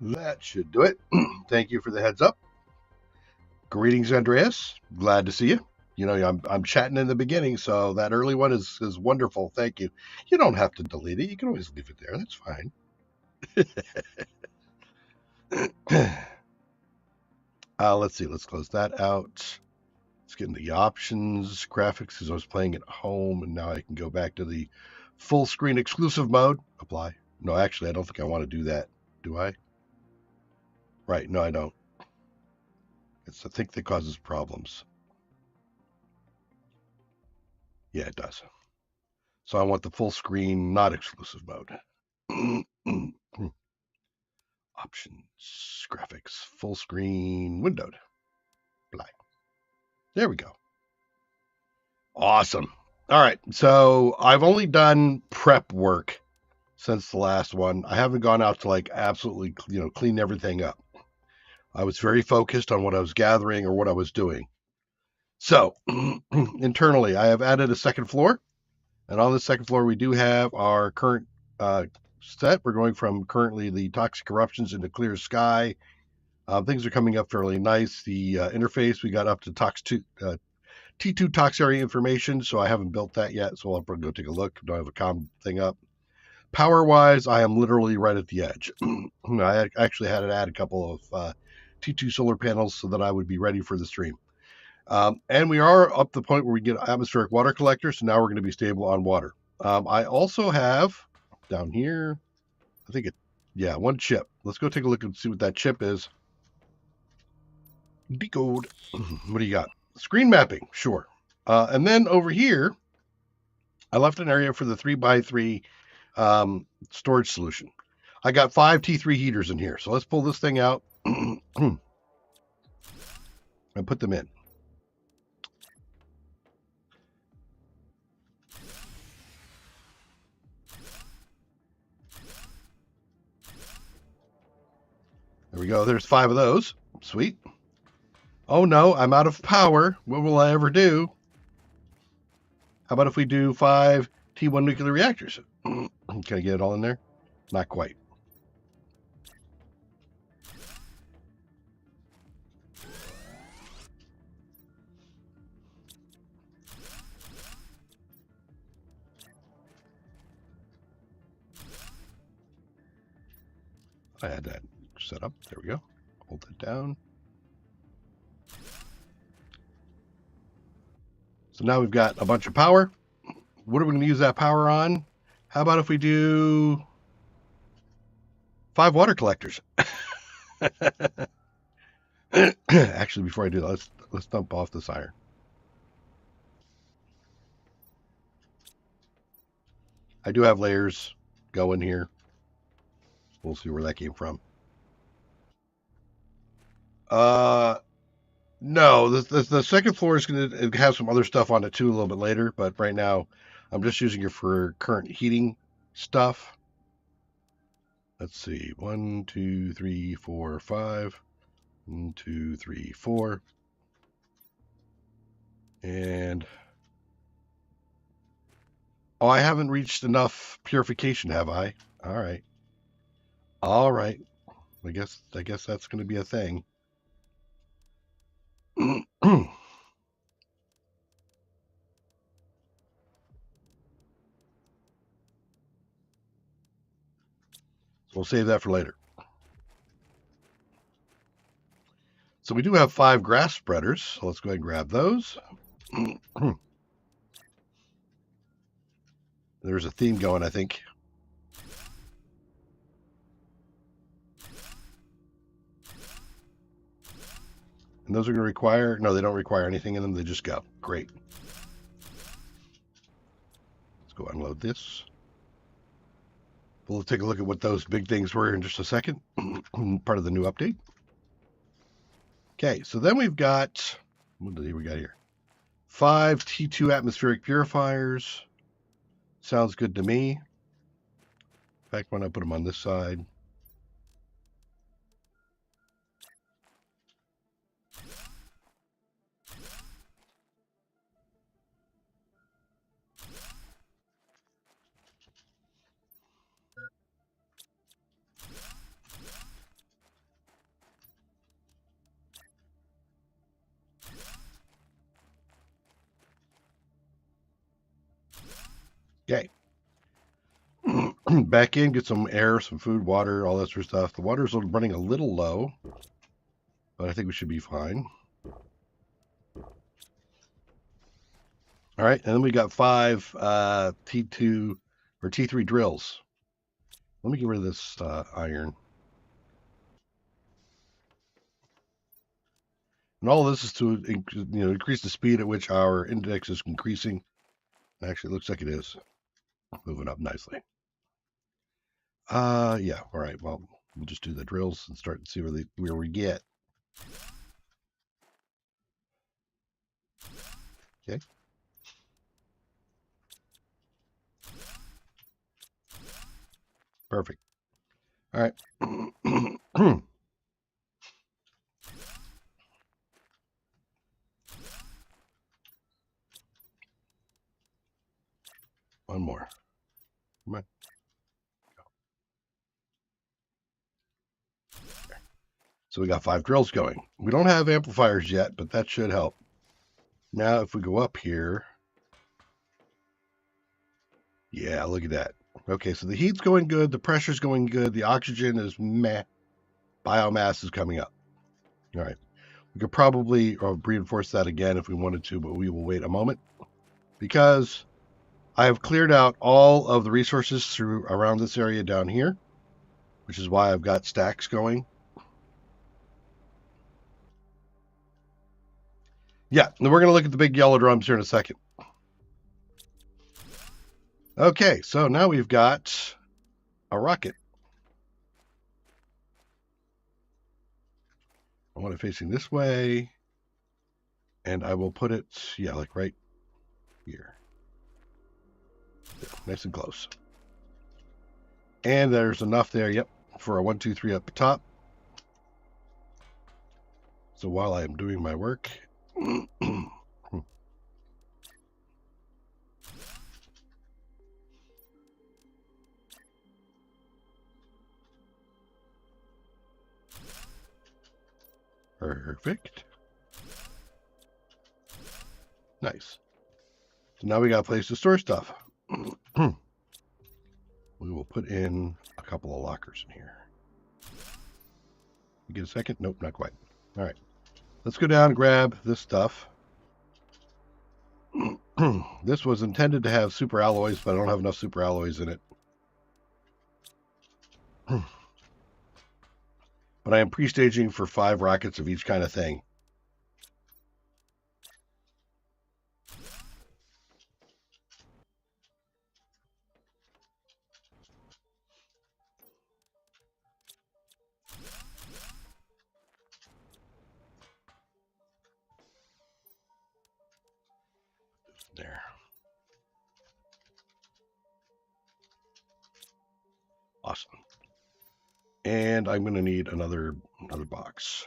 That should do it. Thank you for the heads up. Greetings, Andreas. Glad to see you. You know, I'm chatting in the beginning, so that early one is wonderful. Thank you. You don't have to delete it. You can always leave it there. That's fine. Let's see. Let's close that out. Let's get into the options, graphics, because I was playing at home, and now I can go back to the full screen exclusive mode. Apply. No, actually, I don't think I want to do that. Do I? Right. No, I don't. It's the thing that causes problems. Yeah, it does. So I want the full screen, not exclusive mode. Options, graphics, full screen, windowed, black. There we go. Awesome. All right. So I've only done prep work since the last one. I haven't gone out to like absolutely, clean everything up. I was very focused on what I was gathering or what I was doing. So internally, I have added a second floor. And on the second floor, we do have our current set. We're going from currently the toxic eruptions into clear sky. Things are coming up fairly nice. The interface, we got up to T2 tox area information, so I haven't built that yet. So I'll probably go take a look. Don't have a com thing up. Power wise, I am literally right at the edge. I actually had to add a couple of T2 solar panels so that I would be ready for the stream. And we are up to the point where we get atmospheric water collector, so now we're going to be stable on water. I also have down here, I think one chip. Let's go take a look and see what that chip is. Decode. What do you got? Screen mapping, sure. And then over here, I left an area for the 3x3 storage solution. I got 5 T3 heaters in here, so let's pull this thing out and put them in. There we go. There's 5 of those. Sweet. Oh no, I'm out of power. What will I ever do? How about if we do 5 T1 nuclear reactors? Can I get it all in there? Not quite. I had that set up. There we go. Hold it down. So now we've got a bunch of power. What are we going to use that power on? How about if we do 5 water collectors? Actually, before I do that, let's dump off this iron. I do have layers going here. We'll see where that came from. No, the second floor is going to have some other stuff on it too a little bit later, but right now I'm just using it for current heating stuff. Let's see. 1, 2, 3, 4, 5. 1, 2, 3, 4. And oh, I haven't reached enough purification, have I? All right. All right. I guess that's going to be a thing. So we'll save that for later. So we do have 5 grass spreaders. So let's go ahead and grab those. There's a theme going, I think. And those are going to require, no, they don't require anything in them. They just go. Great. Let's go unload this. We'll take a look at what those big things were in just a second. Part of the new update. Okay, so then we've got, what do we got here? 5 T2 atmospheric purifiers. Sounds good to me. In fact, why not put them on this side? back in, get some air, some food, water, all that sort of stuff. The water's running a little low, but I think we should be fine. All right, and then we got 5 T2 or T3 drills. Let me get rid of this iron. And all of this is to increase the speed at which our index is increasing. Actually, it looks like it is moving up nicely. Yeah. All right. Well, we'll just do the drills and start to see where we get. Okay. Perfect. All right. One more. Come on. So we got 5 drills going. We don't have amplifiers yet, but that should help. Now, if we go up here, yeah, look at that. Okay, so the heat's going good, the pressure's going good, the oxygen is meh, biomass is coming up. All right, we could probably reinforce that again if we wanted to, but we will wait a moment because I have cleared out all of the resources through around this area down here, which is why I've got stacks going. Yeah, and we're going to look at the big yellow drums here in a second. Okay, so now we've got a rocket. I want it facing this way, and I will put it, yeah, like right here. There, nice and close. And there's enough there, yep, for a 1, 2, 3 up top. So while I am doing my work, perfect. Nice. So now we got a place to store stuff. We will put in a couple of lockers in here. You get a second? Nope, not quite. All right. Let's go down and grab this stuff. This was intended to have super alloys, but I don't have enough super alloys in it. But I am pre-staging for 5 rockets of each kind of thing. There. Awesome. And I'm going to need another box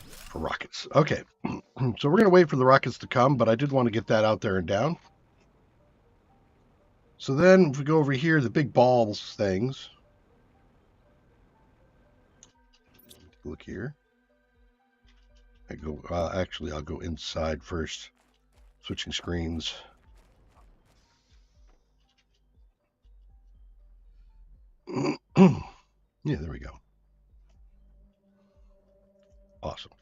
for rockets. Okay. So we're going to wait for the rockets to come, but I did want to get that out there and down. So then if we go over here, the big balls things. Look here. I go, actually, I'll go inside first. Switching screens. Yeah, there we go. Awesome.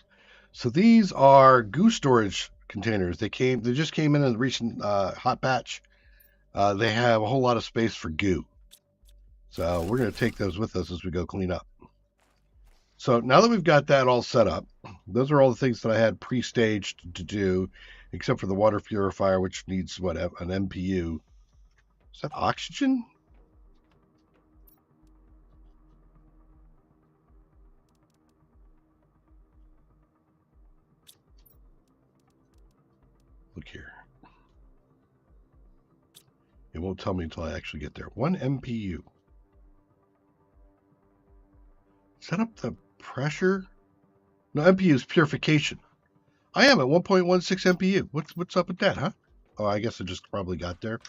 So these are goo storage containers. They just came in the recent hot patch. They have a whole lot of space for goo. So we're going to take those with us as we go clean up. So now that we've got that all set up, those are all the things that I had pre-staged to do, except for the water purifier, which needs what, an MPU. Is that oxygen? Look here. It won't tell me until I actually get there. 1 MPU. Set up the pressure? No, MPU is purification. I am at 1.16 MPU. What's up with that, huh? Oh, I guess I just probably got there.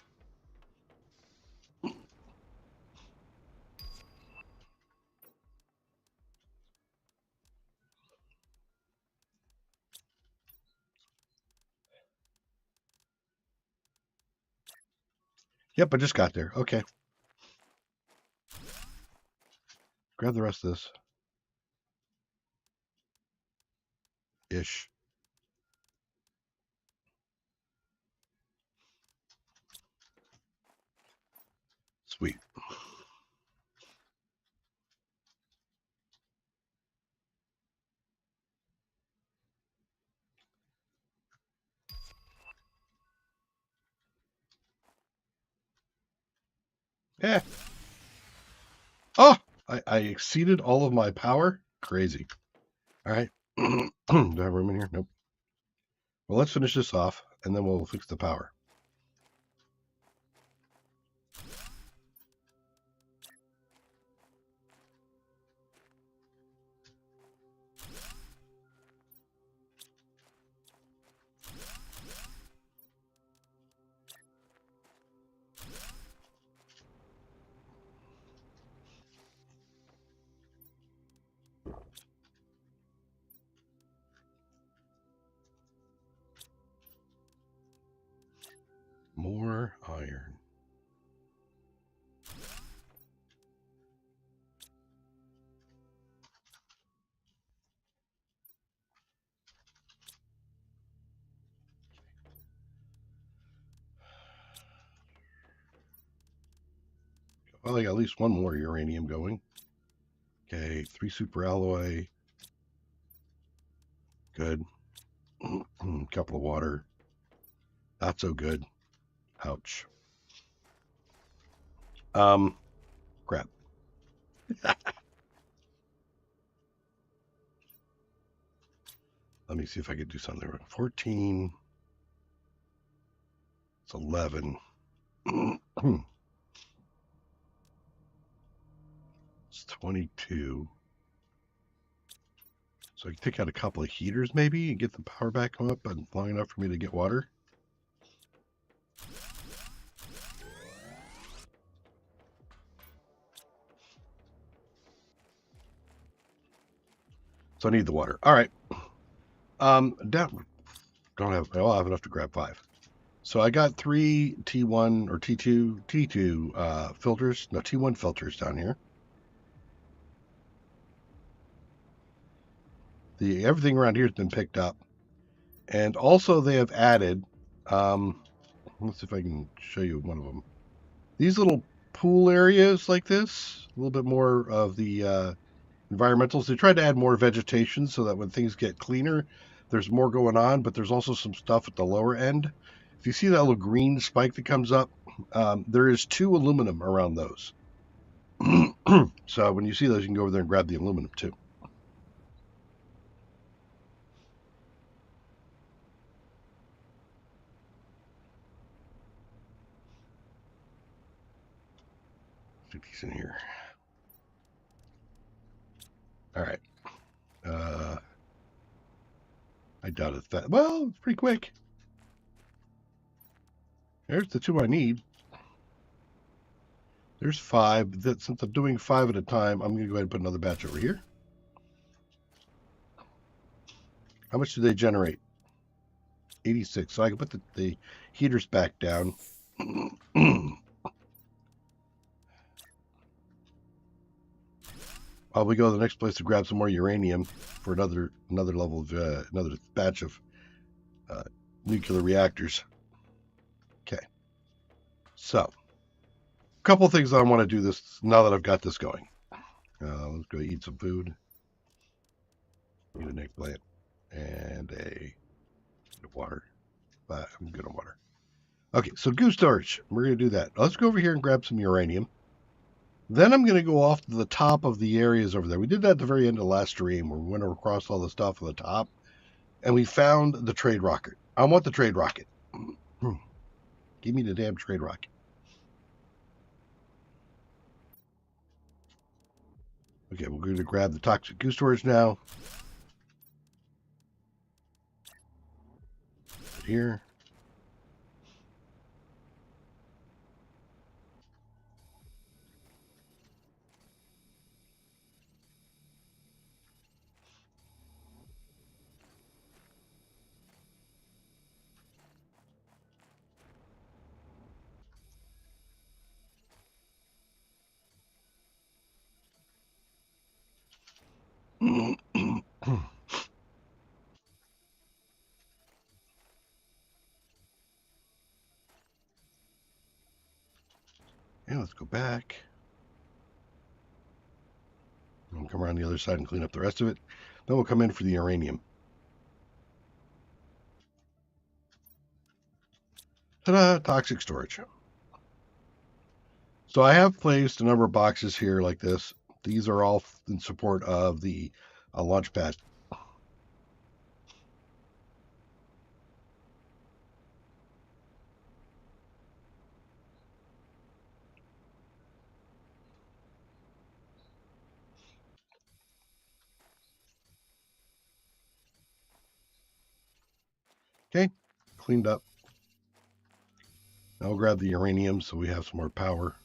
Yep, I just got there. Okay. grab the rest of this. Ish. Sweet. Yeah. Oh, I exceeded all of my power. Crazy. All right. Do I have room in here? Nope. Well, let's finish this off, and then we'll fix the power. More iron. Well, I got at least one more uranium going. Okay, 3 super alloy. Good. Couple of water. Not so good. Ouch. Crap. Let me see if I could do something. 14. It's 11. It's 22. So I can take out a couple of heaters maybe and get the power back up and long enough for me to get water. So I need the water. All right. Down. I'll have enough to grab 5. So I got 3 T1 or T2 filters. No, T1 filters down here. Everything around here has been picked up. And also they have added, let's see if I can show you one of them. These little pool areas like this, a little bit more of the environmentals. They tried to add more vegetation so that when things get cleaner, there's more going on, but there's also some stuff at the lower end. If you see that little green spike that comes up, there is 2 aluminum around those. So when you see those, you can go over there and grab the aluminum too. Stick these in here. All right. I doubt it's that. Well, it's pretty quick. There's the 2 I need. There's 5. Since I'm doing 5 at a time, I'm going to go ahead and put another batch over here. How much do they generate? 86. So I can put the heaters back down. While we go to the next place to grab some more uranium for another level of another batch of nuclear reactors. Okay. So, a couple of things I want to do this now that I've got this going. Let's go eat some food. Eat an eggplant and a water. But I'm good on water. Okay, so goo storage. We're going to do that. Let's go over here and grab some uranium. Then I'm going to go off to the top of the areas over there. We did that at the very end of the last stream where we went across all the stuff on the top. And we found the trade rocket. I want the trade rocket. Give me the damn trade rocket. Okay, we're going to grab the toxic goo storage now. Right here. Yeah, let's go back. We'll come around the other side and clean up the rest of it. Then we'll come in for the uranium. Ta-da! Toxic storage. So I have placed a number of boxes here like this. These are all in support of the launch pad. Okay, cleaned up. Now we'll grab the uranium so we have some more power.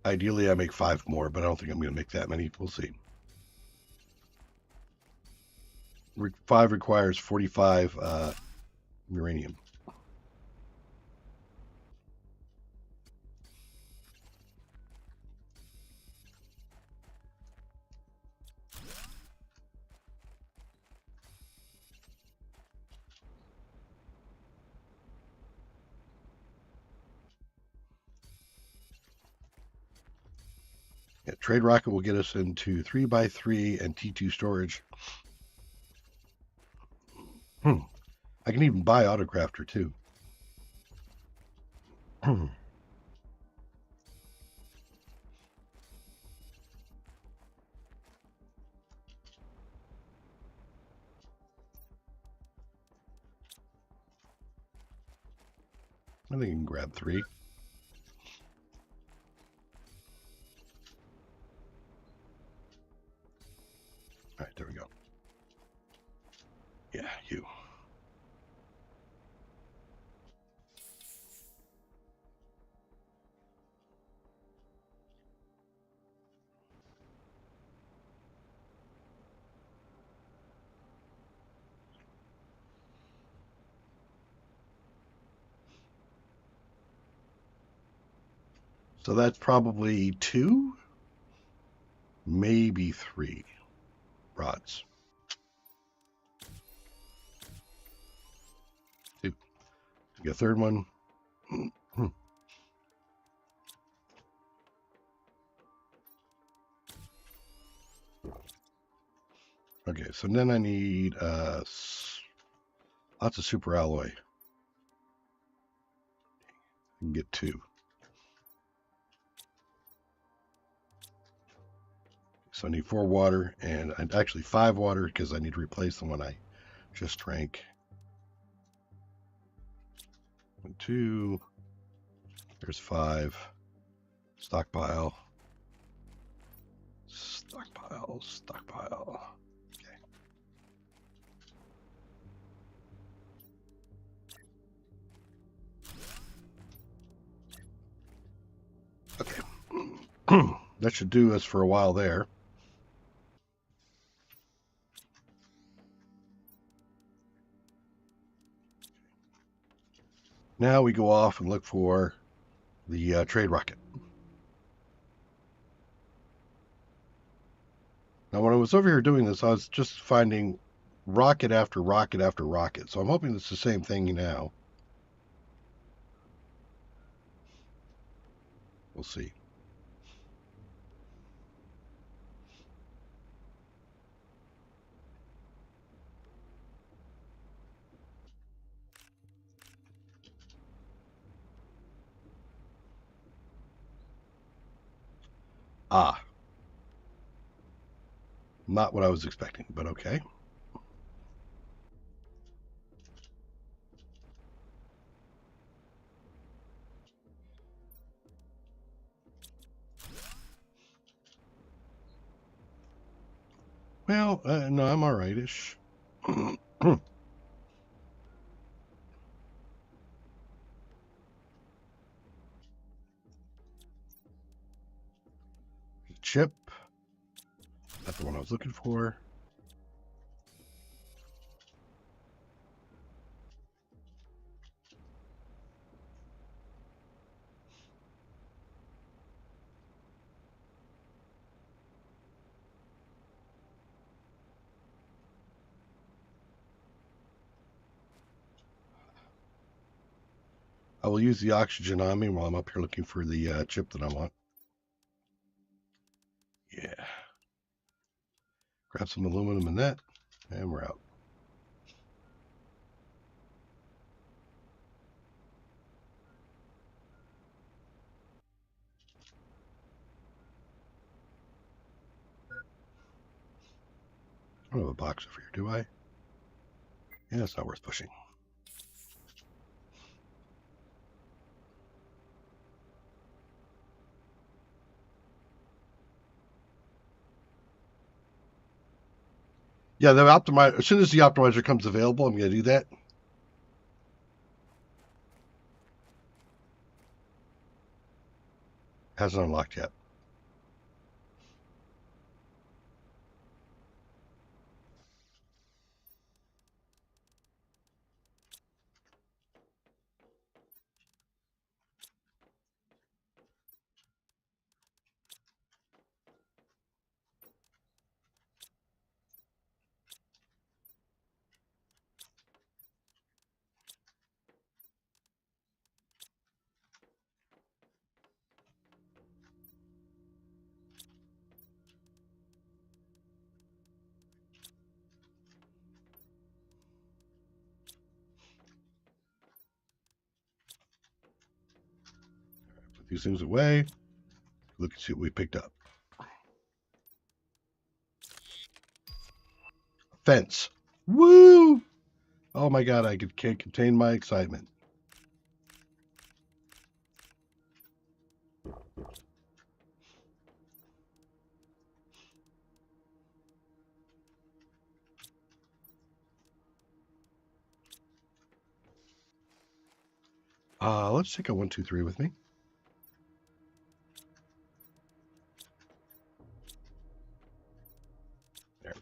Ideally, I make 5 more, but I don't think I'm going to make that many. We'll see. 5 requires 45 uranium. Yeah, trade rocket will get us into 3x3 and T2 storage. I can even buy autocrafter too. I think I can grab 3. All right, there we go. Yeah, you. So that's probably 2, maybe 3 rods. 2. Get a third one. Okay, so then I need lots of super alloy. I can get 2. So I need 4 water, and actually 5 water because I need to replace the one I just drank. 1, 2. There's 5. Stockpile. Stockpile. Stockpile. Okay. Okay. That should do us for a while there. Now we go off and look for the trade rocket. Now, when I was over here doing this, I was just finding rocket after rocket after rocket. So I'm hoping it's the same thing now. We'll see. Ah, not what I was expecting, but okay. Well, no, I'm all rightish. Chip. That's the one I was looking for. I will use the oxygen on me while I'm up here looking for the chip that I want. Yeah. Grab some aluminum in that, and we're out. I don't have a box over here, do I? Yeah, it's not worth pushing. Yeah, the optimizer. As soon as the optimizer comes available, I'm going to do that. Hasn't unlocked yet. Put these things away. Look and see what we picked up. Fence. Woo! Oh my god, I can't contain my excitement. Let's take a 1, 2, 3 with me. There.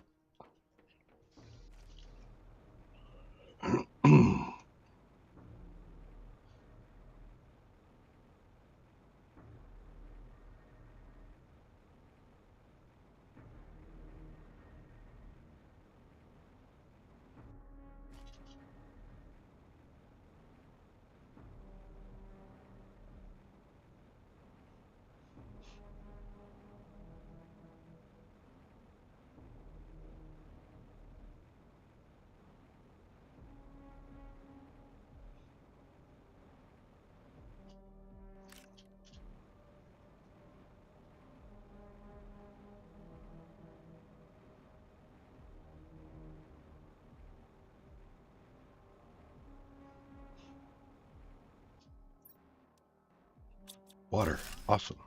Water. Awesome.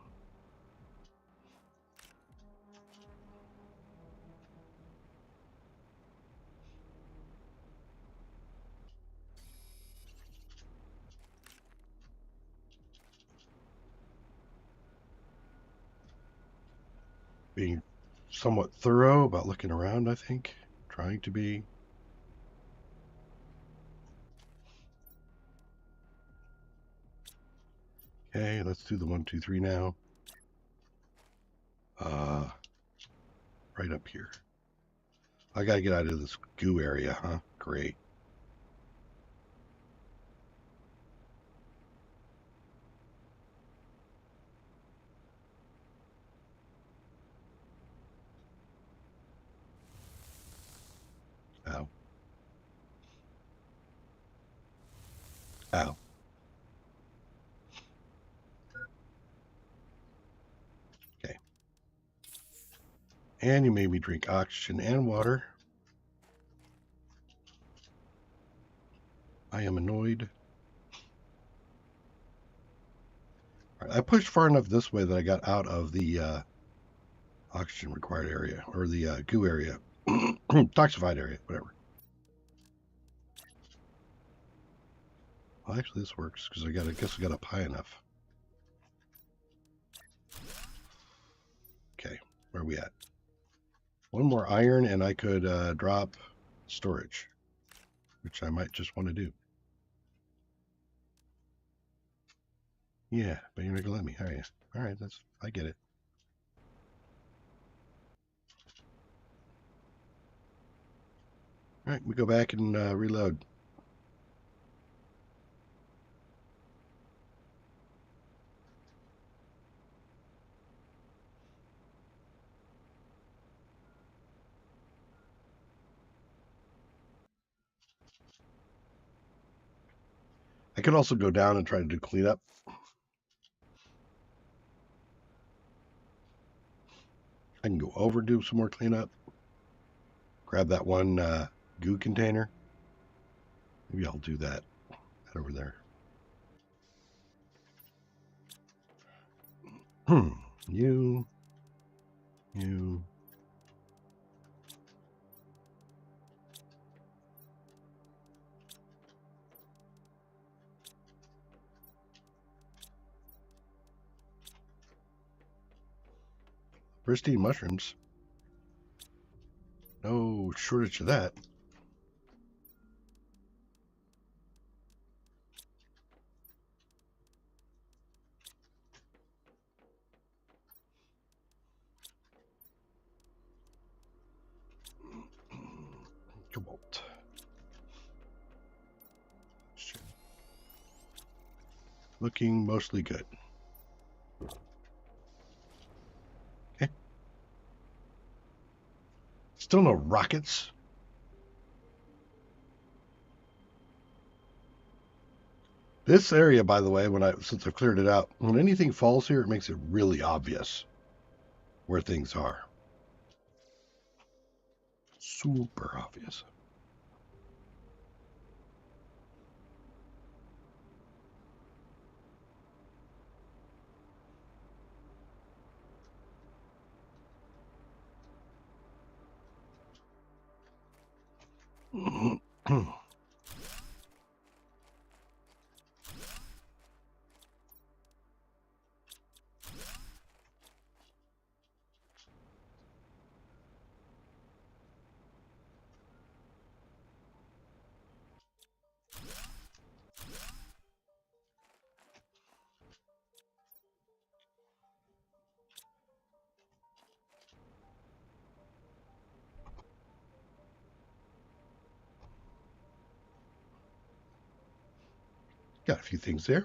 Being somewhat thorough about looking around, I think. Trying to be. Okay, let's do the 1, 2, 3 now. Right up here. I gotta get out of this goo area, huh? Great. Ow. Ow. Okay. And you made me drink oxygen and water. I am annoyed. All right, I pushed far enough this way that I got out of the oxygen required area, or the goo area. Toxified area, whatever. Well, actually, this works because I guess I got up high enough. Okay, where are we at? One more iron, and I could drop storage, which I might just want to do. Yeah, but you're not gonna let me, are you? All right, I get it. All right, we go back and reload. I could also go down and try to do cleanup. I can go over and do some more cleanup. Grab that one goo container. Maybe I'll do that over there. You. Pristine mushrooms. No shortage of that. Cobalt. Looking mostly good. Okay. Still no rockets. This area, by the way, since I've cleared it out, when anything falls here, it makes it really obvious where things are. Super obvious. Got a few things there.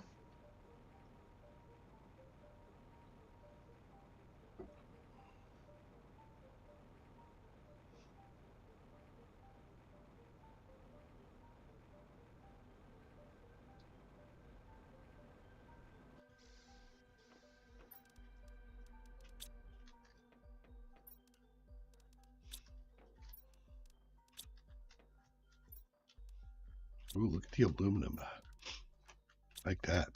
Ooh, look at the aluminum. Like that.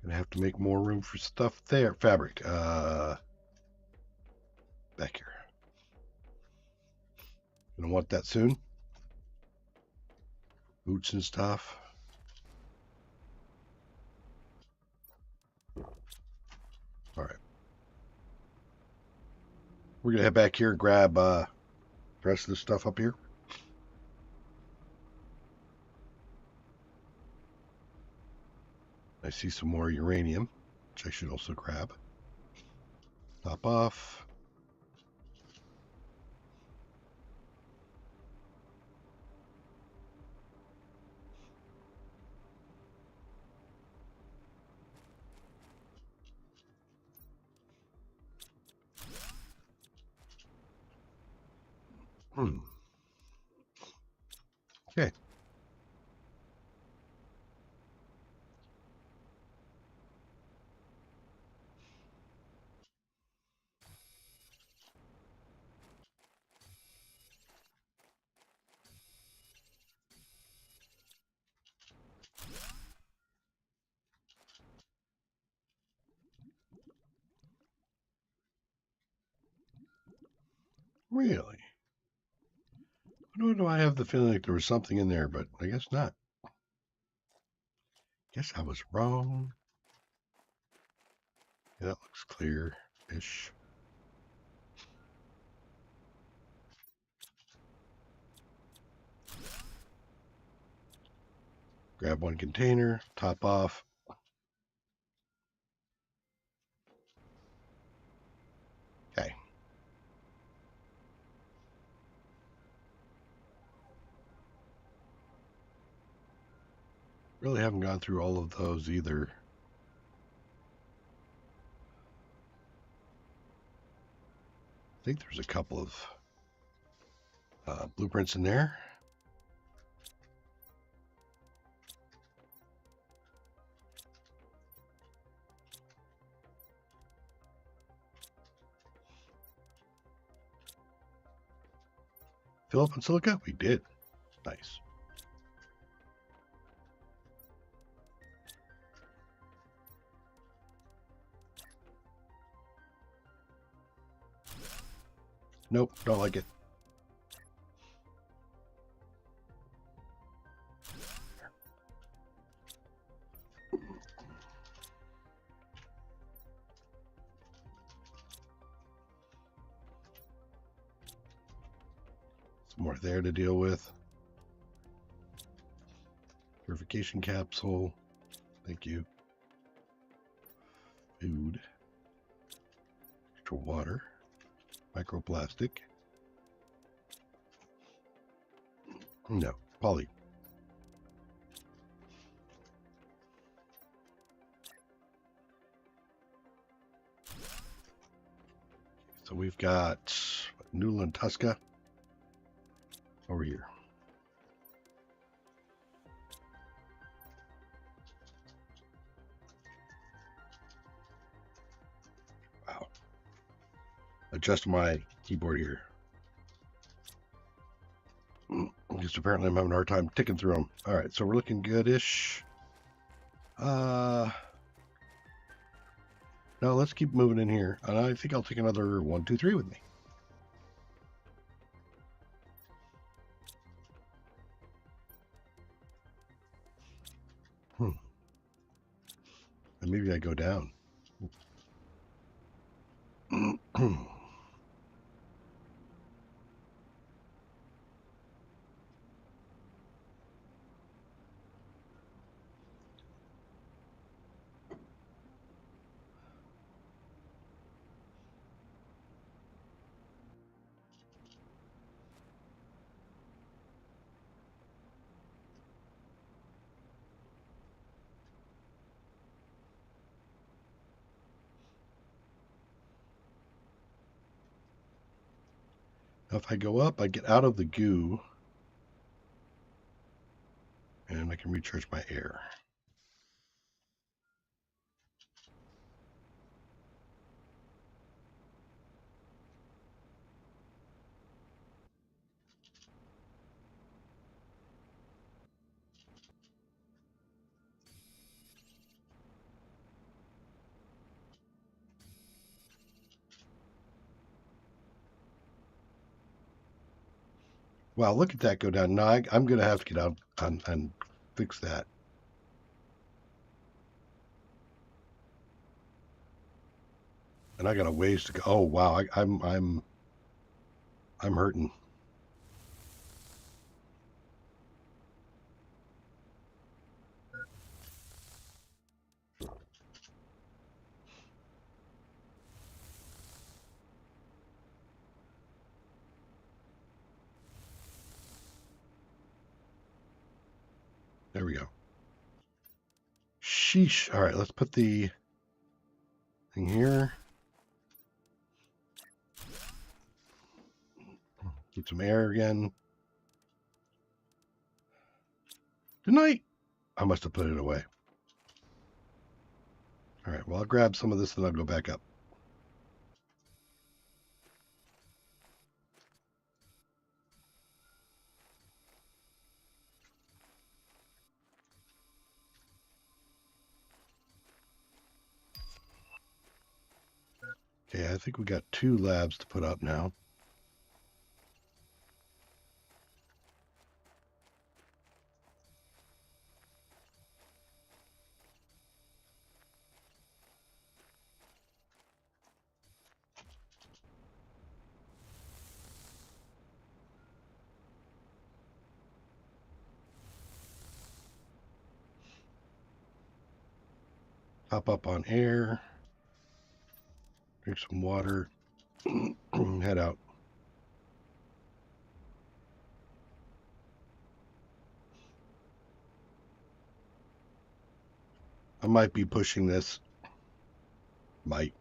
Gonna have to make more room for stuff there. Fabric. Back here. Gonna want that soon. Boots and stuff. All right. We're gonna head back here and grab the rest of the stuff up here. I see some more uranium, which I should also grab. Top off. Okay. Really? Why do I have the feeling like there was something in there, but I guess not. Guess I was wrong. Yeah, that looks clear-ish. Grab one container, top off. Okay. Really haven't gone through all of those either. I think there's a couple of blueprints in there. Fill up on silica? We did. Nice. Nope, don't like it. Some more there to deal with. Purification capsule. Thank you. Food. Extra water. Microplastic. No, poly. So we've got Newland Tusca over here. Wow. Adjust my keyboard here. Just apparently I'm having a hard time ticking through them. All right, so we're looking good-ish. No, let's keep moving in here. And I think I'll take another 1, 2, 3 with me. And maybe I go down. Now if I go up, I get out of the goo. And I can recharge my air. Wow, look at that go down. Now I'm going to have to get out and fix that. And I got a ways to go. Oh wow, I'm hurting. There we go. Sheesh. All right, let's put the thing here. Get some air again. Didn't I? I must have put it away. All right, well, I'll grab some of this and I'll go back up. Okay, I think we got 2 labs to put up now. Hop up on air. Drink some water. Head out. I might be pushing this. Might.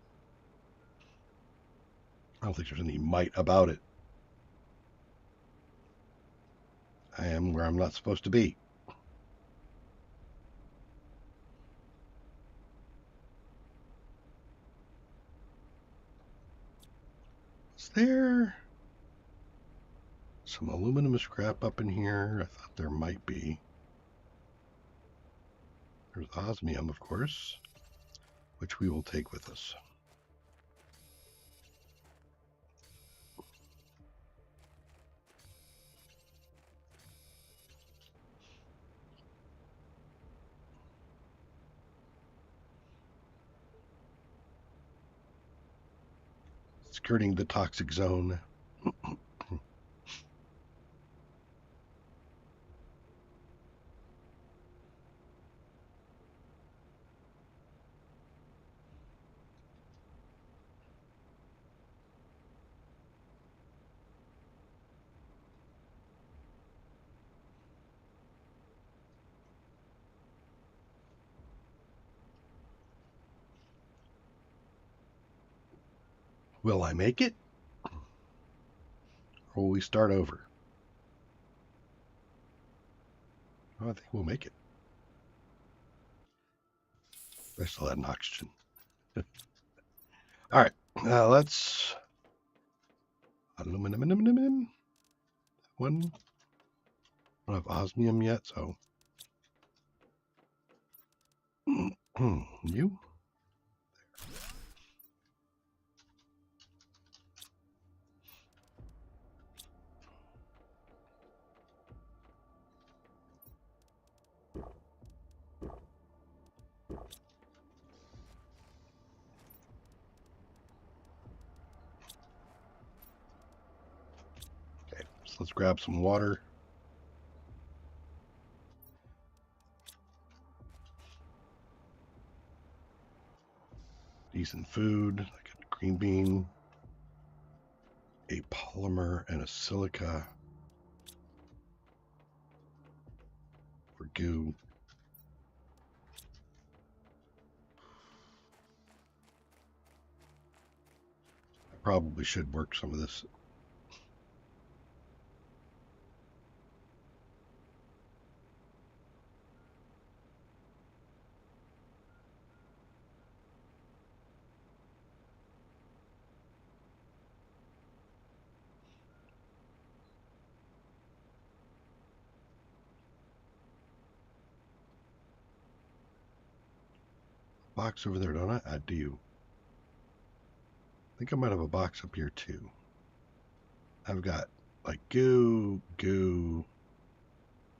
I don't think there's any might about it. I am where I'm not supposed to be. Is there some aluminum scrap up in here. I thought there might be. There's osmium, of course, which we will take with us. Skirting the toxic zone. Will I make it? Or will we start over? Oh, I think we'll make it. I still had an oxygen. All right, let's aluminum. One. I don't have osmium yet, so you. Okay, so let's grab some water. Decent food, like a green bean, a polymer, and a silica for goo. I probably should work some of this. Box over there, don't I? I do. I think I might have a box up here too. I've got like goo.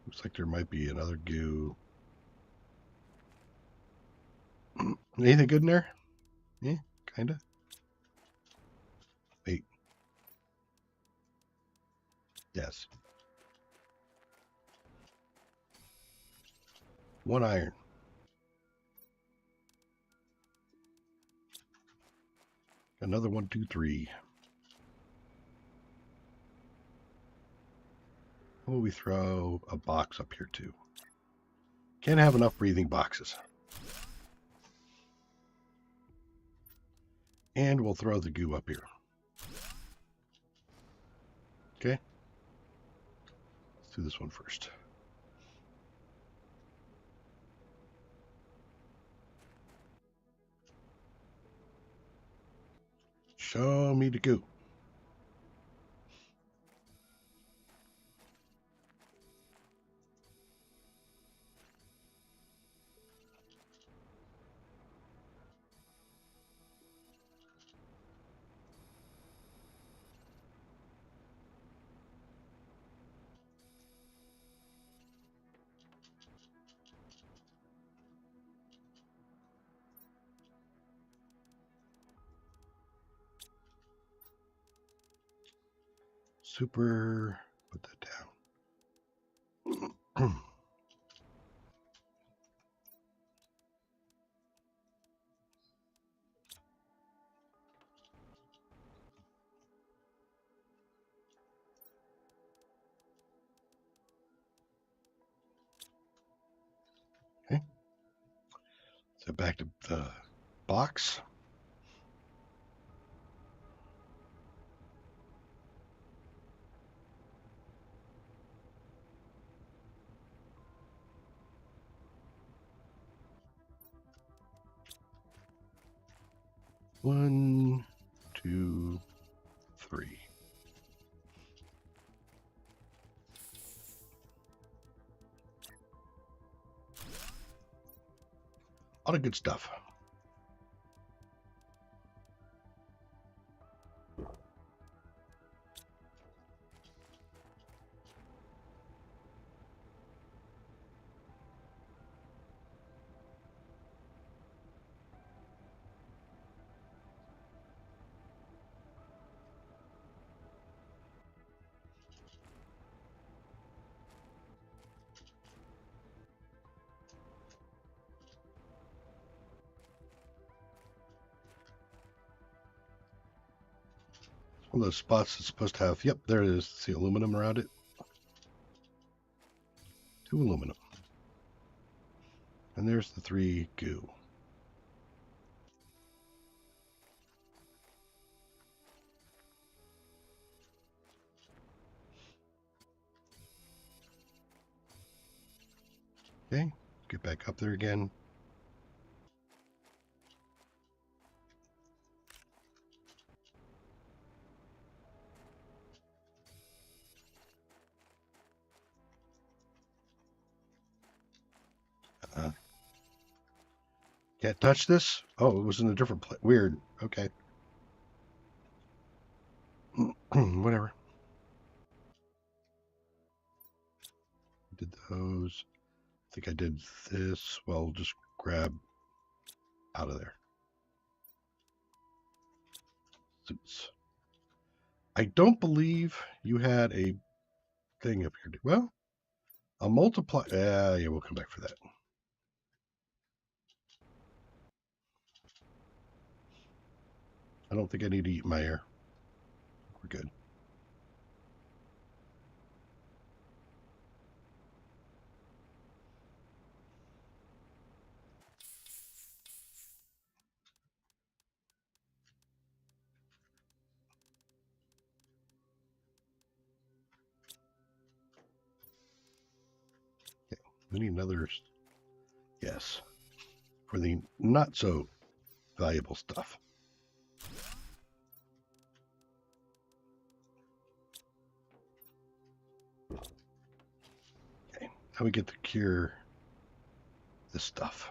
Looks like there might be another goo. Anything good in there? Yeah, kinda. Wait. Yes. One iron. Another 1, 2, 3. How will we throw a box up here too? Can't have enough breathing boxes. And we'll throw the goo up here. Okay. Let's do this one first. Show me the goo. Super. Put that down. Okay. So back to the box. One, two, three. lot of good stuff. One of those spots is supposed to have, yep, there it is. See aluminum around it? 2 aluminum. And there's the 3 goo. Okay, get back up there again. Can't touch this? Oh, it was in a different place. Weird. Okay. Whatever. Did those. I think I did this. Well, we'll just grab out of there. Suits. I don't believe you had a thing up here. Well, a multiply. Yeah, we'll come back for that. I don't think I need to eat my air. We're good. Okay. We need another. Yes. For the not so valuable stuff. Okay. How we get to cure this stuff?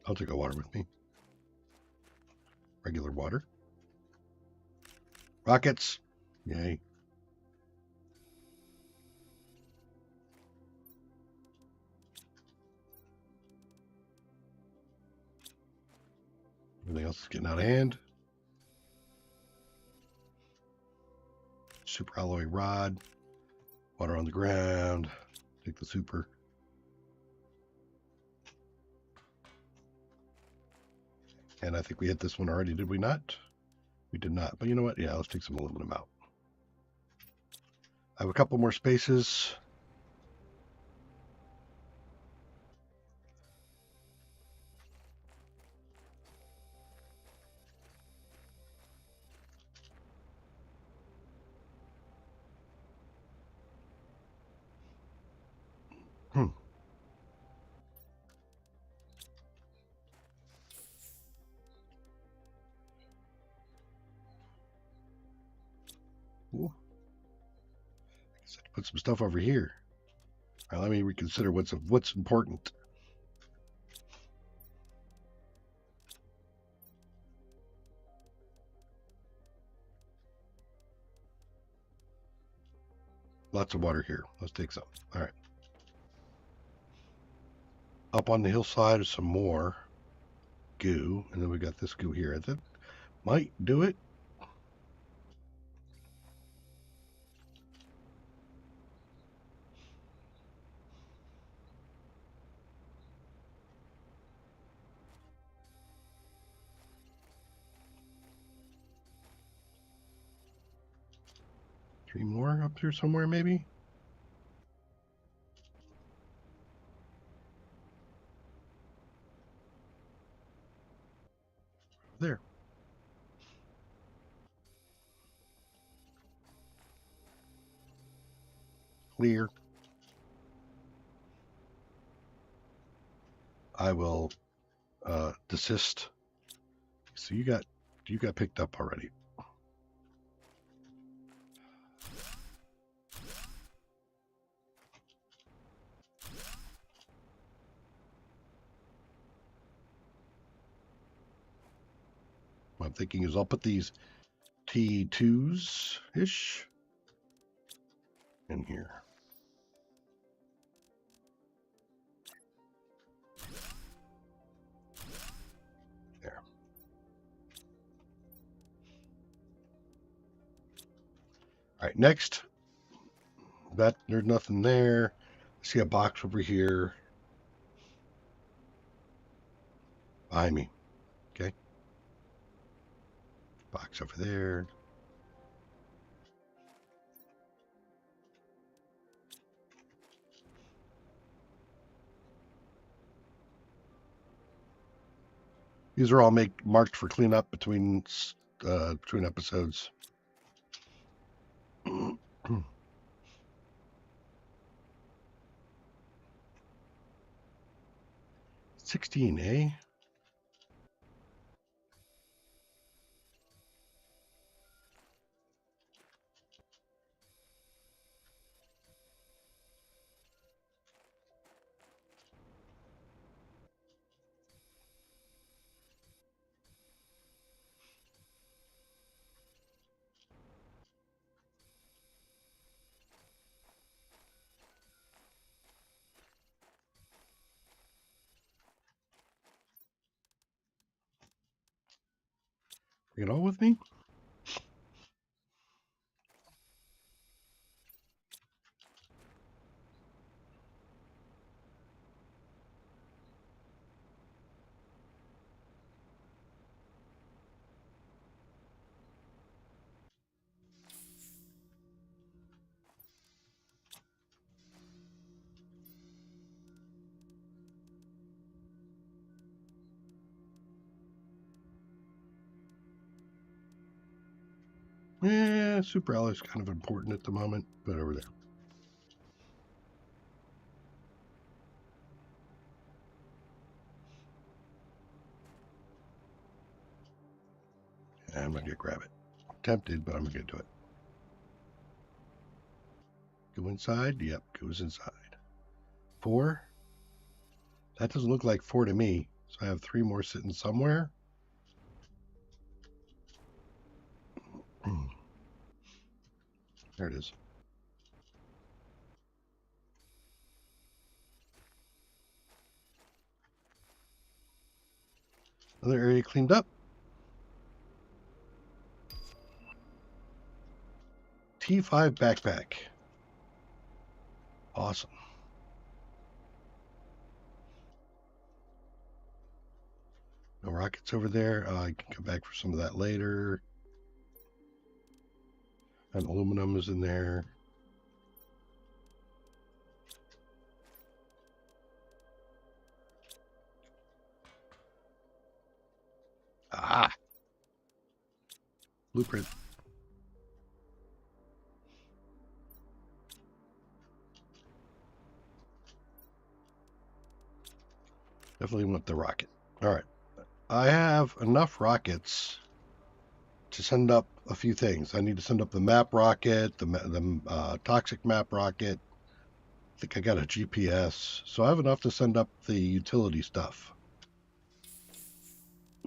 I'll take a water with me. Regular water. Rockets. Yay. Everything else is getting out of hand. Super alloy rod. Water on the ground. Take the super. And I think we hit this one already, did we not? We did not. But you know what? Yeah, let's take some aluminum out. I have a couple more spaces. Ooh. Put some stuff over here. All right, let me reconsider what's important. Lots of water here. Let's take some. All right. Up on the hillside is some more goo, and then we got this goo here. That might do it. Three more up here somewhere, maybe? There. Clear. I will desist. So you got picked up already. What I'm thinking is I'll put these T2s-ish in here. There. All right, next. There's nothing there. I see a box over here. Behind me. Okay. Box over there. These are all marked for cleanup between episodes. 16, eh? Bring it all with me? Yeah, super alloy is kind of important at the moment, but over there. I'm not going to grab it. I'm tempted, but I'm going to do it. Go inside? Yep, goes inside. 4? That doesn't look like 4 to me. So I have 3 more sitting somewhere. There it is. Another area cleaned up. T5 backpack. Awesome. No rockets over there. I can come back for some of that later. And aluminum is in there. Ah! Blueprint. Definitely want the rocket. All right. I have enough rockets to send up a few things. I need to send up the map rocket, the toxic map rocket. I think I got a GPS. So I have enough to send up the utility stuff.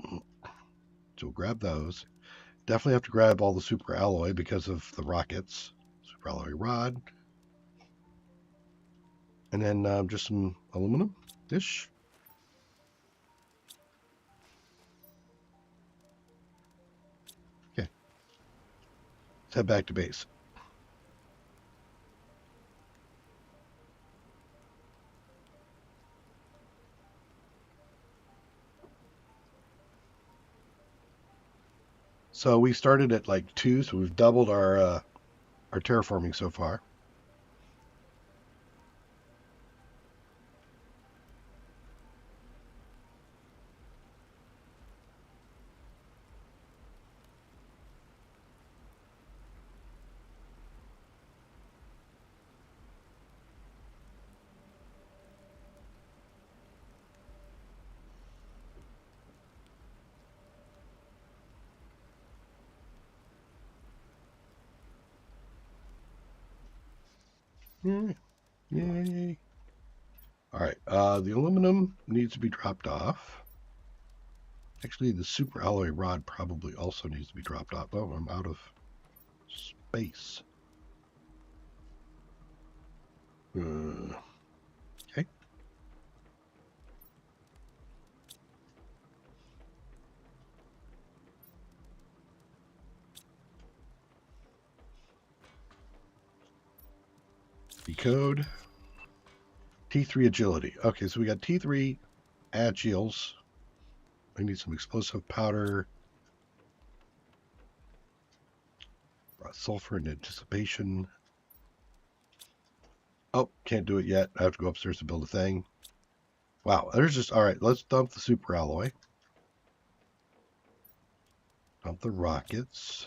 So we'll grab those. Definitely have to grab all the super alloy because of the rockets. Super alloy rod. And then just some aluminum-ish. Okay. Let's head back to base. So we started at like 2, so we've doubled our terraforming so far. Yay. All right. The aluminum needs to be dropped off. Actually, the super alloy rod probably also needs to be dropped off. Oh, I'm out of space. Okay. Decode. T3 agility. Okay, so we got T3 agiles. I need some explosive powder. Sulfur and anticipation. Oh, can't do it yet. I have to go upstairs to build a thing. Wow, there's just... All right, let's dump the super alloy. Dump the rockets.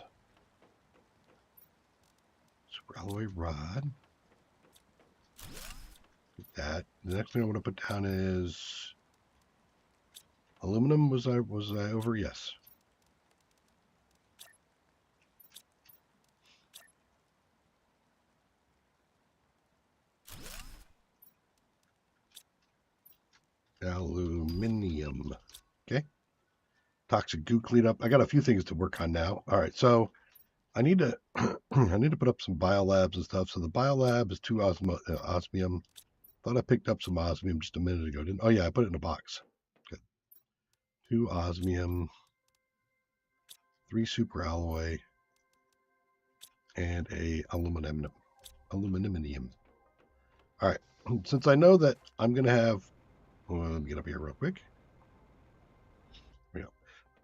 Super alloy rod. Get that. The next thing I want to put down is... Aluminum. Was I over? Yes. Aluminium. Okay. Toxic goo cleanup. I got a few things to work on now. All right, so I need to I need to put up some biolabs and stuff. So the biolab is 2 osmium. Thought I picked up some osmium just a minute ago. Didn't? Oh yeah, I put it in a box. Good. 2 osmium, 3 super alloy, and a aluminum. Aluminum. All right. Since I know that I'm gonna have, well, let me get up here real quick.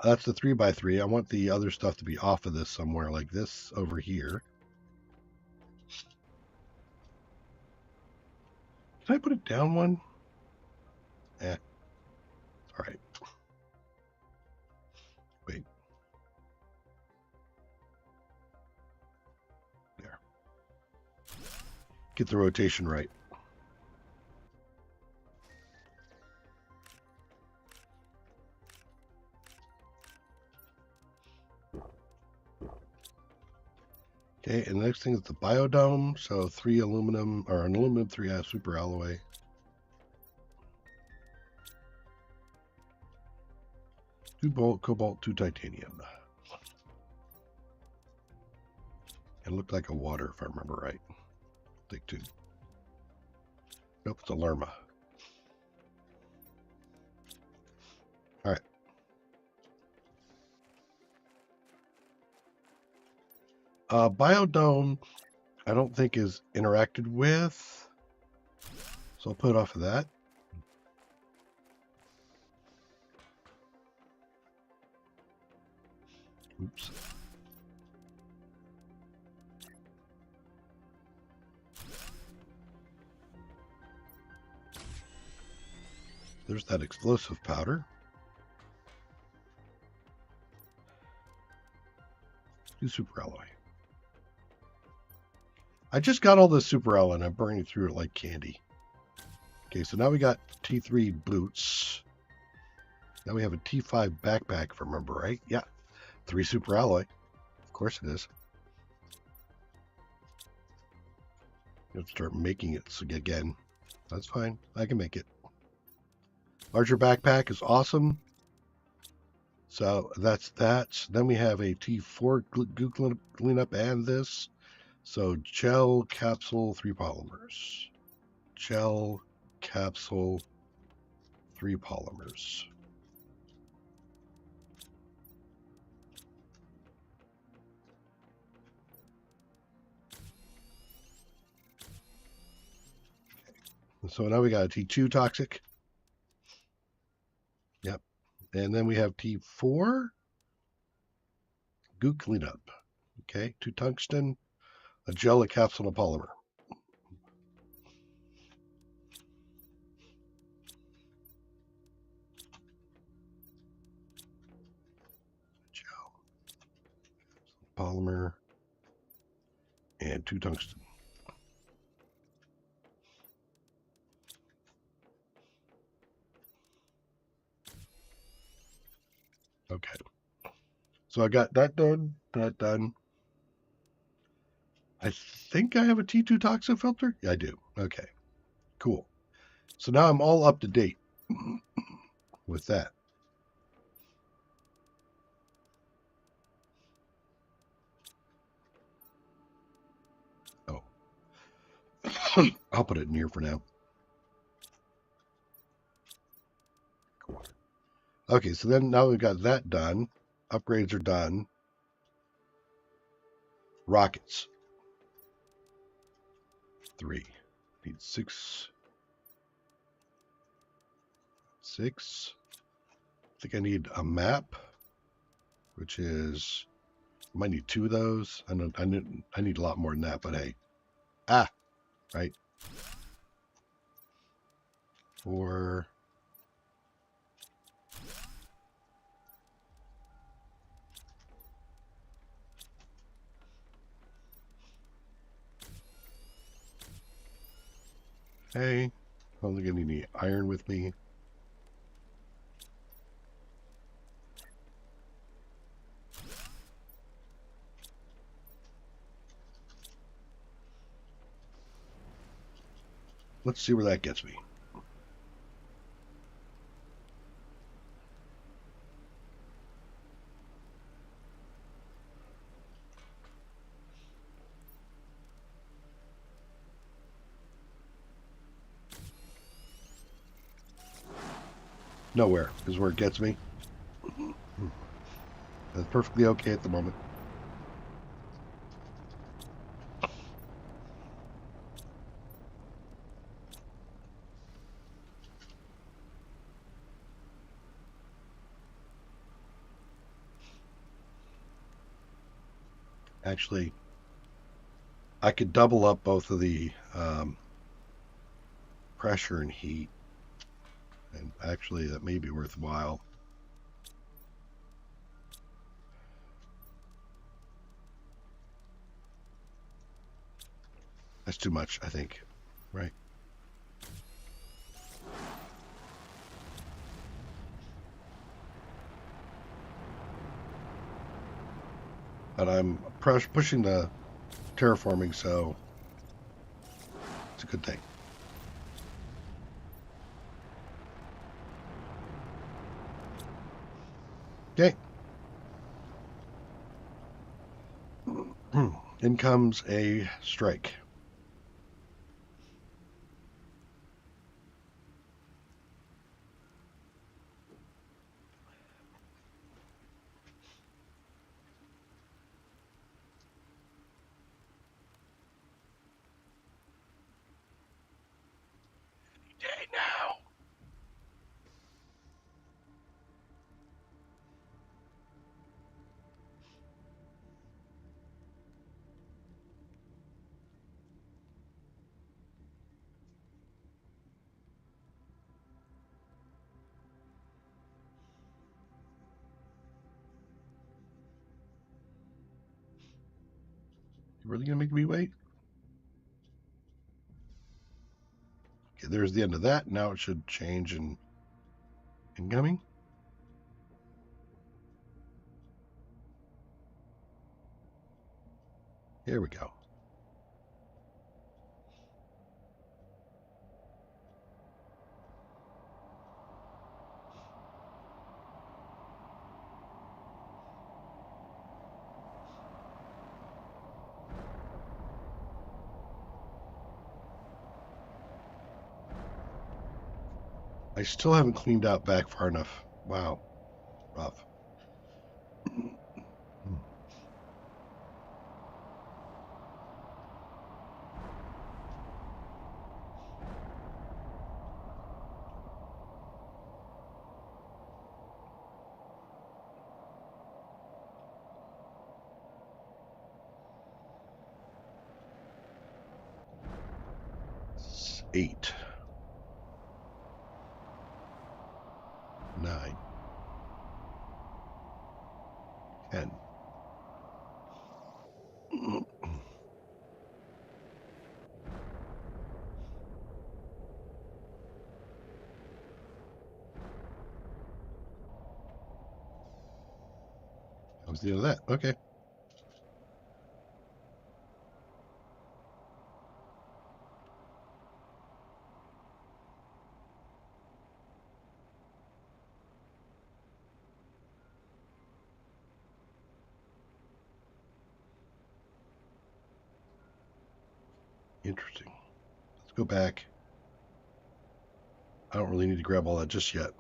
That's the 3x3. I want the other stuff to be off of this somewhere, like this over here. Can I put it down one? Eh. All right. Wait. There. Get the rotation right. Okay, and the next thing is the biodome. So 3 aluminum, or an aluminum, 3 super alloy. Two cobalt, 2 titanium. It looked like a water, if I remember right. Take 2. Nope, it's a lerma. All right. Biodome, I don't think is interacted with. So I'll put it off of that. Oops. There's that explosive powder. 2 super alloy. I just got all this super alloy and I'm burning through it like candy. Okay, so now we got T3 boots. Now we have a T5 backpack, if I remember right. Yeah, 3 super alloy. Of course it is. You have to start making it again. That's fine. I can make it. Larger backpack is awesome. So that's that. Then we have a T4 goo cleanup and this. So gel, capsule, 3 polymers. Gel, capsule, 3 polymers. So now we got a T2 toxic. Yep. And then we have T4 goo cleanup. Okay, 2 tungsten, a gel, a capsule, and a polymer. Gel, polymer, and 2 tungsten. Okay. So I got that done, that done. I think I have a T2 toxin filter. Yeah, I do. Okay, cool. So now I'm all up to date with that. Oh, I'll put it in here for now. Cool. Okay, so then now we've got that done. Upgrades are done. Rockets. 3. Need 6. 6. I think I need a map, which is I might need 2 of those. I need a lot more than that, but hey. Right. 4. Hey, I don't think I need any iron with me. Let's see where that gets me. Nowhere is where it gets me. That's perfectly okay at the moment. Actually, I could double up both of the pressure and heat, and actually that may be worthwhile. That's too much, I think. Right. But I'm pushing the terraforming, so it's a good thing. Okay. In comes a strike. Day now. You really gonna make me wait? Okay, there's the end of that. Now it should change in incoming. Here we go. I still haven't cleaned out back far enough. Wow. Rough. 8. 9. 10. That was the end of that. Okay. Interesting. Let's go back. I don't really need to grab all that just yet.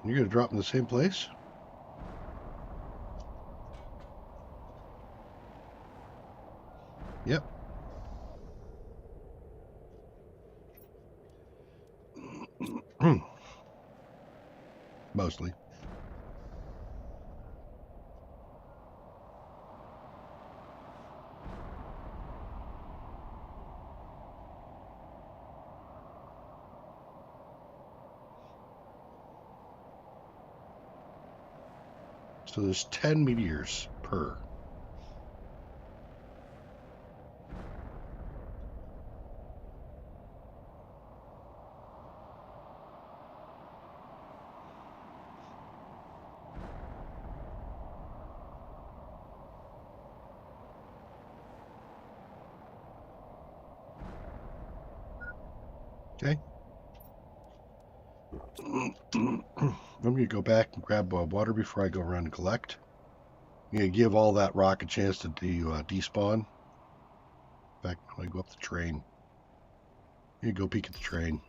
You're going to drop in the same place? Yep. Mostly. So there's 10 meteors per. Okay. I'm going to go back and grab water before I go around and collect. I'm going to give all that rock a chance to despawn. In fact, I'm going to go up the train. I'm going to go peek at the train.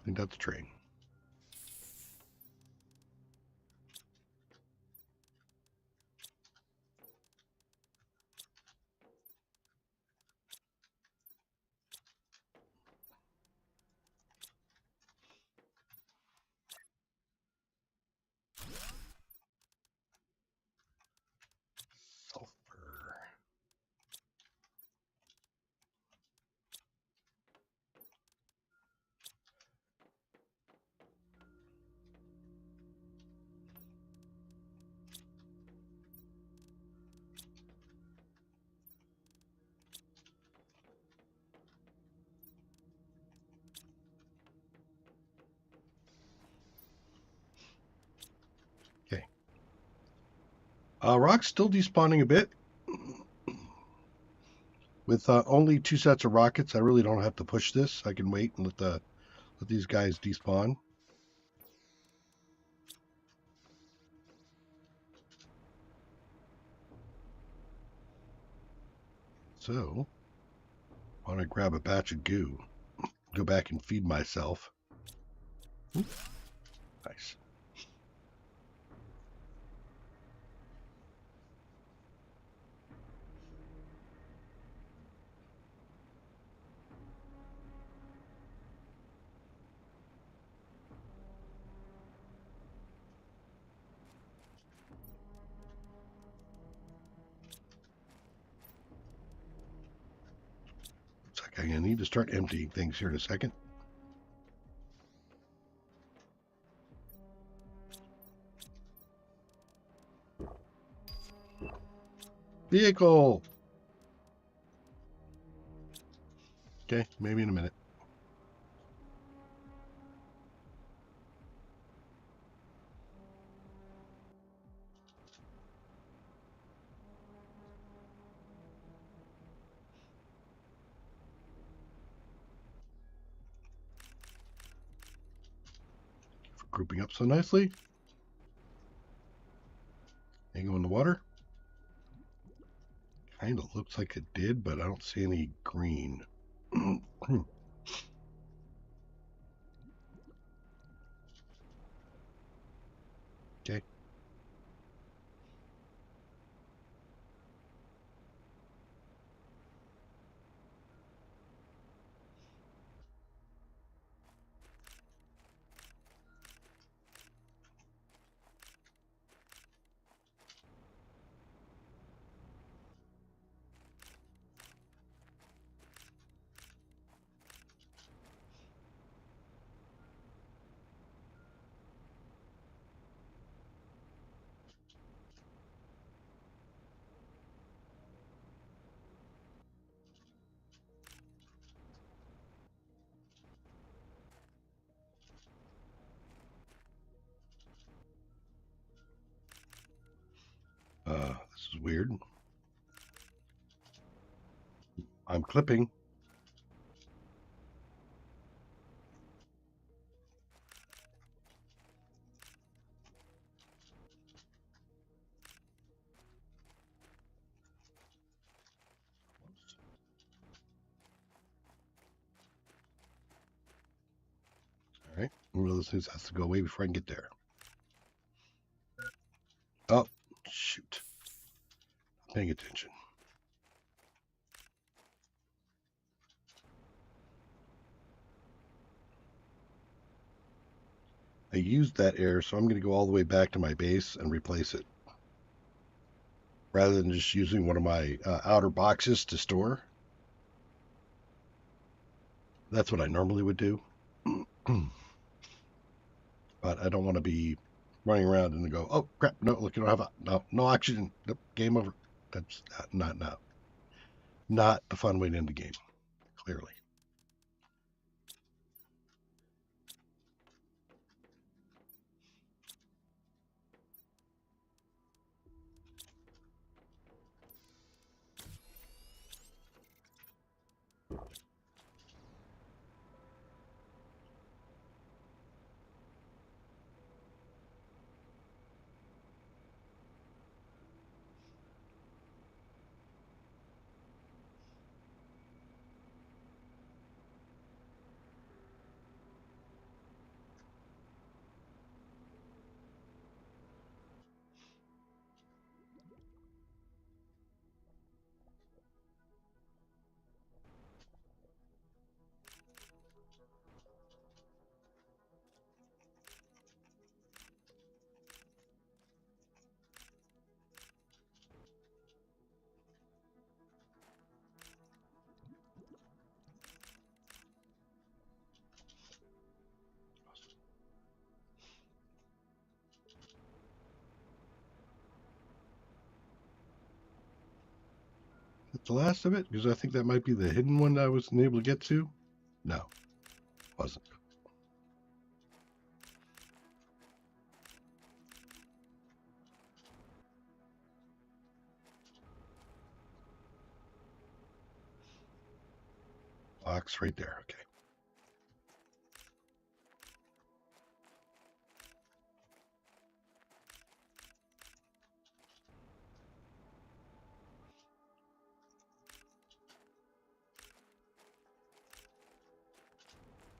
I think that's a train. Sulfur. Okay. Rock's still despawning a bit. With only 2 sets of rockets, I really don't have to push this. I can wait and let these guys despawn. So, I want to grab a batch of goo, go back and feed myself. Ooh, nice. Looks like I'm going to need to start emptying things here in a second. Vehicle! Okay, maybe in a minute. For grouping up so nicely. And go in the water. Kind of looks like it did, but I don't see any green. Okay. weird. I'm clipping. All right. One of those things has to go away before I can get there. Oh, shoot. Not paying attention. I used that air, so I'm going to go all the way back to my base and replace it. Rather than just using one of my outer boxes to store. That's what I normally would do. But I don't want to be running around and go, oh crap, no, look, you don't have no oxygen. Nope, game over. That's not the fun way to end the game, clearly. Is that the last of it? Because I think that might be the hidden one that I wasn't able to get to. No, wasn't. Box right there. Okay.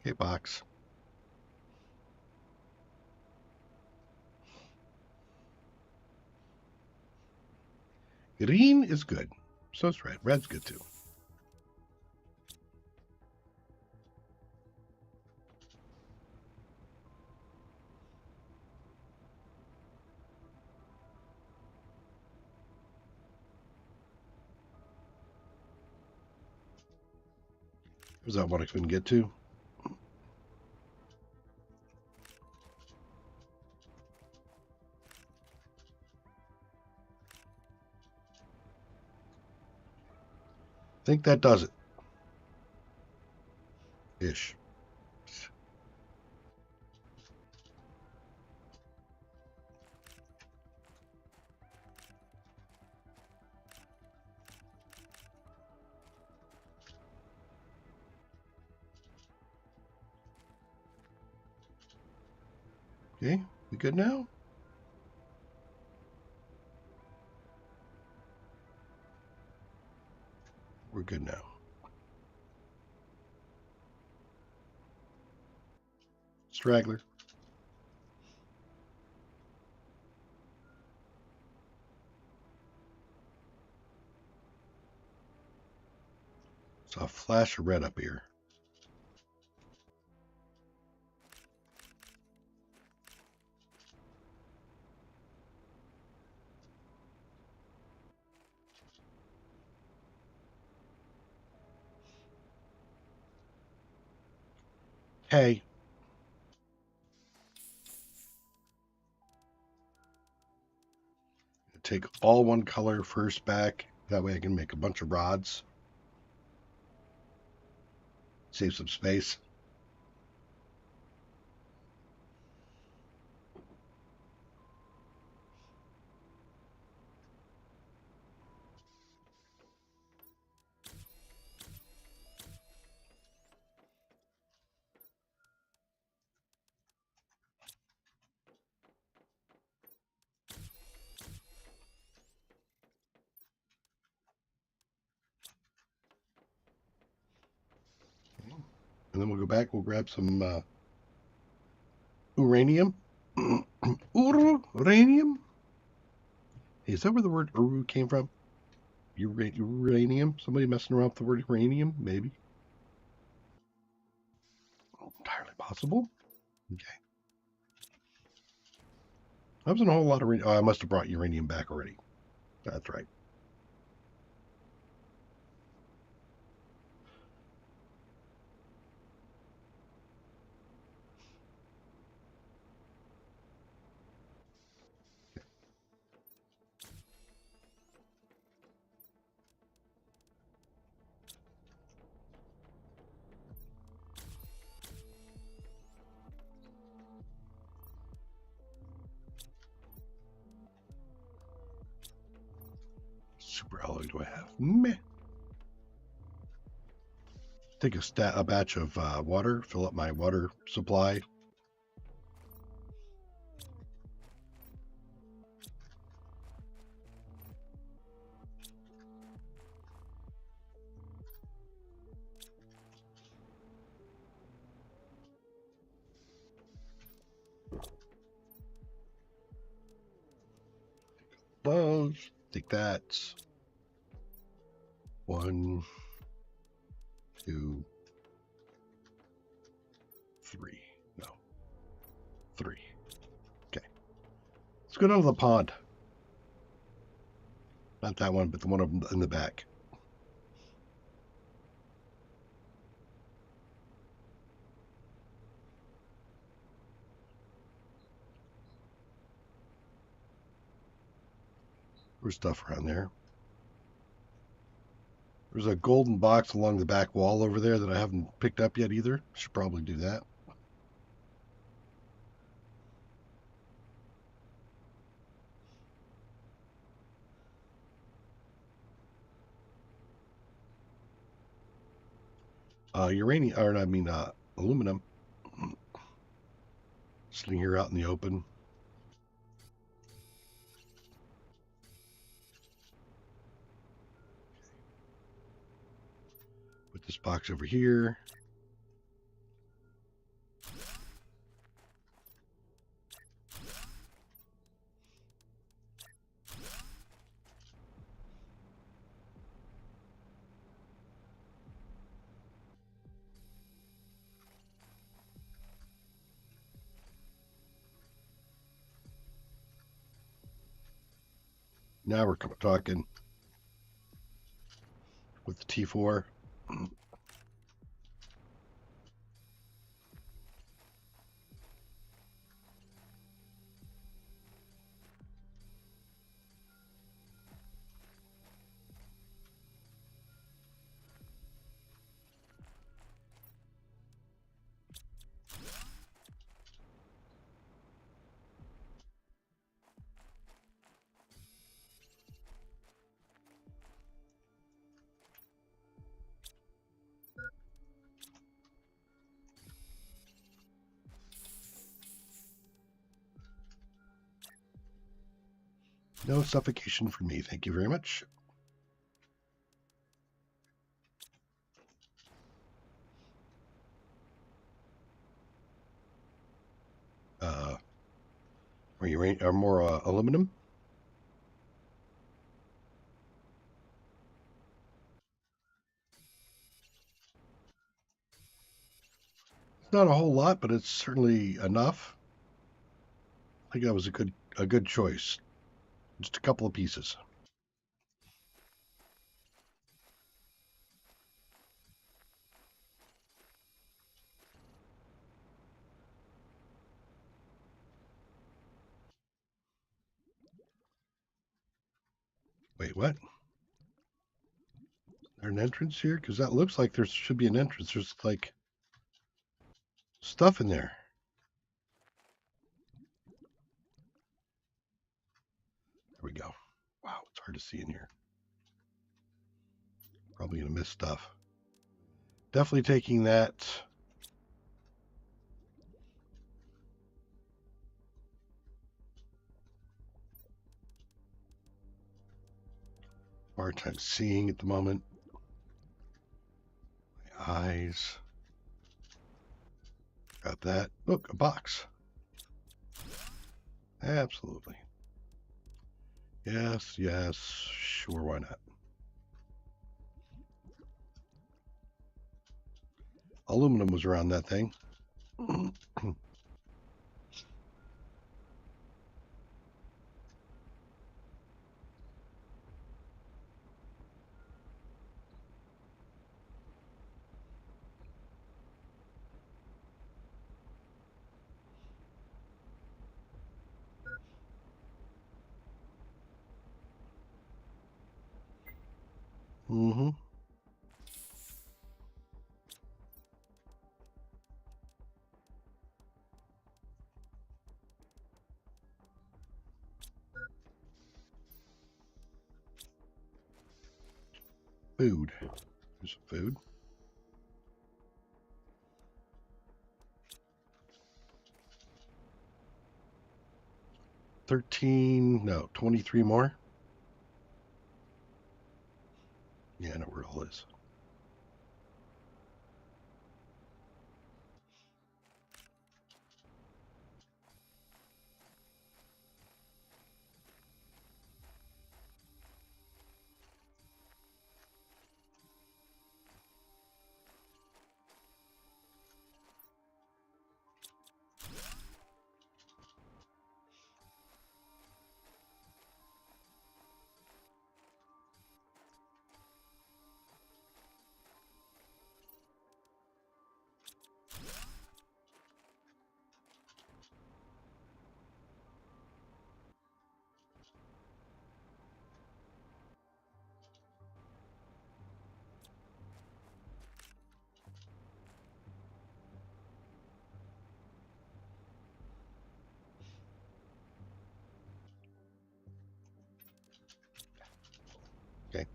Okay, box. Green is good. So is red. Red's good too. Was that one I couldn't get to? I think that does it. Ish. Okay, we good now? We're good now. Straggler. Saw a flash of red up here. Hey. Take all one color first back. That way I can make a bunch of rods. Save some space. And then we'll go back. We'll grab some uranium. Uranium? Hey, is that where the word uru came from? Uranium? Somebody messing around with the word uranium? Maybe. Entirely possible. Okay. That wasn't a whole lot of uranium. Oh, I must have brought uranium back already. That's right. Super alloy do I have? Meh. Take a batch of water, fill up my water supply. Those. Take that. 1, 2, 3. No. 3. Okay. Let's go down to the pond. Not that one, but the one in the back. There's stuff around there. There's a golden box along the back wall over there that I haven't picked up yet either. Should probably do that. Uranium, or I mean, aluminum. Sitting here out in the open. Put this box over here. Now we're talking with the T4. No suffocation for me. Thank you very much. Or more aluminum. It's not a whole lot, but it's certainly enough. I think that was a good choice. Just a couple of pieces. Wait, what? Is there an entrance here? Because that looks like there should be an entrance. There's like stuff in there. There we go. Wow, it's hard to see in here. Probably gonna miss stuff. Definitely taking that. Hard time seeing at the moment. My eyes. Got that. Look, a box. Absolutely. Yes, yes. Sure, why not? Aluminum was around that thing. Mm-hmm. Food. There's some food. 13, no, 23 more. Yeah, I know where it all is. Okay.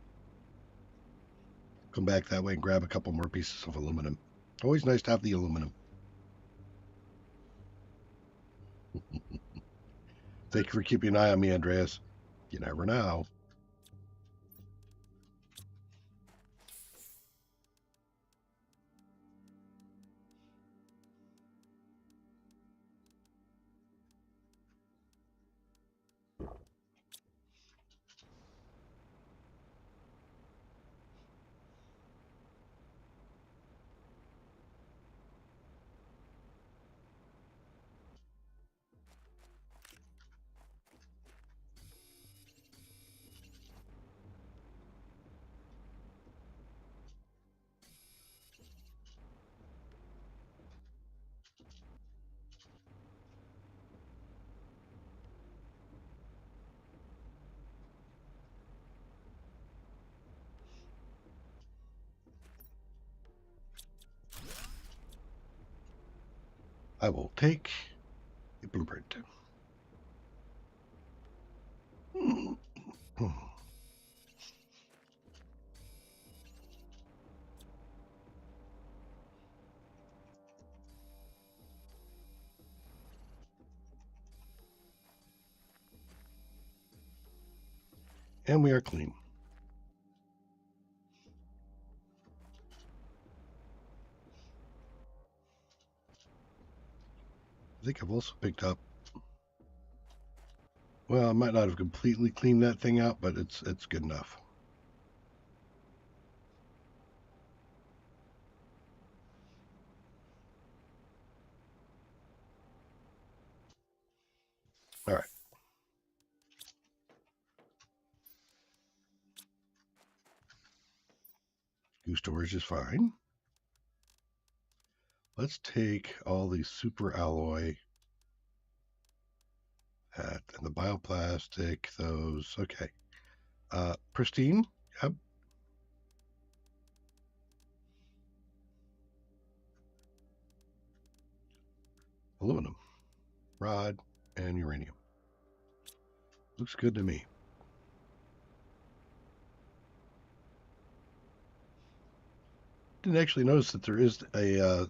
Come back that way and grab a couple more pieces of aluminum. Always nice to have the aluminum. Thank you for keeping an eye on me, Andreas. You never know. I will take a blueprint. And we are clean. I think I've also picked up. Well, I might not have completely cleaned that thing out, but it's good enough. All right. Goo storage is fine. Let's take all the super alloy and the bioplastic, those. Okay. Pristine. Yep. Aluminum, rod, and uranium. Looks good to me. Didn't actually notice that there is a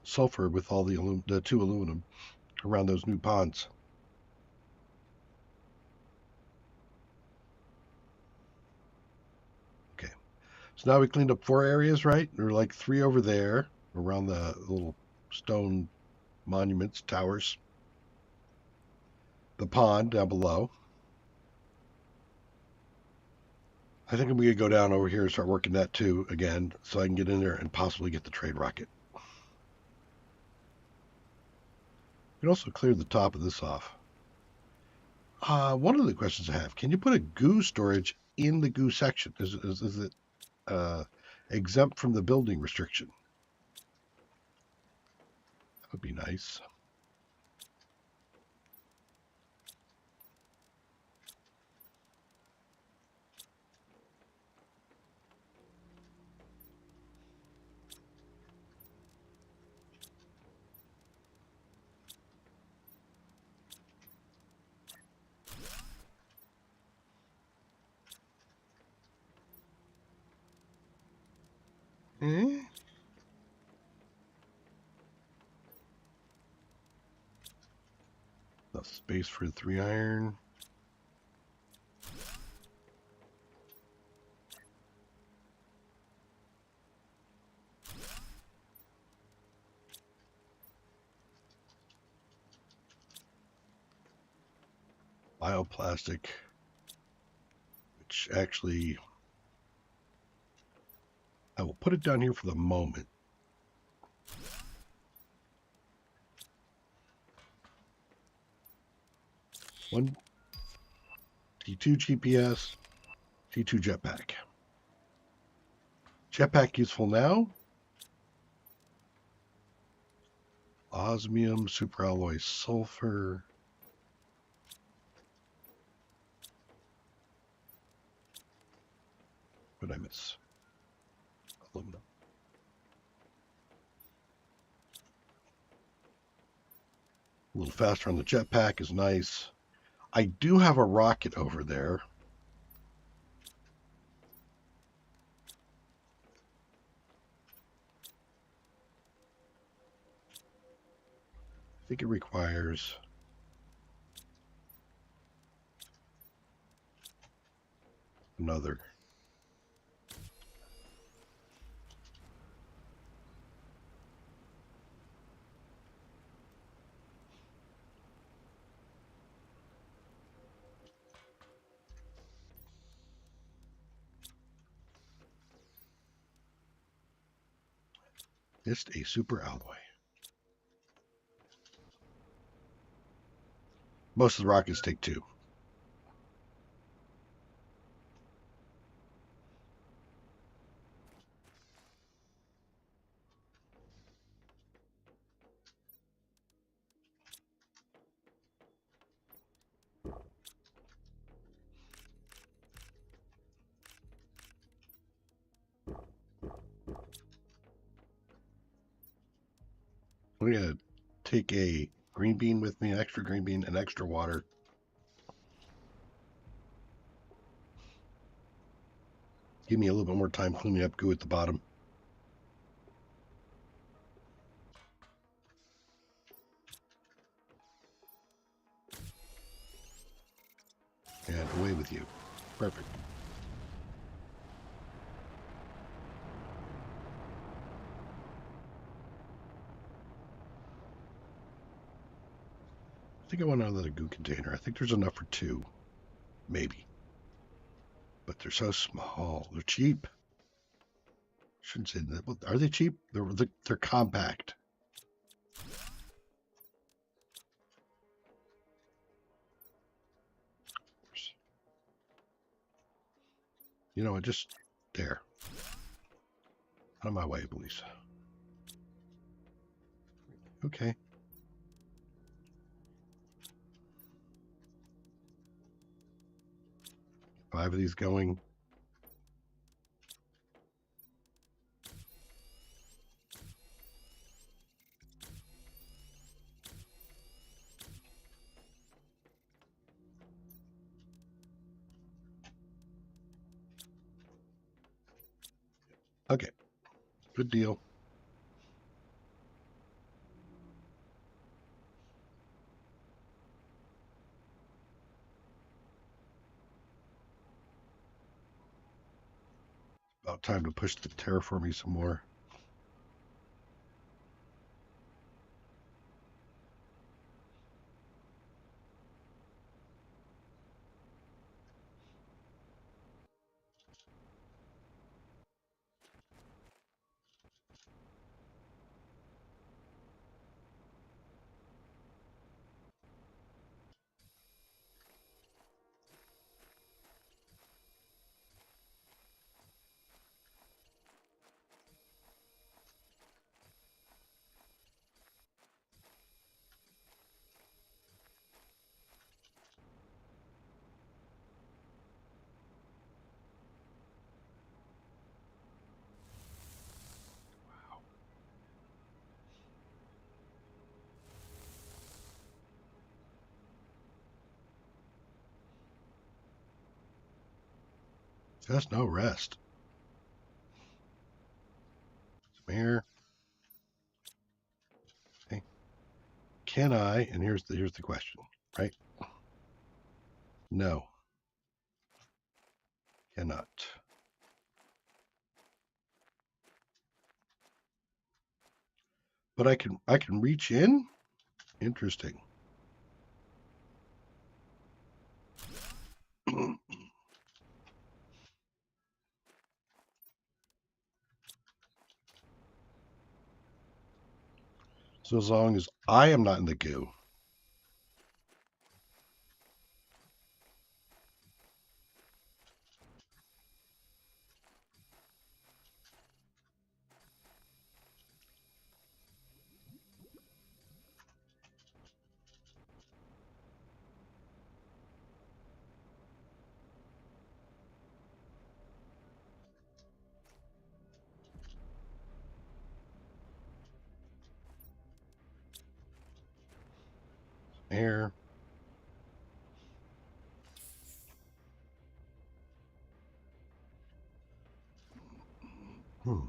sulfur with all the two aluminum around those new ponds. Okay. So now we cleaned up 4 areas, right? There are like 3 over there around the little stone monuments, towers. The pond down below. I think I'm going to go down over here and start working that too again, so I can get in there and possibly get the trade rocket. You can also clear the top of this off. One of the questions I have: can you put a goo storage in the goo section? Is it exempt from the building restriction? That would be nice. Eh? Enough space for 3 iron. Bioplastic, which actually I will put it down here for the moment. One T2 GPS, T2 jetpack. Jetpack useful now. Osmium, superalloy sulfur. What did I miss? Aluminum. A little faster on the jetpack is nice. I do have a rocket over there. I think it requires another. Just a super alloy. Most of the rockets take 2. I'm going to take a green bean with me, an extra green bean, and extra water. Give me a little bit more time cleaning up goo at the bottom. And away with you. Perfect. I think I want another goo container. I think there's enough for 2. Maybe. But they're so small. They're cheap. Shouldn't say that. Well, are they cheap? They're compact. You know, just there. Out of my way, please. Okay. Five of these going. Okay. Good deal. About time to push the terraforming some more. Just no rest. Some air. Okay. Can I? And here's the question, right? No, cannot. But I can reach in. Interesting. So as long as I am not in the goo. Air. Hmm.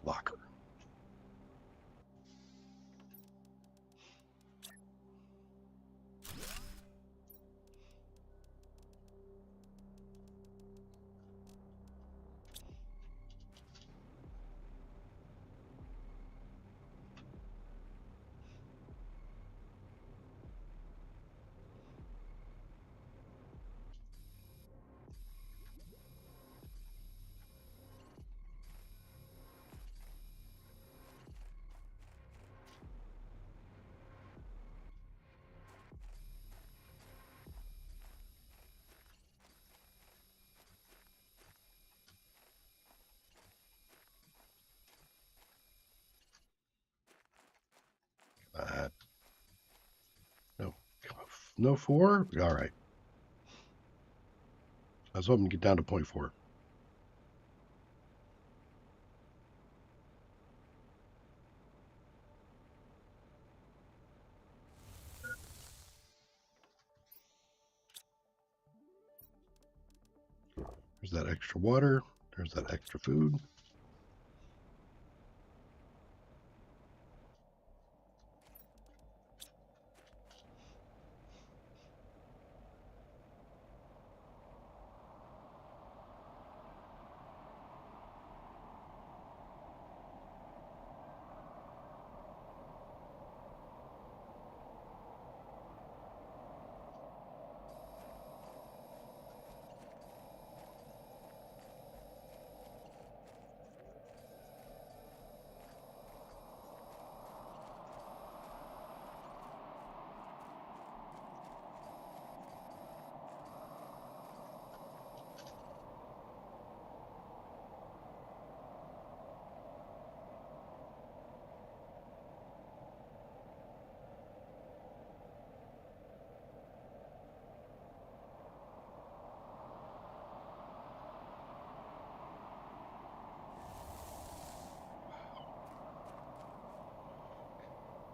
Locker. No. No 4? All right. I was hoping to get down to 0.4. There's that extra water. There's that extra food.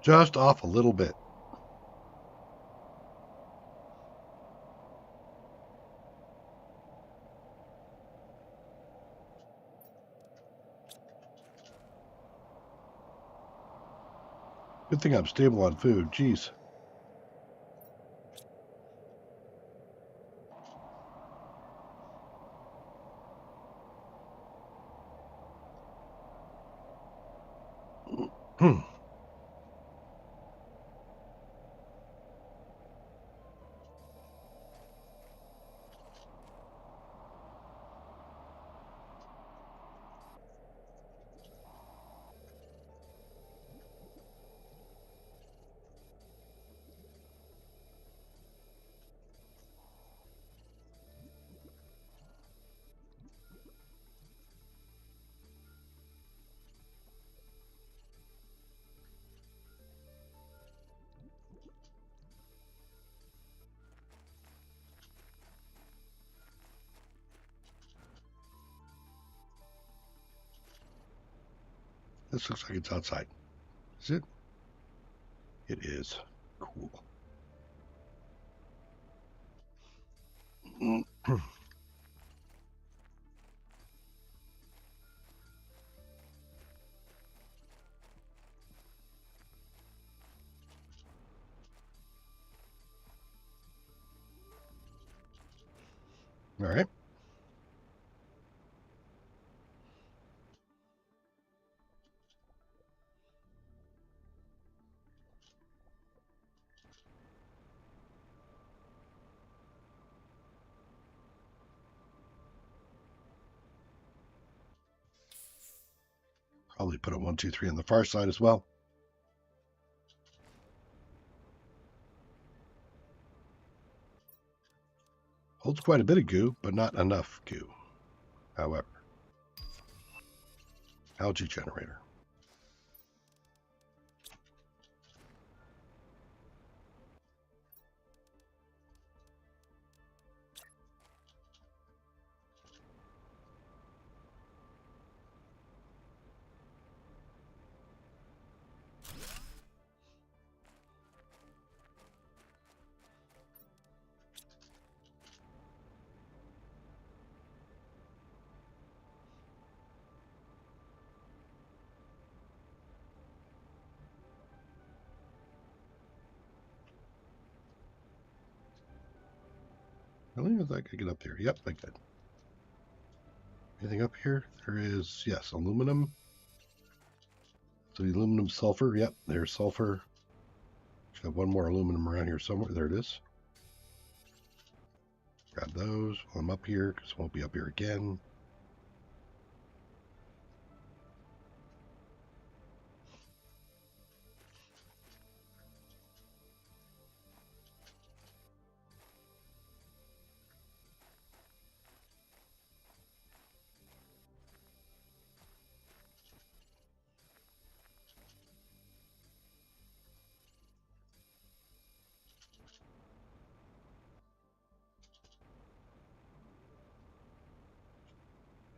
Just off a little bit. Good thing I'm stable on food. Jeez. Hmm. this looks like it's outside. Is it? It is. Cool. All right. Probably put a 1, 2, 3 on the far side as well. Holds quite a bit of goo, but not enough goo. However, algae generator. Really? I could get up there. Yep, I could. Anything up here? There is, yes, aluminum. So the aluminum sulfur. Yep, there's sulfur. Should have one more aluminum around here somewhere. There it is. Grab those while I'm up here, because I won't be up here again.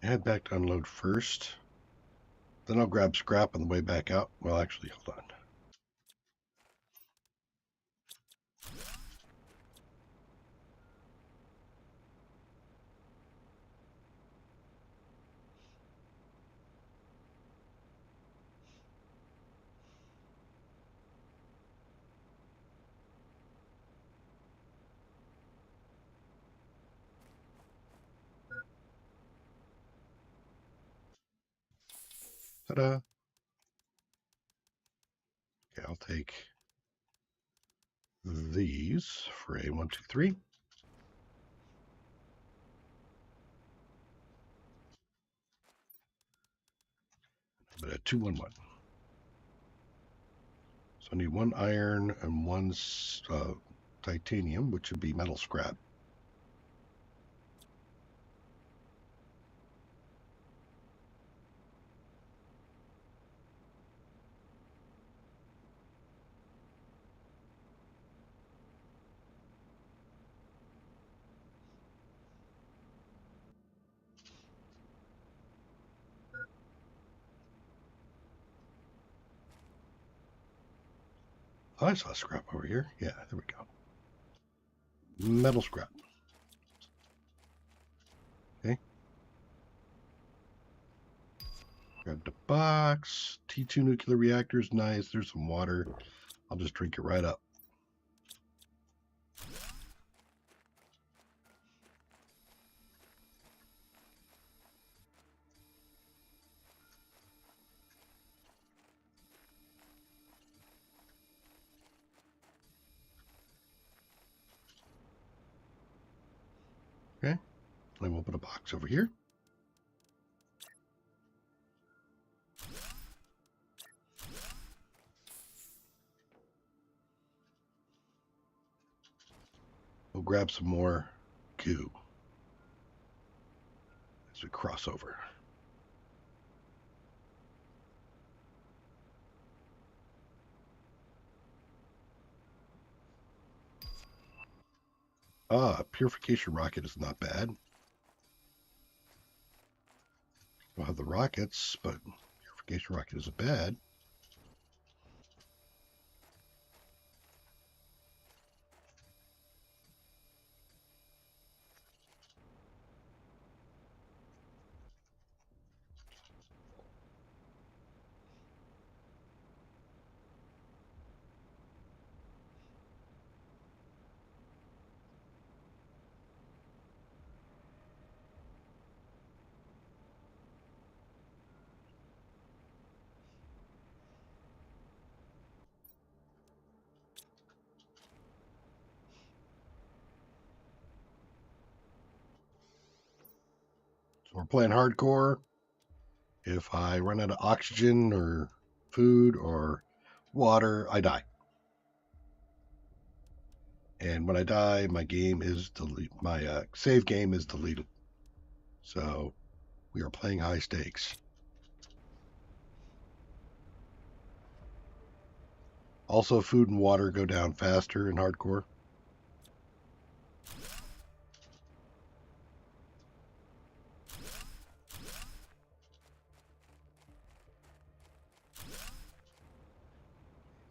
Head back to unload first. Then I'll grab scrap on the way back out. Well, actually, hold on. Ta-da. Okay, I'll take these for a 1, 2, 3. But a 2, 1, 1. So I need 1 iron and 1 titanium, which would be metal scrap. Oh, I saw scrap over here. Yeah, there we go. Metal scrap. Okay. Grab the box. T2 nuclear reactors. Nice. There's some water. I'll just drink it right up. Okay. Then we'll put a box over here. We'll grab some more goo as we cross over. Ah, purification rocket is not bad. We'll have the rockets, but Purification rocket isn't bad. So we're playing hardcore. If I run out of oxygen or food or water, I die. And when I die, my game is my save game is deleted. So we are playing high stakes. Also, food and water go down faster in hardcore.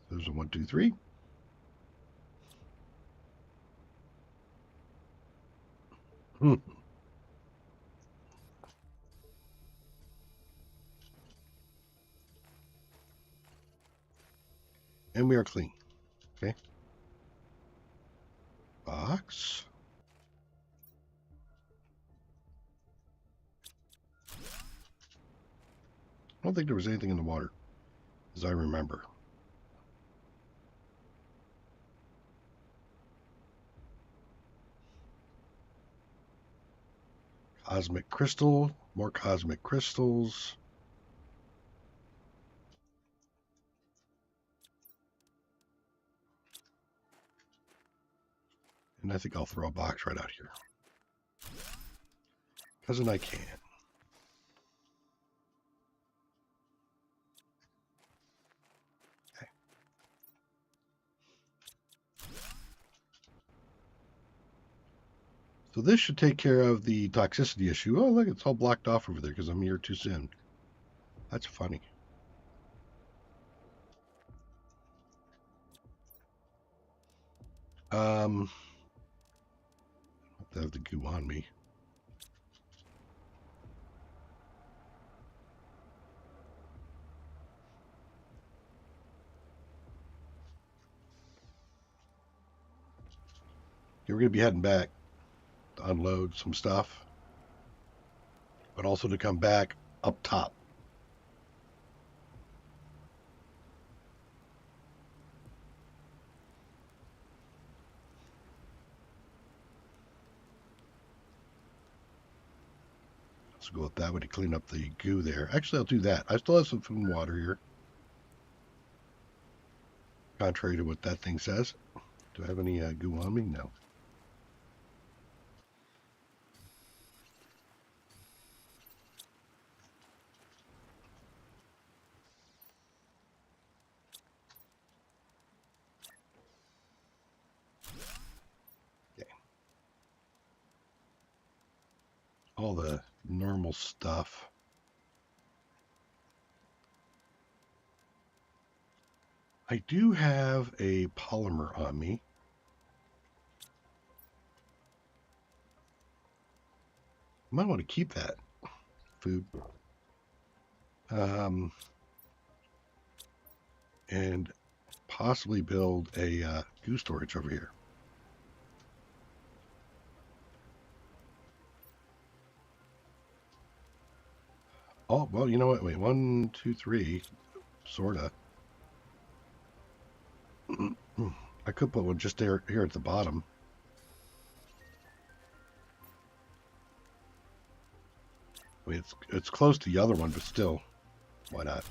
There's a 1, 2, 3. And we are clean. Okay. Box. I don't think there was anything in the water, as I remember. Cosmic crystal. More cosmic crystals. And I think I'll throw a box right out here. Because I can. Okay. So this should take care of the toxicity issue. Oh, look, it's all blocked off over there because I'm here too soon. That's funny. I have to have the goo on me. Okay, we're going to be heading back to unload some stuff, but also to come back up top. Let's go with that way to clean up the goo there. Actually, I'll do that. I still have some food and water here, contrary to what that thing says. Do I have any goo on me? No. Okay. All the normal stuff. I do have a polymer on me. I might want to keep that food. And possibly build a goo storage over here. Oh, well, you know what? Wait, 1, 2, 3, sorta. I could put one just there here at the bottom. I mean, it's close to the other one, but still, why not?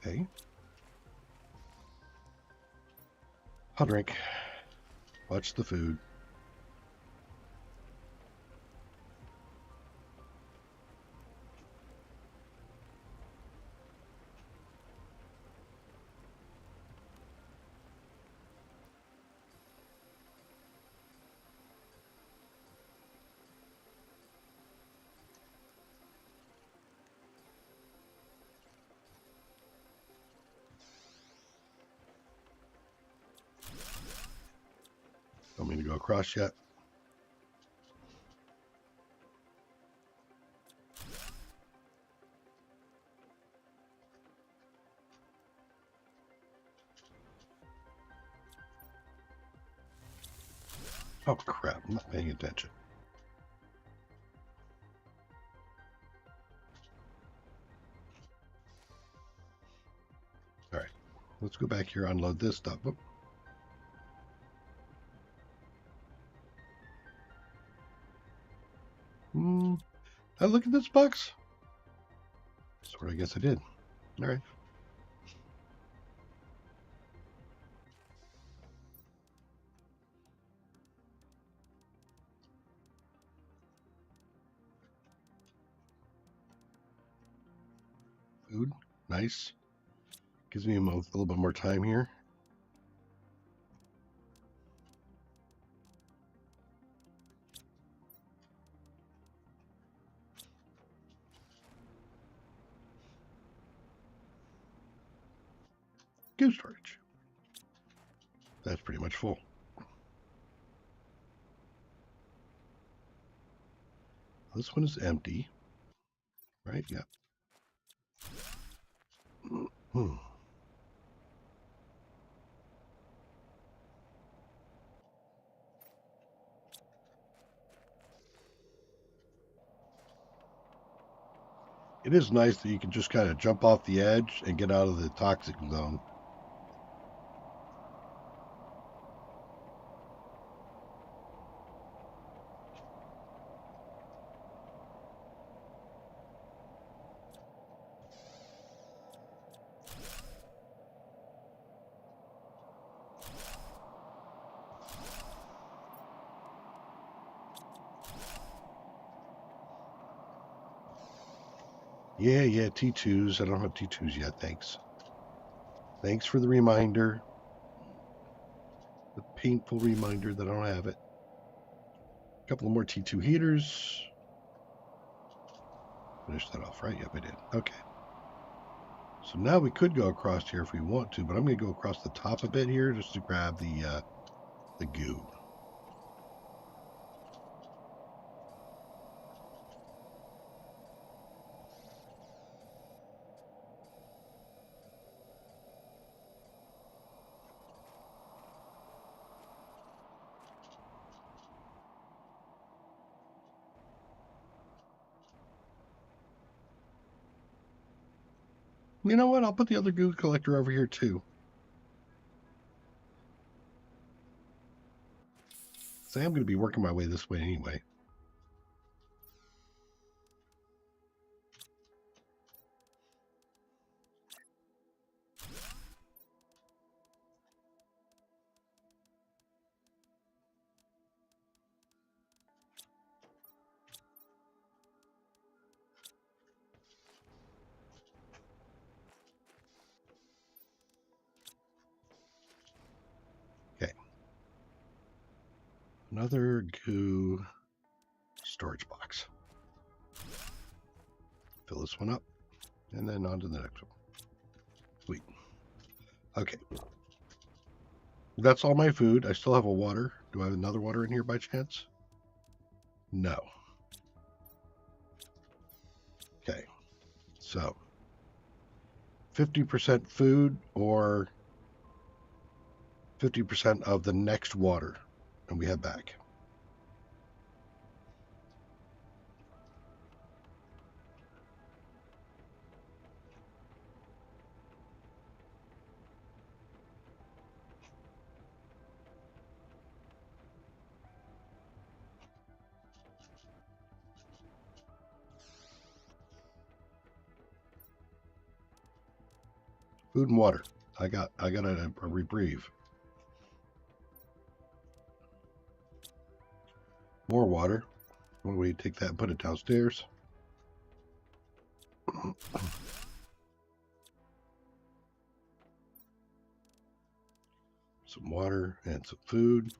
Okay. I'll drink. Watch the food. want to go across yet? Oh crap, I'm not paying attention. All right, let's go back here, unload this stuff. Whoop. I look at this box. That's what I guess I did. All right. Food, nice. Gives me a little bit more time here. Good storage. That's pretty much full. This one is empty, right? Yeah. It is nice that you can just kind of jump off the edge and get out of the toxic zone. Yeah, T2s. I don't have T2s yet, thanks. Thanks for the reminder. The painful reminder that I don't have it. A couple of more T2 heaters. Finish that off, right? Yep, I did. Okay. So now we could go across here if we want to, but I'm going to go across the top a bit here just to grab the goo. You know what? I'll put the other goo collector over here too. So I'm going to be working my way this way anyway. Okay. Another goo storage box. Fill this one up, and then on to the next one. Sweet. Okay. That's all my food. I still have a water. Do I have another water in here by chance? No. Okay. So 50% food or 50% of the next water, and we head back. Food and water. I got a reprieve. More water. Why don't we take that and put it downstairs? Some water and some food.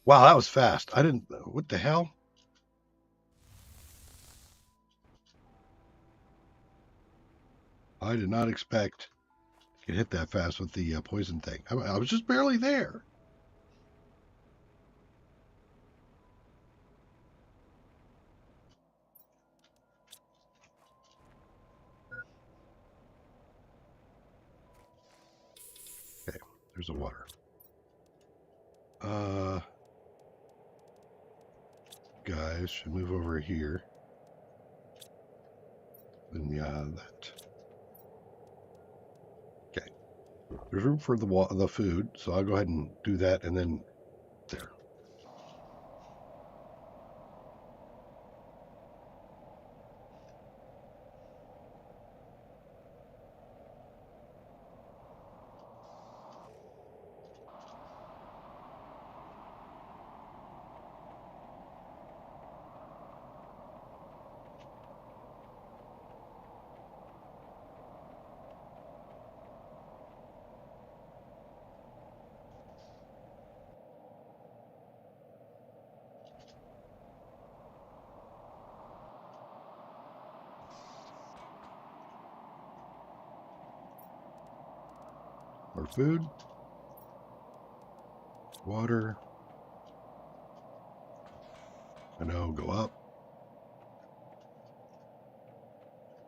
Wow, that was fast. I didn't. What the hell? I did not expect to get hit that fast with the poison thing. I was just barely there. Okay, there's the water. Guys should move over here. And yeah, that. Okay, there's room for the food, so I'll go ahead and do that, and then there. More food, water. I know, go up.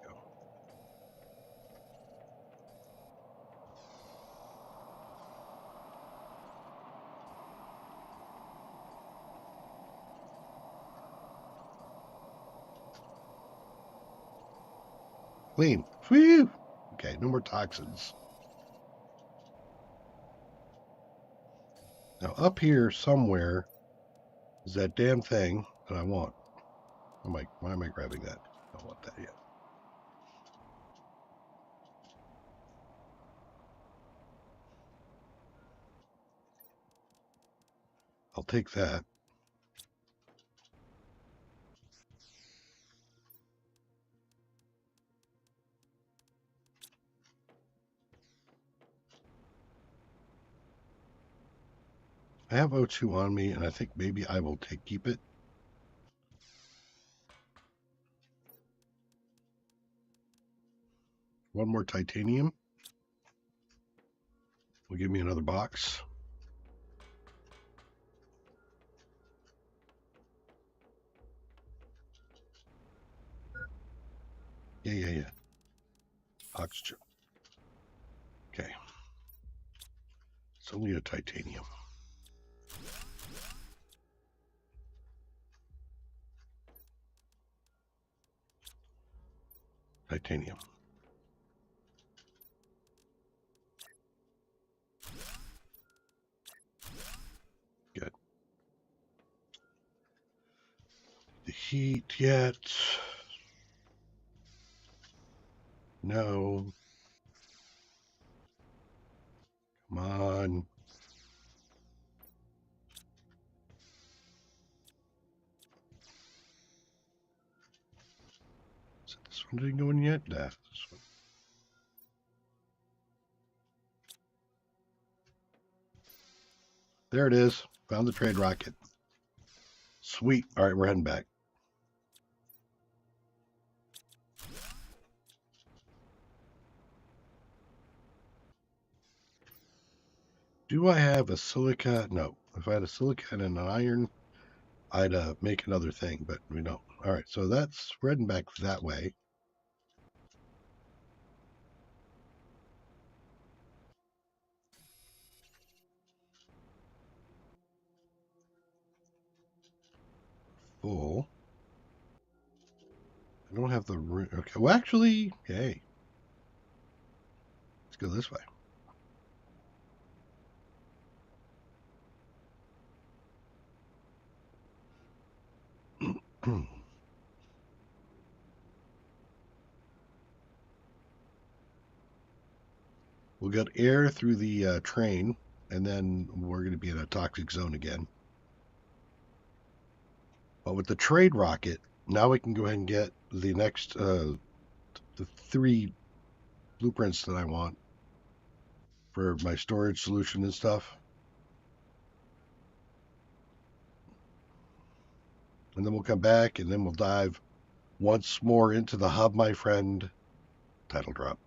Go. Clean. Whew. Okay, no more toxins. Now up here somewhere is that damn thing that I want. Why am I grabbing that? I don't want that yet. I'll take that. I have O2 on me, and I think maybe I will keep it. One more titanium will give me another box. Yeah. Oxygen. Okay. It's only a titanium. Titanium. Good. The heat yet? No. Come on. Is it this one didn't go in yet? Nah, this one. There it is. Found the trade rocket. Sweet. All right, we're heading back. Do I have a silica? No. If I had a silica and an iron, I'd make another thing, but we don't. All right, so that's heading back that way. Full. I don't have the room. Okay, well, actually, hey, let's go this way. We'll get air through the train, and then we're going to be in a toxic zone again. But with the trade rocket, now we can go ahead and get the next, the 3 blueprints that I want for my storage solution and stuff. and then we'll come back, and then we'll dive once more into the hub, my friend. Title drop.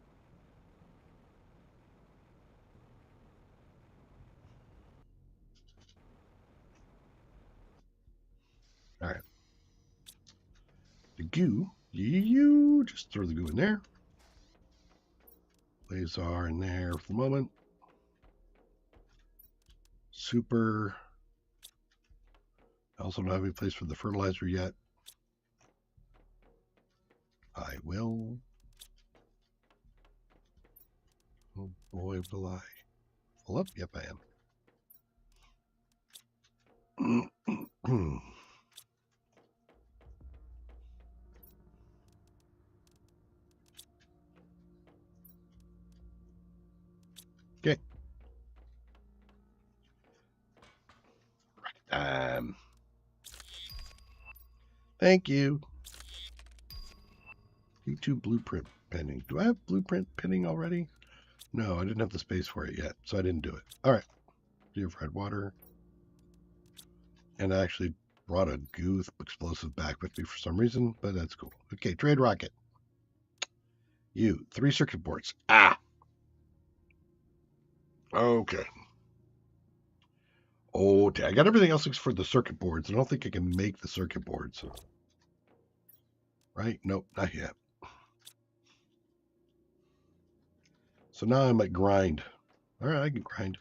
All right. The goo. You just throw the goo in there. Laser in there for the moment. Super. I also don't have any place for the fertilizer yet. I will. Oh boy, will I. Full up? Yep, I am. Okay. Thank you. T2 blueprint pending. Do I have blueprint pending already? No, I didn't have the space for it yet, so I didn't do it. All right. Purified water. And I actually brought a goo explosive back with me for some reason, but that's cool. Okay, trade rocket. You, 3 circuit boards. Ah! Okay. Okay, I got everything else for the circuit boards. I don't think I can make the circuit boards. Right? Nope, not yet. So now I'm at grind. All right, I can grind.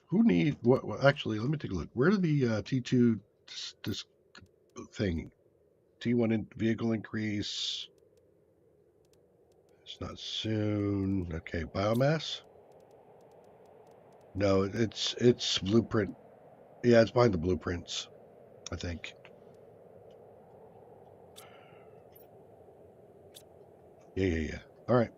Who need what? Well, actually, let me take a look. Where did the T2 this thing? T1 vehicle increase. It's not soon. Okay, biomass. No, it's blueprint. Yeah, it's behind the blueprints, I think. Yeah. All right.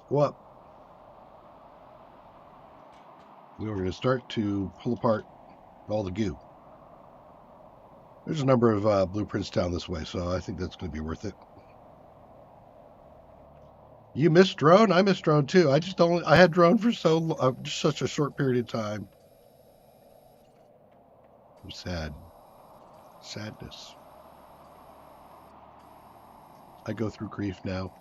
Go up. We are going to start to pull apart all the goo. There's a number of blueprints down this way, so I think that's going to be worth it. You missed drone. I missed drone too. I had drone for just such a short period of time. I'm sad. Sadness. I go through grief now.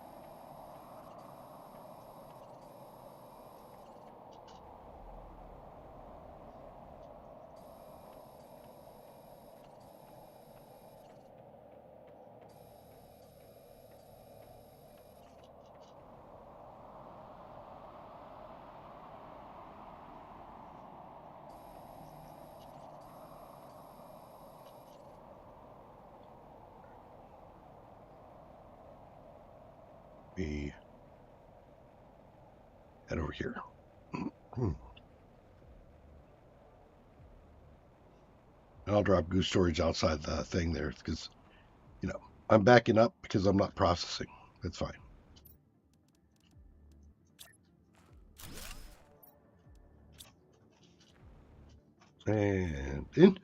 We head over here. And I'll drop goose storage outside the thing there because, I'm backing up because I'm not processing. That's fine. And in.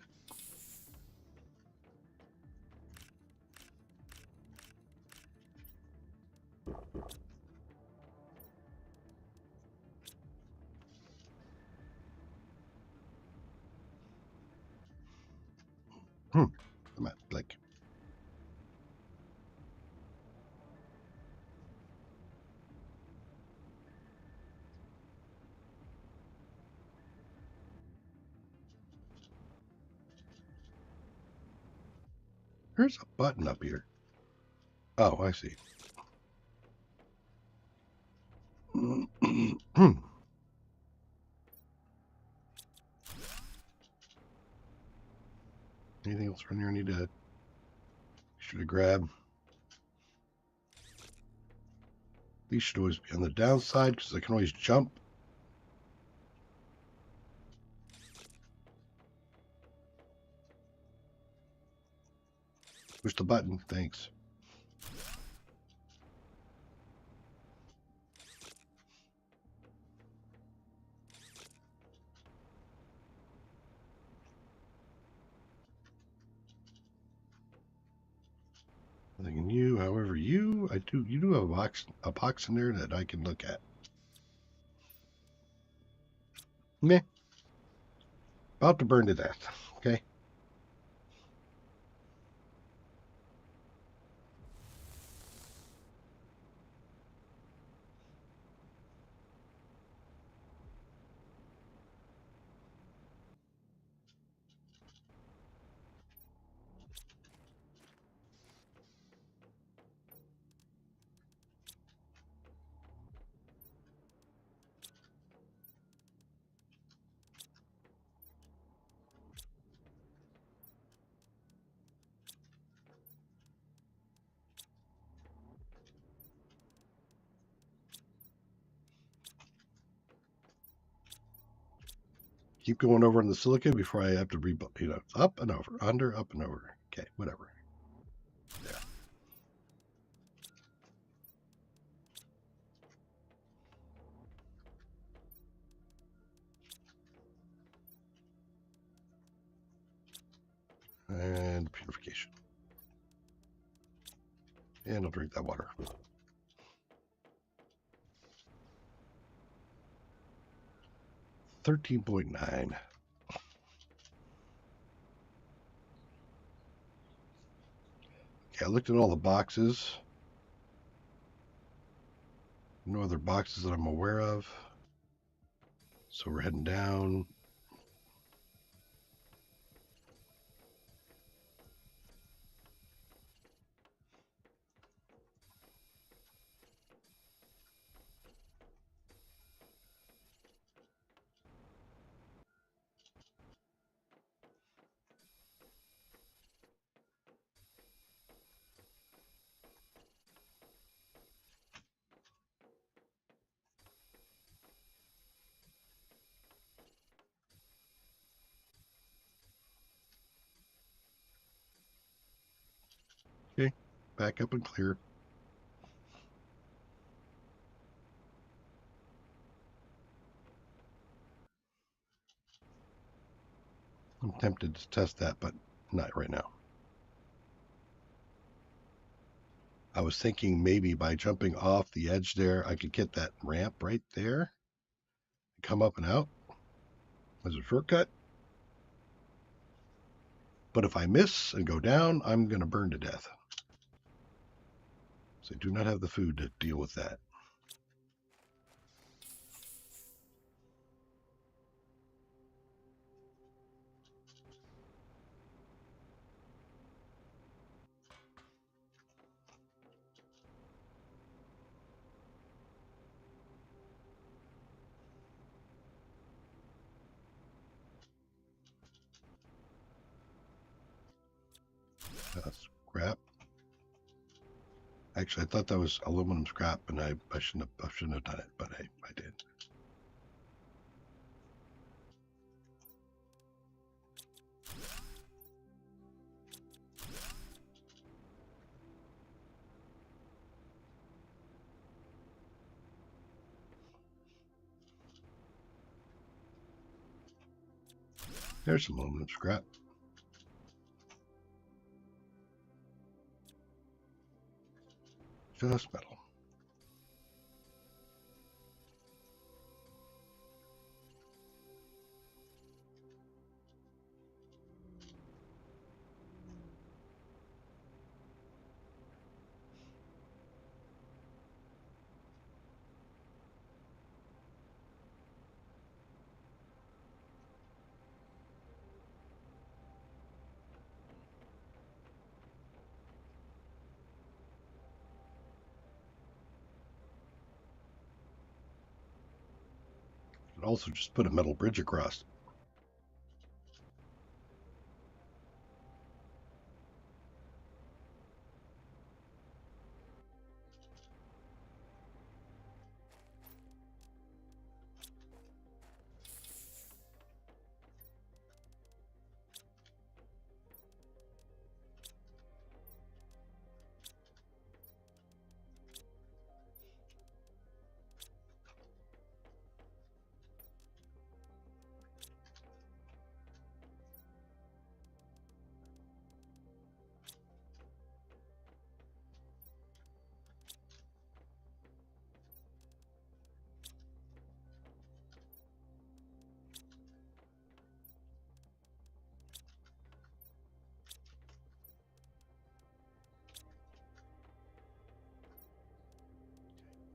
Come on, like. There's a button up here. Oh, I see. Anything else around here I need to grab? These should always be on the downside because I can always jump. Push the button. Thanks. Nothing in you. However, you do have a box in there that I can look at. Meh. About to burn to death. Okay. Keep going over in the silica before I have to up and over, under, up and over. Okay, whatever. There. And purification. And I'll drink that water. 13.9. Okay, I looked at all the boxes. No other boxes that I'm aware of. So we're heading down. Okay, back up and clear. I'm tempted to test that, but not right now. I was thinking maybe by jumping off the edge there, I could get that ramp right there, come up and out as a shortcut. But if I miss and go down, I'm going to burn to death. So I do not have the food to deal with that. Scrap. Actually, I thought that was aluminum scrap, and I shouldn't have done it, but I did. There's some aluminum scrap. Just metal. And also just put a metal bridge across.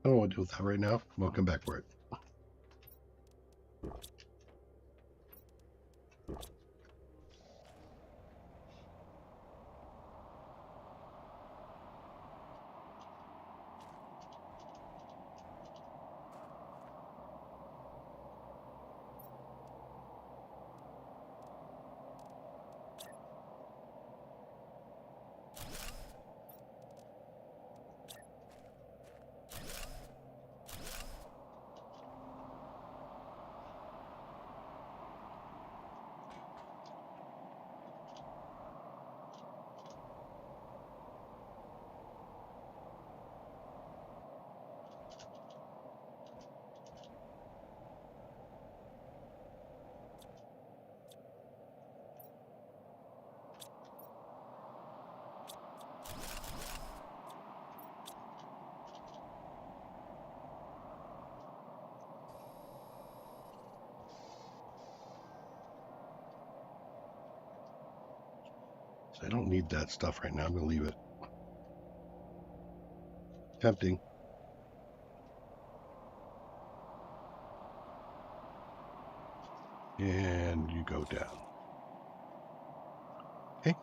I don't want to deal with that right now. We'll come back for it. So I don't need that stuff right now. I'm going to leave it. Tempting. And you go down. Okay.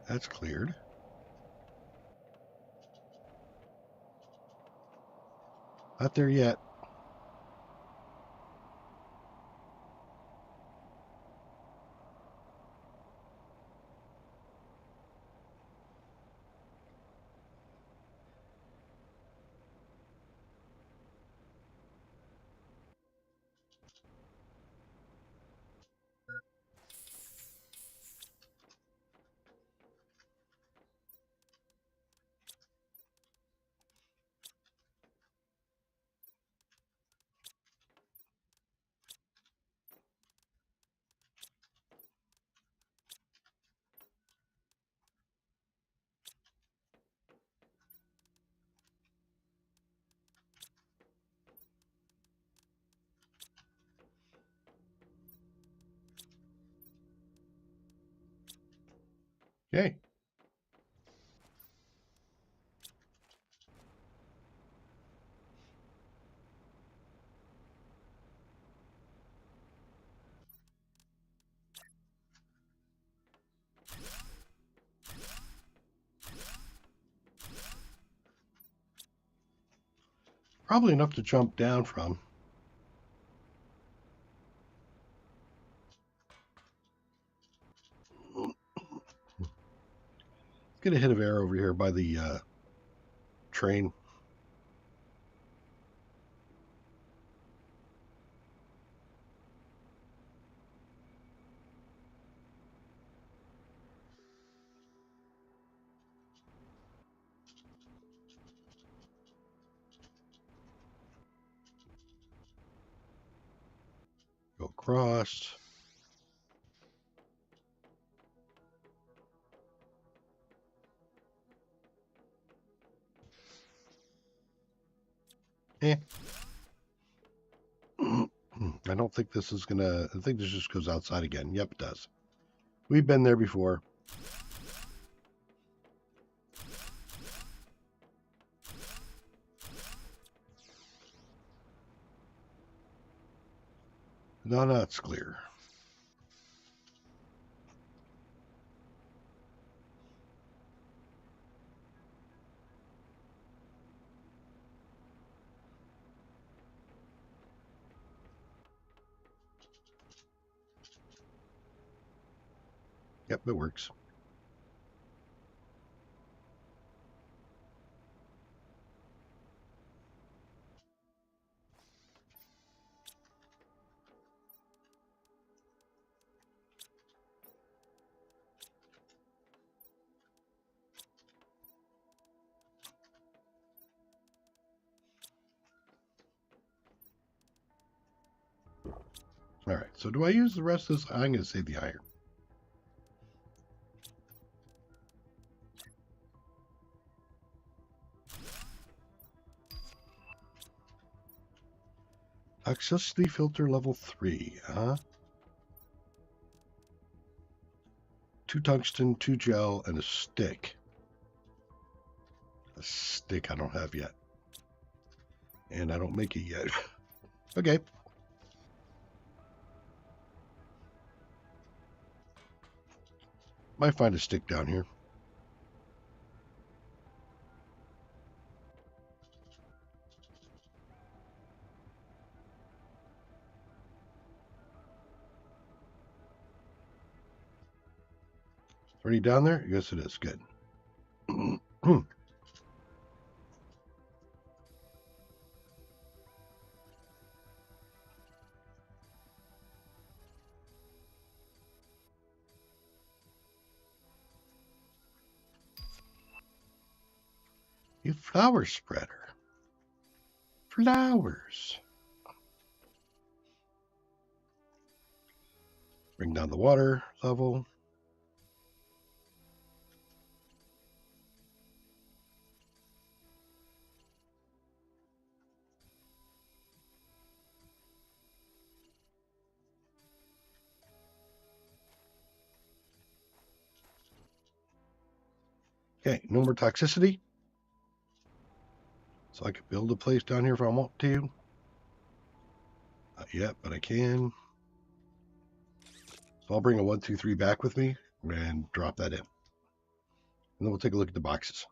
That's cleared. Not there yet. Okay. Probably enough to jump down from. Get a hit of air over here by the train. Go across. Eh. I don't think this is gonna. I think this just goes outside again. Yep, it does. We've been there before. No, it's clear. Yep, it works. All right. So do I use the rest of this? I'm going to save the iron. Toxicity filter level 3, huh? 2 tungsten, 2 gel, and a stick. A stick I don't have yet. And I don't make it yet. Okay. Might find a stick down here. Is there any down there? Yes, it is. Good. A flower spreader. Flowers. Bring down the water level. Okay, no more toxicity. So I could build a place down here if I want to. Not yet, but I can. So I'll bring a 1, 2, 3 back with me and drop that in. And then we'll take a look at the boxes.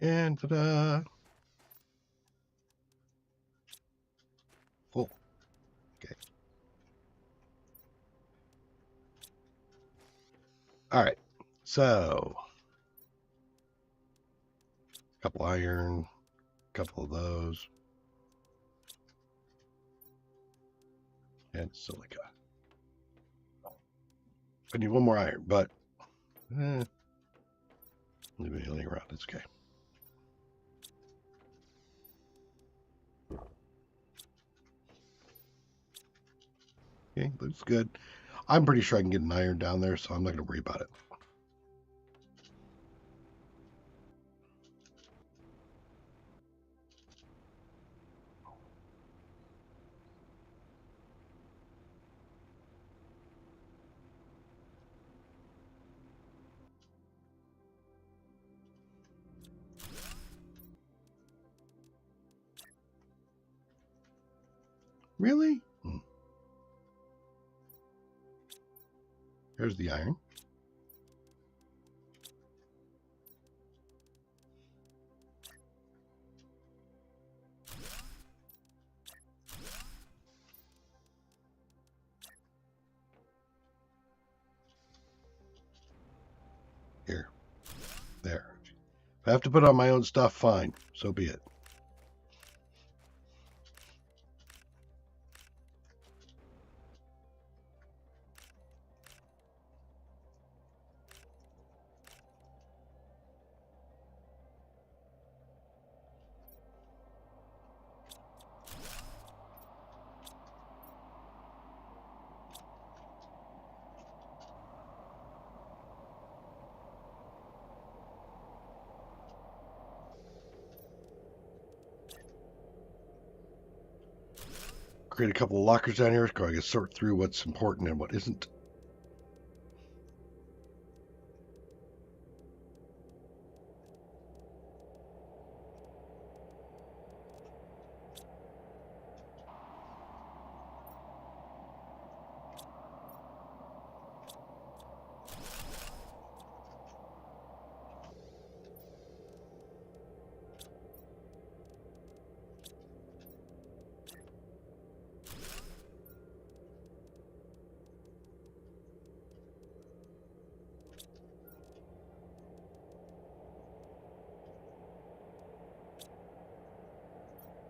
And ta-da! Full. Okay. All right. So, a couple iron, a couple of those, and silica. I need one more iron, but leave it laying around. It's okay. Okay, looks good. I'm pretty sure I can get an iron down there, so I'm not going to worry about it. Really? There's the iron. Here. There. If I have to put on my own stuff, fine. So be it. Create a couple of lockers down here so I can sort through what's important and what isn't.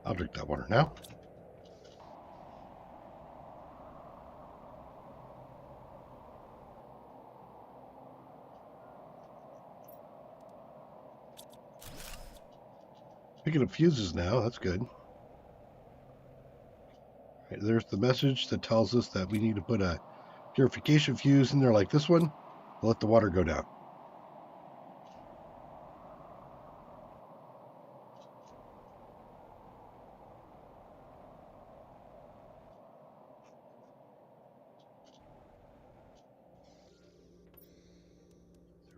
I'll drink that water now. Picking up fuses now. That's good. Right, there's the message that tells us that we need to put a purification fuse in there like this one. Let the water go down.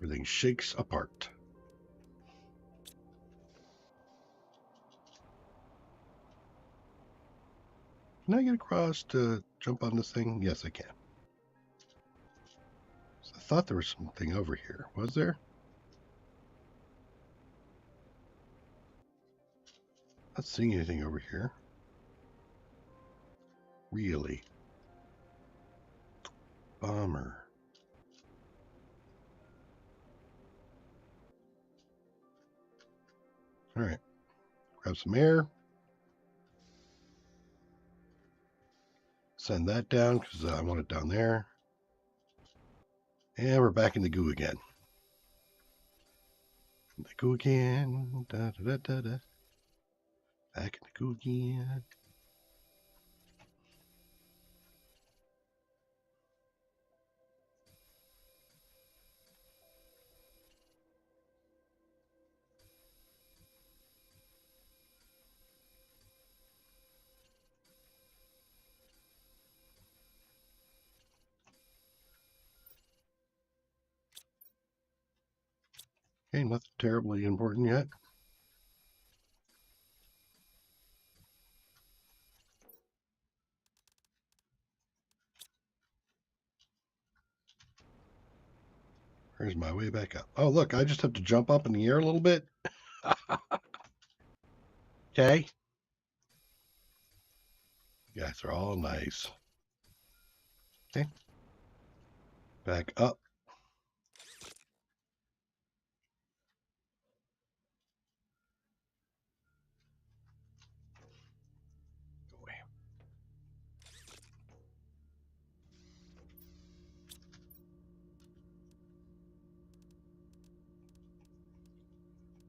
Everything shakes apart. Can I get across to jump on this thing? Yes, I can. So I thought there was something over here. Was there? Not seeing anything over here. Really? Bummer. All right. Grab some air. Send that down because I want it down there. And we're back in the goo again. In the goo again. Da, da, da, da, da. Back in the goo again. Okay, nothing terribly important yet. There's my way back up. Oh, look, I just have to jump up in the air a little bit. Okay. You guys are all nice. Okay. Back up. Go away.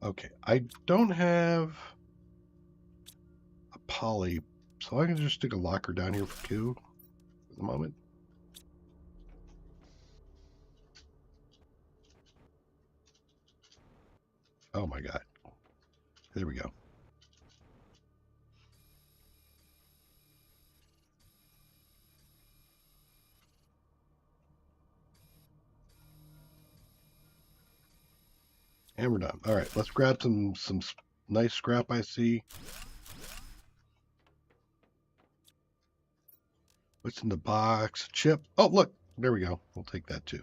Okay, I don't have a poly, so I can just stick a locker down here for 2 for the moment. Oh my god. There we go. And we're done. All right, let's grab some nice scrap I see. What's in the box? Chip. Oh, look. There we go. We'll take that too.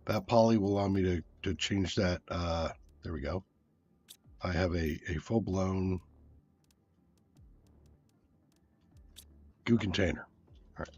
That poly will allow me to change that. There we go. I have a full-blown goo container. All right.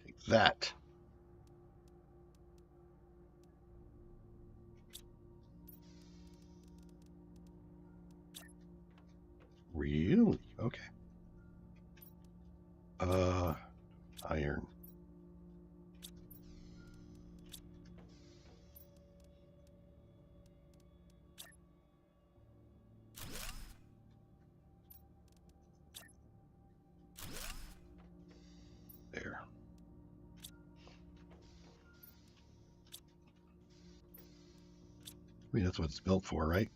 Take that. Really? Okay. Iron. There. I mean, that's what it's built for, right?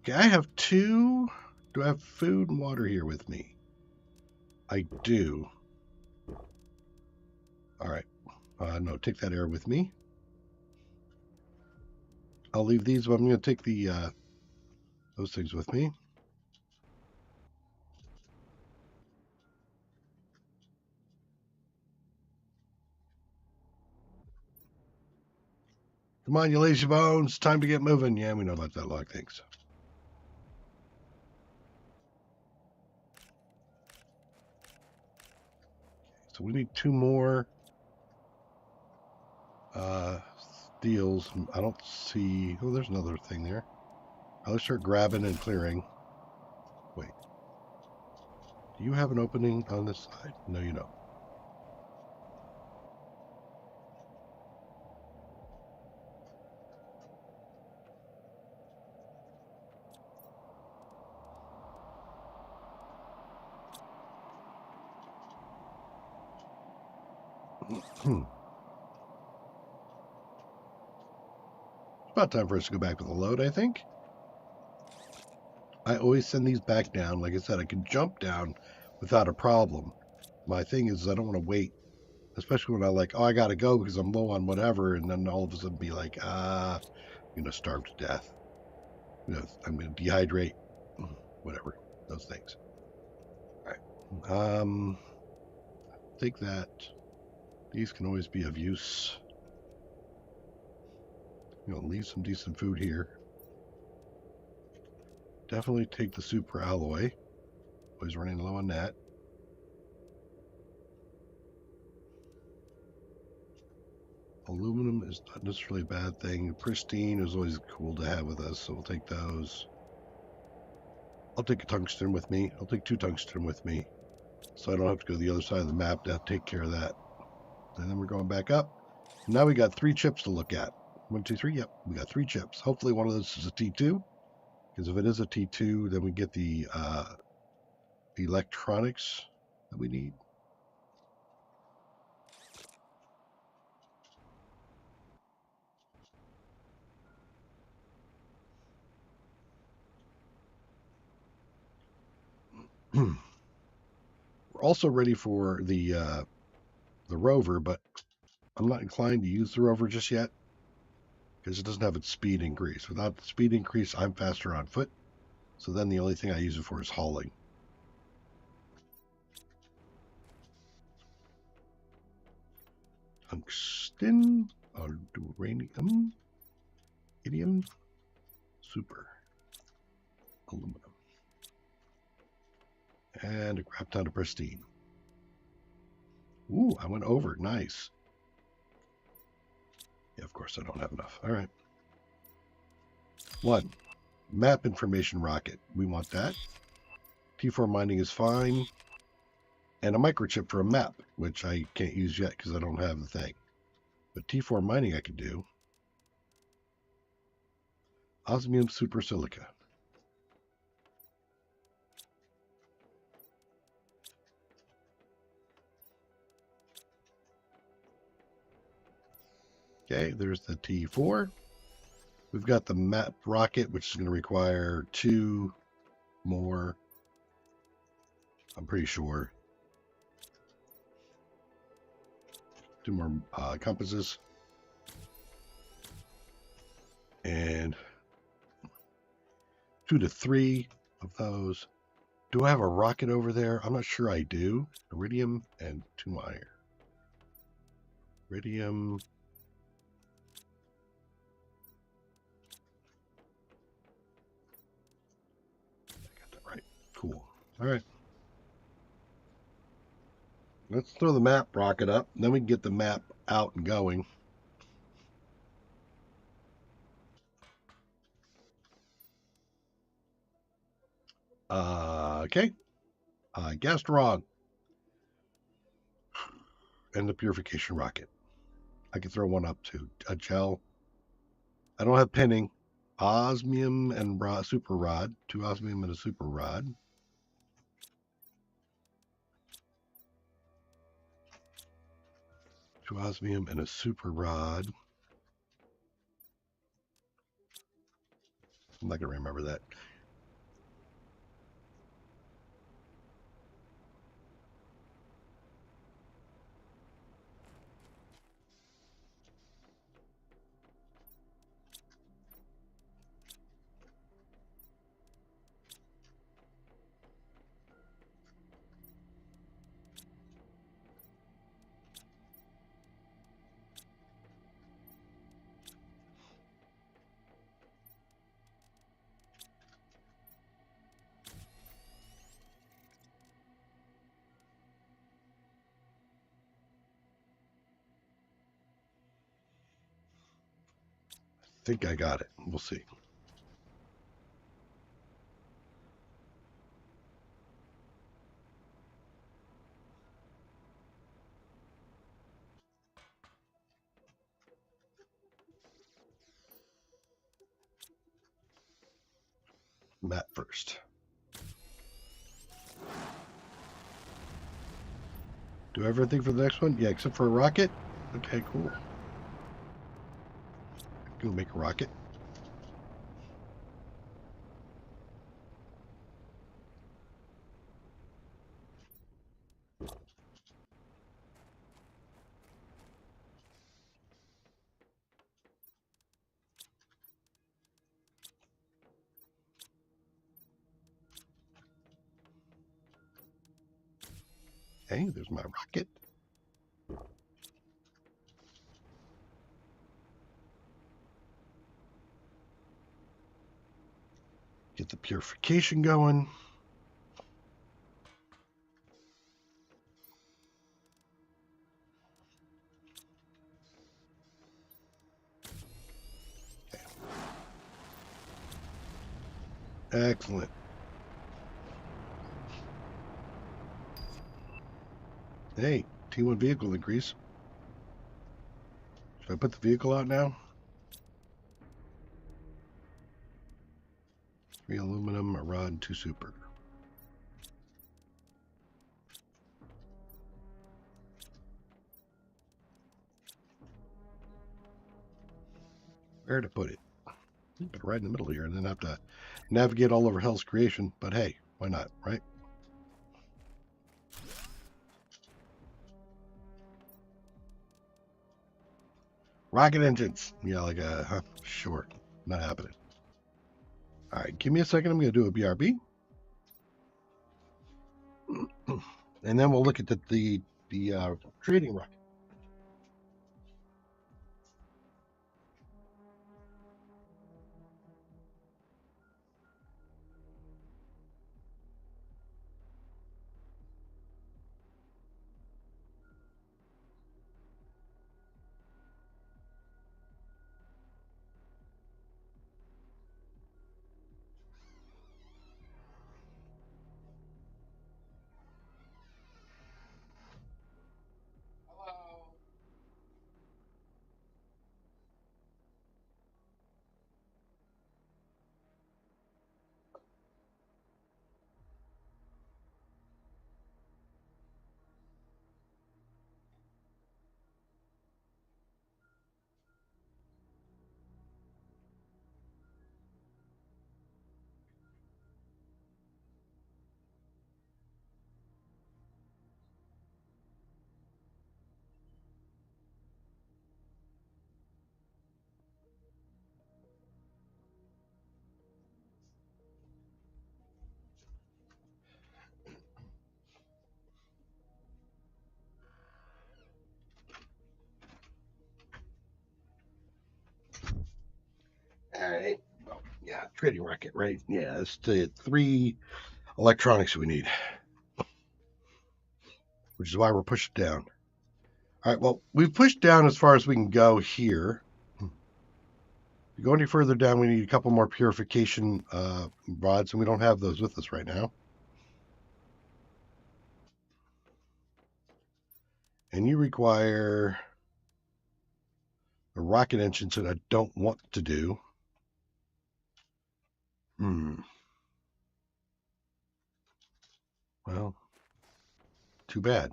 Okay, I have 2. Do I have food and water here with me? I do. All right. No, take that air with me. I'll leave these, but I'm going to take the those things with me. Come on, you lazy bones. Time to get moving. Yeah, we know about that log things. So we need 2 more steels. I don't see... Oh, there's another thing there. I'll start grabbing and clearing. Wait. Do you have an opening on this side? No, you don't. About time for us to go back to the load, I think. I always send these back down. Like I said, I can jump down without a problem. My thing is I don't want to wait, especially when I like, oh, I got to go because I'm low on whatever, and then all of a sudden be like, I'm going to starve to death. You know, I'm going to dehydrate, whatever, those things. All right. Take that. These can always be of use. You know, leave some decent food here. Definitely take the super alloy. Always running low on that. Aluminum is not necessarily a bad thing. Pristine is always cool to have with us, so we'll take those. I'll take a tungsten with me. I'll take 2 tungsten with me, so I don't have to go to the other side of the map to take care of that. And then we're going back up. Now we got 3 chips to look at. 1, 2, 3. Yep, we got 3 chips. Hopefully one of those is a T2, because if it is a T2, then we get the electronics that we need. We're also ready for the rover, but I'm not inclined to use the rover just yet because it doesn't have its speed increase. Without the speed increase, I'm faster on foot. So then the only thing I use it for is hauling. Tungsten, uranium, idiom, super, aluminum, and a crap ton of pristine. Ooh, I went over. Nice. Yeah, of course I don't have enough. All right. 1. Map information rocket. We want that. T4 mining is fine. And a microchip for a map, which I can't use yet because I don't have the thing. But T4 mining I can do. Osmium super silica. Okay, there's the T4. We've got the map rocket, which is going to require 2 more. I'm pretty sure. 2 more compasses. And 2 to 3 of those. Do I have a rocket over there? I'm not sure I do. Iridium and 2 iron. Iridium. I got that right. Cool. All right. Let's throw the map rocket up. Then we can get the map out and going. Okay. I guessed wrong. And the purification rocket. I can throw one up too. A gel. I don't have pinning. Osmium and super rod. 2 osmium and a super rod. Two osmium and a super rod. I'm not going to remember that. think I got it. We'll see. Matt first. Do everything for the next one? Yeah, except for a rocket? Okay, cool. Go make a rocket. Hey, there's my rocket. Get the purification going. Okay. Excellent. Hey, T1 vehicle increase. Should I put the vehicle out now? 3 aluminum, a rod, 2 super. Where to put it? Put it right in the middle here and then have to navigate all over Hell's creation. But hey, why not, right? Rocket engines. Yeah, like a, sure. Not happening. All right, give me a second. I'm going to do a BRB. And then we'll look at the trading rocket. All right. Oh, yeah, trading rocket, right? Yeah, it's the 3 electronics we need, which is why we're pushed down. All right, well, we've pushed down as far as we can go here. If we go any further down, we need a couple more purification rods, and we don't have those with us right now. And you require a rocket engine that I don't want to do. Well, too bad.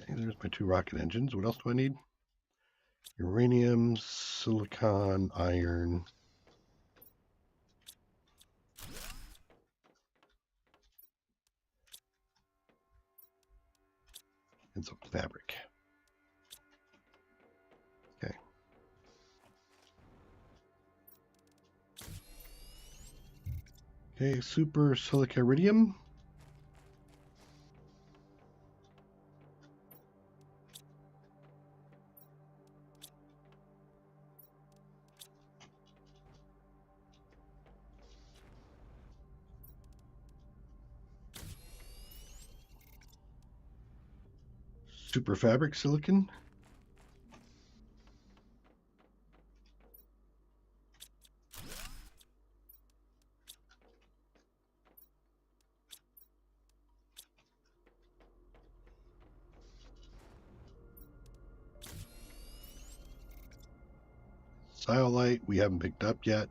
Okay, there's my 2 rocket engines. What else do I need? Uranium, silicon, iron. And some fabric. Okay. Okay, super silica iridium. super fabric silicon. Siolite we haven't picked up yet.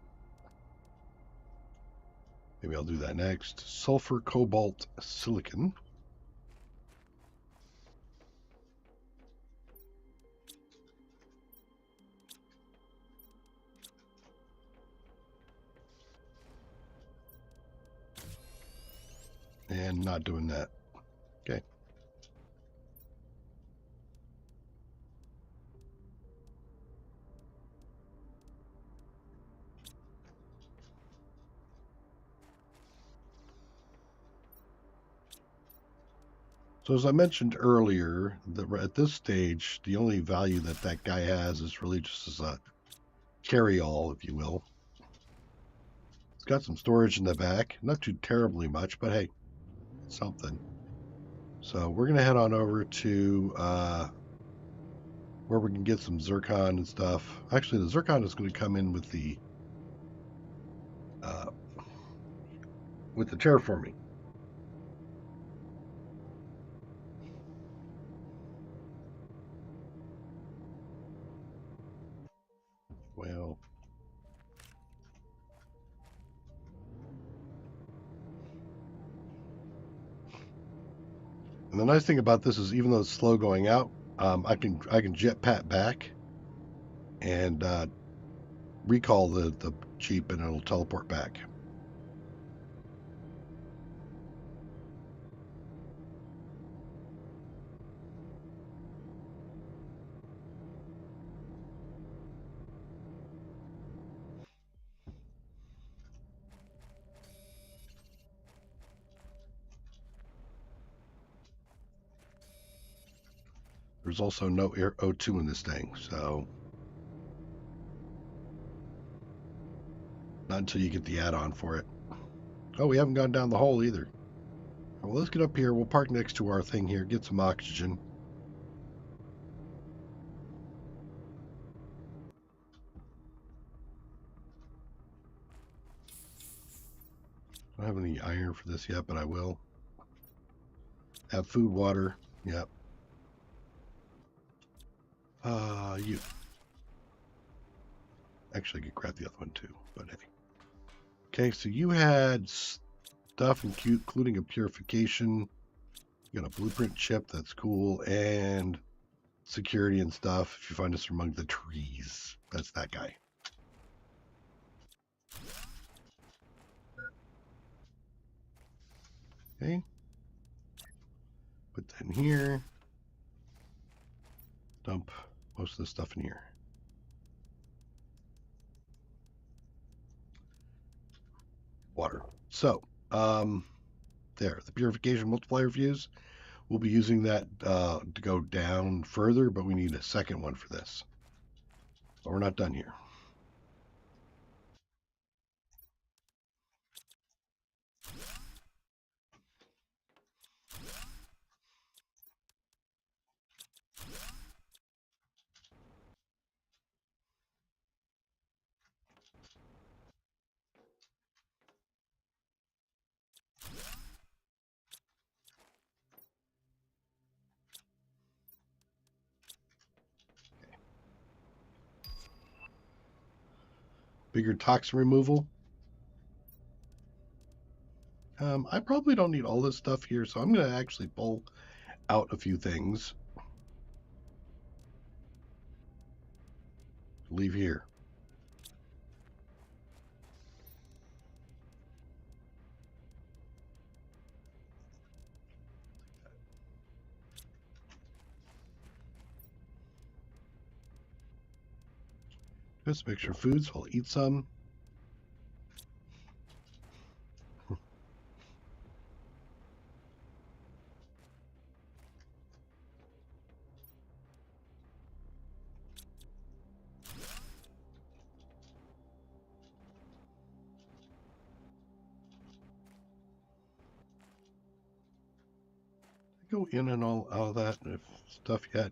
Maybe I'll do that next. Sulfur cobalt silicon. And not doing that. Okay. So as I mentioned earlier, at this stage, the only value that that guy has is really just as a carry-all, if you will. It's got some storage in the back, not too terribly much, but hey, something. So we're gonna head on over to where we can get some zircon and stuff. Actually, the zircon is going to come in with the terraforming. Well, and the nice thing about this is, even though it's slow going out, I can jetpack back and recall the Jeep, and it'll teleport back. There's also no air O2 in this thing, so not until you get the add-on for it. Oh, we haven't gone down the hole either. Well, let's get up here. We'll park next to our thing here, get some oxygen. I don't have any iron for this yet, but I will. Have food, water. Yep. You. Actually, I could grab the other one too, but hey. Okay, so you had stuff including a purification. You got a blueprint chip, that's cool, and security and stuff. If you find us among the trees, that's that guy. Okay. Put that in here. Dump most of the stuff in here. Water. So, there, the purification multiplier fuse. We'll be using that to go down further, but we need a second one for this. But we're not done here. Bigger toxin removal. I probably don't need all this stuff here, so I'm going to actually pull out a few things. Leave here. Just make sure foods. I'll eat some. Go in and all out of that stuff yet?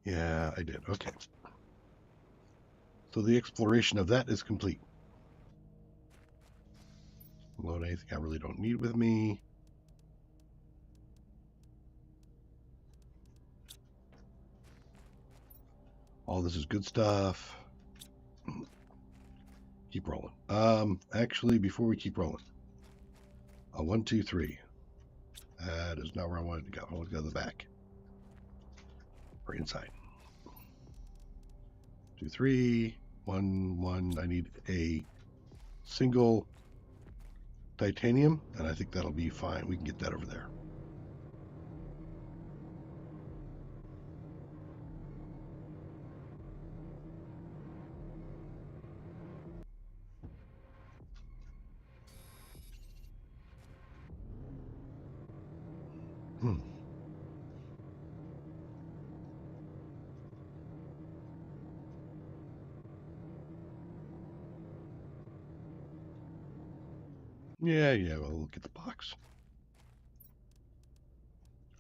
Yeah, I did. Okay. So the exploration of that is complete. Load anything I really don't need with me. All this is good stuff. Keep rolling. Actually, before we keep rolling, 1, 2, 3. That is not where I wanted to go. I want to go to the back or inside. 2, 3, 1, 1. I need a single titanium, and I think that'll be fine. We can get that over there. Hmm. Yeah, we'll look at the box.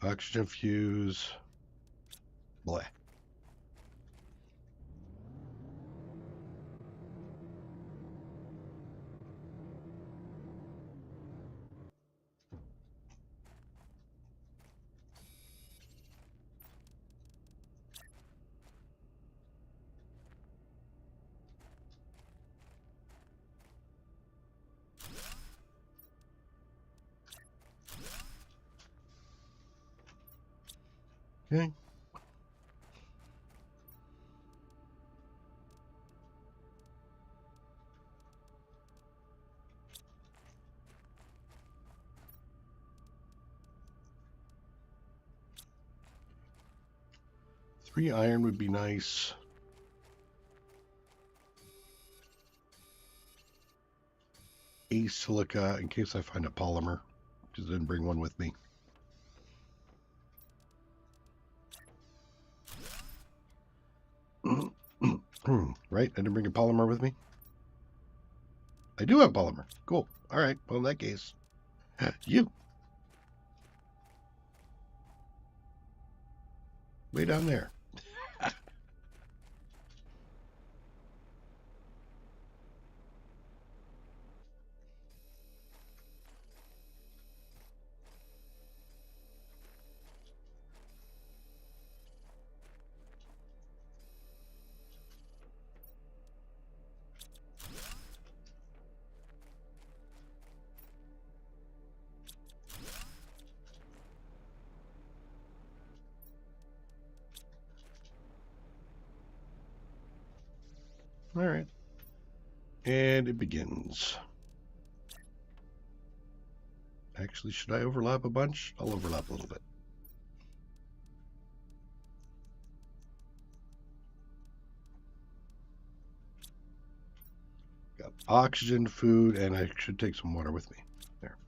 Oxygen fuse. Blah. Okay. Three iron would be nice. A silica in case I find a polymer, because I didn't bring one with me. Right? I didn't bring a polymer with me. I do have polymer. Cool. All right. Well, in that case, you way down there. All right. And it begins. Actually, should I overlap a bunch? I'll overlap a little bit. Got oxygen, food, and I should take some water with me. There.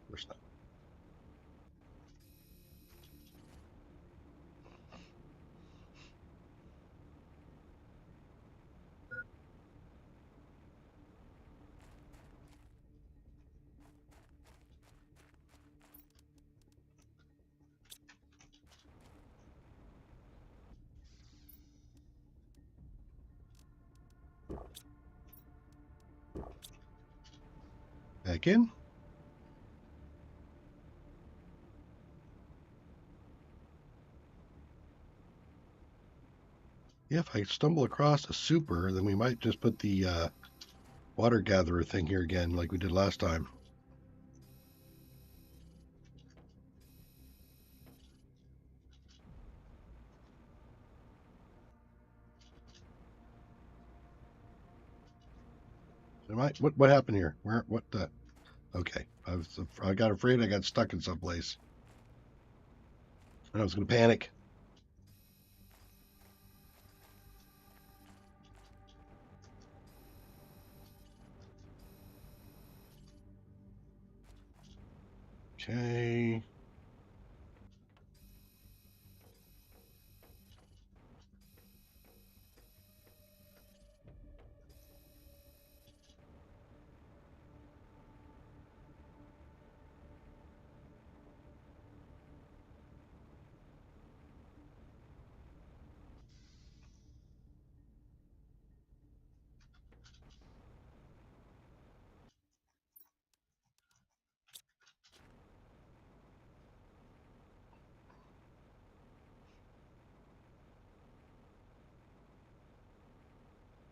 Where's that? Back in. Yeah, if I stumble across a super, then we might just put the water gatherer thing here again, like we did last time. What happened here? What the? Okay, I got afraid I got stuck in someplace, and I was going to panic. Okay.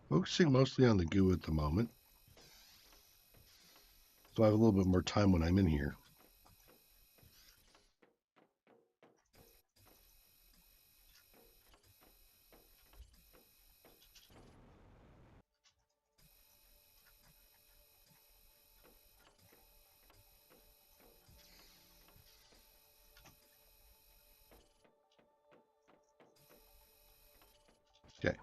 Focusing mostly on the goo at the moment, so I have a little bit more time when I'm in here. Okay.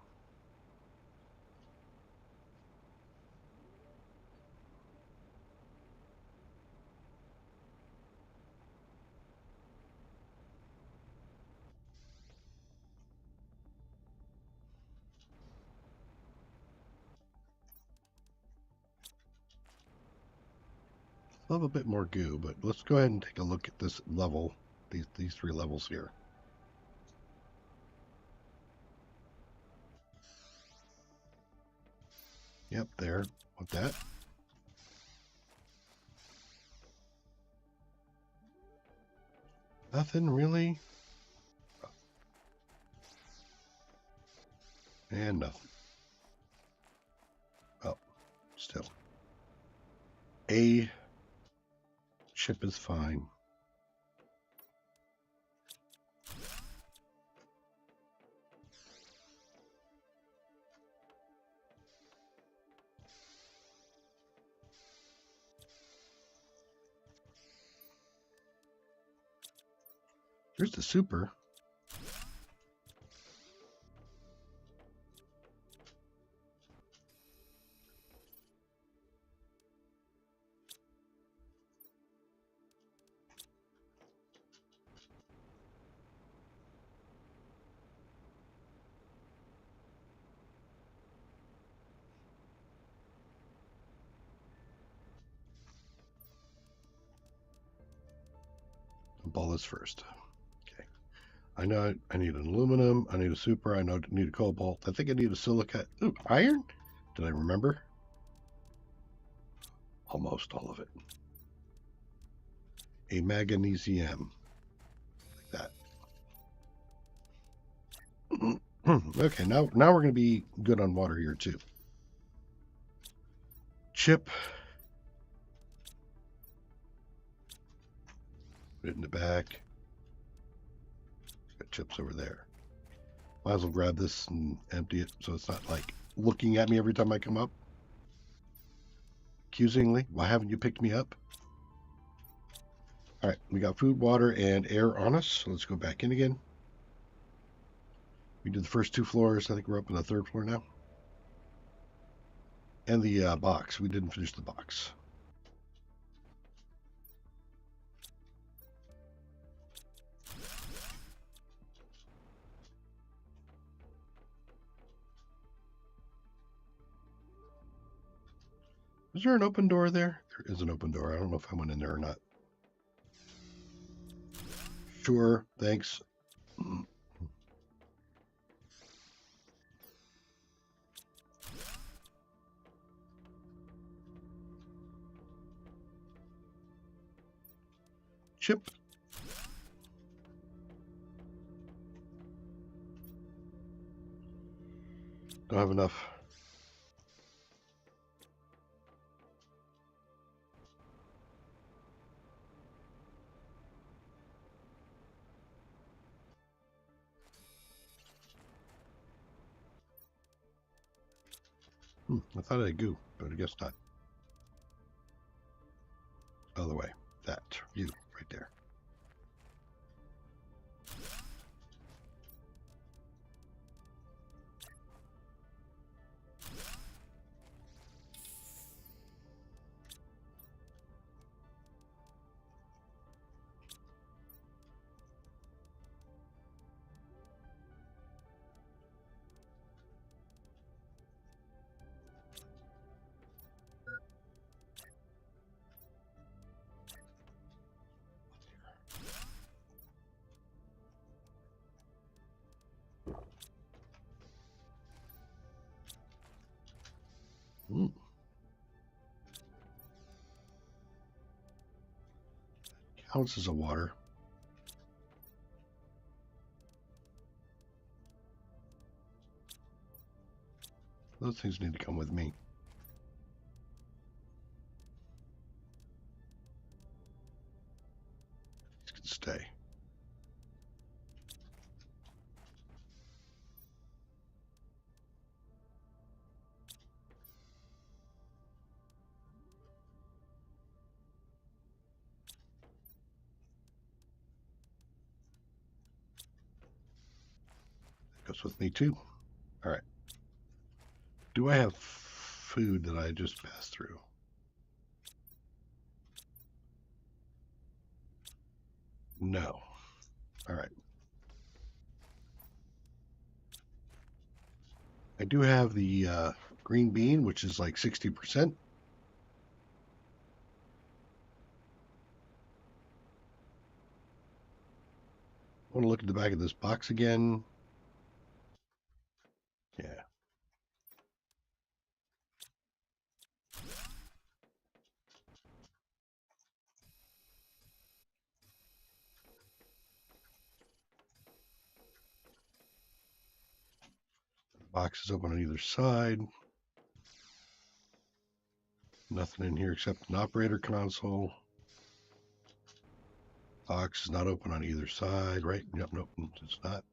I'll have a bit more goo, but let's go ahead and take a look at this level, these 3 levels here. Yep, there. Want that? Nothing really. And nothing. Oh, still. A chip is fine. Here's the super. Ball this first. Okay. I know I need an aluminum. I need a super. I know I need a cobalt. I think I need a silica. Ooh, iron? Did I remember? Almost all of it. A magnesium. Like that. Okay, now we're going to be good on water here too. Chip. Put it in the back. Got chips over there. Might as well grab this and empty it so it's not like looking at me every time I come up. Accusingly, why haven't you picked me up? All right, we got food, water, and air on us. So let's go back in again. We did the first 2 floors. I think we're up on the 3rd floor now. And the box. We didn't finish the box. Is there an open door there? There is an open door. I don't know if I went in there or not. Sure, thanks. Chip. Don't have enough. I thought I had goo, but I guess not. Other way. That. You. Right there. Ounces of water. Those things need to come with me. These can stay. Goes with me too. All right. Do I have food that I just passed through? No. All right. I do have the green bean, which is like 60%. I want to look at the back of this box again. Yeah. Box is open on either side. Nothing in here except an operator console. Box is not open on either side, right? Yep, nope, it's not.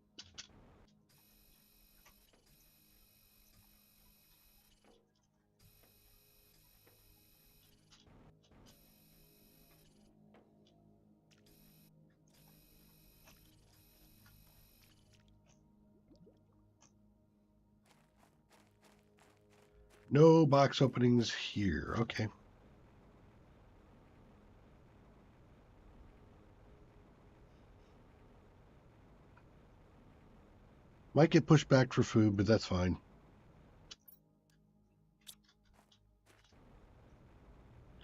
No box openings here. Okay. Might get pushed back for food, but that's fine.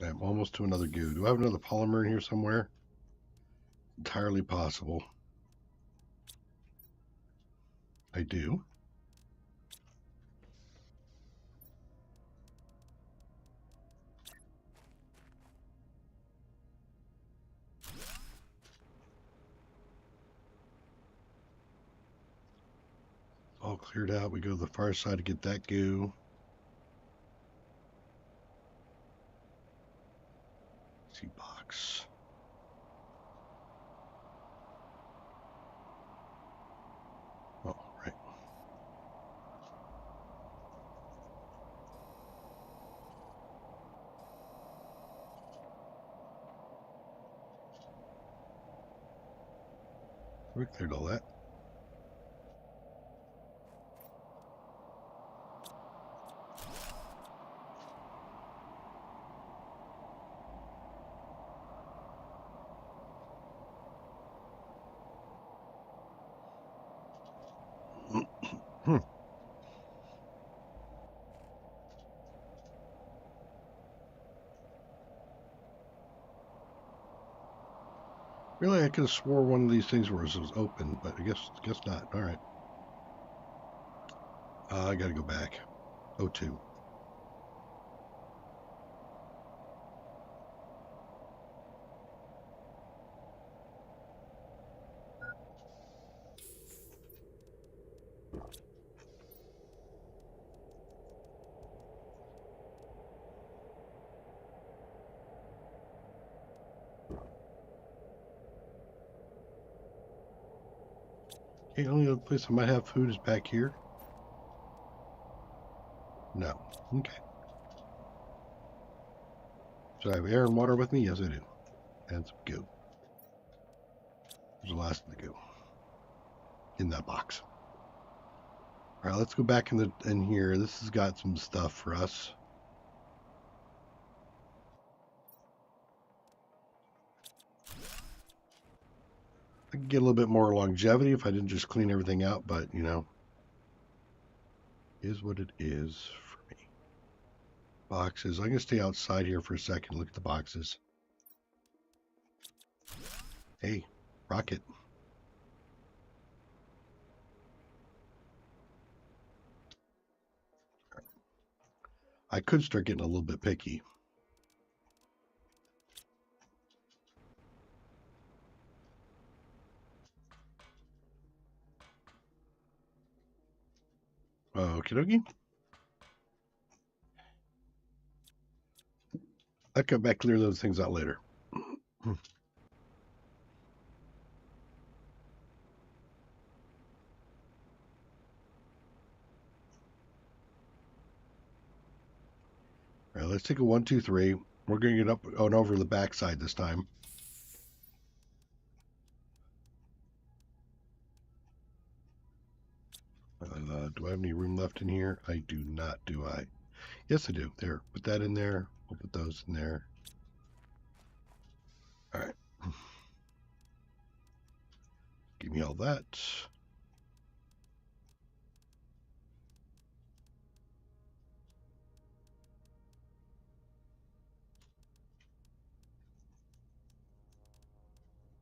I'm almost to another goo. Do I have another polymer in here somewhere? Entirely possible. I do. All cleared out. We go to the far side to get that goo. See box. Oh, right. We cleared all that. Really, I could have swore one of these things was open, but I guess not. All right. I got to go back. O2. Okay, only other place I might have food is back here. No. Okay. Do I have air and water with me? Yes, I do. And some goo. There's the last of the goo in that box. All right, let's go back in here. This has got some stuff for us. I could get a little bit more longevity if I didn't just clean everything out, but you know, is what it is for me. Boxes. I'm gonna stay outside here for a second. Look at the boxes. Hey, rocket. I could start getting a little bit picky. Okie dokie. I'll come back, clear those things out later. All right, let's take a 1, 2, 3. We're going to get up and over the backside this time. Do I have any room left in here? I do not, do I? Yes, I do. There, put that in there. We'll put those in there. All right. Give me all that.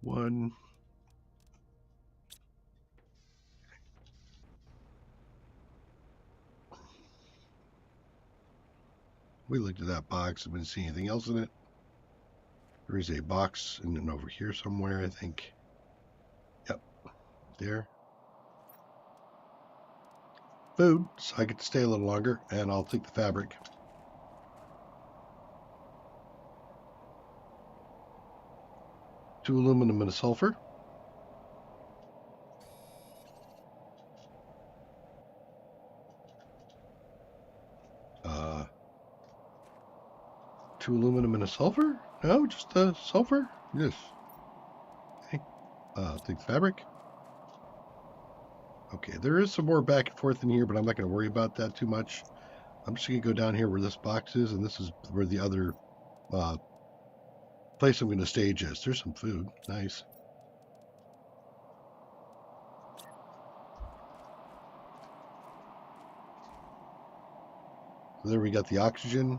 One. We looked at that box. I didn't see anything else in it. There is a box and then over here somewhere, I think. Yep. There. Food, so I get to stay a little longer, and I'll take the fabric. Two aluminum and a sulfur. Two aluminum and a sulfur? No, just a sulfur? Yes. Okay. Take the fabric. Okay, there is some more back and forth in here, but I'm not going to worry about that too much. I'm just going to go down here where this box is, and this is where the other place I'm going to stage is. There's some food. Nice. So there we got the oxygen.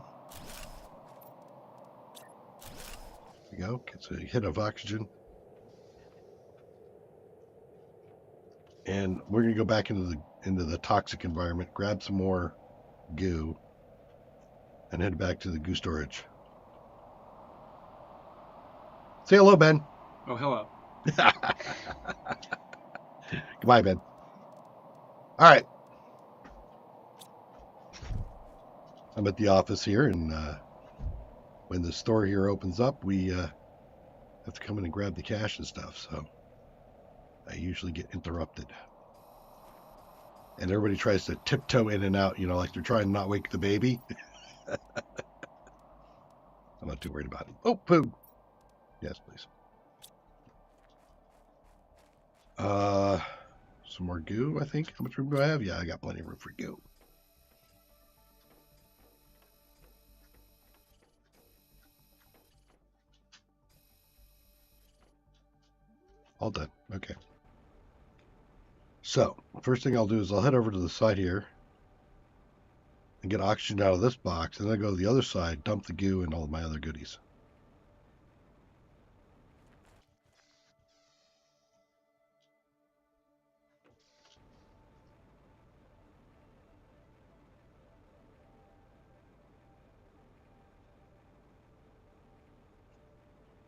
There we go. Gets a hit of oxygen. And we're going to go back into the toxic environment, grab some more goo, and head back to the goo storage. Say hello, Ben. Oh, hello. Goodbye, Ben. All right. I'm at the office here, and when the store here opens up, we have to come in and grab the cash and stuff. So I usually get interrupted. And everybody tries to tiptoe in and out, you know, like they're trying to not wake the baby. I'm not too worried about it. Oh, food. Yes, please. Some more goo, I think. How much room do I have? Yeah, I got plenty of room for goo. All done. Okay. So, first thing I'll do is I'll head over to the side here and get oxygen out of this box, and then I go to the other side, dump the goo and all of my other goodies.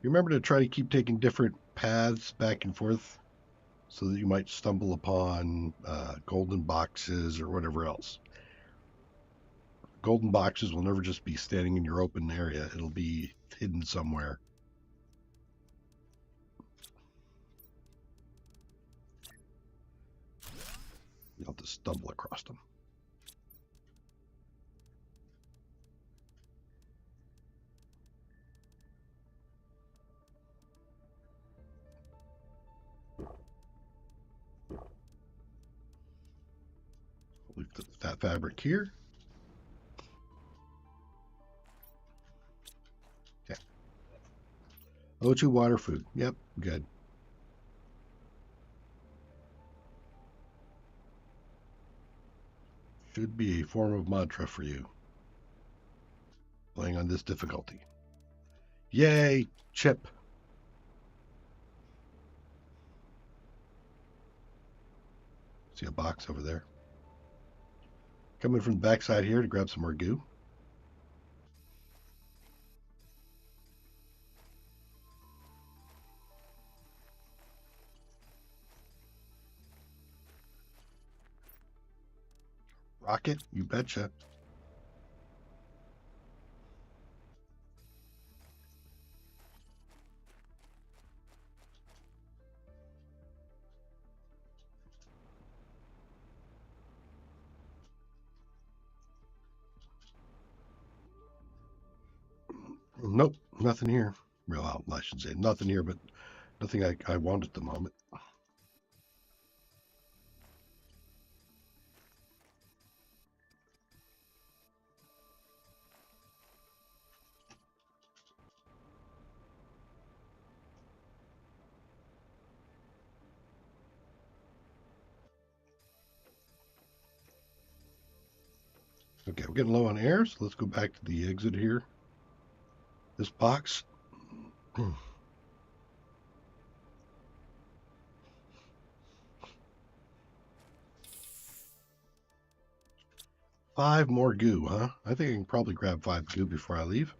You remember to try to keep taking different paths back and forth so that you might stumble upon golden boxes or whatever else. Golden boxes will never just be standing in your open area. It'll be hidden somewhere. You'll have to stumble across them. that fabric here. Okay. O2 water food. Yep, good. Should be a form of mantra for you. Playing on this difficulty. Yay, chip. See a box over there. Coming from the backside here to grab some more goo. Rocket, you betcha. Nope, nothing here. Well, I should say nothing here, but nothing I want at the moment. Okay, we're getting low on air, so let's go back to the exit here. This box. 5 more goo, huh? I think I can probably grab 5 goo before I leave.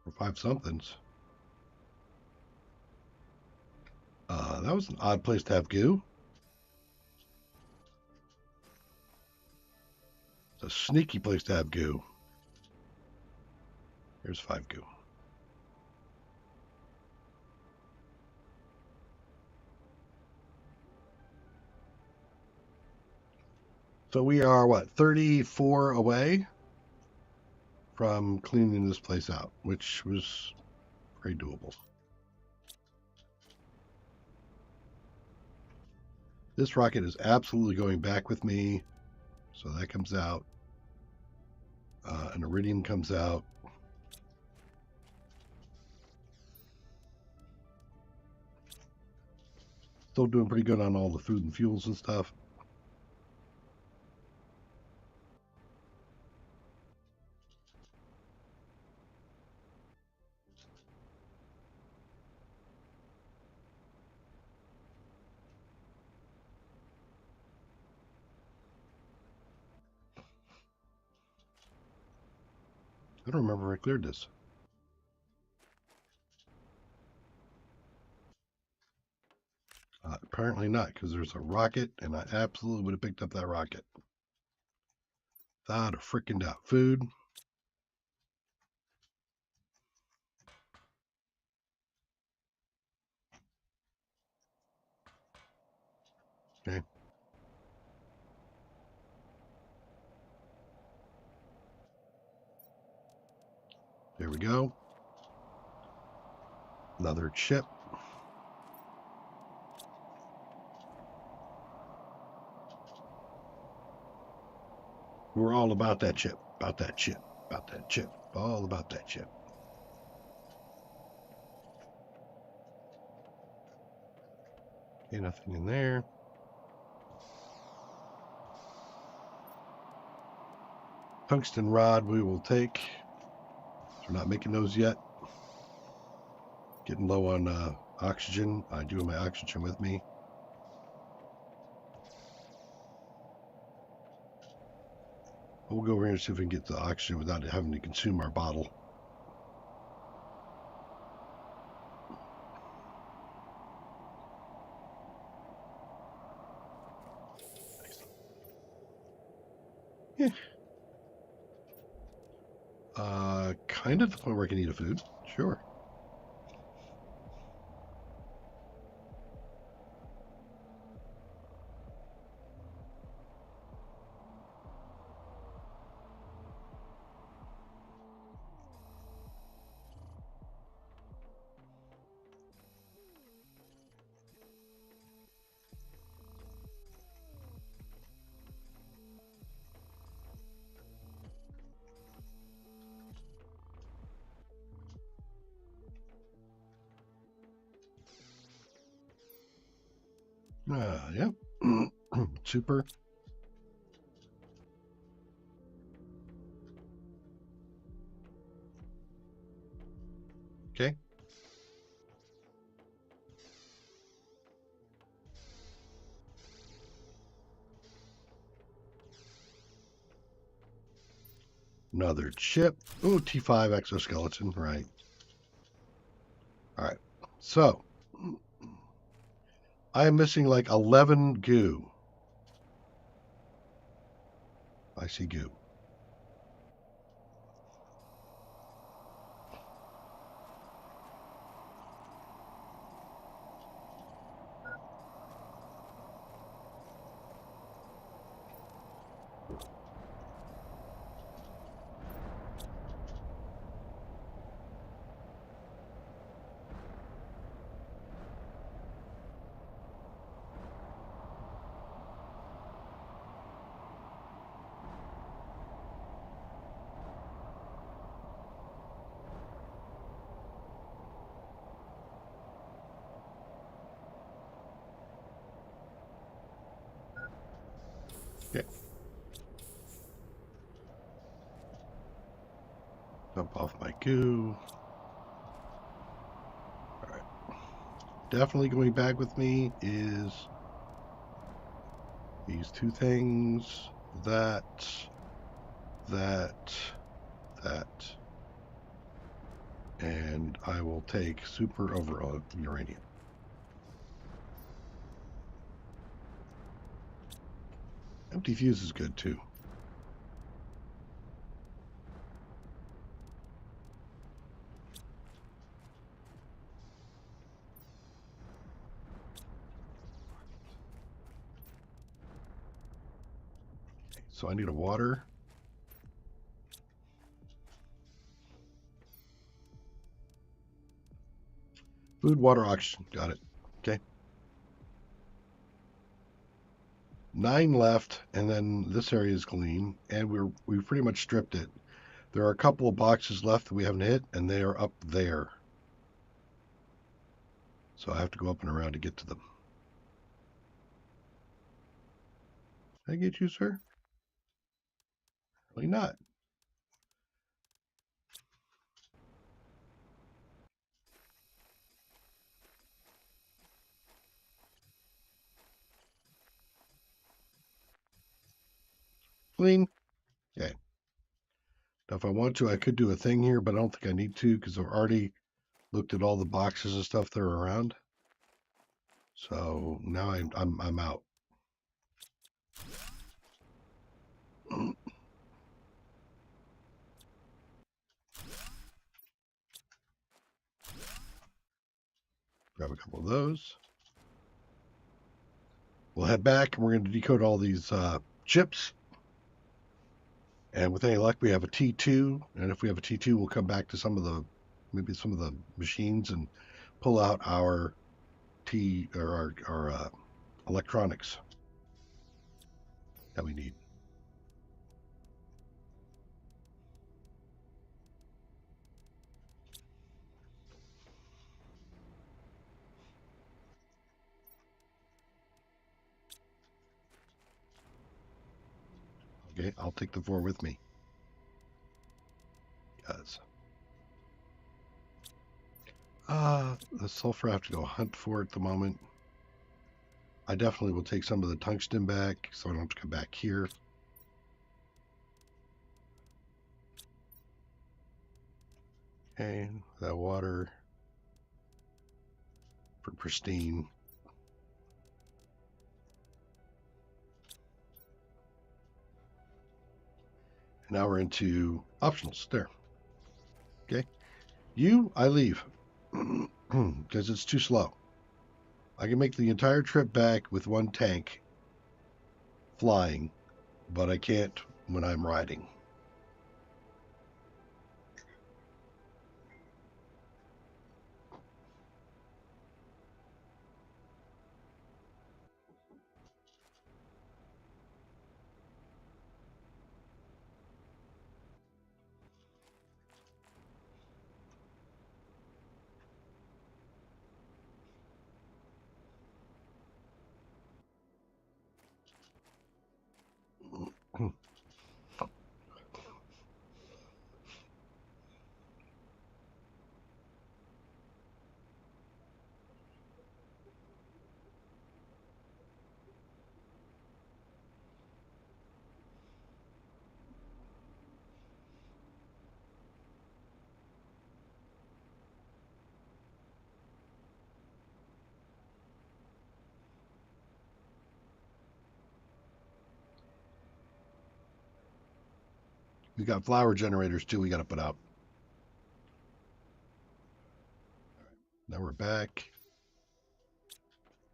Or 5 somethings. That was an odd place to have goo. It's a sneaky place to have goo. Here's 5 goo. So we are, what, 34 away from cleaning this place out, which was very doable. This rocket is absolutely going back with me. So that comes out. An iridium comes out. Still doing pretty good on all the food and fuels and stuff. I don't remember if I cleared this. Apparently not, because there's a rocket, and I absolutely would have picked up that rocket. Without a freaking doubt. Food. Okay. There we go. Another chip. We're all about that chip. About that chip. About that chip. All about that chip. Okay, nothing in there. Tungsten rod we will take. We're not making those yet. Getting low on oxygen. I do have my oxygen with me. We'll go over here and see if we can get the oxygen without having to consume our bottle. Yeah. Kind of the point where I can eat a food. Sure. Yep. Super. Okay. Another chip. Ooh, T5 exoskeleton. Right. All right. So I am missing like 11 goo. I see goo. Okay. Dump off my goo. All right. Definitely going back with me is these two things. That. And I will take super over uranium. Empty fuse is good too. Okay, so I need a water. Food, water, oxygen. Got it. Okay. 9 left, and then this area is clean, and we've pretty much stripped it. There are a couple of boxes left that we haven't hit, and they are up there. So I have to go up and around to get to them. Can I get you, sir? Really not. Clean. Okay. Now, if I want to, I could do a thing here, but I don't think I need to because I've already looked at all the boxes and stuff that are around. So now I'm out. Grab a couple of those. We'll head back and we're going to decode all these chips. And with any luck, we have a T2. And if we have a T2, we'll come back to maybe some of the machines and pull out our our electronics that we need. Okay, I'll take the 4 with me. Yes. The sulfur I have to go hunt for at the moment. I definitely will take some of the tungsten back so I don't have to come back here. And that water for pristine. And now we're into optionals. There. Okay. I leave because it's too slow. I can make the entire trip back with one tank flying, but I can't when I'm riding. We got flower generators too we got to put out. Now we're back.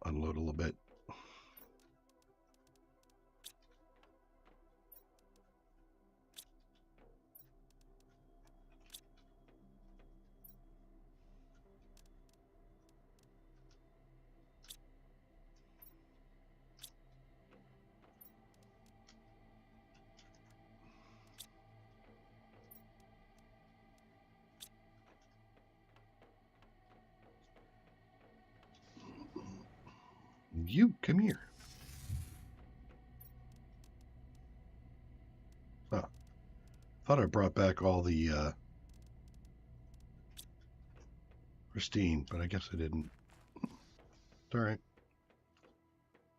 Unload a little bit. You come here. Oh, thought I brought back all the pristine, but I guess I didn't. It's all right.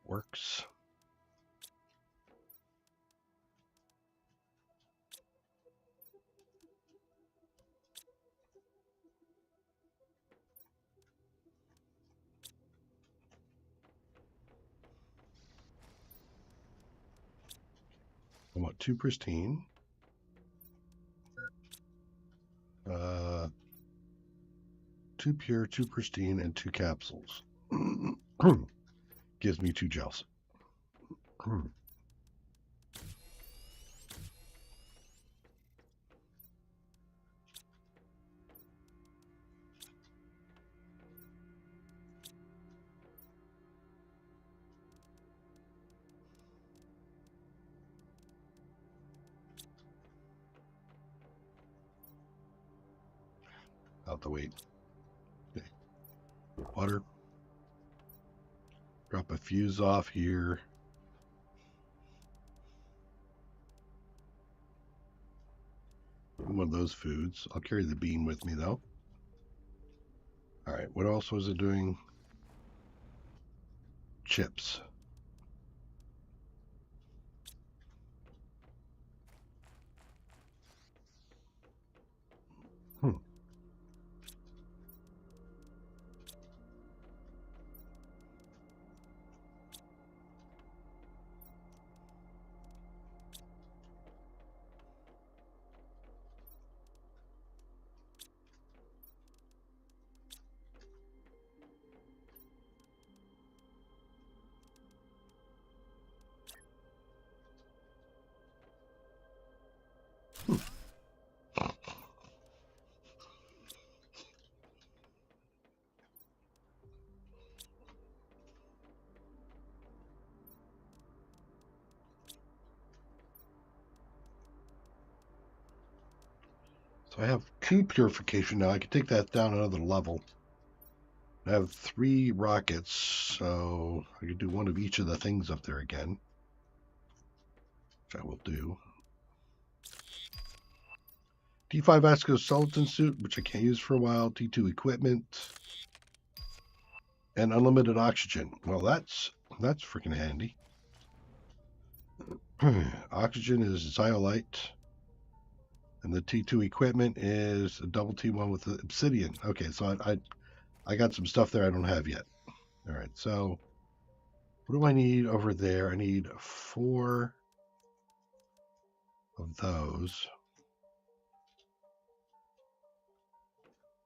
Works. I want 2 pristine. 2 pure, 2 pristine, and 2 capsules. Gives me 2 gels. Out the wait. Okay. Water. Drop a fuse off here. One of those foods. I'll carry the bean with me though. All right. What else was it doing? Chips. So I have 2 purification now. I can take that down another level. I have 3 rockets, so I can do one of each of the things up there again, which I will do. T5 exoskeleton suit, which I can't use for a while. T2 equipment, and unlimited oxygen. Well, that's freaking handy. Oxygen is zeolite, and the T2 equipment is a double T1 with the obsidian. Okay, so I got some stuff there I don't have yet. All right, so what do I need over there? I need 4 of those.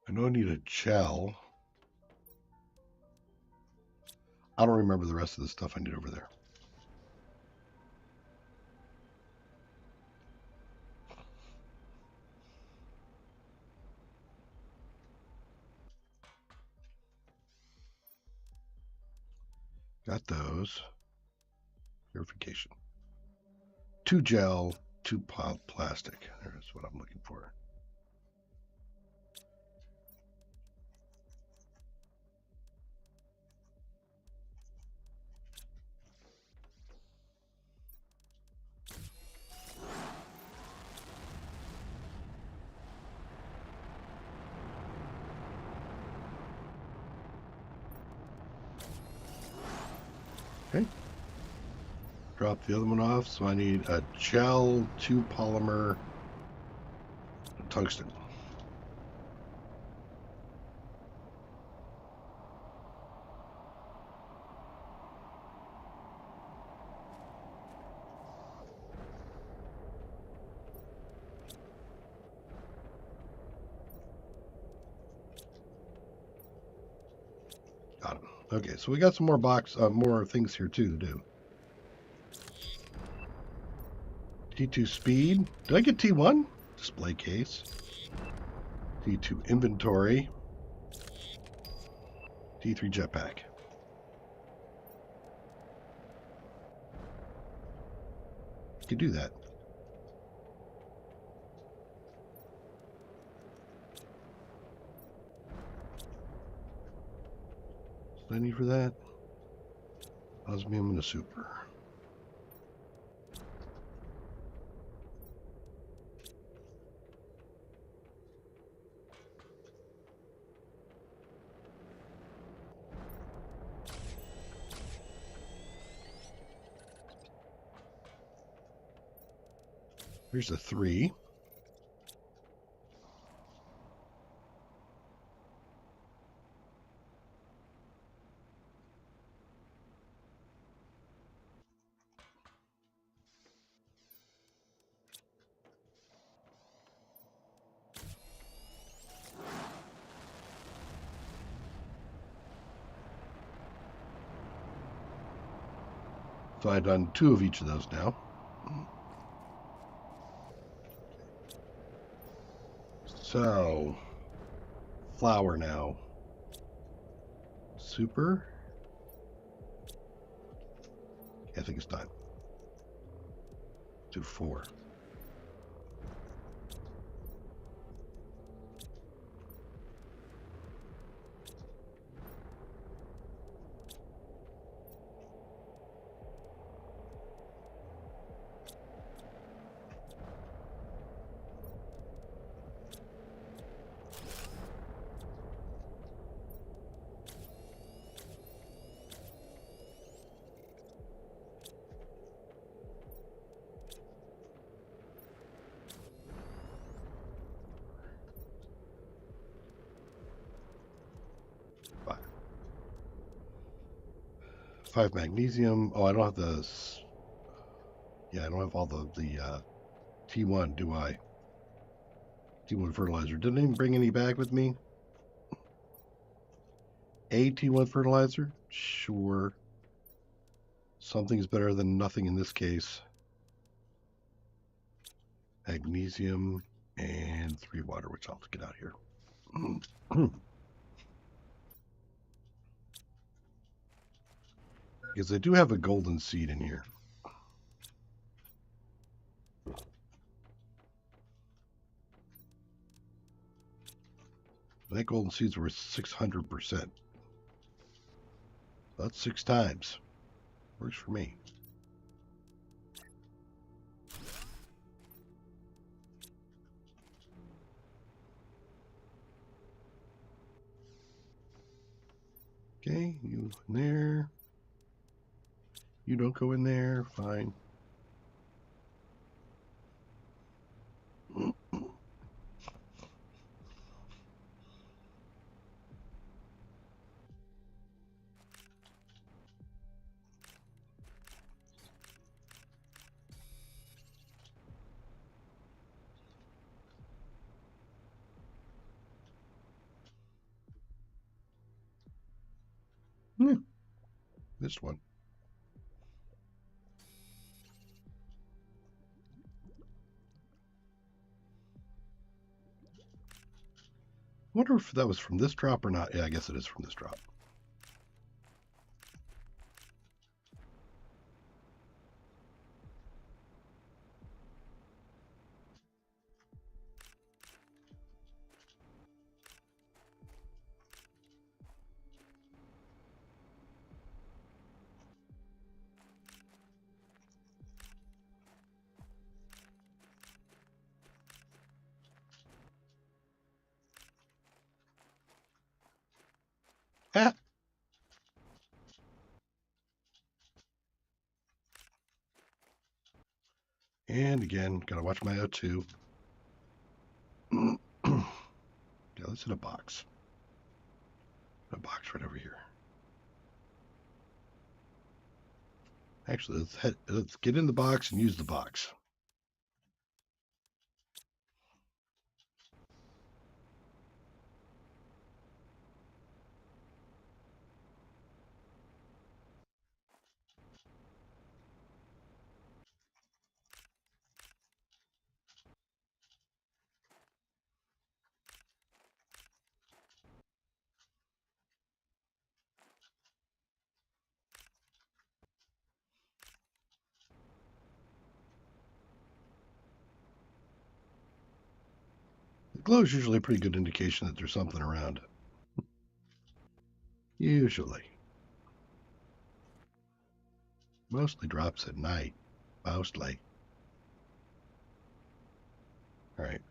I know I need a gel. I don't remember the rest of the stuff I need over there. Got those. Purification. 2 gel, 2 plastic. There's what I'm looking for. Drop the other one off. So I need a gel, 2 polymer, tungsten. Got it. Okay, so we got some more things here too to do. T2 speed. Did I get T1? Display case. T2 inventory. T3 jetpack. Could do that. What do I need for that? Osmium and a super. Here's a 3. So I've done 2 of each of those now. So, flour now. Super. I think it's time. Do 4. Five magnesium. Oh, I don't have the. Yeah, I don't have all the T1, do I? T1 fertilizer. Didn't even bring any back with me. A T1 fertilizer? Sure. Something's better than nothing in this case. Magnesium and 3 water, which I'll get out here. Because I do have a golden seed in here. That golden seed's worth 600%. That's 6 times. Works for me. Okay, you in there. You don't go in there. Fine. Missed one. I wonder if that was from this drop or not. Yeah, I guess it is from this drop. Ah. And again, gotta watch my O2. Yeah, let's hit a box. A box right over here. Actually, let's get in the box and use the box. The glow is usually a pretty good indication that there's something around. Usually. Mostly drops at night. Mostly. All right.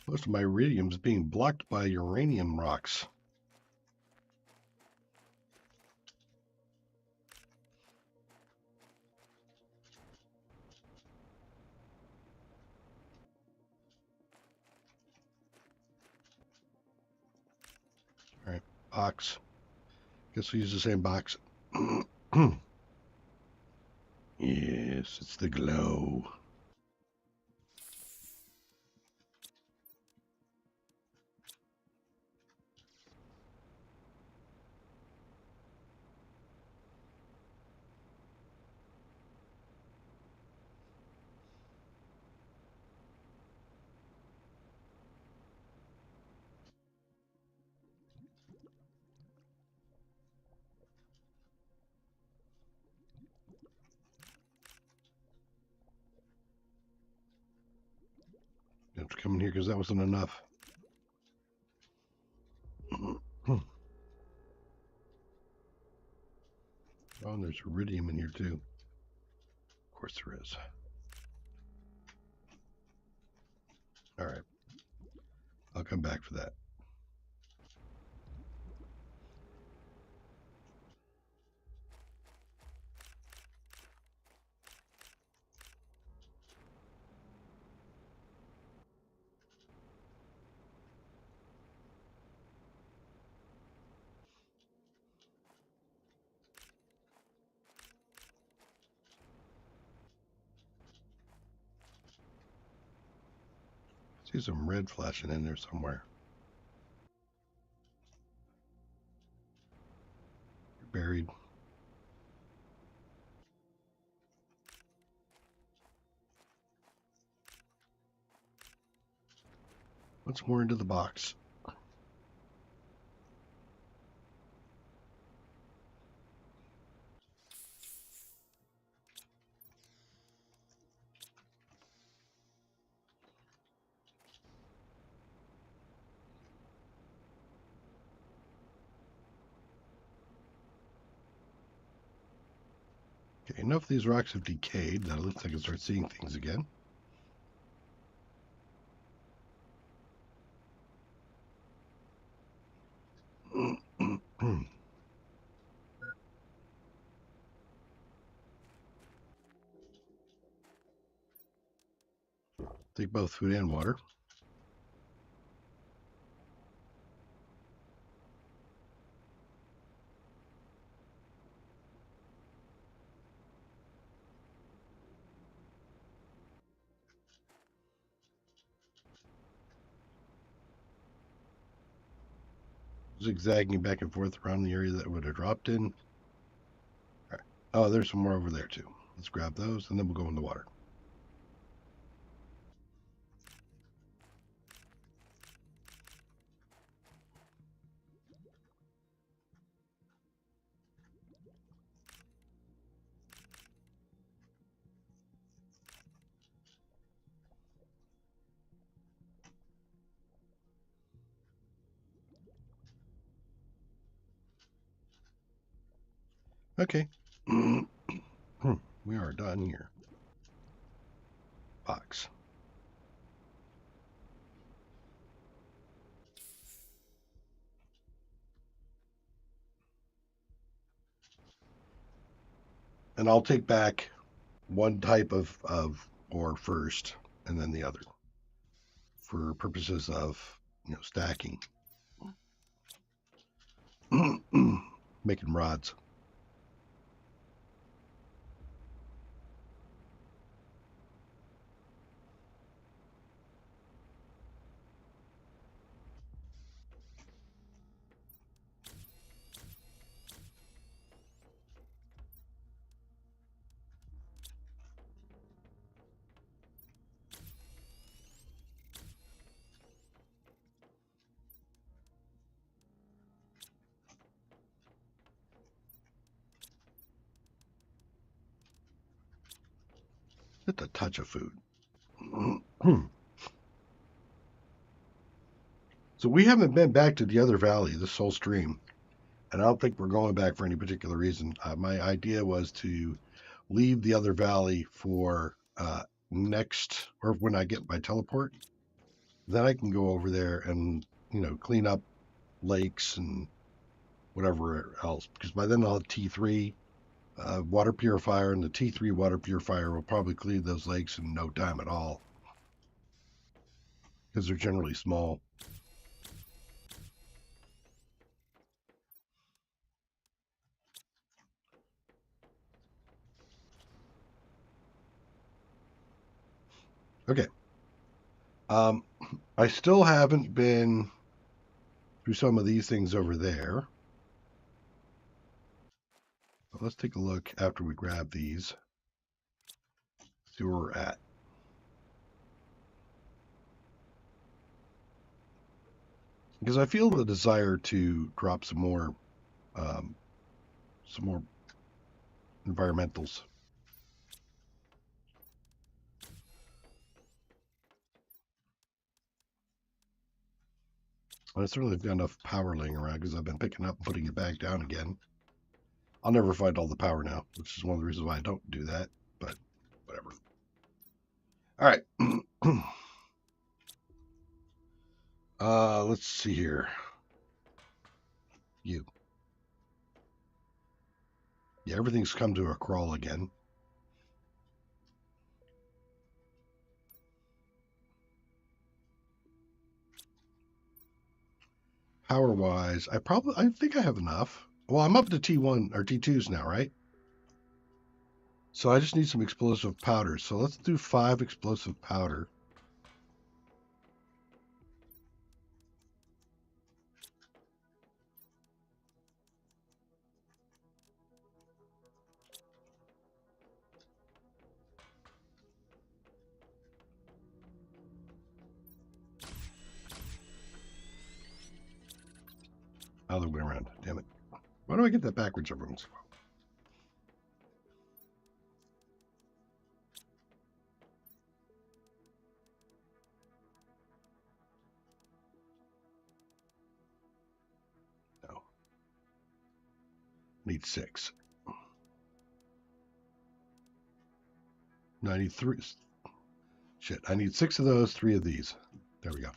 Most of my iridium is being blocked by uranium rocks. All right, box. Guess we'll use the same box. Yes, it's the glow. You have to come in here because that wasn't enough. Oh, and there's iridium in here too. Of course there is. All right. I'll come back for that. See some red flashing in there somewhere. You're buried. What's more into the box? Okay, enough of these rocks have decayed that it looks like I can start seeing things again. Take both food and water. Zigzagging back and forth around the area that would have dropped in. All right. Oh, there's some more over there too. Let's grab those and then we'll go in the water. Okay. We are done here. Box. And I'll take back one type of ore first and then the other for purposes of stacking. Making rods. Just a touch of food. So we haven't been back to the other valley, this whole stream, and I don't think we're going back for any particular reason. My idea was to leave the other valley for next, or when I get my teleport, then I can go over there and clean up lakes and whatever else. Because by then I'll have T3 water purifier, and the T3 water purifier will probably clean those lakes in no time at all because they're generally small. Okay. I still haven't been through some of these things over there. But let's take a look after we grab these. See where we're at. Because I feel the desire to drop some more environmentals. I certainly have got enough power laying around because I've been picking up and putting it back down again. I'll never find all the power now, which is one of the reasons why I don't do that, but whatever. All right. Let's see here. Yeah, everything's come to a crawl again. Power wise, I think I have enough. Well, I'm up to T1 or T2s now, right? So I just need some explosive powder. So let's do 5 explosive powder. Other way around. Damn it. Why do I get that backwards every once in a while? No. Need 6. No, I need 3. Shit. I need 6 of those, 3 of these. There we go.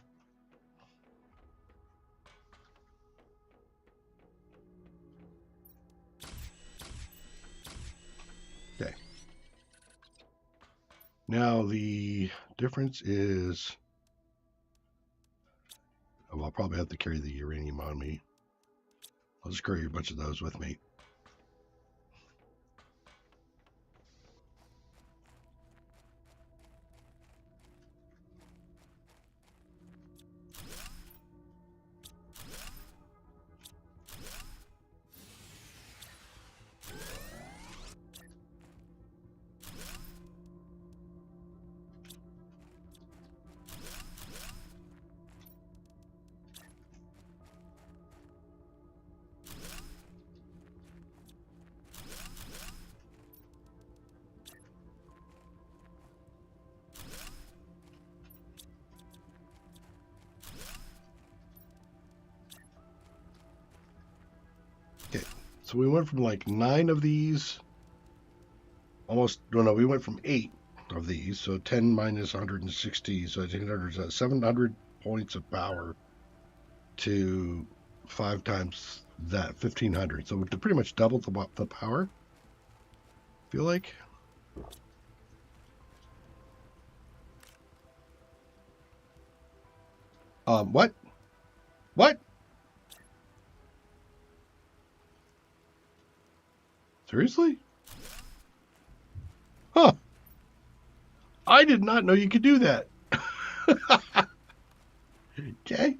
Okay. Now the difference is, oh, I'll probably have to carry the uranium on me. I'll just carry a bunch of those with me. So we went from like 9 of these, almost, no, we went from 8 of these. So 10 minus 160, so 700 points of power to 5 times that, 1500. So we pretty much doubled the power, I feel like. What? What? Seriously? Huh. I did not know you could do that. Okay.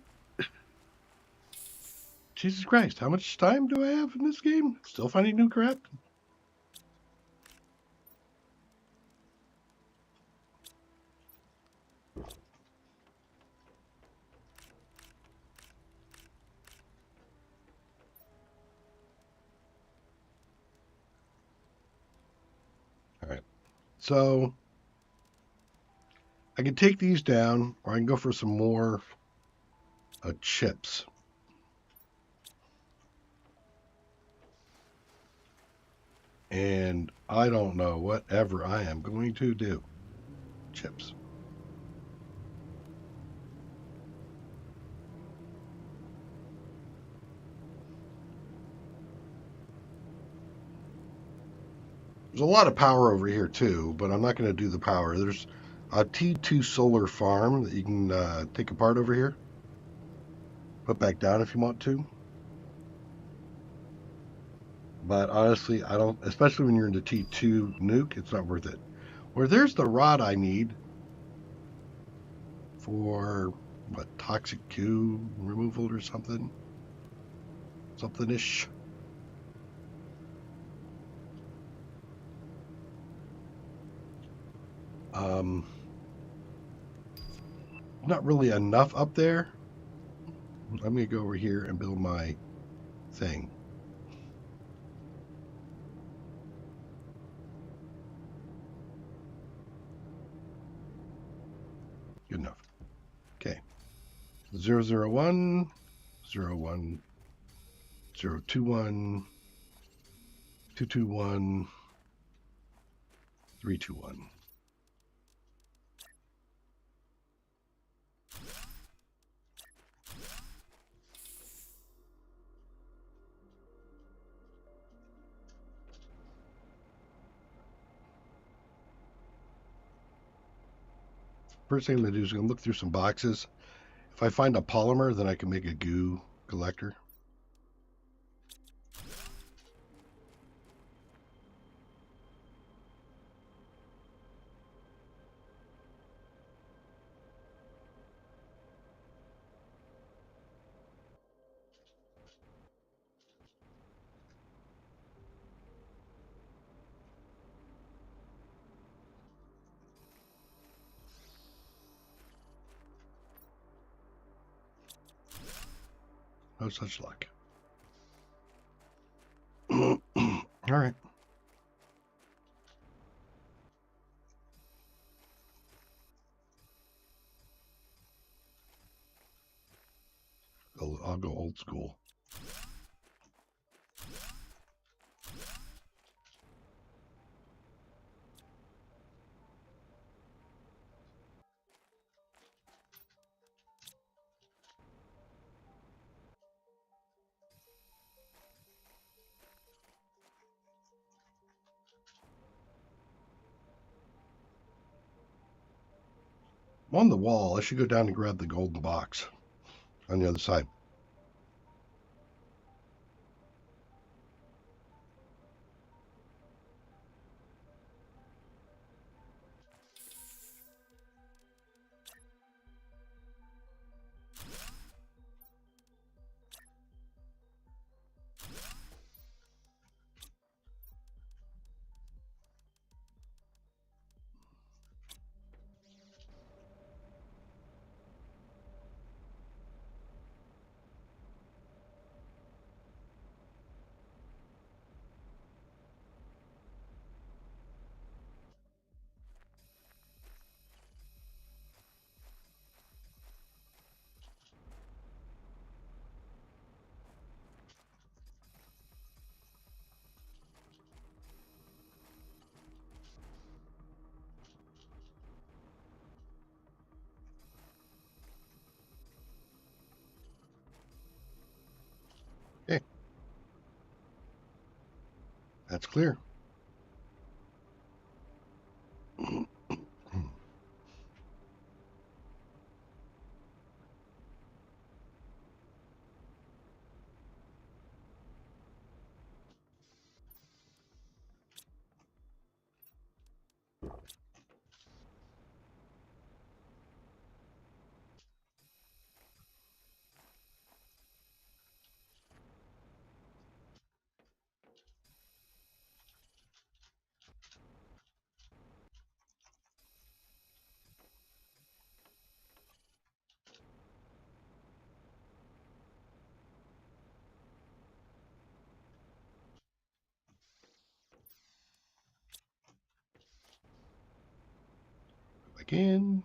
Jesus Christ. How much time do I have in this game? Still finding new crap? All right. So I can take these down, or I can go for some more chips. And I don't know whatever I am going to do. Chips. There's a lot of power over here too, but I'm not going to do the power. There's a T2 solar farm that you can take apart over here. Put back down if you want to. But honestly, I don't, especially when you're in the T2 nuke, it's not worth it. Where there's the rod I need for what, toxic goo removal or something? Something ish. Not really enough up there. I'm going to go over here and build my thing. Good enough. Okay. 001, 01, 021, 221, 321. First thing I'm going to do is I'm going to look through some boxes. If I find a polymer, then I can make a goo collector. No such luck. All right. I'll go old school. I'm on the wall. I should go down and grab the golden box on the other side. That's clear. Back in.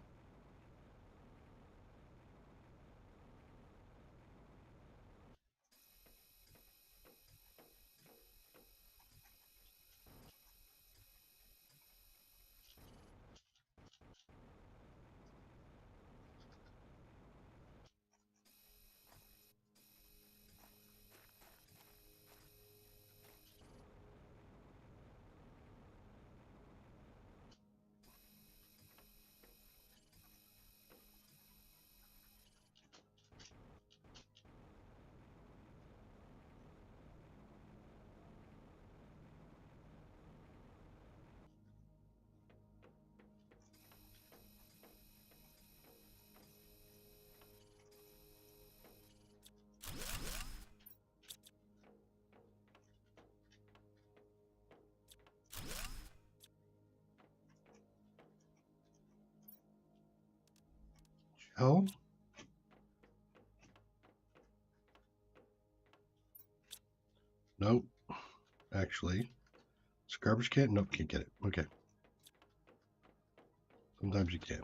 Oh. Nope. Actually, it's a garbage can. Nope, can't get it. Okay. Sometimes you can.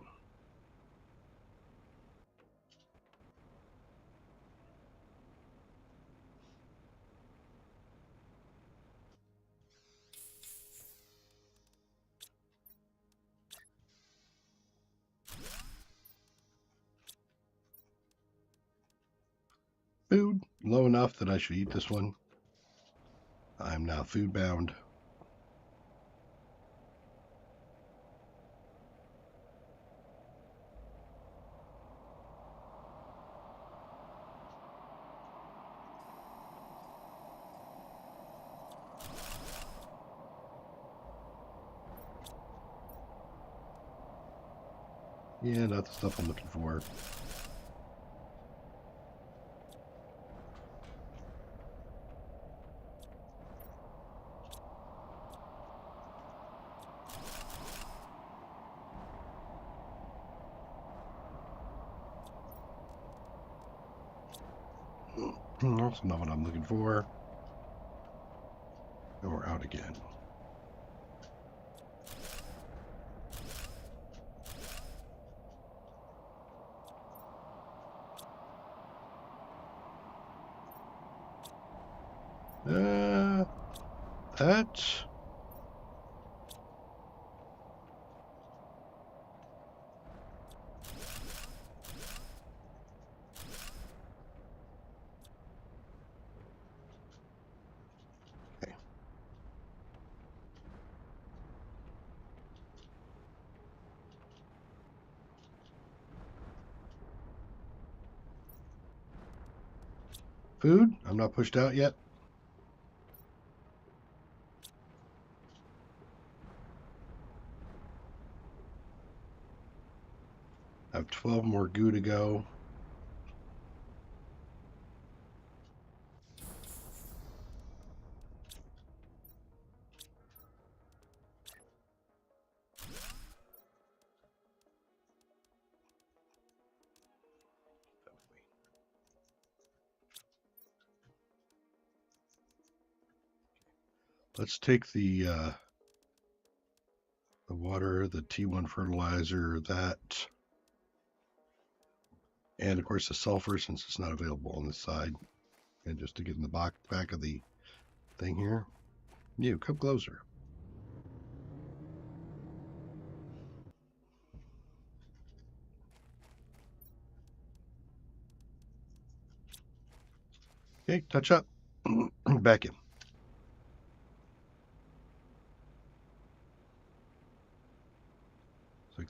Food. Low enough that I should eat this one. I'm now food bound. Yeah, not the stuff I'm looking for. That's not what I'm looking for. And we're out again. That. Okay. Food. I'm not pushed out yet. I have 12 more goo to go. Let's take the water, the T1 fertilizer, that, and of course the sulfur since it's not available on this side. And just to get in the back of the thing here. You, come closer. Okay, touch up. Back in.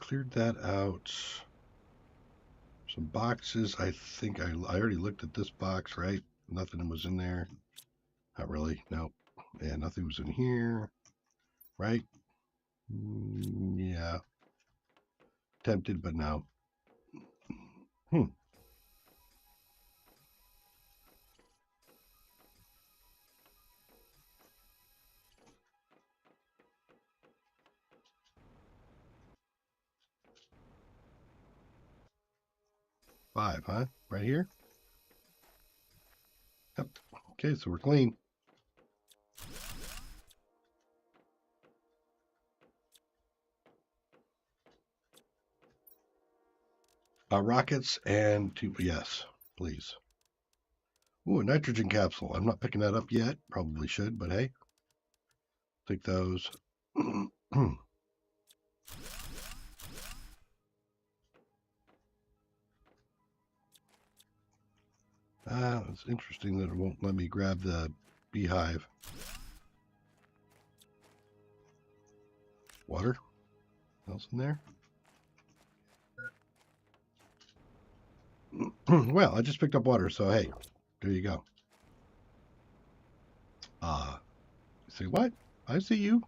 cleared that out. Some boxes. I think I already looked at this box, right? Nothing was in there. Not really. Nope. And nothing was in here, right? Yeah. Tempted, but no. 5, huh? Right here? Yep. Okay, so we're clean. Rockets and two, yes, please. Ooh, a nitrogen capsule. I'm not picking that up yet. Probably should, but hey, take those. It's interesting that it won't let me grab the beehive. Water? Else in there? Well, I just picked up water, so hey, there you go. Say what? I see you.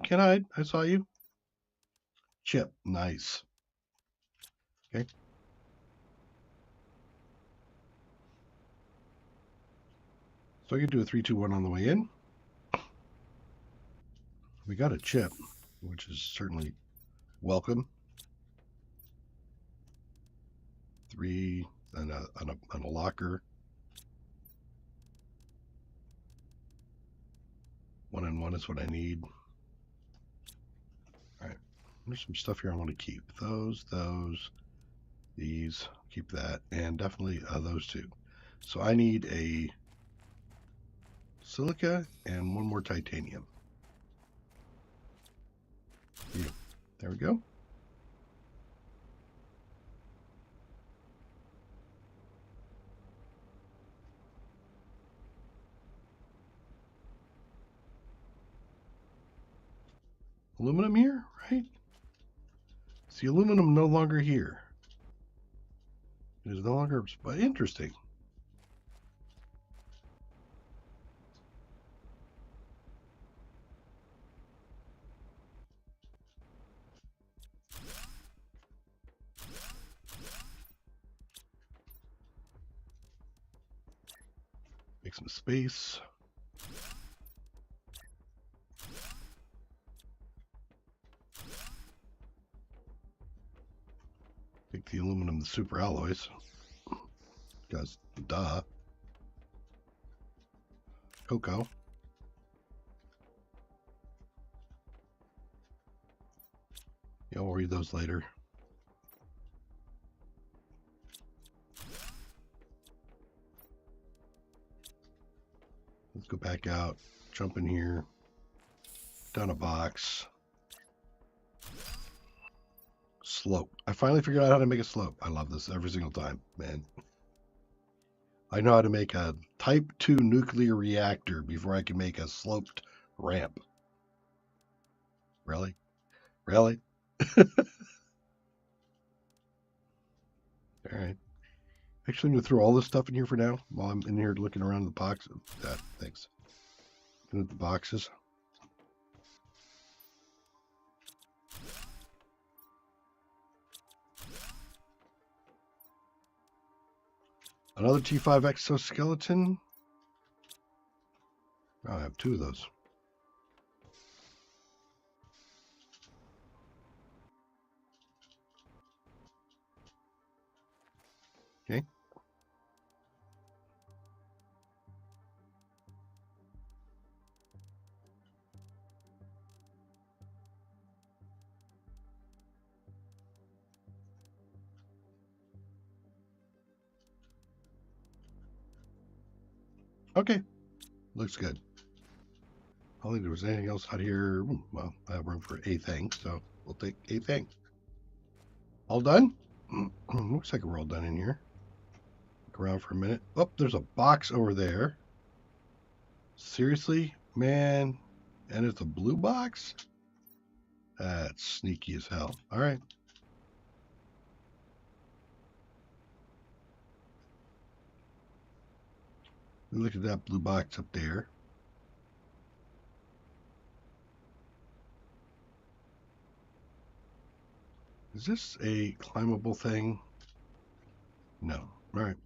Can't hide. I saw you. Chip. Nice. Okay. So I can do a 3, 2, 1 on the way in. We got a chip, which is certainly welcome. 3 and a locker. 1 and 1 is what I need. All right. There's some stuff here I want to keep. Those, these. Keep that, and definitely those two. So I need a silica and 1 more titanium. Yeah. There we go. Aluminum here, right? Is the aluminum no longer here? It is no longer, but interesting. Make some space. Take the aluminum, the super alloys. Because, duh. Cocoa. Yeah, we'll read those later. Let's go back out. Jump in here. Down a box. Slope. I finally figured out how to make a slope. I love this every single time, man. I know how to make a Type 2 nuclear reactor before I can make a sloped ramp. Really? Really? All right. Actually, I'm going to throw all this stuff in here for now while I'm in here looking around the box. Thanks. Looking at the boxes. Another T5 exoskeleton. Oh, I have 2 of those. Okay. Okay. Looks good. I don't think there was anything else out here. Well, I have room for a thing, so we'll take a thing. All done? Looks like we're all done in here. Look around for a minute. Oh, there's a box over there. Seriously? Man. And it's a blue box? That's sneaky as hell. All right. Look at that blue box up there. Is this a climbable thing? No. All right.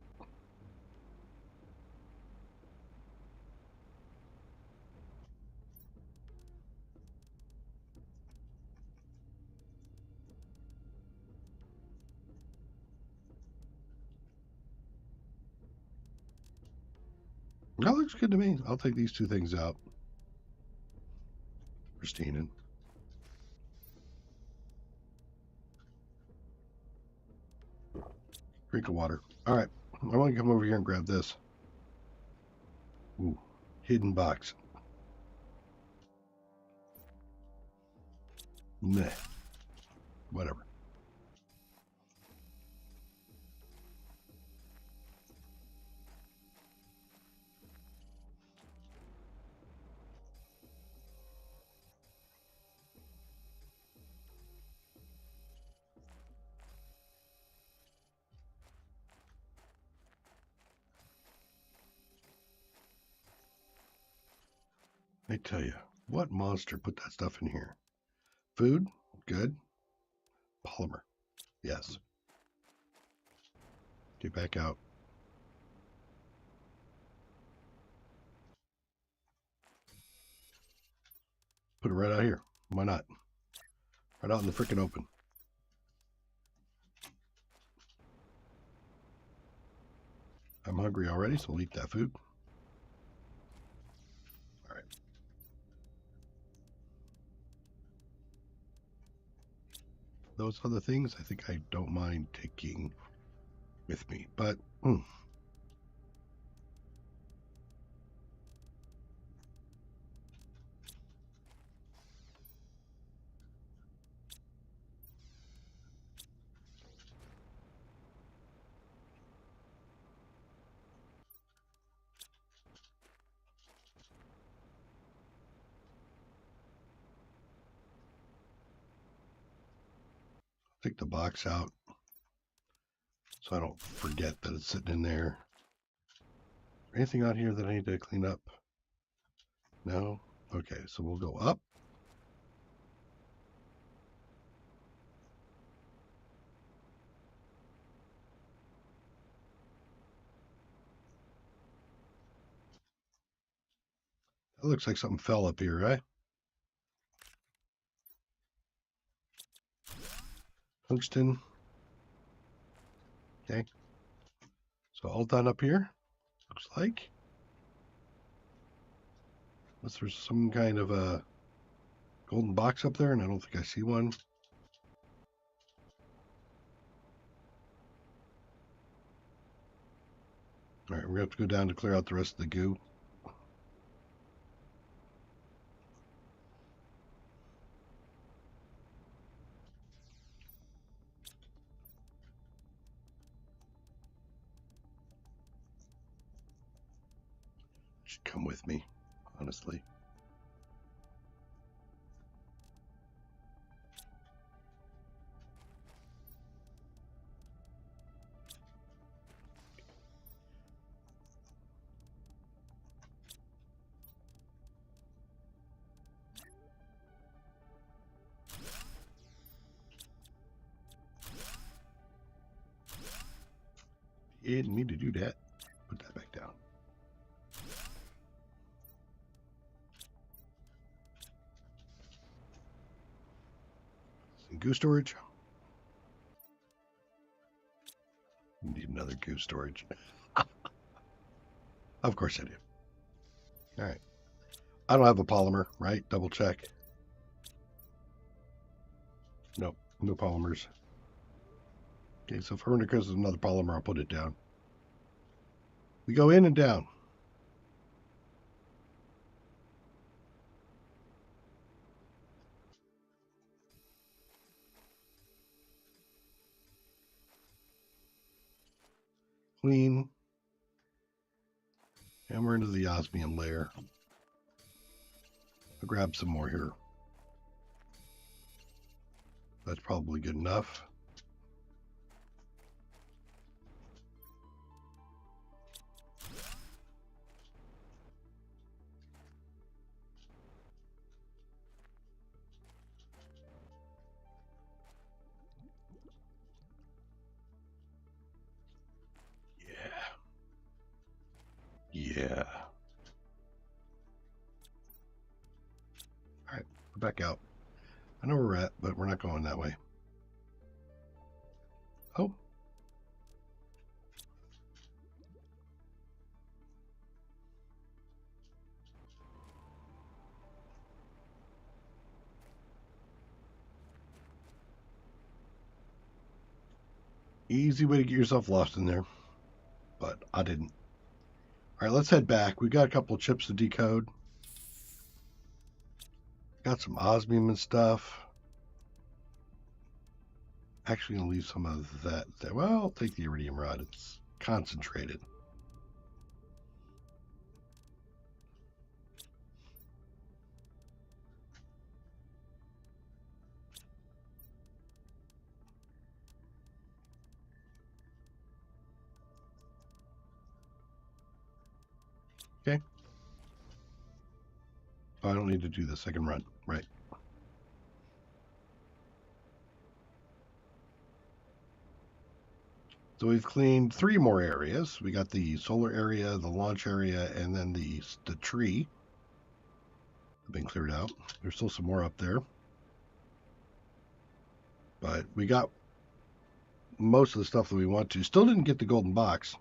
That looks good to me. I'll take these two things out. Pristine. Drink of water. All right. I want to come over here and grab this. Ooh, hidden box. Meh. Whatever. I tell you, what monster put that stuff in here? Food? Good. Polymer. Yes. Get back out. Put it right out here. Why not? Right out in the frickin' open. I'm hungry already, so I'll eat that food. All right. Those other things, I think I don't mind taking with me, but take the box out so I don't forget that it's sitting in there. Anything out here that I need to clean up? No? Okay, so we'll go up. That looks like something fell up here, right? Tungsten. Okay. So all done up here, looks like. Unless there's some kind of a golden box up there, and I don't think I see one. All right, we're going to have to go down to clear out the rest of the goo. Should come with me, honestly. You didn't need to do that. Put that back down. Some goo storage. Need another goo storage. Of course I do. All right. I don't have a polymer, right? Double check. Nope, no polymers. Okay, so if I run across another polymer, I'll put it down. We go in and down. Clean. And we're into the osmium layer. I'll grab some more here. That's probably good enough. Yeah. All right, go back out. I know where we're at, but we're not going that way. Oh. Easy way to get yourself lost in there, but I didn't. All right, let's head back. We got a couple of chips to decode. Got some osmium and stuff. Actually, gonna leave some of that there. Well, I'll take the iridium rod. It's concentrated. Okay. Oh, I don't need to do the second run. Right. So we've cleaned 3 more areas. We got the solar area, the launch area, and then the tree have been cleared out. There's still some more up there, but we got most of the stuff that we want to. Still didn't get the golden box.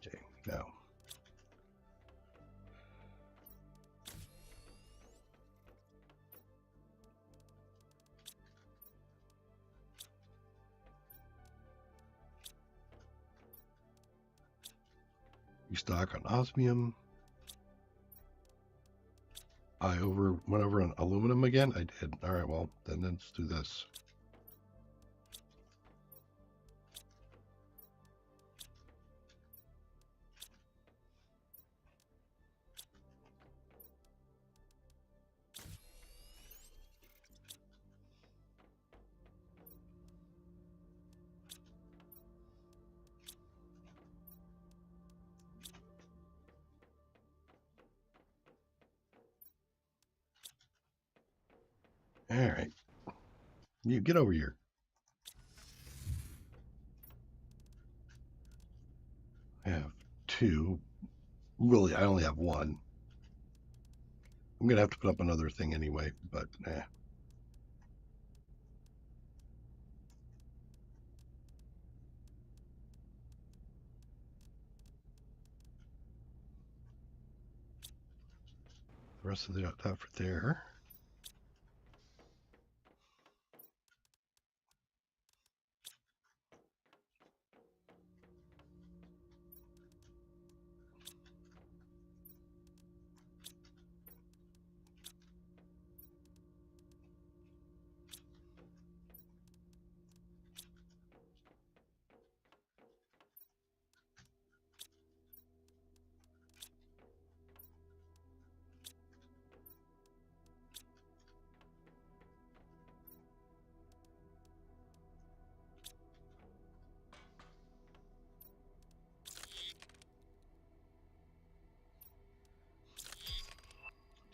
Okay, now. Restock on osmium. I went over on aluminum again. I did. All right, well, then let's do this. All right. You get over here. I have 2. Really, I only have 1. I'm going to have to put up another thing anyway, but eh. The rest of the stuff there.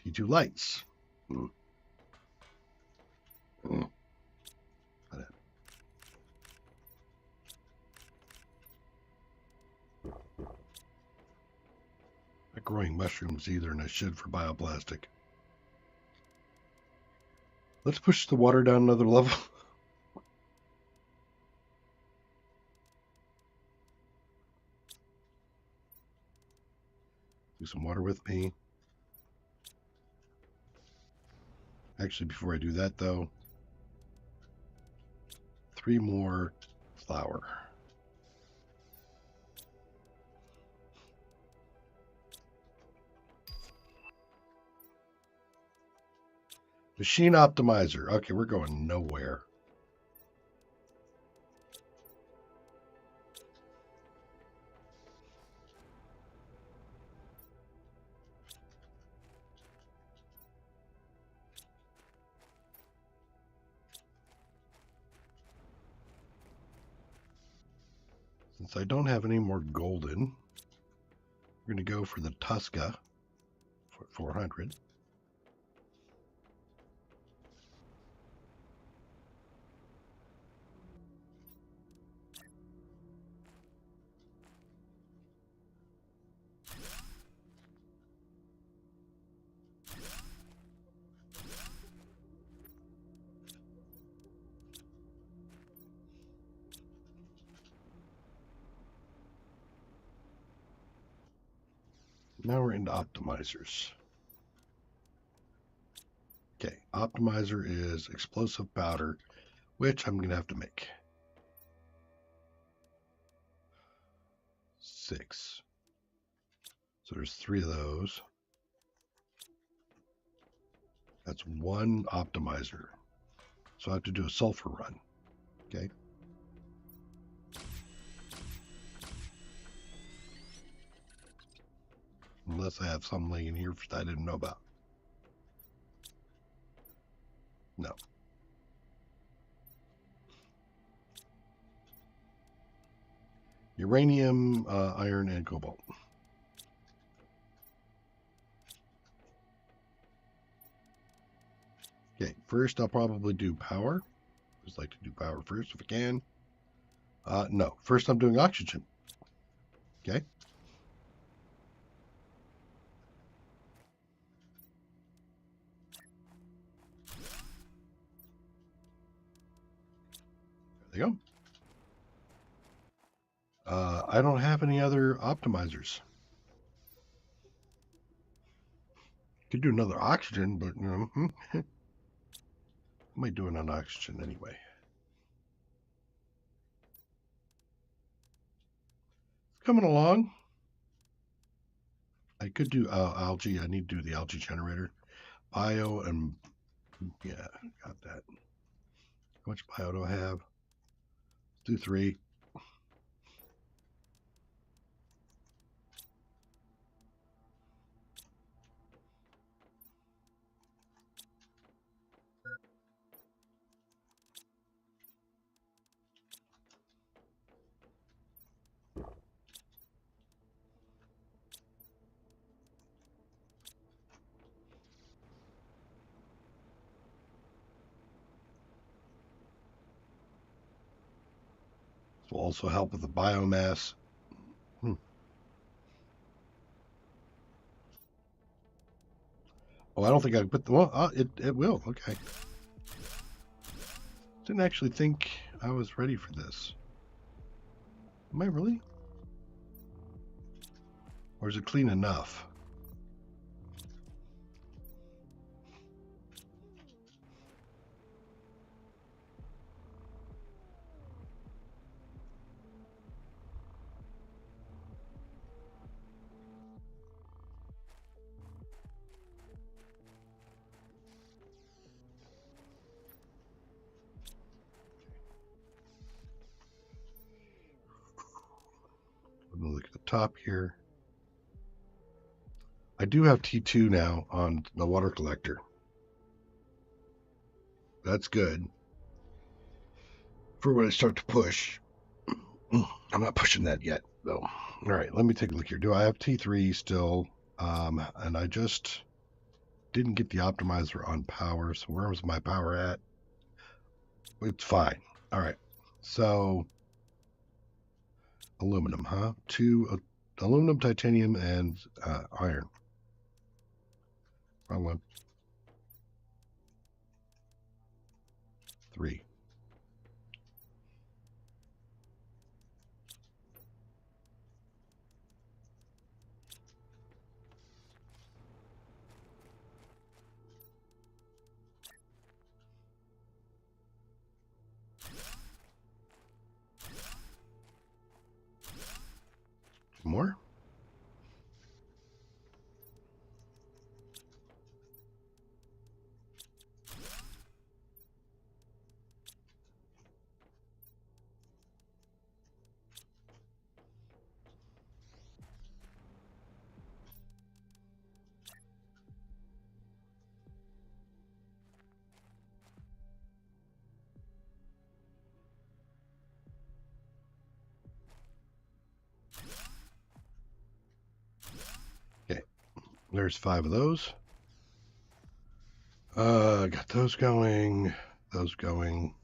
T2 lights. Mm. Mm. Not growing mushrooms either, and I should for bioplastic. Let's push the water down another level. Do some water with me. Actually, before I do that, though, 3 more flour. Machine optimizer. Okay, we're going nowhere. Since I don't have any more golden, we're going to go for the Tusca for 400. Now we're into optimizers. Okay, optimizer is explosive powder, which I'm going to have to make. 6. So there's 3 of those. That's 1 optimizer. So I have to do a sulfur run. Okay. Unless I have some laying here that I didn't know about. No. Uranium, iron, and cobalt. Okay, first I'll probably do power. Just like to do power first if I can. No, first I'm doing oxygen. Okay. There you go. I don't have any other optimizers. Could do another oxygen, but you know, I might do it on oxygen anyway. It's coming along. I could do algae. I need to do the algae generator. Bio and yeah, got that. How much bio do I have? Let's do 3. This will also help with the biomass. Oh, I don't think I can put the. Well, it will. Okay. Didn't actually think I was ready for this. Am I really? Or is it clean enough? I'm gonna look at the top here. I do have T2 now on the water collector. That's good. For when I start to push. I'm not pushing that yet, though. All right, let me take a look here. Do I have T3 still? And I just didn't get the optimizer on power. So where was my power at? It's fine. All right. So aluminum, huh? 2 aluminum, titanium, and iron. Wrong one. 3. more. Okay, there's 5 of those. Got those going. Those going.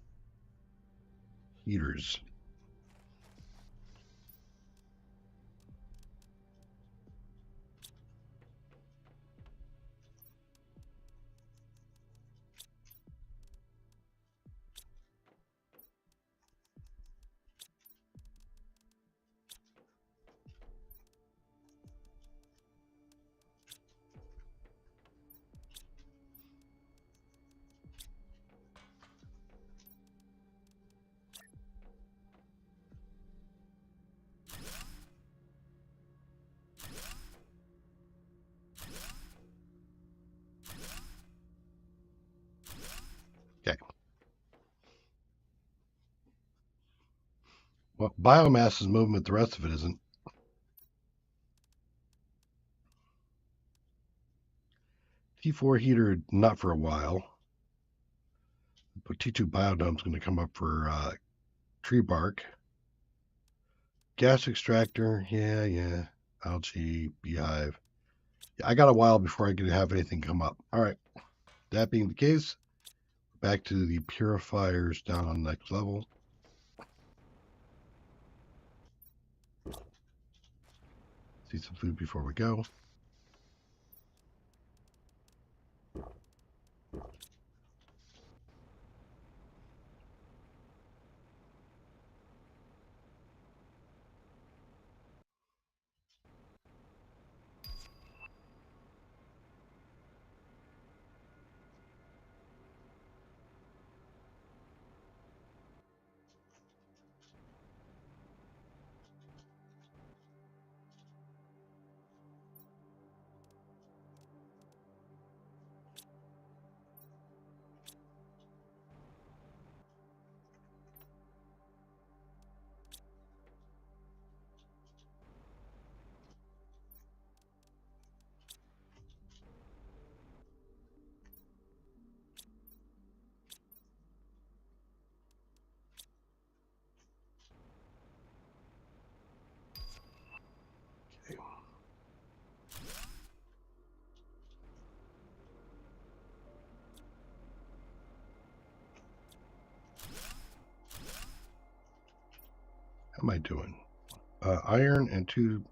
Heaters. Okay. Well, biomass is movement, the rest of it isn't. T4 heater, not for a while. But T2 biodome's going to come up for tree bark. Gas extractor, yeah. Algae, beehive. Yeah, I got a while before I can have anything come up. All right. That being the case, back to the purifiers down on the next level. See some food before we go. Okay. How am I doing? Iron and 2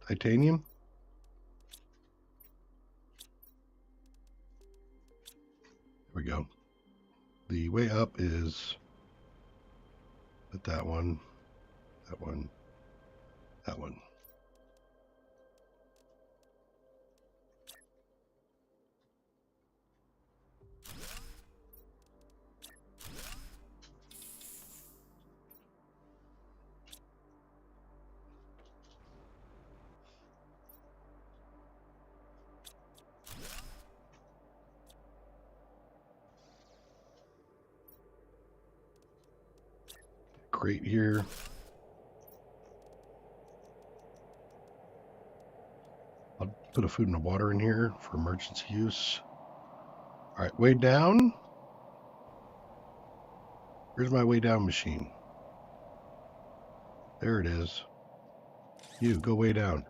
titanium. There we go. The way up is that one, that one, that one. Crate here. I'll put a food and a water in here for emergency use. All right, way down. Where's my way down machine? There it is. You, go way down.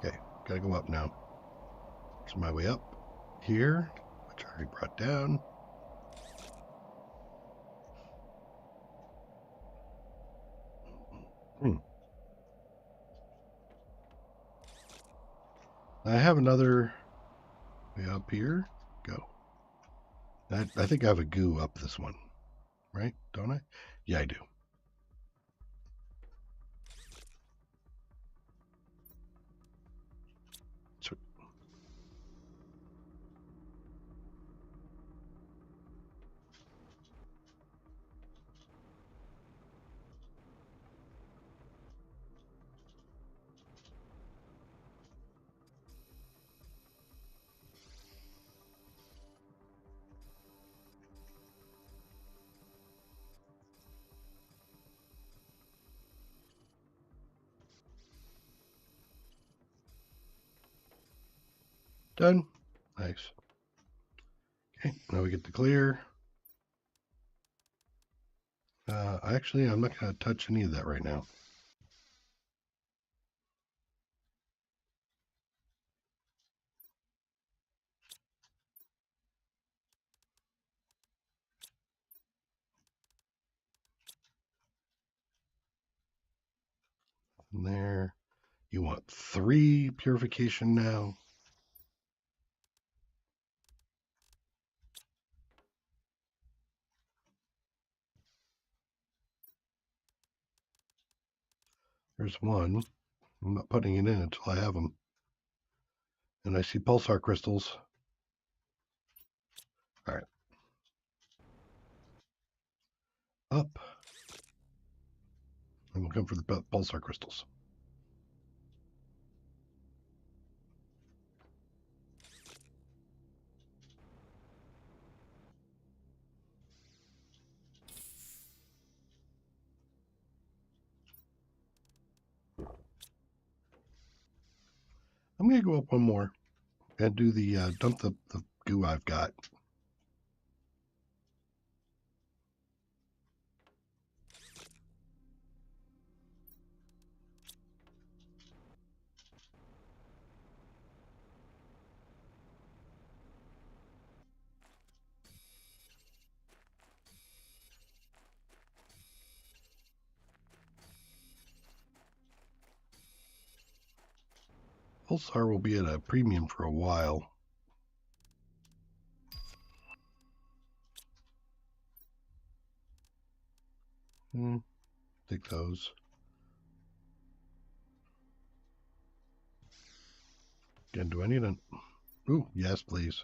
Okay, gotta go up now. So my way up here, which I already brought down. Hmm. I have another way up here. Go. I think I have a goo up this one, right? Don't I? Yeah, I do. So, done. Nice. Okay, now we get the clear. Actually, I'm not going to touch any of that right now. And there. You want 3 purification now. There's 1. I'm not putting it in until I have them. And I see pulsar crystals. All right. Up. And we'll come for the pulsar crystals. I'm going to go up 1 more and do the dump the goo I've got. Pulsar will be at a premium for a while. Take those. Again, do I need an... Ooh, yes, please.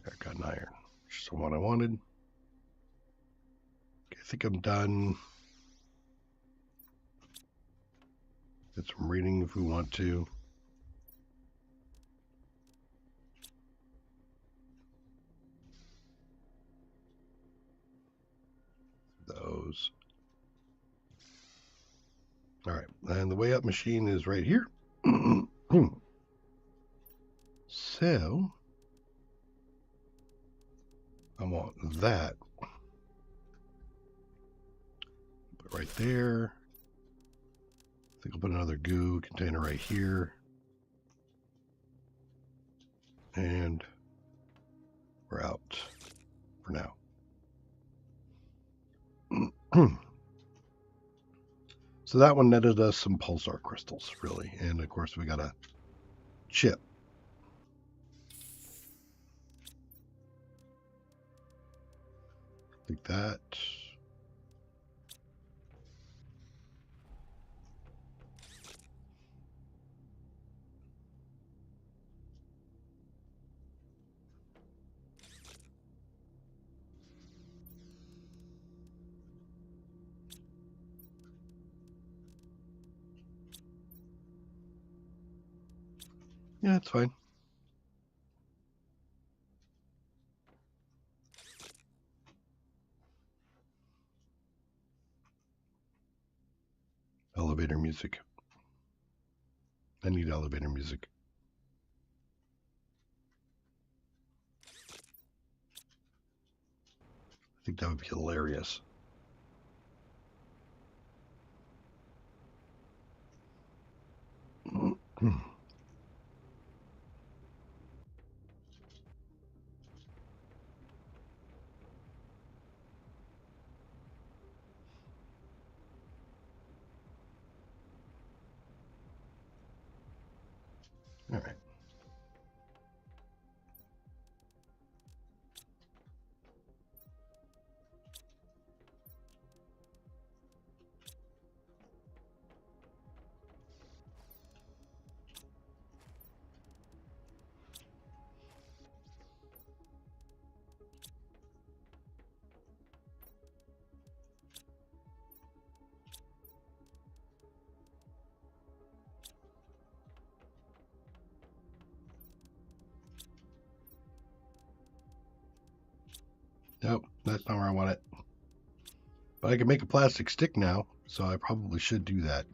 I got an iron. Just the one I wanted. Okay, I think I'm done. Get some reading if we want to. Those. All right, and the way up machine is right here. So, I want that. Put it right there. I think I'll put another goo container right here. And we're out for now. So that one netted us some pulsar crystals, really. And of course, we got a chip. Like that. Yeah, it's fine. Elevator music. I need elevator music. I think that would be hilarious. All right. Nope, that's not where I want it. But I can make a plastic stick now, so I probably should do that.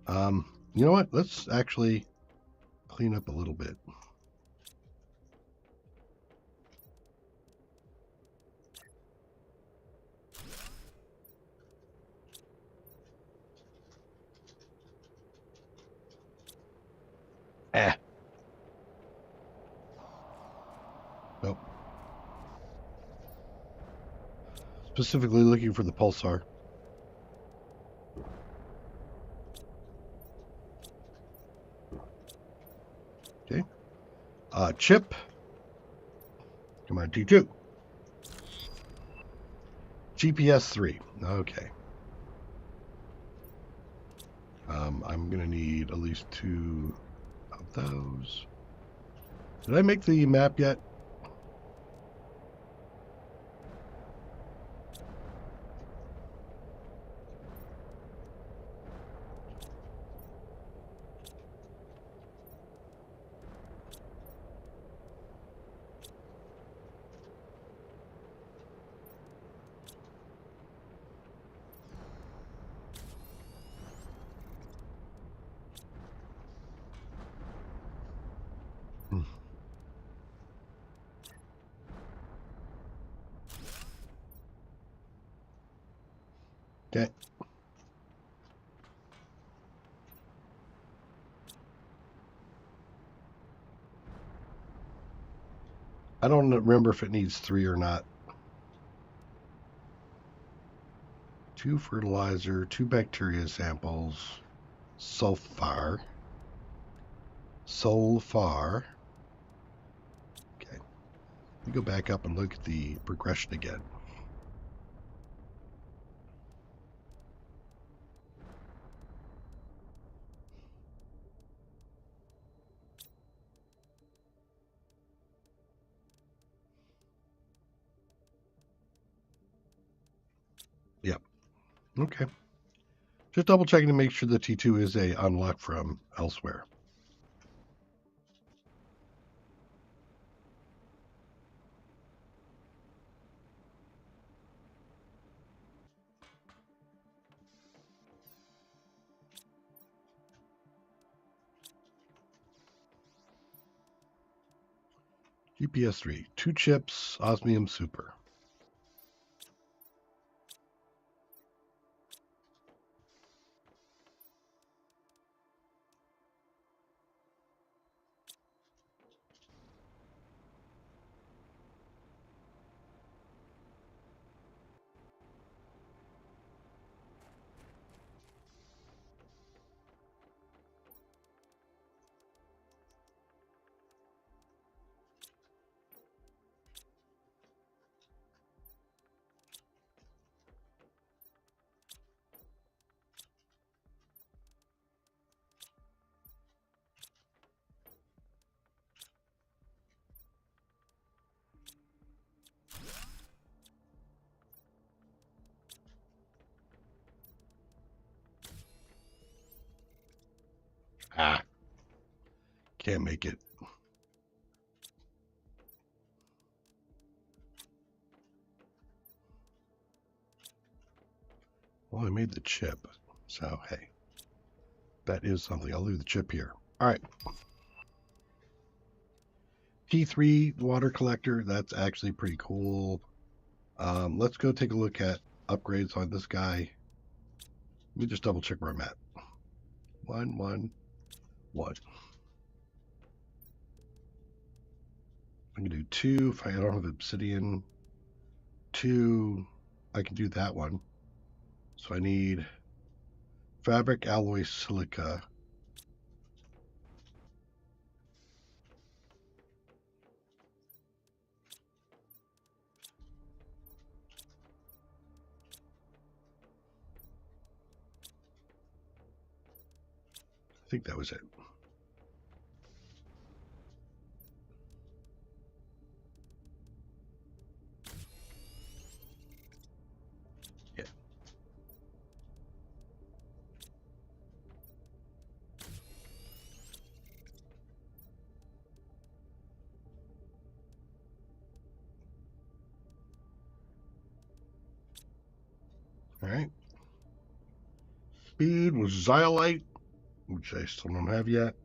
You know what? Let's actually clean up a little bit. Eh. Nope. Specifically looking for the pulsar. Okay. Chip. Come on, T2. GPS 3. Okay. I'm going to need at least 2 of those. Did I make the map yet? Hmm. Okay. I don't remember if it needs 3 or not. 2 fertilizer, 2 bacteria samples, sulfur. Okay. Let me go back up and look at the progression again. Yep. Okay. Just double checking to make sure the T2 is a unlock from elsewhere. GPS 3, 2 chips, osmium super. Ah, can't make it. Well, I made the chip, so hey, that is something. I'll leave the chip here. All right. T3 water collector, that's actually pretty cool. Let's go take a look at upgrades on this guy. Let me just double check where I'm at. 1, 1, 1. I can do 2 if I don't have obsidian. 2, I can do that one. So I need fabric alloy silica. think that was it. Yeah. All right. Speed was Xyolite, which I still don't have yet.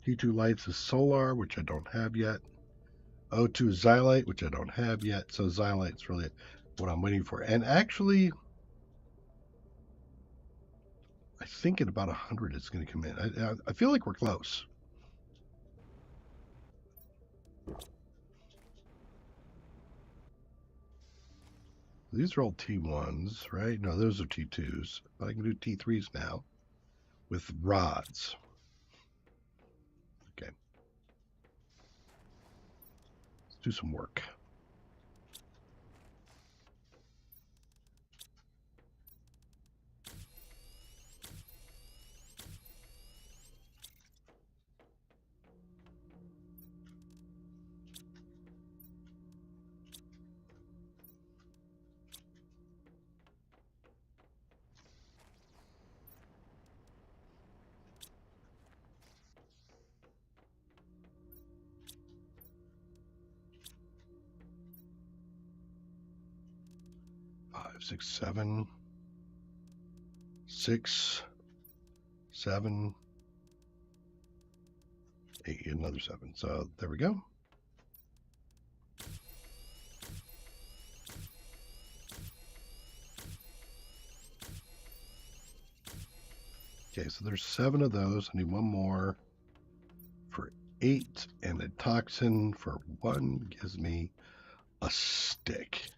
T2 lights is Solar, which I don't have yet. O2 is Xyolite, which I don't have yet. So Xyolite's really what I'm waiting for. And actually, I think at about 100 it's going to come in. I feel like we're close. These are all T1s, right? No, those are T2s. But I can do T3s now with rods. Okay. Let's do some work. Five, six, 7, 6, 7, 8, another 7. So there we go. Okay, so there's 7 of those. I need one more for 8, and a toxin for 1 gives me a stick.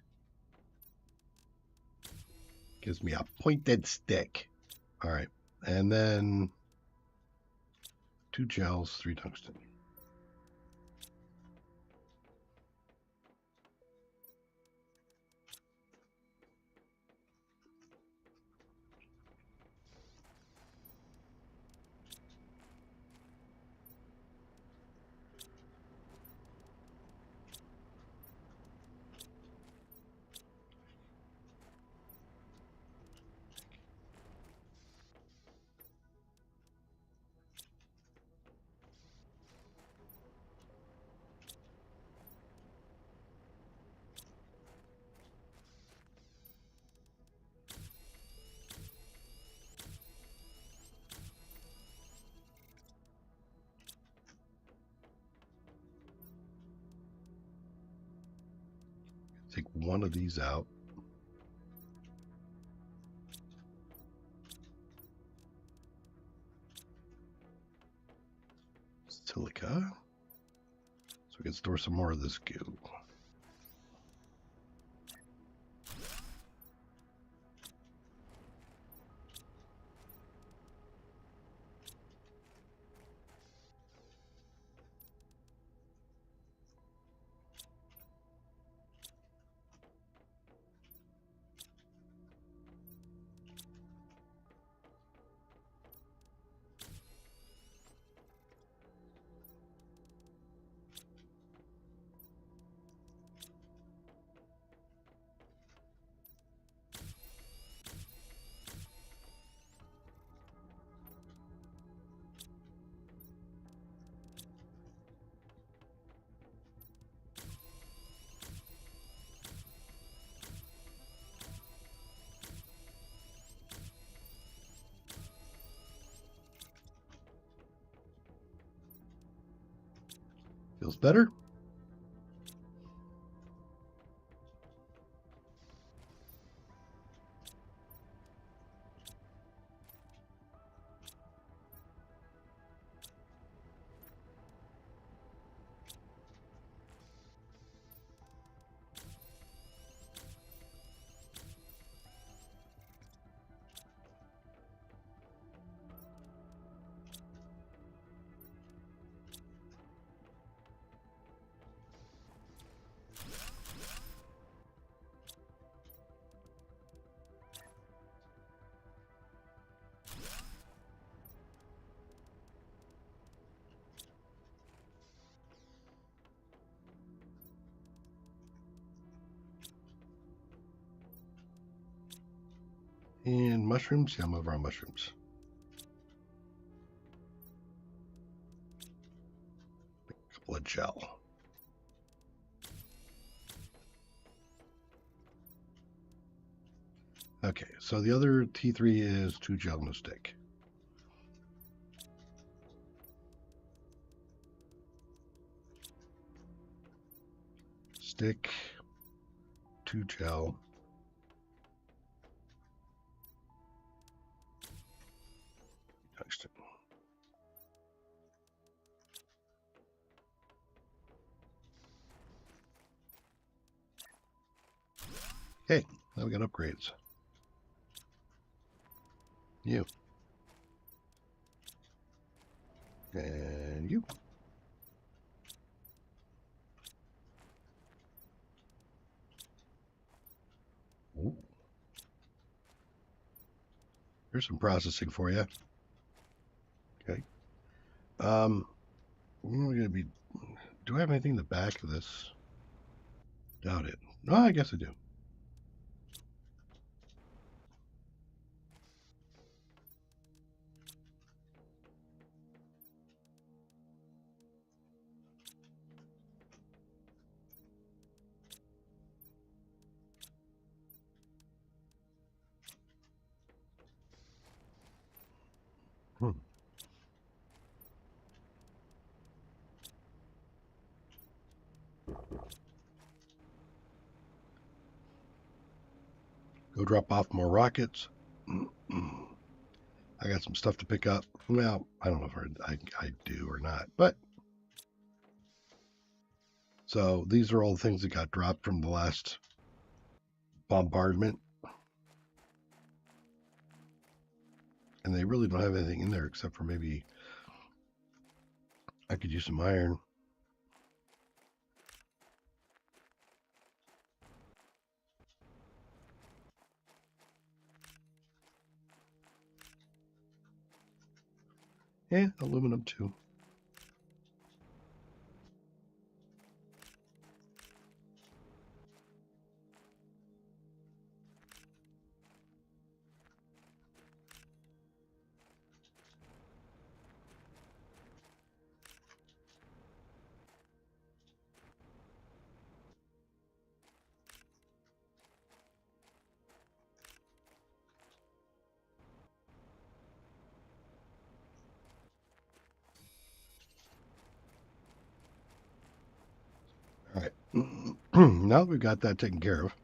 Gives me a pointed stick. All right, and then 2 gels, 3 tungsten. Take one of these out. Silica. So we can store some more of this goo. Feels better? And mushrooms? Yeah, I'm over on mushrooms. A couple of gel. Okay, so the other T3 is 2 gel and a stick. Stick, 2 gel. Tungsten. Okay, now we got upgrades. You. And you. Ooh. Here's some processing for you. Okay. We're gonna be. Do I have anything in the back of this? Doubt it. No, I guess I do. Hmm. Go drop off more rockets. I got some stuff to pick up. Well, I don't know if I do or not, but so these are all the things that got dropped from the last bombardment, and they really don't have anything in there except for maybe I could use some iron. Yeah, aluminum too. All right. Now that we've got that taken care of,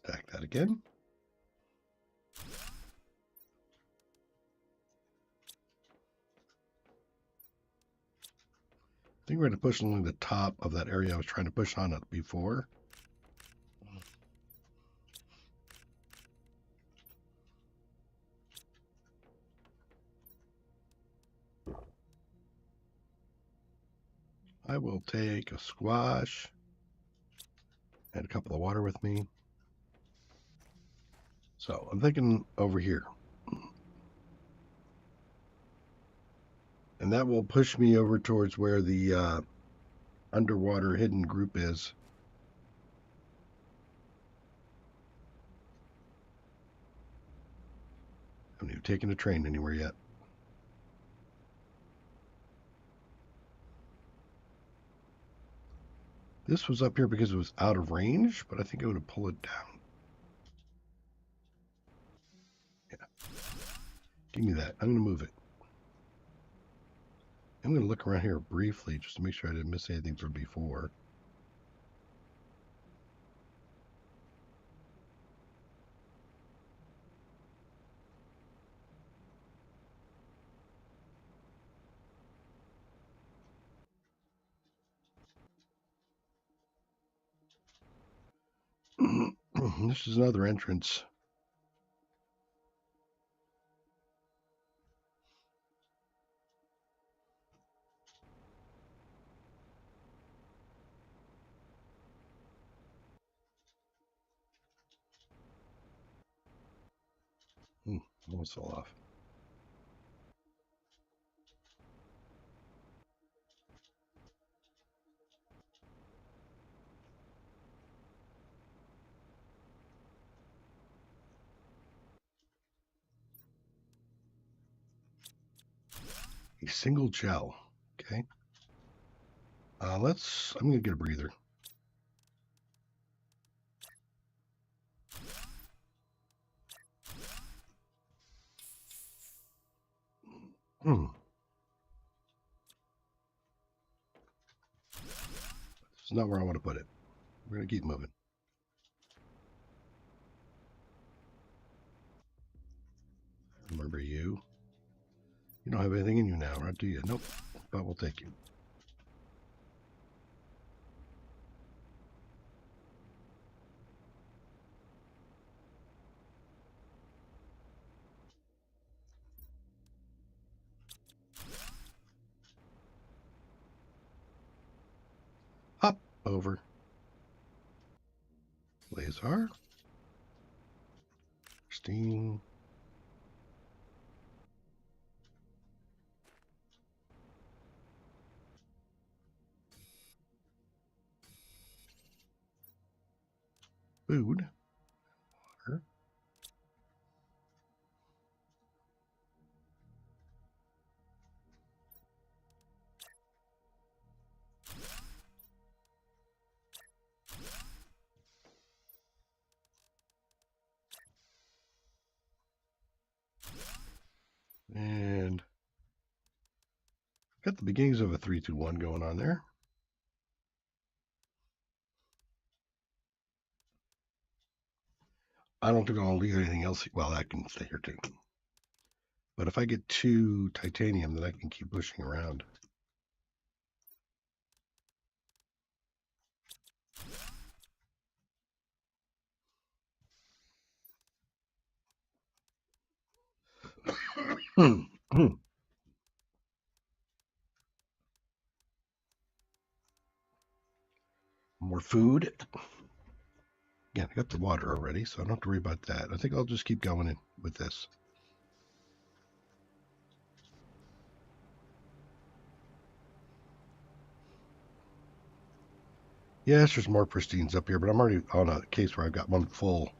stack that again. I think we're going to push along the top of that area I was trying to push on it before. I will take a squash and a couple of water with me. So I'm thinking over here. And that will push me over towards where the underwater hidden group is. I haven't even taken a train anywhere yet. This was up here because it was out of range, but I think I'm going to pull it down. Yeah. Give me that. I'm going to move it. I'm going to look around here briefly just to make sure I didn't miss anything from before. This is another entrance. Almost fell off. A single gel. Okay. I'm going to get a breather. Hmm. It's not where I want to put it. We're going to keep moving. Remember you. You don't have anything in you now, right? Do you? Nope. But we'll take you. Up, over. Laser. Steam. Food. Water. And got the beginnings of a 3-2-1 going on there. I don't think I'll leave anything else. Well, that can stay here too. But if I get 2 titanium, then I can keep pushing around. More food. Yeah, I got the water already, so I don't have to worry about that. I think I'll just keep going in with this. Yes, there's more pristines up here, but I'm already on a case where I've got one full.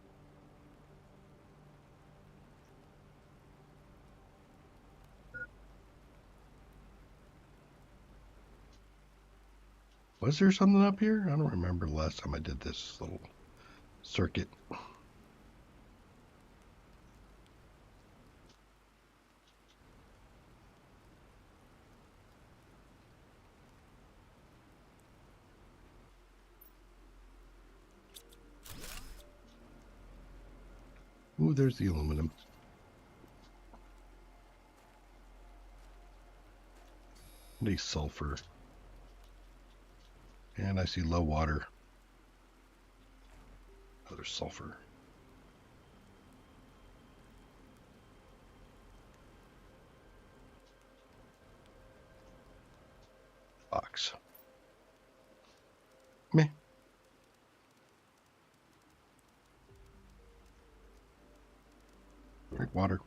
Was there something up here? I don't remember the last time I did this little circuit. Ooh, there's the aluminum. The sulfur. And I see low water. Oh, there's sulfur. Box. Meh. Drink water.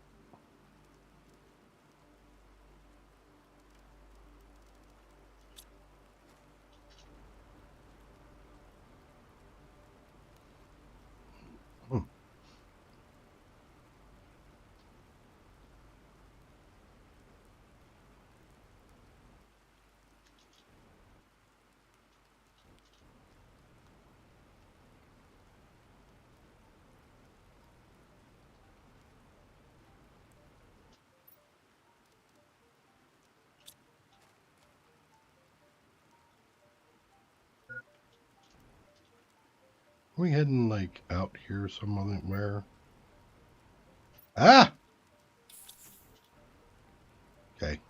Hmm. Are we heading like out here somewhere? Ah! Okay.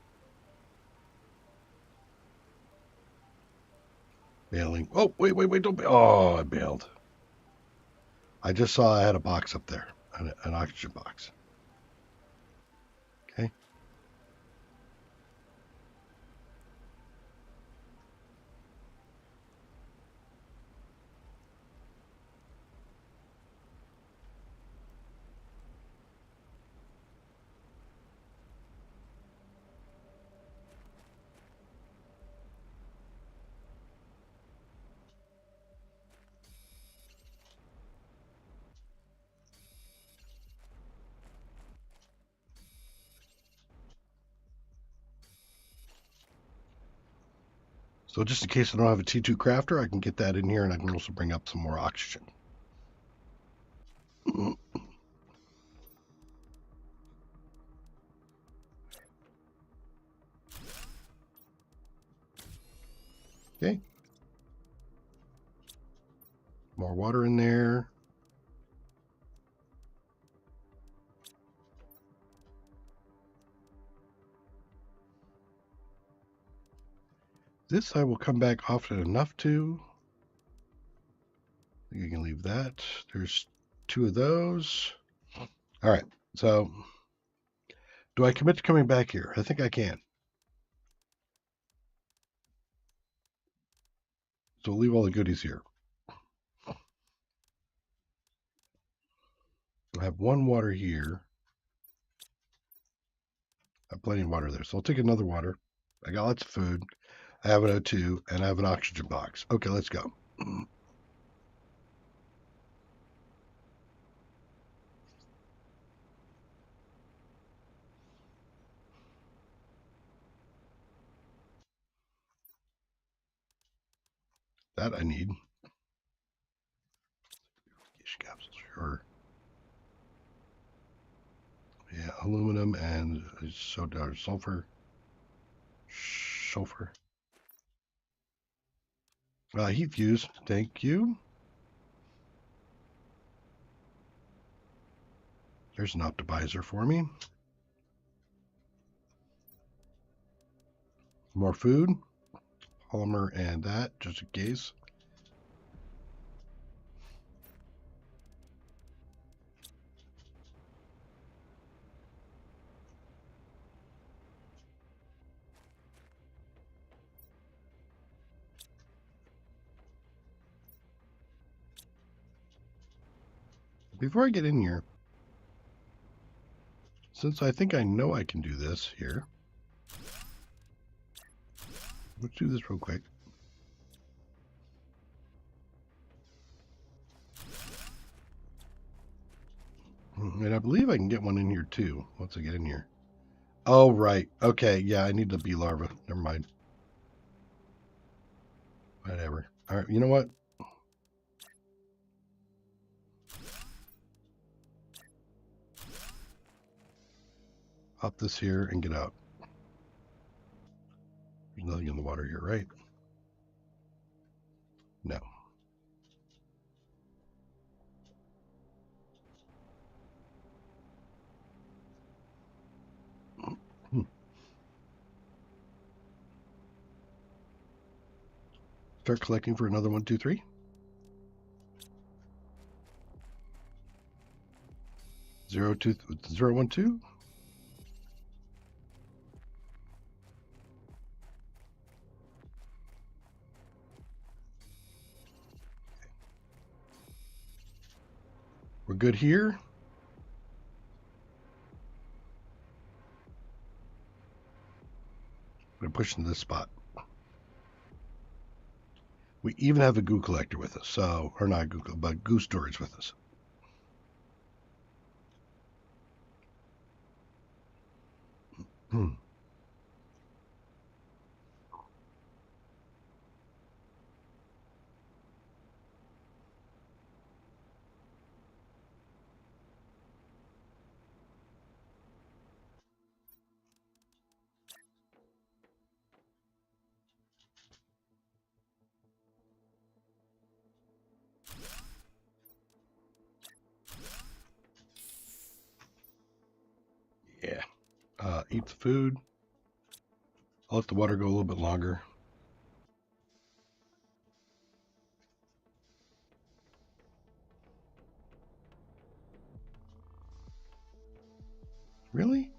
Bailing. Oh, wait, don't bail. Oh, I bailed. I just saw I had a box up there, an oxygen box. Okay. So just in case I don't have a T2 crafter, I can get that in here, and I can also bring up some more oxygen. Okay. More water in there. This I will come back often enough to. I think I can leave that. There's 2 of those. All right. So do I commit to coming back here? I think I can. So we'll leave all the goodies here. I have 1 water here. I have plenty of water there. So I'll take another water. I got lots of food. I have an O2 and I have an oxygen box. Okay, let's go. That I need. Capsules, sure. Yeah, aluminum and soda, sulfur. Sulfur. Heat fuse. Thank you. There's an optimizer for me. More food. Polymer and that, just in case. Before I get in here, since I think I know I can do this here, let's do this real quick. And I believe I can get one in here too, once I get in here. Oh, right. Okay, yeah, I need the bee larva. Never mind. Whatever. All right, you know what? Hop this here and get out. There's nothing in the water here, right? No. Start collecting for another 1, 2, 3. 0, 2, 0, 1, 2. We're good here. I'm going to push into this spot. We even have a goo collector with us, so, or not goo, but goo storage with us. Yeah. Eat the food. I'll let the water go a little bit longer. Really?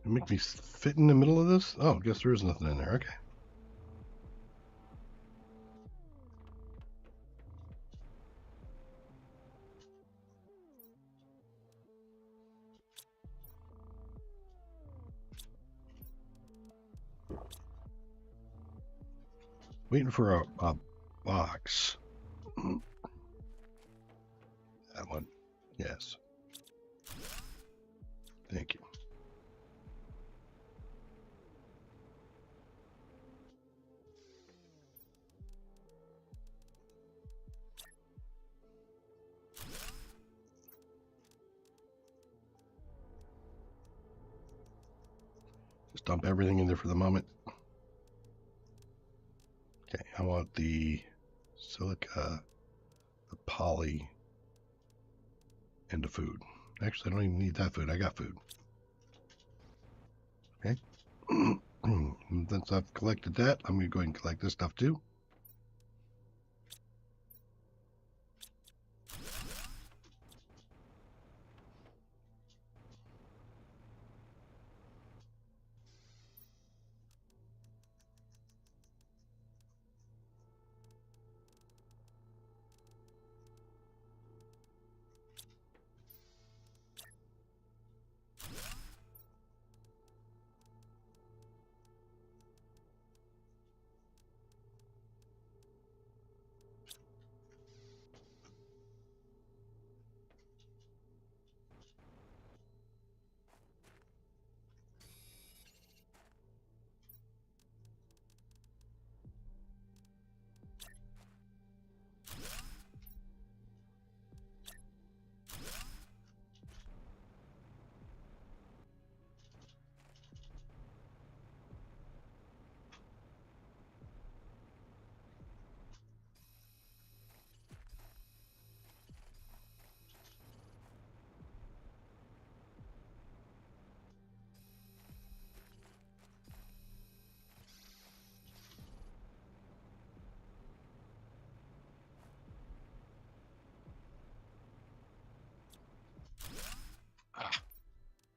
You make me fit in the middle of this? Oh, guess there is nothing in there. Okay. Waiting for a box. That one. Yes. Thank you. Just dump everything in there for the moment. Okay, I want the silica, the poly, and the food. Actually, I don't even need that food. I got food. Okay. Since I've collected that, I'm going to go ahead and collect this stuff too.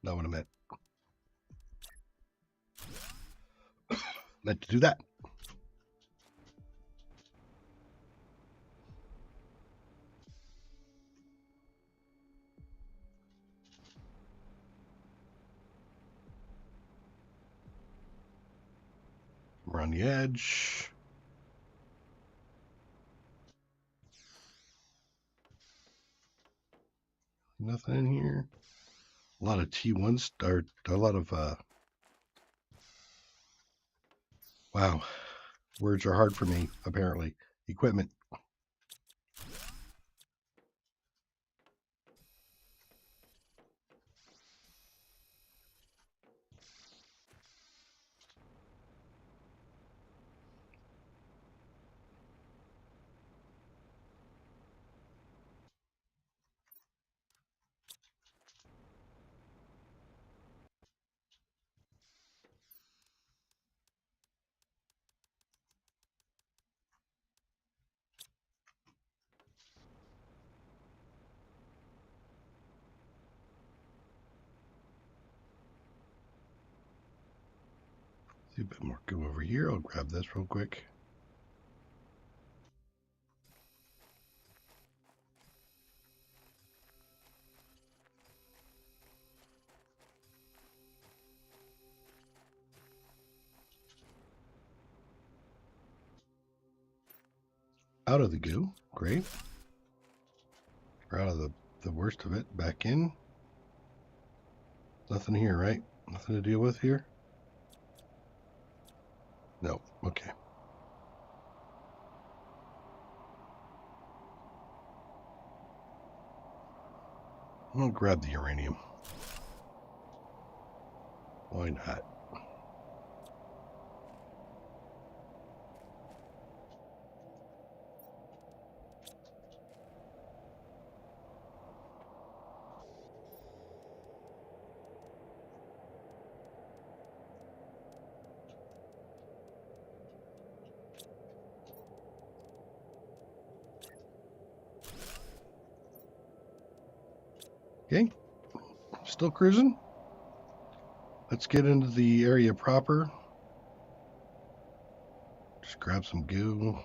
Not what I meant. Meant to do that. We're on the edge. Nothing in here. A lot of T1 start. A lot of wow. Words are hard for me, apparently. Equipment. See a bit more goo over here. I'll grab this real quick. Out of the goo. Great. We're out of the worst of it. Back in. Nothing here, right? Nothing to deal with here? No. Okay. I'm going to grab the uranium. Why not? Okay. Still cruising. Let's get into the area proper. Just grab some goo.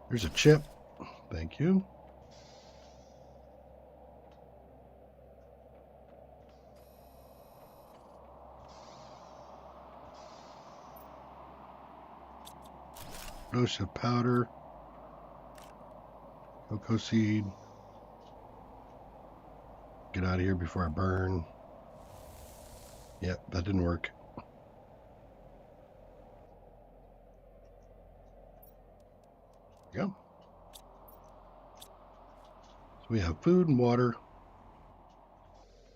There's a chip. Thank you. Dose of powder. Cocoa seed. Get out of here before I burn. Yep, that didn't work. There you go. So we have food and water.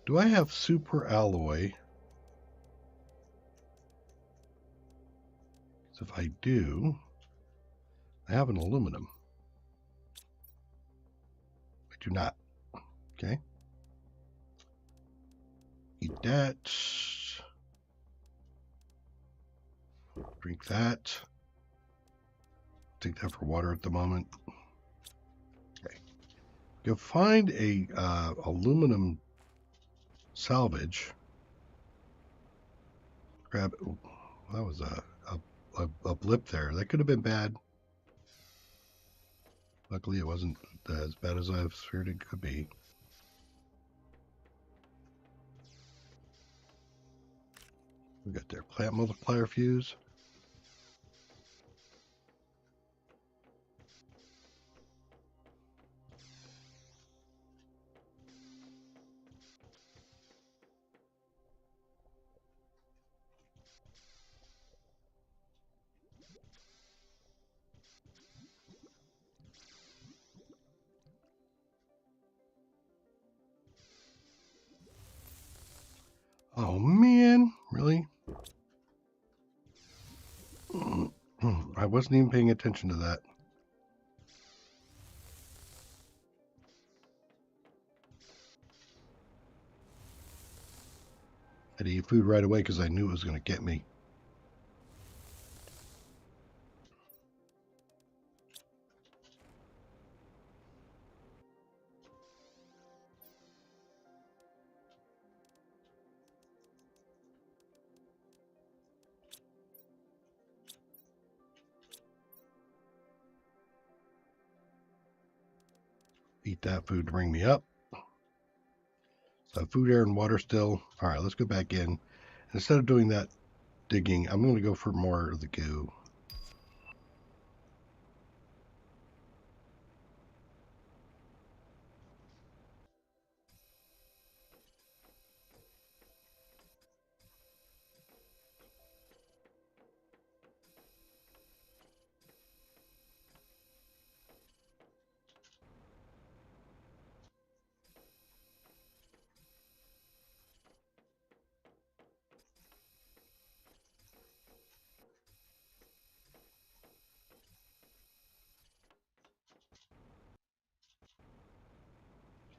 Do I have super alloy? So if I do, I have an aluminum. I do not. Okay. Eat that. Drink that. Take that for water at the moment. Okay. You'll find a aluminum salvage. Grab. Ooh, that was a blip there. That could have been bad. Luckily, it wasn't as bad as I've feared it could be. We got their plant multiplier fuse. Oh man, really? I wasn't even paying attention to that. I had to eat food right away because I knew it was going to get me. Eat that food to bring me up. So food, air, and water still. All right, let's go back in. Instead of doing that digging, I'm going to go for more of the goo.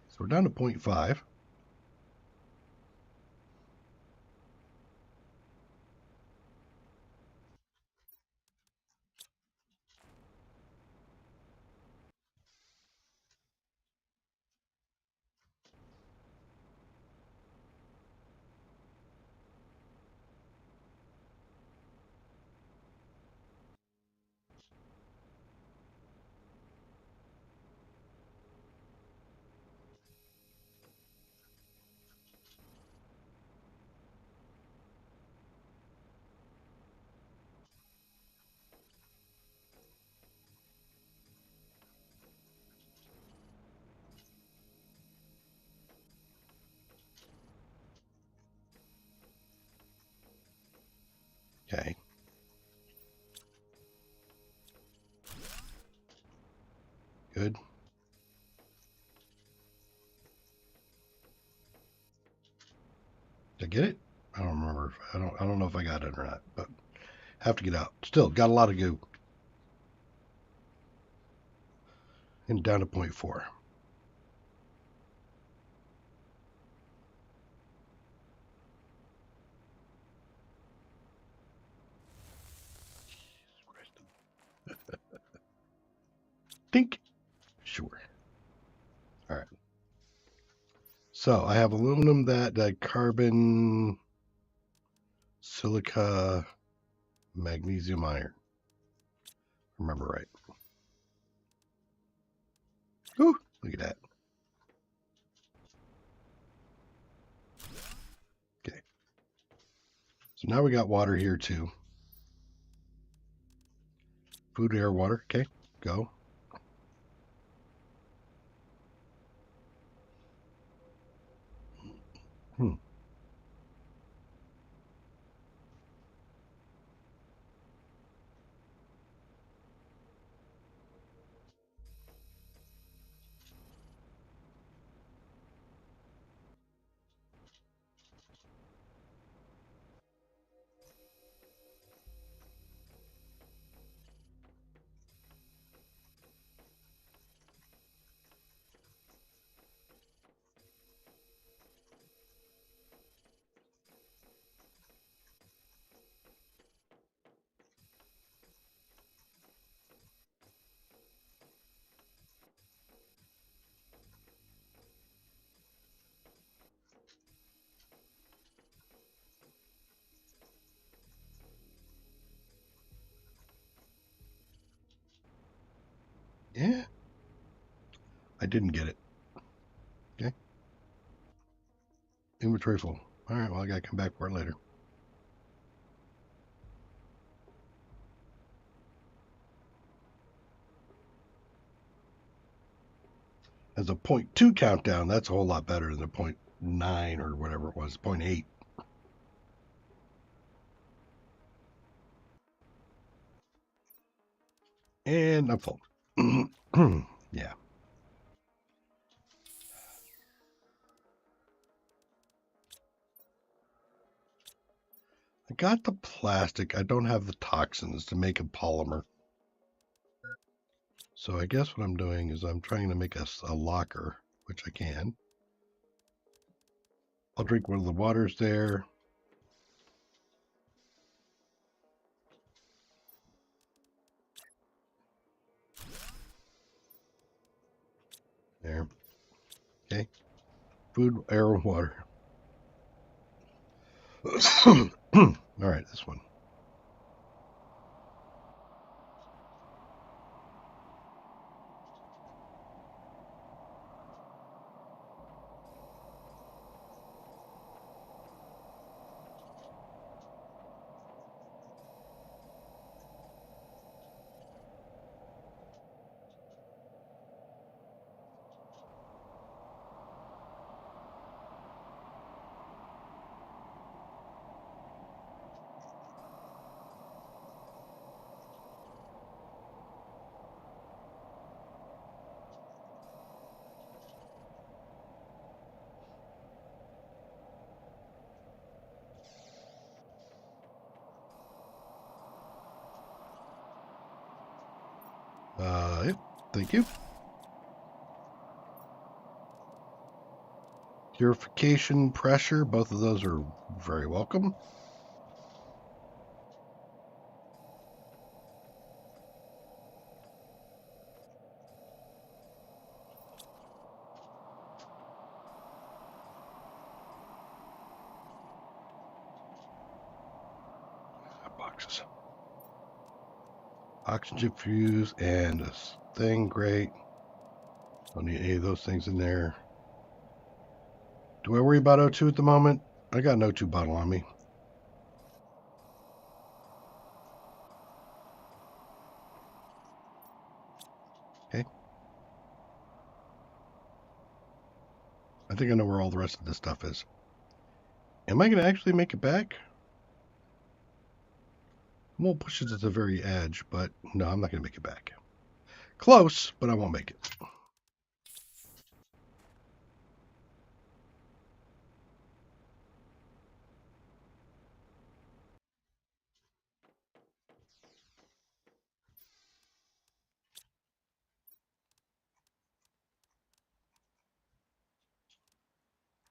So we're down to 0.5. Okay. Good. Did I get it? I don't remember. I don't know if I got it or not, but have to get out. Still got a lot of goo. And down to 0.4. Think. Sure. All right. So I have aluminum, that carbon, silica, magnesium, iron. Remember right. Ooh, look at that. Okay. So now we got water here too. Food, air, water. Okay. Go. Hmm. I didn't get it. Okay. Inventory full. All right, well, I got to come back for it later. As a 0.2 countdown, that's a whole lot better than a 0.9 or whatever it was, 0.8. And I'm full. Yeah. I got the plastic. I don't have the toxins to make a polymer. So I guess what I'm doing is I'm trying to make a locker, which I can. I'll drink one of the waters there. There. Okay. Food, air, and water. All right, this one. Yep. Thank you. Purification, pressure, both of those are very welcome. Boxes. Oxygen fuse and a thing, great. Don't need any of those things in there. Do I worry about O2 at the moment? I got an O2 bottle on me. Okay. I think I know where all the rest of this stuff is. Am I going to actually make it back? I'm going to push it to the very edge, but no, I'm not going to make it back. Close, but I won't make it.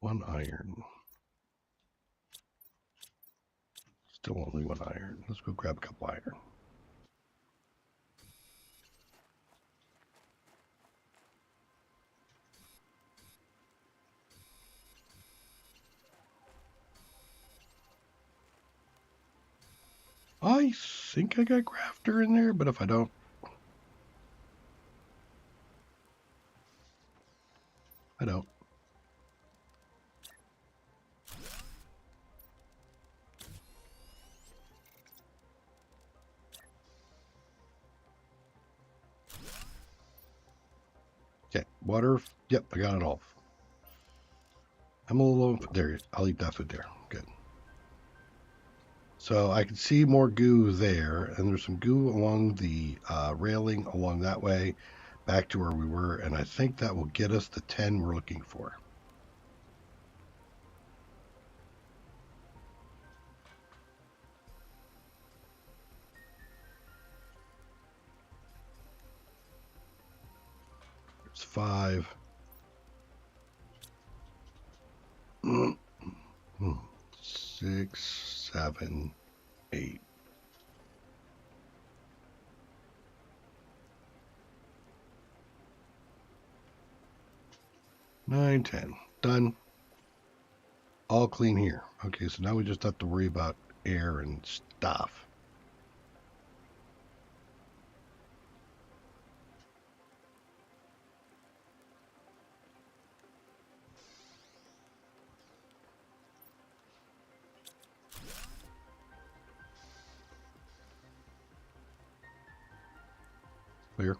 One iron. Still only one iron. Let's go grab a couple iron. I think I got grafter in there, but if I don't, I don't. Okay, water. Yep, I got it all. I'm a little there. I'll eat that food there. Good. So I can see more goo there, and there's some goo along the railing along that way, back to where we were, and I think that will get us the 10 we're looking for. There's 5. 6, 7, 8. 9, 10. Done. All clean here. Okay, so now we just have to worry about air and stuff. clear.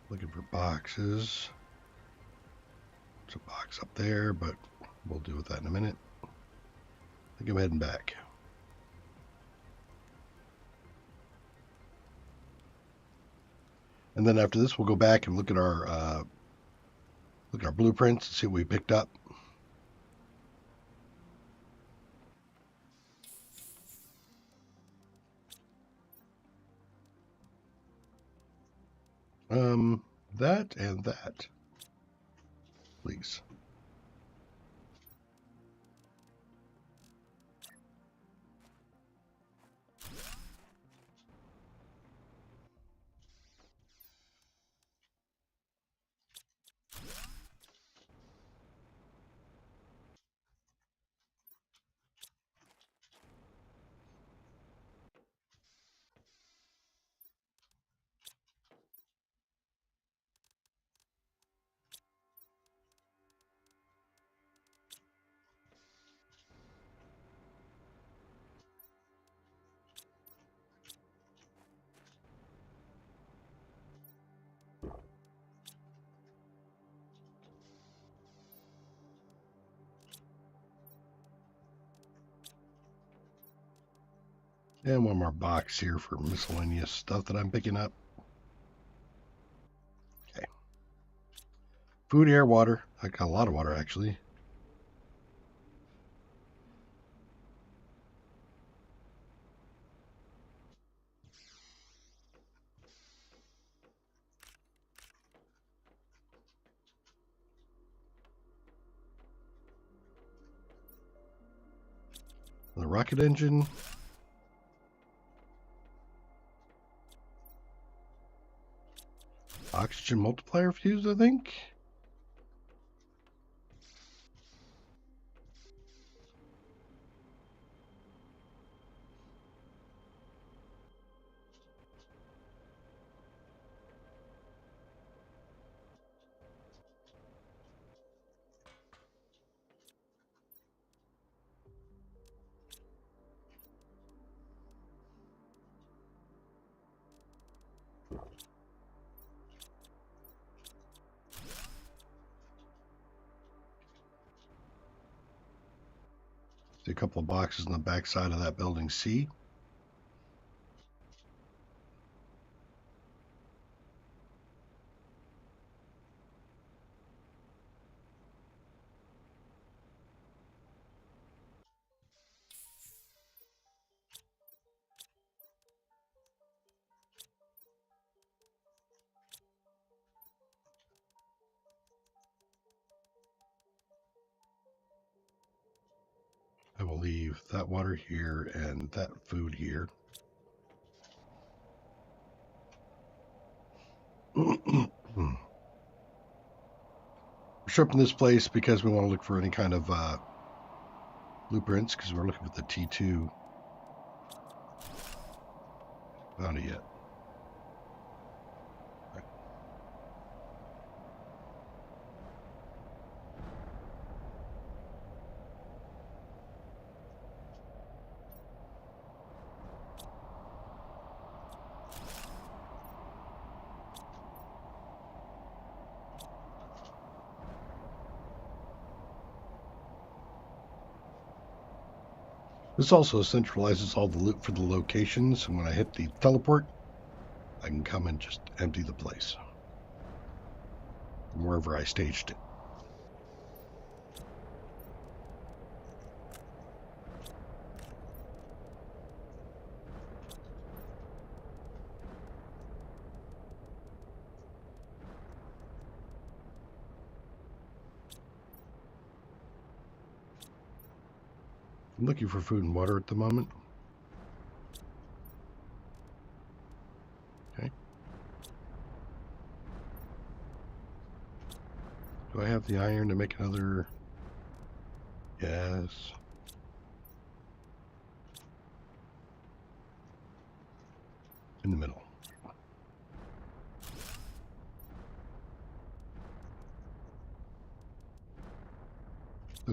Looking for boxes. There's a box up there, but we'll deal with that in a minute. I think I'm heading back. And then after this, we'll go back and look at our blueprints and see what we picked up. That and that, please. And one more box here for miscellaneous stuff that I'm picking up. Okay. Food, air, water. I got a lot of water, actually. The rocket engine. Oxygen multiplier fuse, I think. See a couple of boxes on the back side of that building C. I will leave that water here and that food here. We're stripping this place because we want to look for any kind of blueprints, because we're looking for the T2. Found it yet. Right. This also centralizes all the loot for the locations, and when I hit the teleport, I can come and just empty the place from wherever I staged it. I'm looking for food and water at the moment. Okay. Do I have the iron to make another? Yes. In the middle.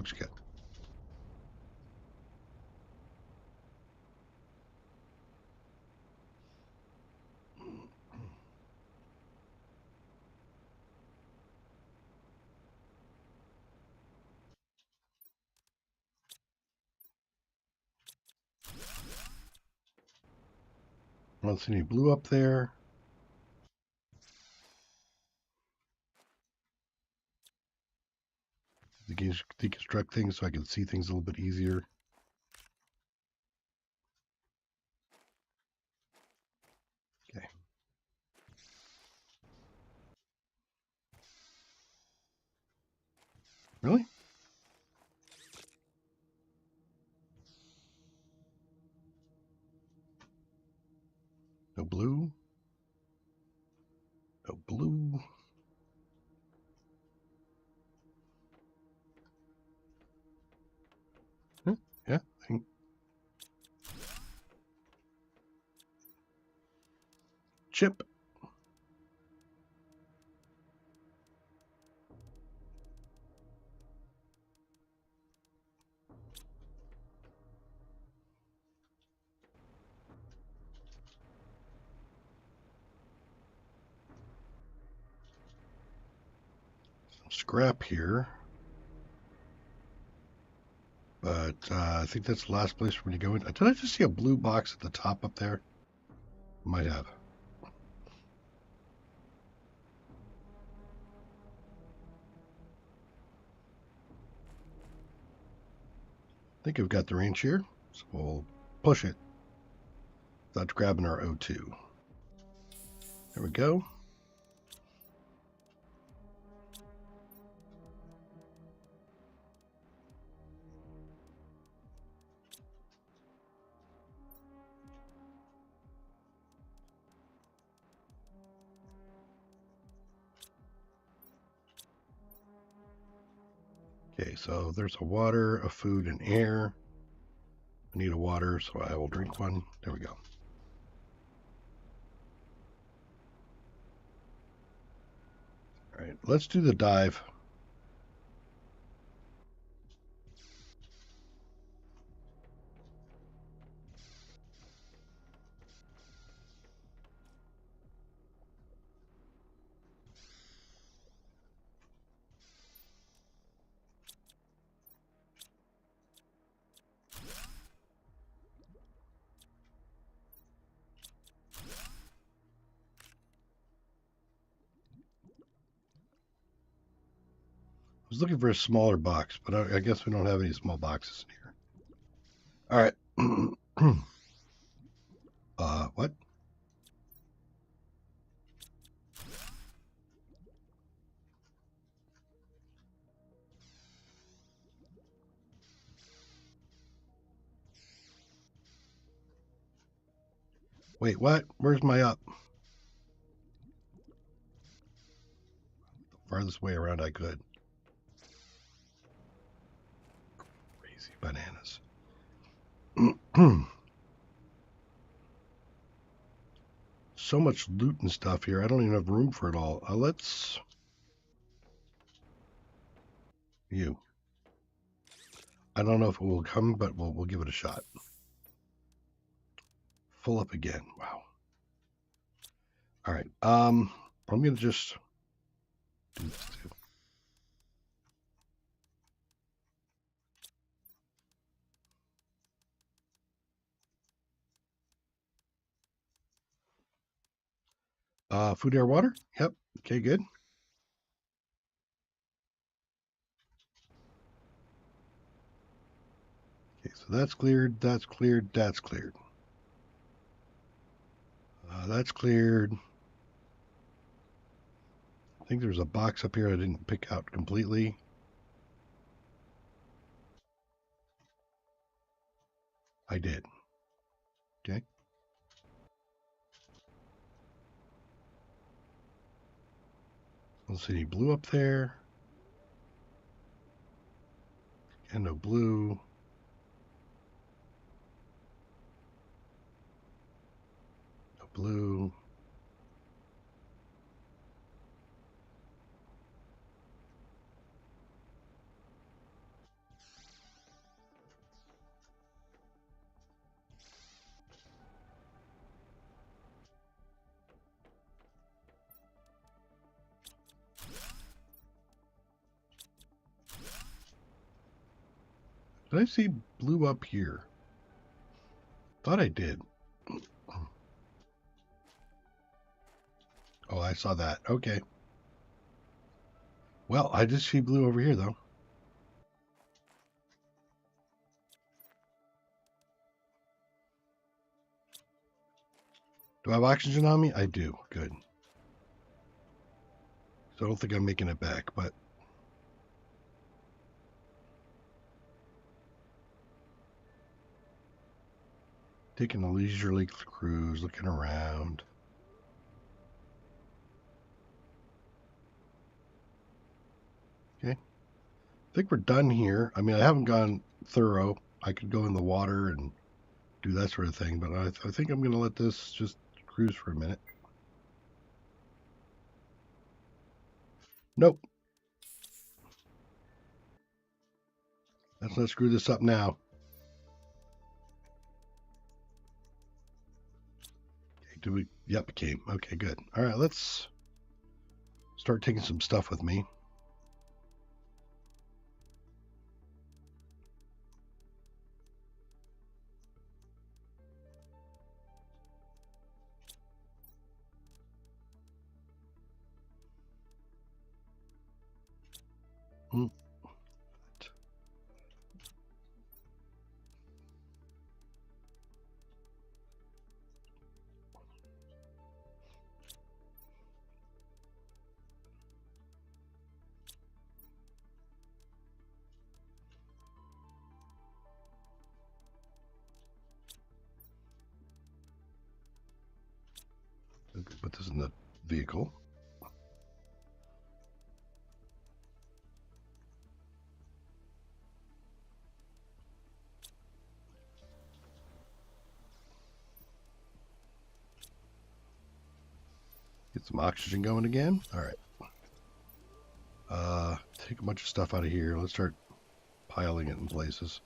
Looks good. I don't see any blue up there. Deconstruct things so I can see things a little bit easier. Okay. Really? No blue? No blue? Huh? Yeah. Chip. Some scrap here. But I think that's the last place for me to go in. Did I just see a blue box at the top up there? Might have. I think I've got the range here, so we'll push it. That's grabbing our O2. There we go. Okay, so there's a water, a food, and air. I need a water, so I will drink one. There we go. All right, let's do the dive. I was looking for a smaller box, but I guess we don't have any small boxes in here. All right. What? Wait, what? Where's my up? The farthest way around I could. Crazy bananas. So much loot and stuff here. I don't even have room for it all. Let's... You. I don't know if it will come, but we'll give it a shot. Full up again. Wow. All right. I'm going to just do this too. Food, air, water. Yep. Okay, good. Okay, so that's cleared. That's cleared. That's cleared. That's cleared. I think there's a box up here I didn't pick out completely. I did. Okay. Let's see any blue up there. And no blue. No blue. Did I see blue up here? Thought I did. Oh, I saw that. Okay. Well, I just see blue over here, though. Do I have oxygen on me? I do. Good. So I don't think I'm making it back, but taking a leisurely cruise, looking around. Okay. I think we're done here. I mean, I haven't gone thorough. I could go in the water and do that sort of thing, but I think I'm going to let this just cruise for a minute. Nope. Let's not screw this up now. Okay, do we? Yep, it came. Okay, good. All right, let's start taking some stuff with me. Hmm. Put this in the vehicle. Get some oxygen going again. All right. Take a bunch of stuff out of here. Let's start piling it in places.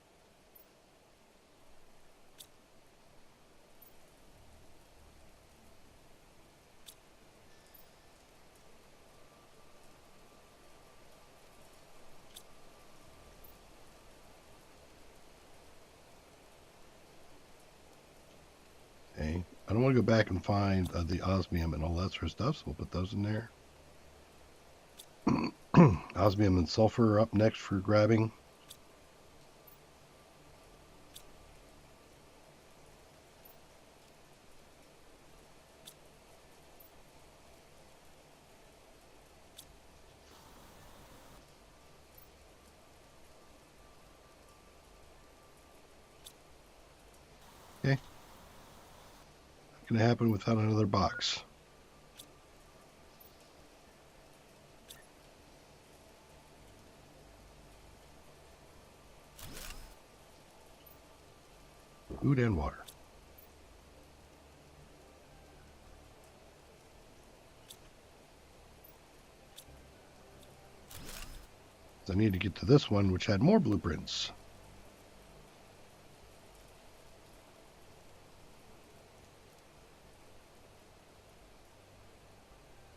Okay. I don't want to go back and find the osmium and all that sort of stuff, so we'll put those in there. Osmium and sulfur are up next for grabbing. Okay. Not going to happen without another box. Food and water. I need to get to this one, which had more blueprints.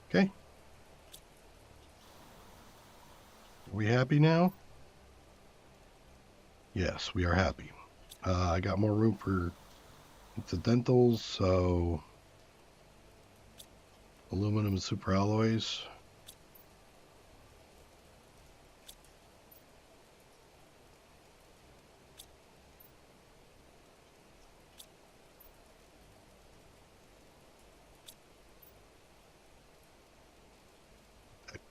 Okay. Are we happy now? Yes, we are happy. I got more room for incidentals, so aluminum and superalloys.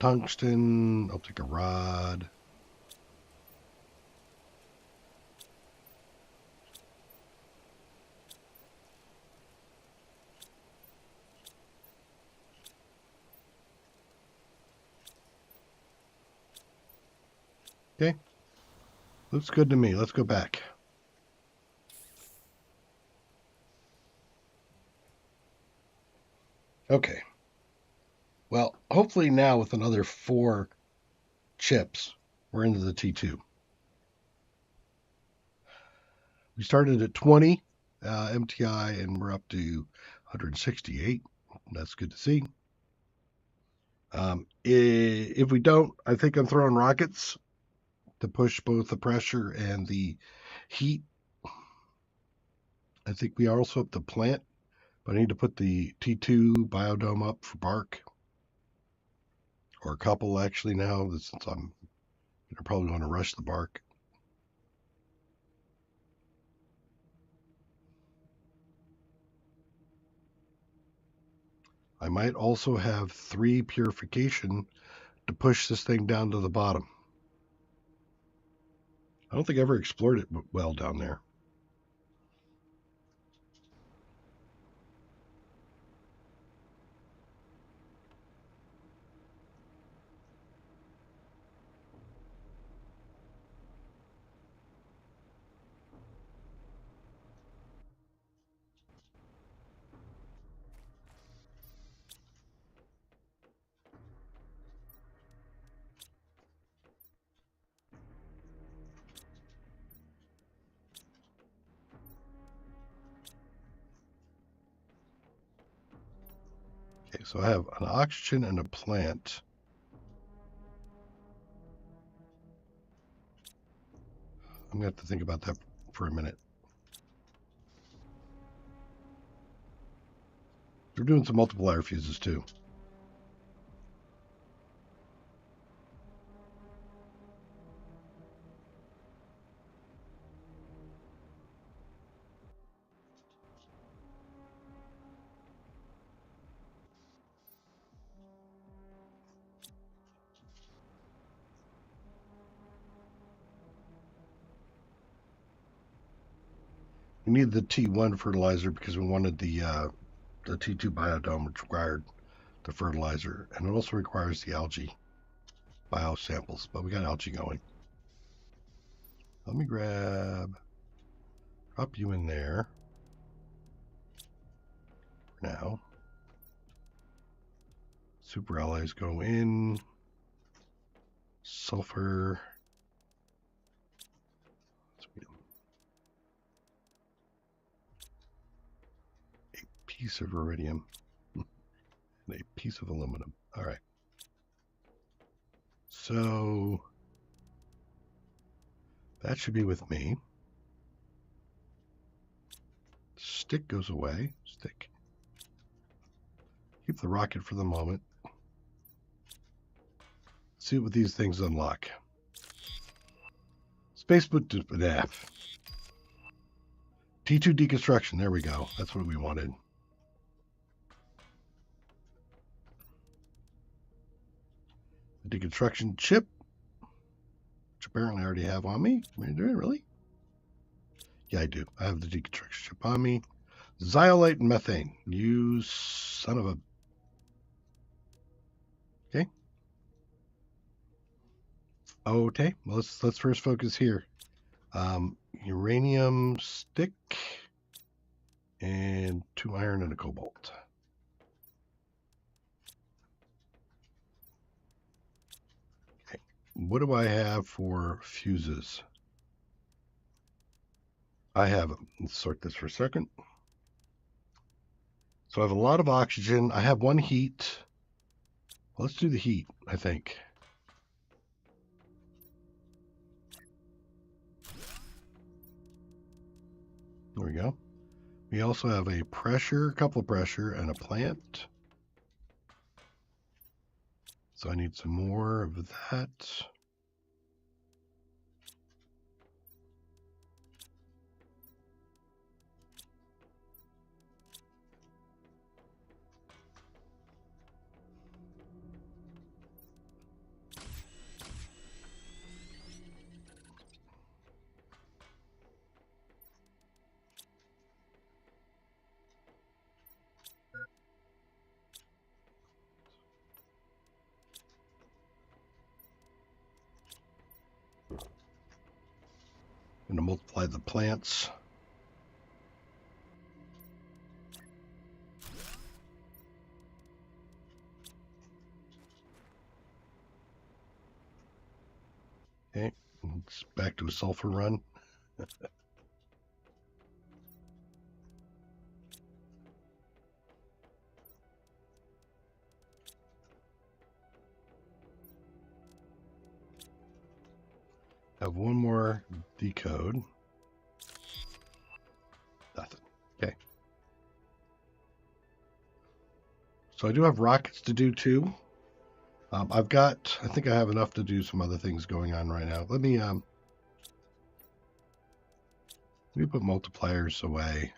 Tungsten. I'll take a rod. Okay. Looks good to me. Let's go back. Okay. Well, hopefully now with another 4 chips, we're into the T2. We started at 20 MTI and we're up to 168. That's good to see. If we don't, I think I'm throwing rockets to push both the pressure and the heat. I think we are also up to plant, but I need to put the T2 biodome up for bark, or a couple actually now, since I'm probably want to rush the bark. I might also have 3 purification to push this thing down to the bottom. I don't think I ever explored it well down there. Okay, so I have an oxygen and a plant. I'm going to have to think about that for a minute. We're doing some multiplier fuses too. We need the T1 fertilizer because we wanted the T2 biodome, which required the fertilizer, and it also requires the algae bio samples, but we got algae going. Let me drop you in there for now. Super allies go in. Sulfur. A piece of iridium and a piece of aluminum. All right. So that should be with me. Stick goes away. Stick. Keep the rocket for the moment. See what these things unlock. Spacesuit to F. T2 deconstruction. There we go. That's what we wanted. The deconstruction chip, which apparently I already have on me. Am I doing it really? Yeah, I do. I have the deconstruction chip on me. Zeolite and methane. You son of a... Okay. Okay. Well, let's first focus here. Uranium stick and 2 iron and a cobalt. Okay. What do I have for fuses? I have them. Let's sort this for a second. So I have a lot of oxygen. I have 1 heat. Well, let's do the heat, I think. There we go. We also have a pressure, a couple of pressure, and a plant. So I need some more of that. I'm going to multiply the plants. Okay, it's back to a sulfur run. have one more decode. Nothing. Okay. So I do have rockets to do too. I think I have enough to do some other things going on right now. Let me put multipliers away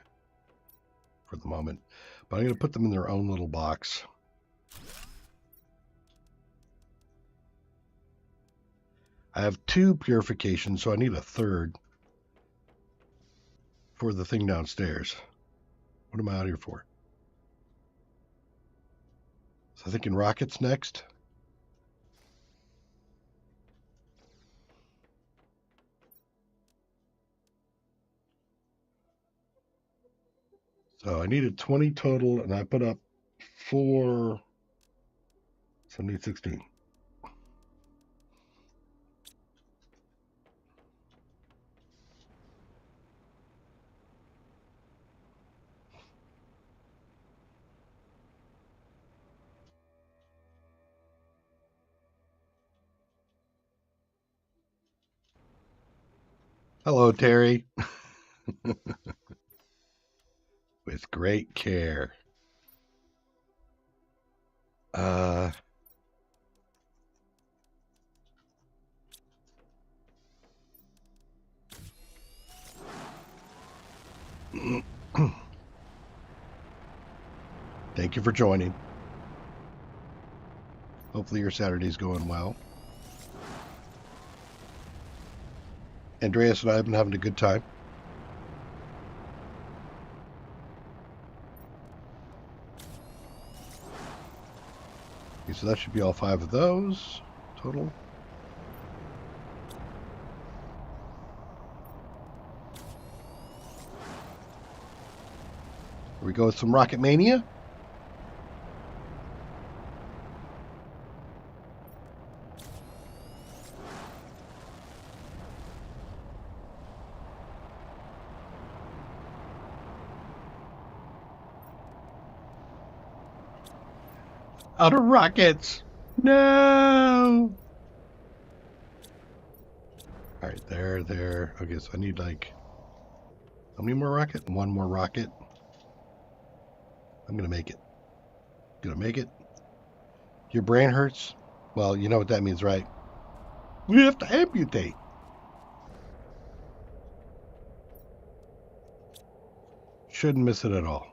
for the moment, but I'm going to put them in their own little box. I have 2 purifications, so I need a third for the thing downstairs. What am I out here for? So I'm thinking rockets next. So I needed 20 total, and I put up 4, so I need 16. Hello, Terry. With great care. Thank you for joining. Hopefully your Saturday's going well. Andreas and I have been having a good time. Okay, so that should be all 5 of those total. Here we go with some Rocket Mania. Out of rockets. No. All right, there. Okay, so I need like, how many more rocket? 1 more rocket. I'm gonna make it. Gonna make it. Your brain hurts? Well, you know what that means, right? We have to amputate. Shouldn't miss it at all.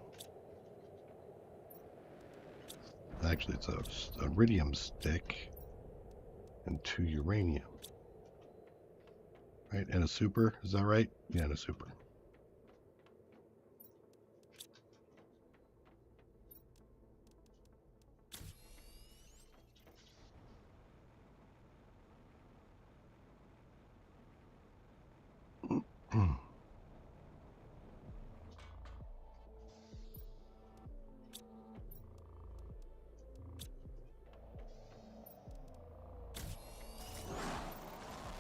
Actually, it's a iridium stick and 2 uranium. Right, and a super, is that right? Yeah, and a super.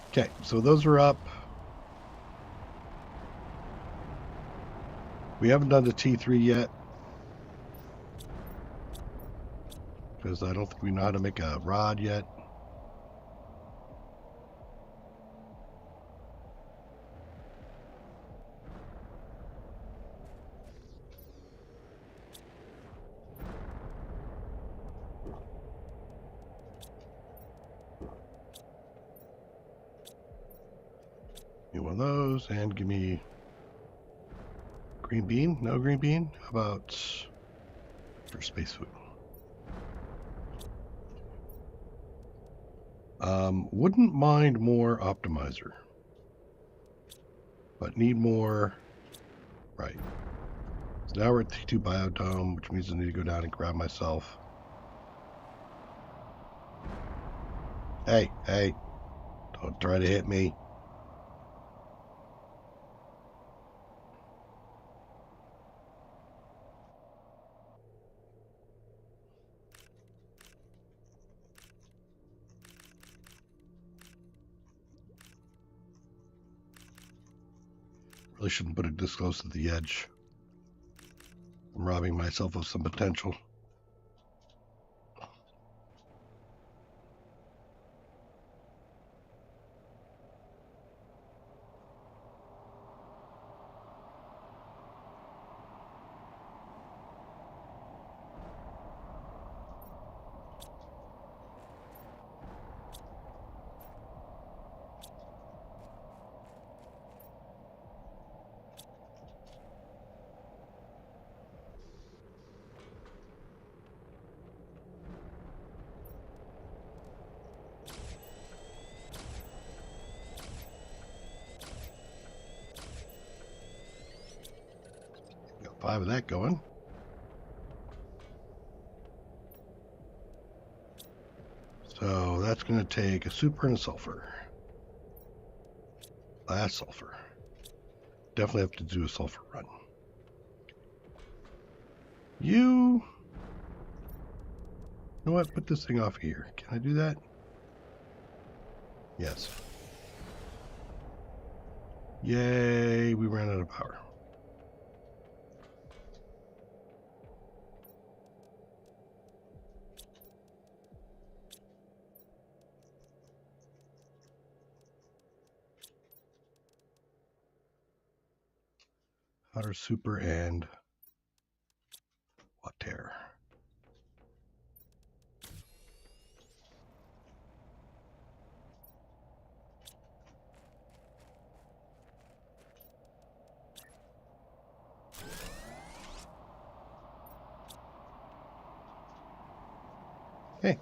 Okay, so those are up. We haven't done the T3 yet, because I don't think we know how to make a rod yet. Give me one of those, and give me green bean. No green bean. How about for space food? Wouldn't mind more optimizer, but need more. Right. So now we're at T2 biodome, which means I need to go down and grab myself. Hey, don't try to hit me. Really shouldn't put it this close to the edge. I'm robbing myself of some potential. 5 of that going. So that's going to take a super and a sulfur. Last sulfur. Definitely have to do a sulfur run. You know what? Put this thing off here. Can I do that? Yes. Yay, we ran out of power. Water, super, and water. Hey.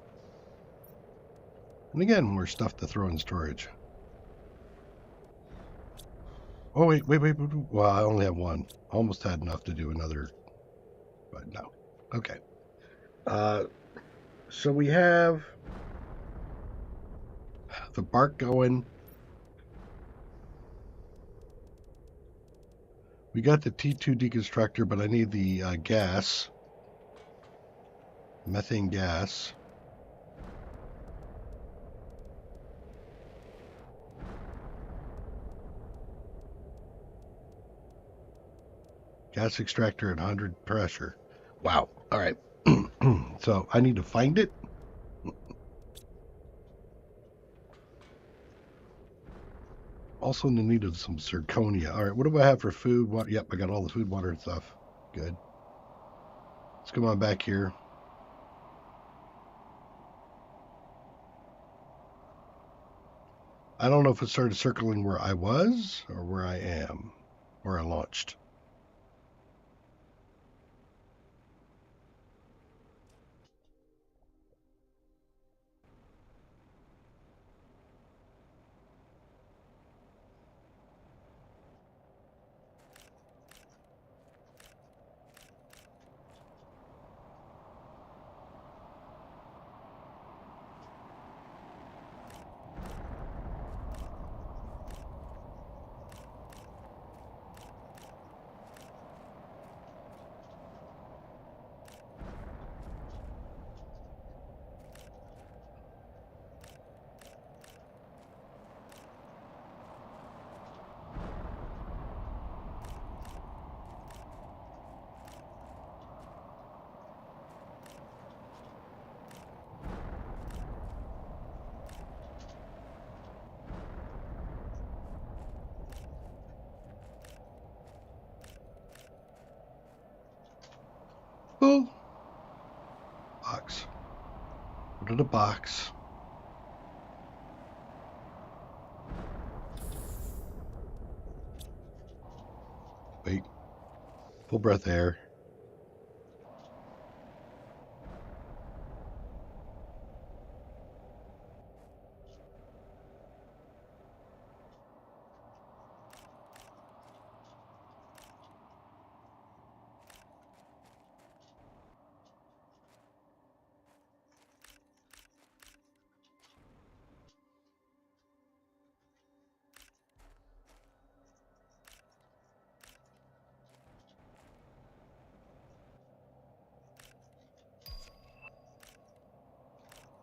And again, more stuff to throw in storage. Oh, wait. Well, I only have one. Almost had enough to do another, but no. Okay. So we have the bark going. We got the T2 deconstructor, but I need the gas. Methane gas. Gas extractor at 100 pressure. Wow. All right. So I need to find it. Also in the need of some zirconia. All right. What do I have for food? What? Yep, I got all the food, water, and stuff. Good. Let's come on back here. I don't know if it started circling where I was or where I am, where I launched. Oh, box. Go to the box. Wait. Full breath air.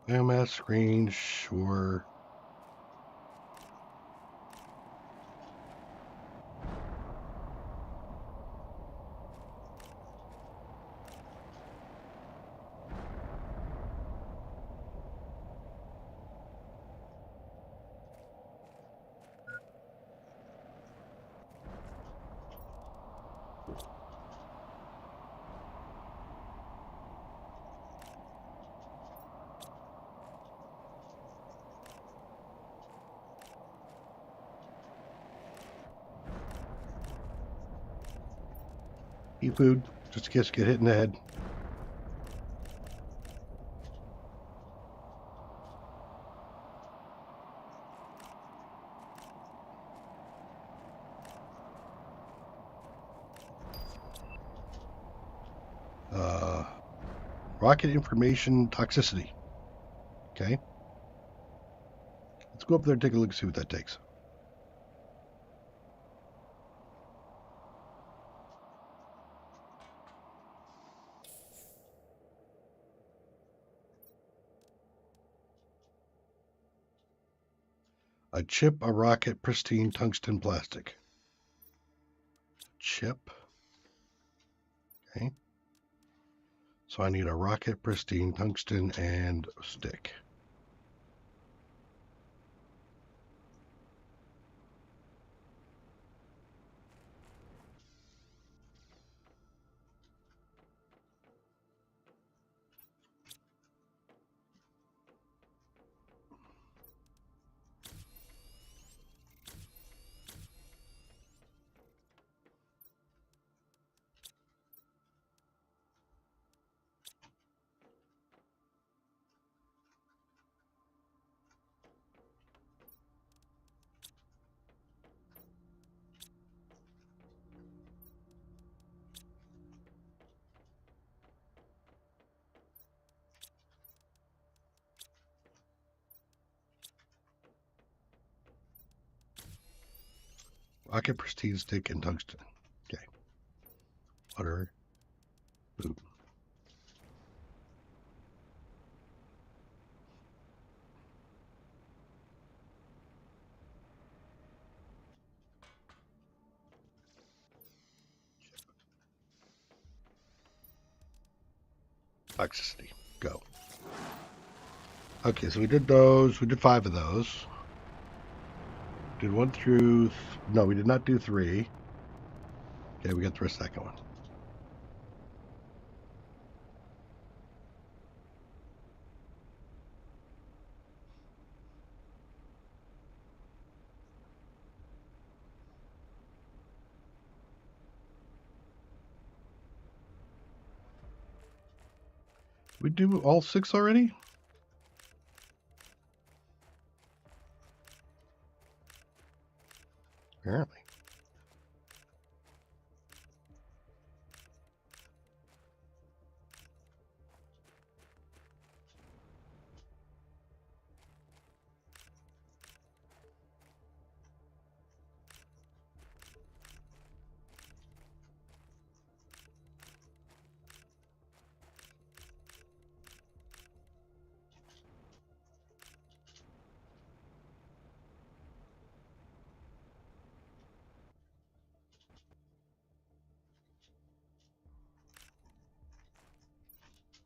Biomass screen, sure. Eat food, just in case you get hit in the head. Uh, rocket information toxicity. Okay. Let's go up there and take a look and see what that takes. A chip, a rocket, pristine tungsten plastic. Chip. Okay. So I need a rocket, pristine tungsten, and stick. Rocket, pristine stick, and tungsten. Okay. Water. Boom. Toxicity. Go. Okay, so we did those. We did 5 of those. Did 1 through... No, we did not do 3. Okay, we got through a second one. We do all 6 already? Apparently.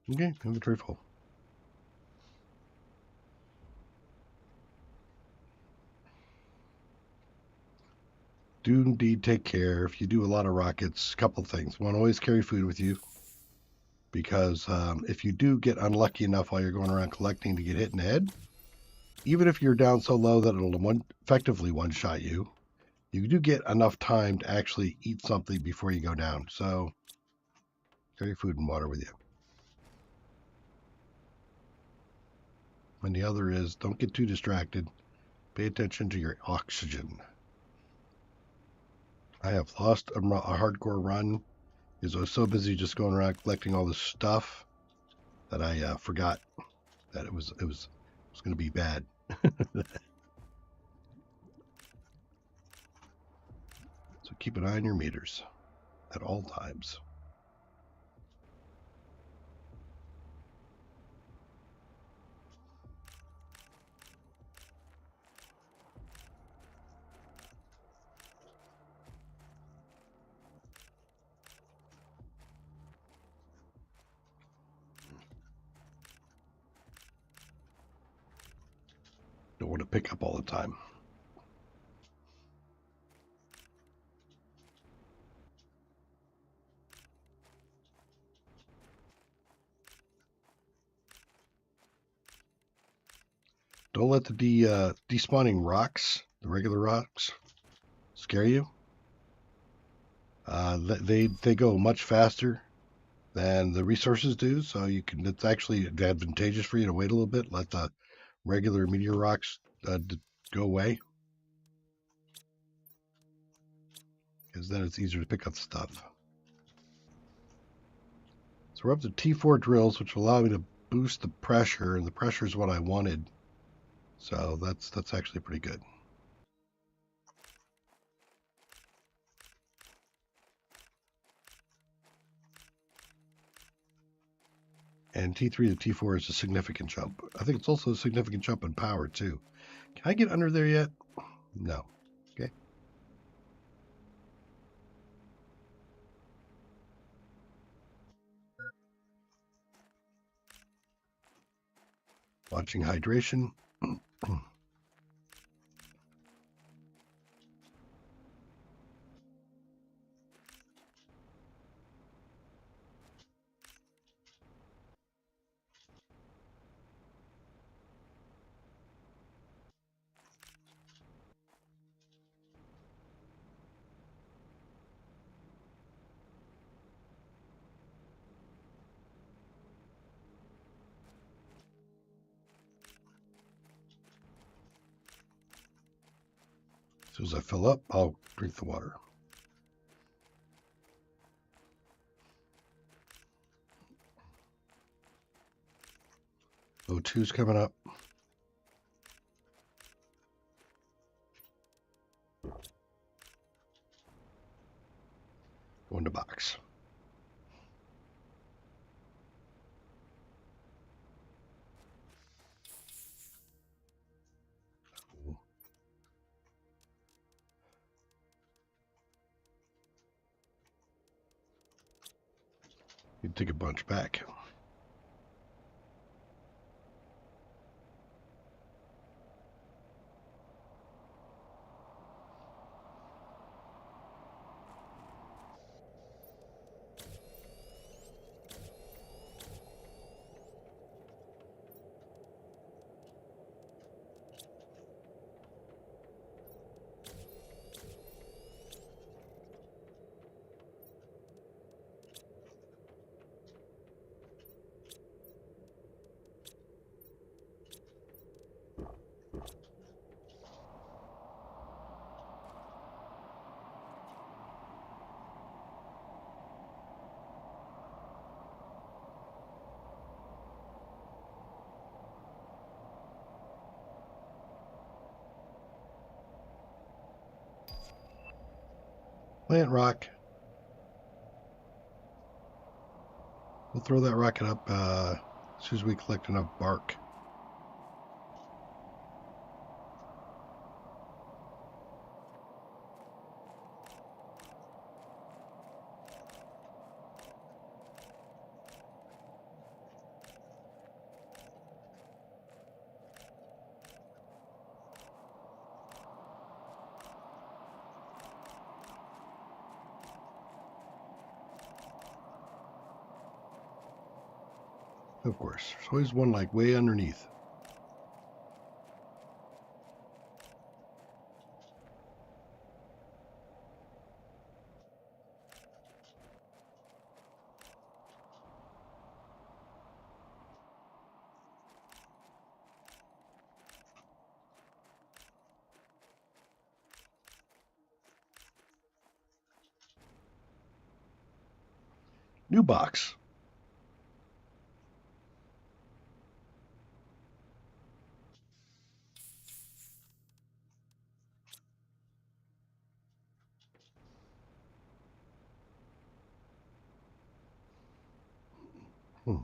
Okay, inventory full. Do indeed take care. If you do a lot of rockets, a couple things. One, always carry food with you, because if you do get unlucky enough while you're going around collecting to get hit in the head, even if you're down so low that it'll effectively one-shot you, you do get enough time to actually eat something before you go down. So carry food and water with you. And the other is don't get too distracted. Pay attention to your oxygen. I have lost a hardcore run because I was so busy just going around collecting all this stuff that I forgot that it was going to be bad. So keep an eye on your meters at all times. Don't want to pick up all the time. Don't let the despawning rocks, the regular rocks, scare you. They go much faster than the resources do, so it's actually advantageous for you to wait a little bit, let the regular meteor rocks go away, because then it's easier to pick up stuff. So we're up to T4 drills, which will allow me to boost the pressure, and the pressure is what I wanted. So that's actually pretty good. And T3 to T4 is a significant jump. I think it's also a significant jump in power, too. Can I get under there yet? No. Okay. Watching hydration. As soon as I fill up, I'll drink the water. O2's coming up. Go into box. You take a bunch back. Plant rock. We'll throw that rocket up as soon as we collect enough bark. Of course, there's always one like way underneath. New box. Hmm.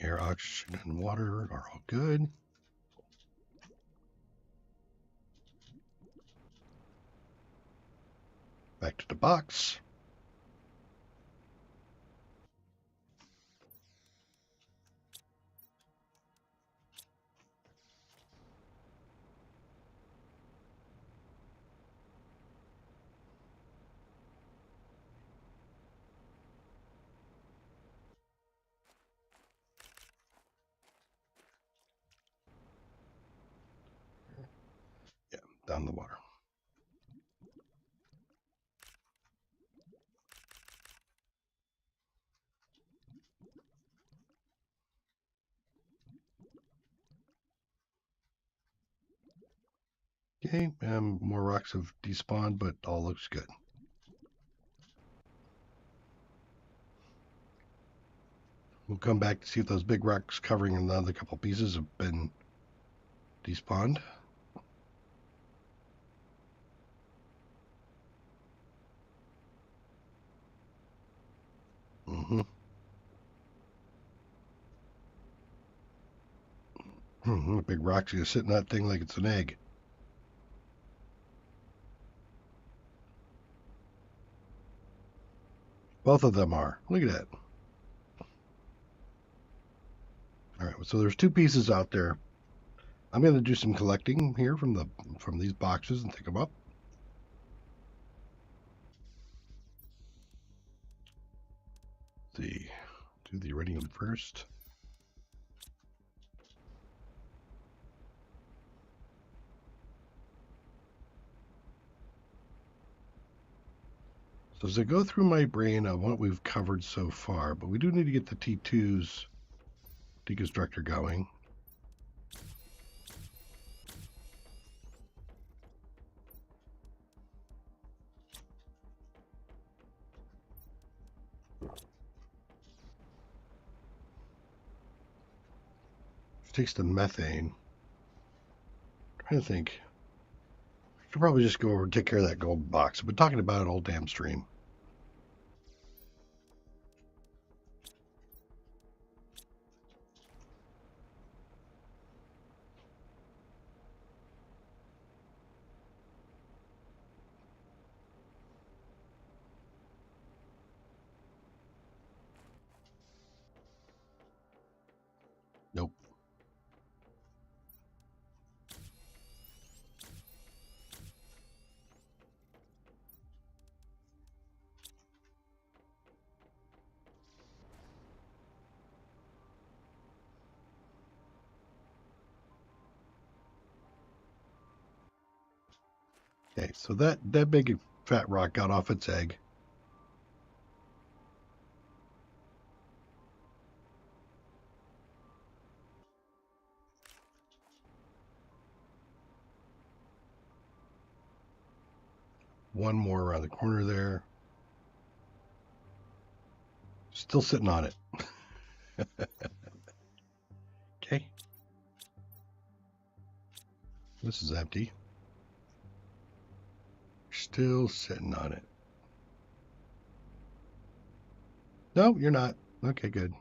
Air, oxygen, and water are all good. Back to the box. down the water. Okay, more rocks have despawned, but all looks good. We'll come back to see if those big rocks covering another couple pieces have been despawned. Big rocks are gonna sit in that thing like it's an egg. Both of them are. Look at that. All right, so there's two pieces out there. I'm going to do some collecting here from these boxes and pick them up. Let's see, do the iridium first. So as I go through my brain of what we've covered so far, but we do need to get the T2's deconstructor going. It takes the methane. I'm trying to think. I should probably just go over and take care of that gold box. I've been talking about it all damn stream. Nope. Okay, so that big fat rock got off its egg. One more around the corner there. Still sitting on it. Okay. This is empty. Still sitting on it. No, you're not. Okay, good.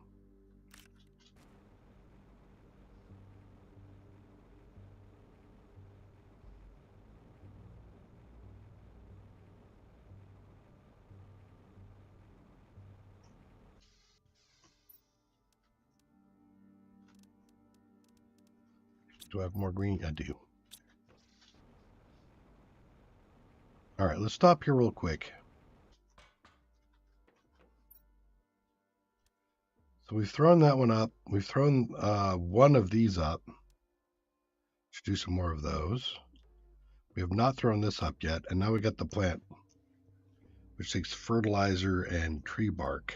Do I have more green? I do. All right, let's stop here real quick. So we've thrown that one up. We've thrown one of these up. Let's do some more of those. We have not thrown this up yet, and now we got the plant, which takes fertilizer and tree bark.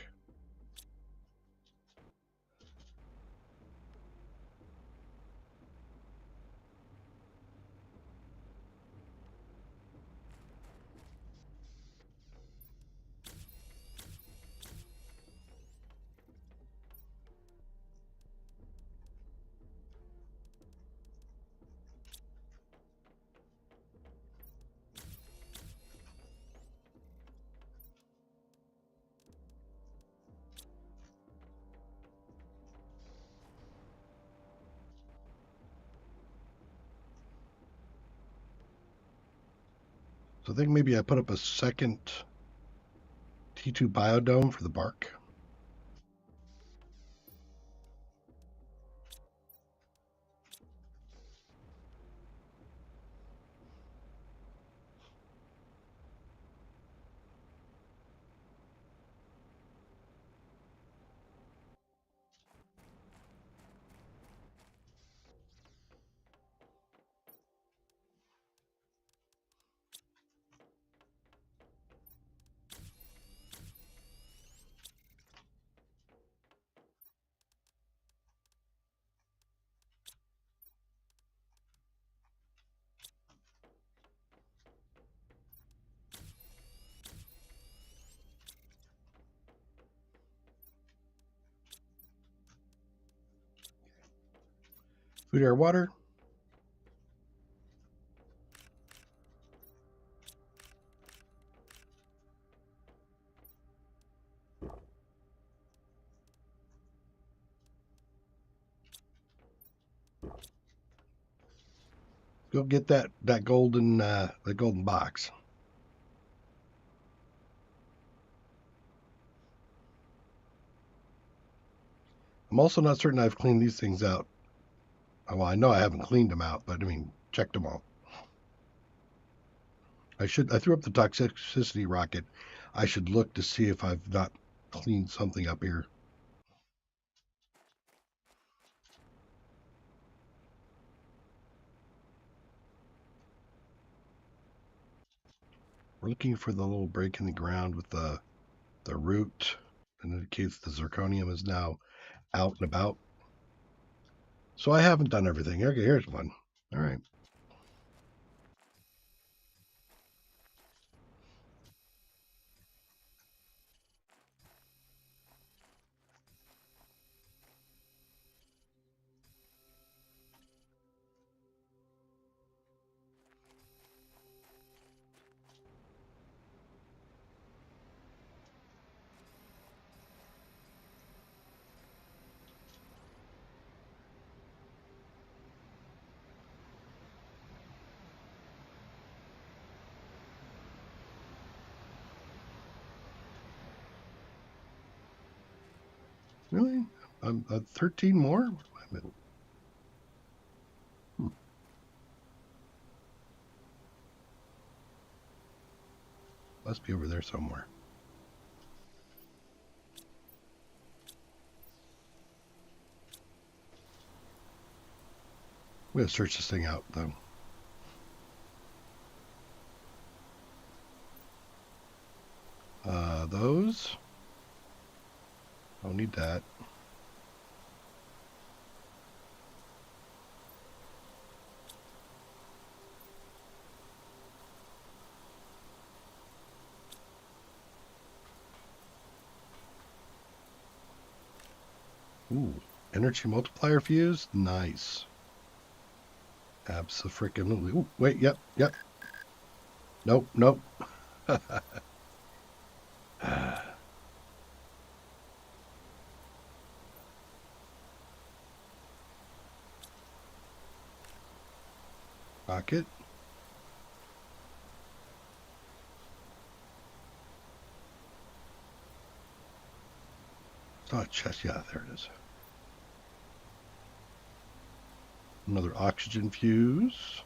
So I think maybe I put up a second T2 biodome for the bark. Food, air, water. Go get that golden box. I'm also not certain I've cleaned these things out. Well, I know I haven't cleaned them out, but I mean, checked them all. I threw up the toxicity rocket. I should look to see if I've not cleaned something up here. We're looking for the little break in the ground with the root, and indicates the zirconium is now out and about. So I haven't done everything. Okay, here's one. All right. Really? 13 more? Must be over there somewhere. I'm going to search this thing out, though. Those. Don't need that. Ooh, energy multiplier fuse? Nice. Abso-freaking-lutely. Ooh, wait, yep. Nope. Rocket. It's not a chest. Yeah, there it is. Another oxygen fuse.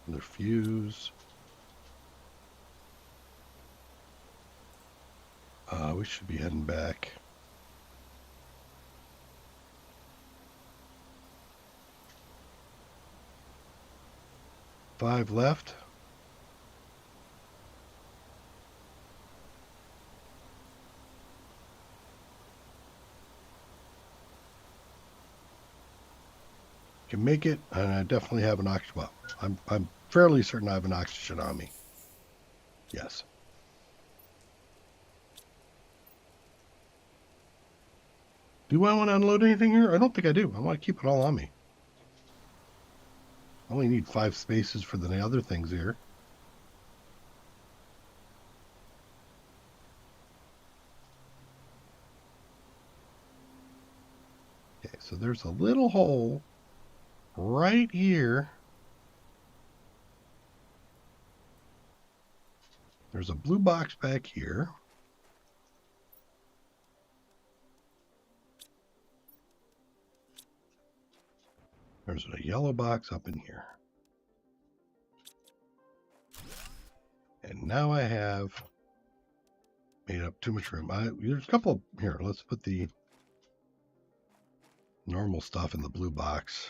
Another fuse. We should be heading back. Five left. Can make it, and I definitely have an oxygen. Well, I'm fairly certain I have an oxygen on me. Yes. Do I want to unload anything here? I don't think I do. I want to keep it all on me. I only need 5 spaces for the other things here. Okay, so there's a little hole right here. There's a blue box back here. There's a yellow box up in here. And now I have made up too much room. There's a couple here. Let's put the normal stuff in the blue box.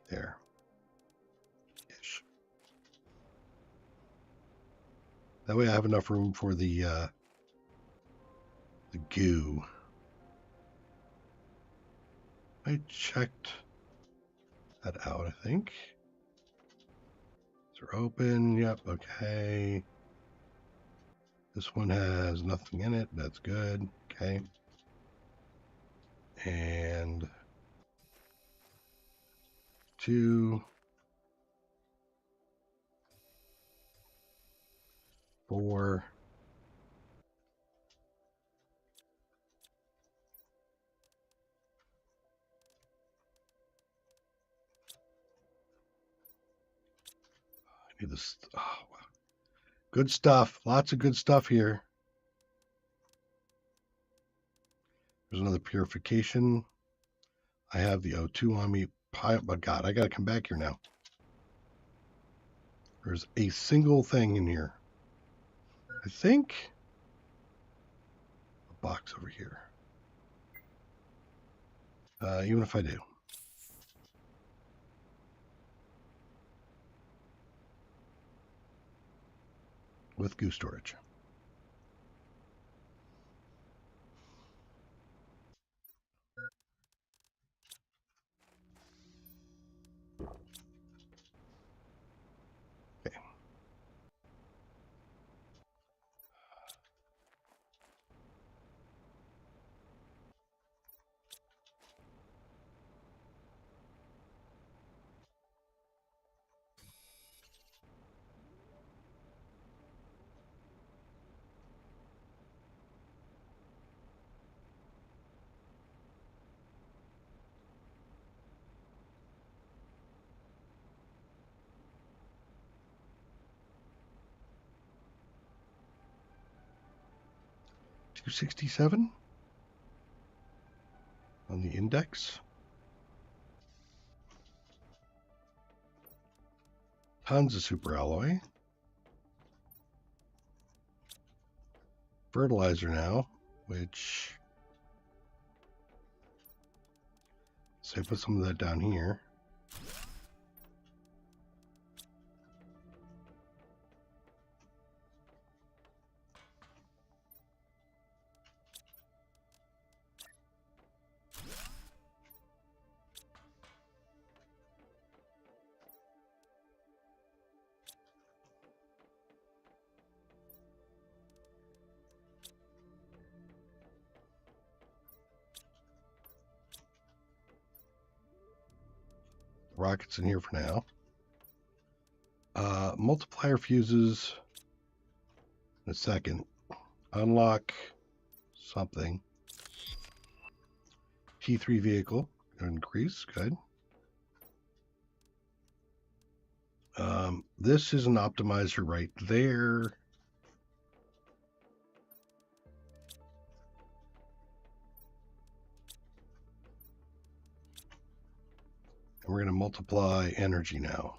There. Ish. That way I have enough room for the the goo. I checked that out, I think. They're open. Yep, okay. This one has nothing in it. That's good. Okay. And 2, 4. I need this. Oh, wow. Good stuff. Lots of good stuff here. There's another purification. I have the O2 on me. But God, I got to come back here now. There's a single thing in here. I think a box over here. Even if I do. With goo storage. Okay. $267 on the index. Tons of super alloy. Fertilizer now, which, so I put some of that down here. Rockets in here for now. Multiplier fuses in a second. Unlock something. T3 vehicle increase. Good. This is an optimizer right there. And we're going to multiply energy now.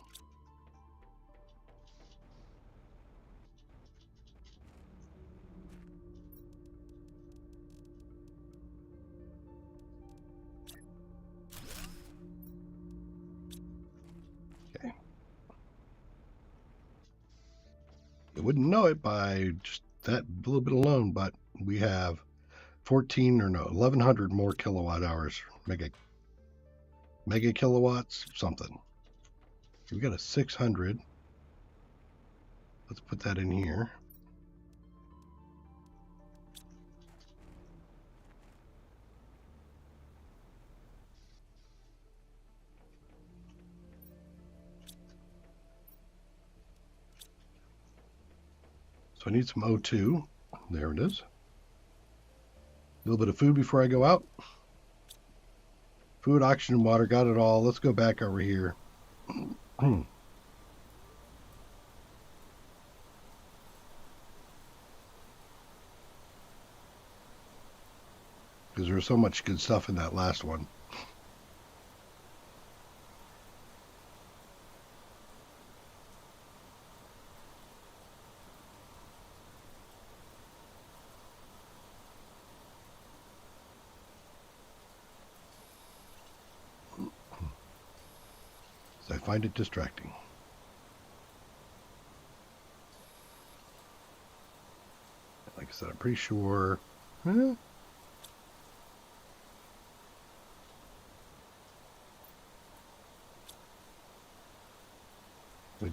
Okay. You wouldn't know it by just that little bit alone, but we have 1,100 more kilowatt hours, mega kilowatts, something. We got a 600. Let's put that in here. So I need some O2. There it is. A little bit of food before I go out. Food, oxygen, water, got it all. Let's go back over here. Because there was so much good stuff in that last one. So I find it distracting. Like I said, I'm pretty sure.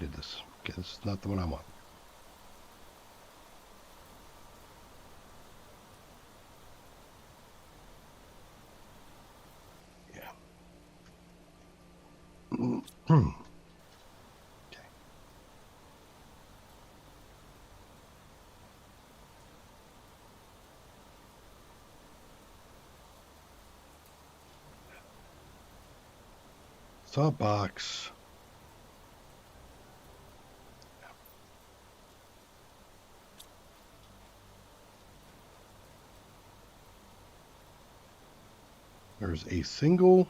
did this. Okay, this is not the one I want. Yeah. Saw a box. There's a single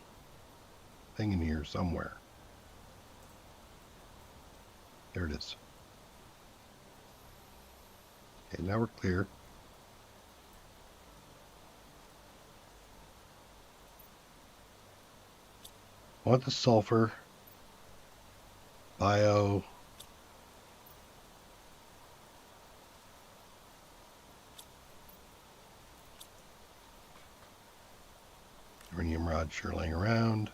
thing in here somewhere. There it is. Okay, now we're clear. I want the sulfur. Bio. Uranium rod sure laying around.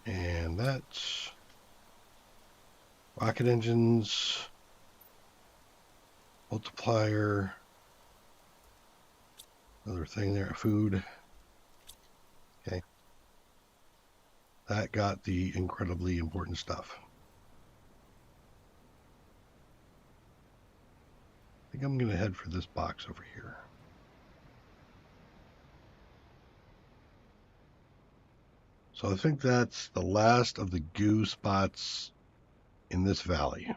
And that's rocket engines, multiplier, another thing there, food. Okay. That got the incredibly important stuff. I think I'm going to head for this box over here. So I think that's the last of the goo spots in this valley.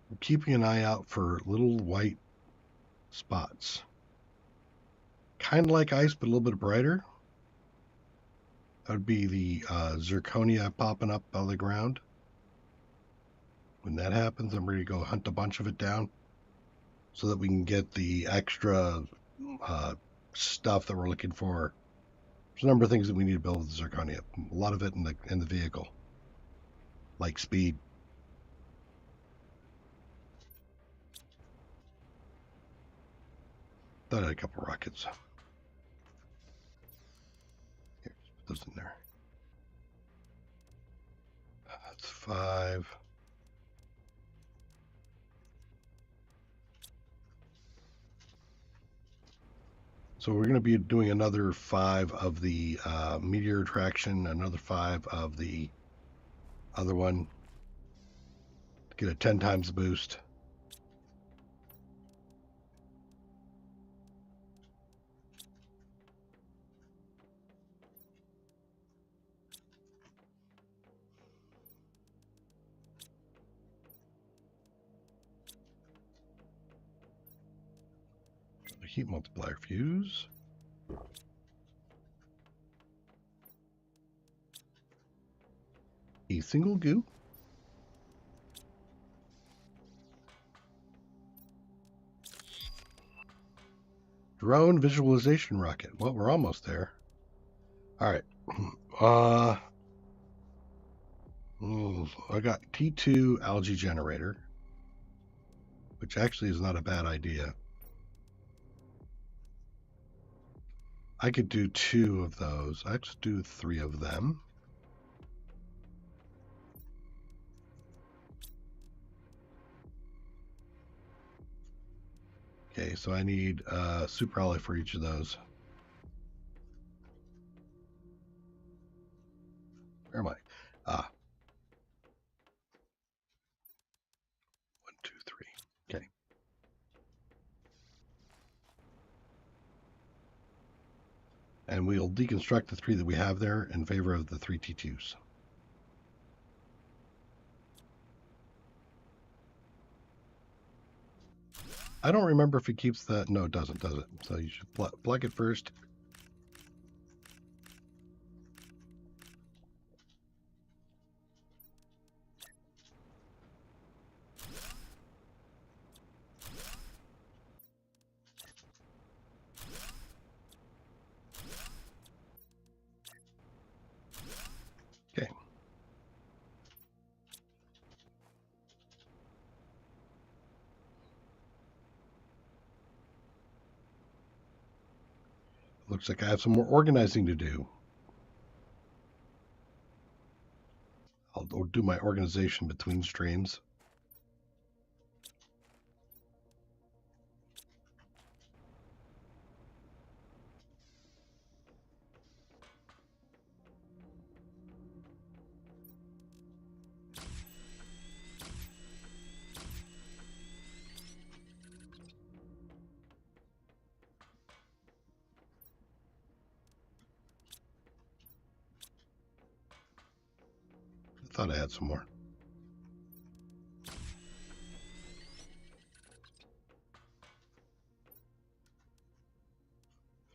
I'm keeping an eye out for little white spots. Kind of like ice, but a little bit brighter. That would be the zirconia popping up out of the ground. When that happens, I'm ready to go hunt a bunch of it down so that we can get the extra stuff that we're looking for. There's a number of things that we need to build with the zirconia. A lot of it in the vehicle, like speed. Thought I had a couple rockets. Here, put those in there. That's 5. So we're going to be doing another 5 of the meteor attraction, another 5 of the other one. Get a 10 times boost. The heat multiplier fuse. A single goo. Drone visualization rocket. Well, we're almost there. All right. I got T2 algae generator, which actually is not a bad idea. I could do 2 of those. Let's do 3 of them. Okay, so I need super alloy for each of those. Where am I? 1, 2, 3. Okay. And we'll deconstruct the 3 that we have there in favor of the 3 T2s. I don't remember if it keeps the... No, it doesn't, does it? So you should plug it first. Looks like I have some more organizing to do. I'll do my organization between streams. I thought I had some more.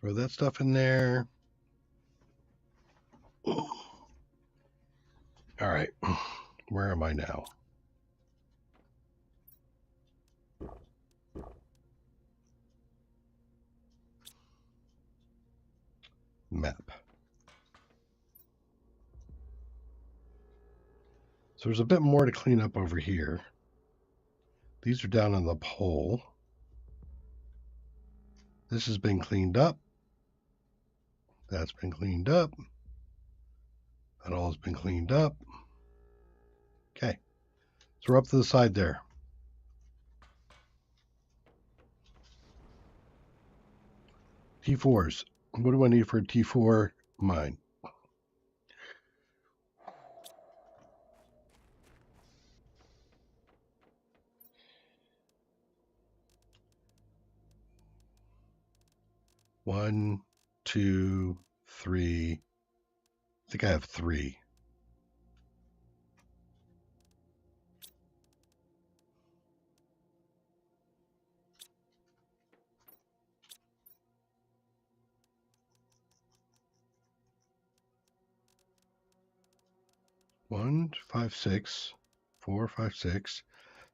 Throw that stuff in there. All right. Where am I now? Map. So there's a bit more to clean up over here. These are down on the pole. This has been cleaned up. That's been cleaned up. That all has been cleaned up. Okay. So we're up to the side there. T4s. What do I need for a T4 mine? One, two, three. I think I have three. One, five, six, four, five, six,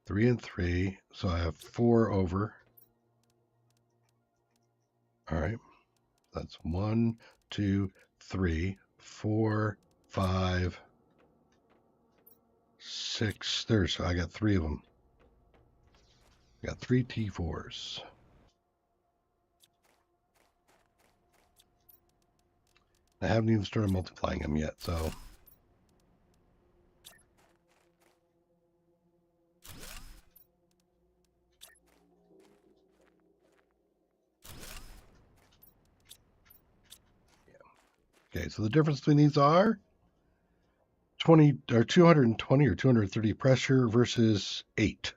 three, and three. So I have four over. All right. That's one, two, three, four, five, six. I got three of them. I got three T4s. I haven't even started multiplying them yet, so. Okay, so the difference between these are 20 or 220 or 230 pressure versus 8.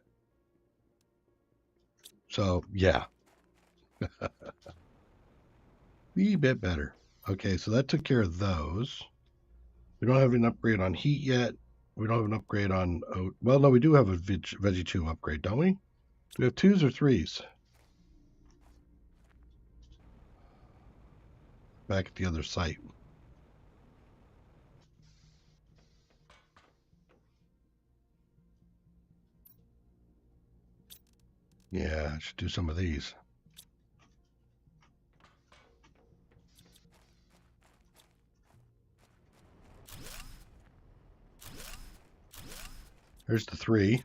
So, yeah. Wee bit better. Okay, so that took care of those. We don't have an upgrade on heat yet. We don't have an upgrade on oat. Well, no, we do have a Veggie 2 upgrade, don't we? Do we have 2s or 3s? Back at the other site. Yeah, I should do some of these. There's the 3.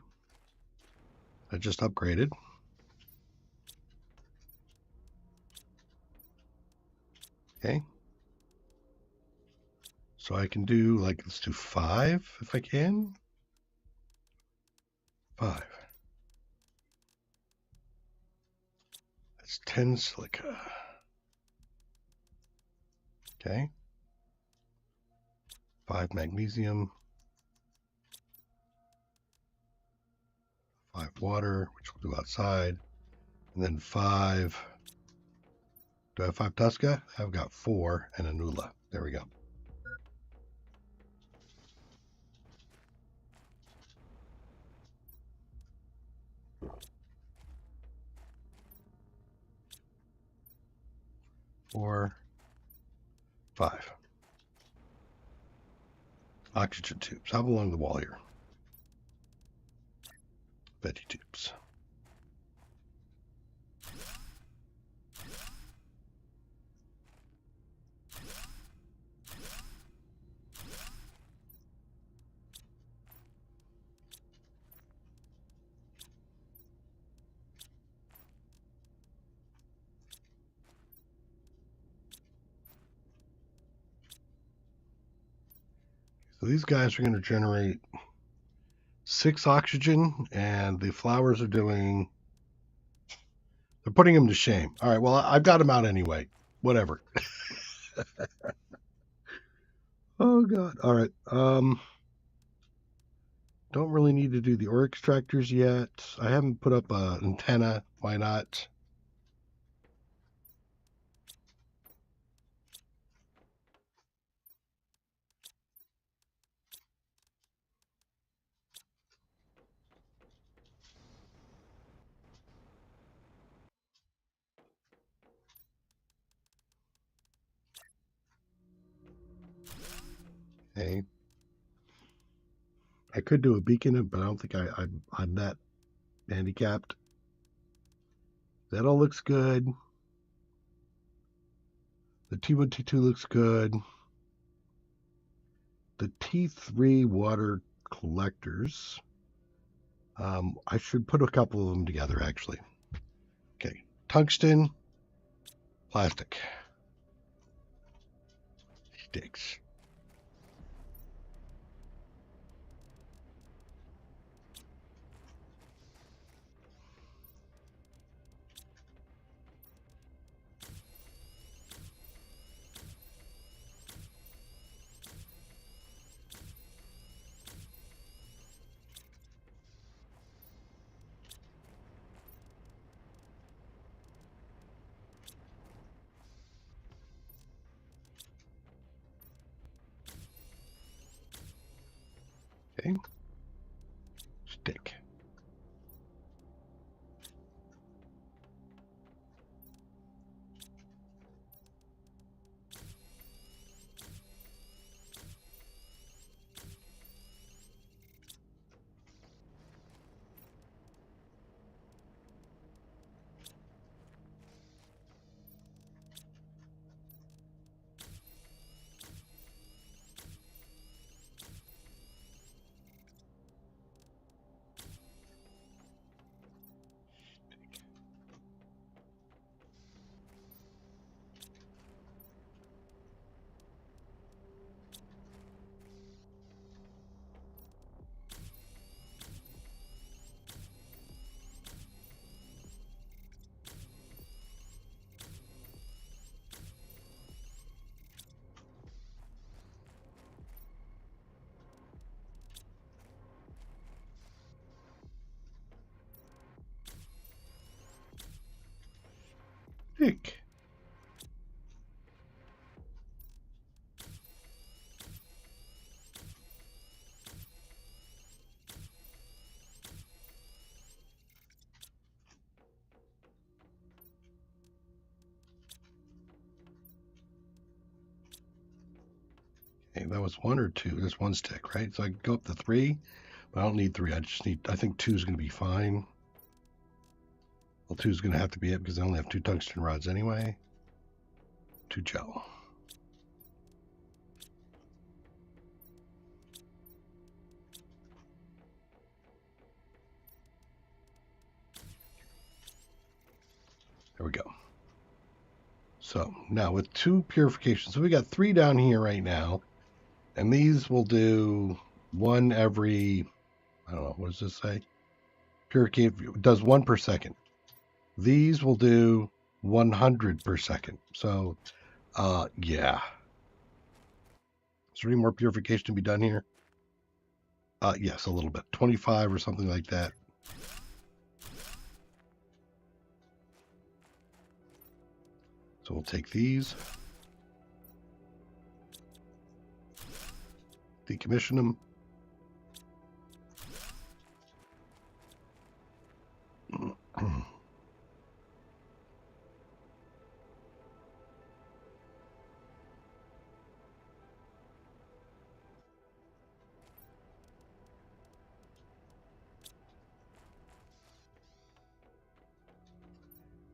I just upgraded. Okay. So I can do, like, let's do 5 if I can. 5. That's 10 silica. Okay. 5 magnesium. 5 water, which we'll do outside. And then 5. Do I have 5 Tusca? I've got 4 and a Nula. There we go. Four, 5. Oxygen tubes. How along the wall here? Veggie tubes. these guys are going to generate 6 oxygen, and the flowers are doing... They're putting them to shame. All right, well, I've got them out anyway. Whatever. Oh, God. All right. Don't really need to do the ore extractors yet. I haven't put up an antenna. Why not? Hey, I could do a beacon, but I don't think I'm that handicapped. That all looks good. The T1, T2 looks good. The T3 water collectors. I should put a couple of them together, actually. Okay, tungsten, plastic, sticks. Okay, stick. Stick. Okay, that was 1 or 2. There's 1 stick, right? So I can go up to 3, but I don't need 3. I think 2 is going to be fine. Well, 2 is going to have to be it because I only have 2 tungsten rods anyway. 2 gel. There we go. So now with 2 purifications, so we got 3 down here right now, and these will do 1 every, I don't know, what does this say? Purification does 1 per second. These will do 100 per second. So, yeah. Is there any more purification to be done here? Yes, a little bit. 25 or something like that. So we'll take these, decommission them.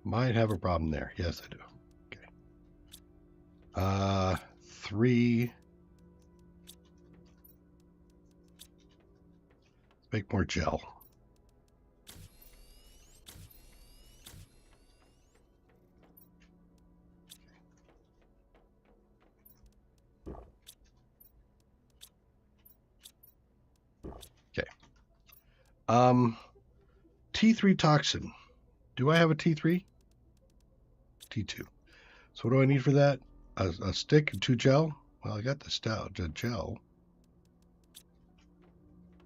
Might have a problem there. Yes, I do. Okay. 3. Make more gel. T3 toxin. Do I have a T3? T2. So what do I need for that? A stick and 2 gel? Well, I got the gel.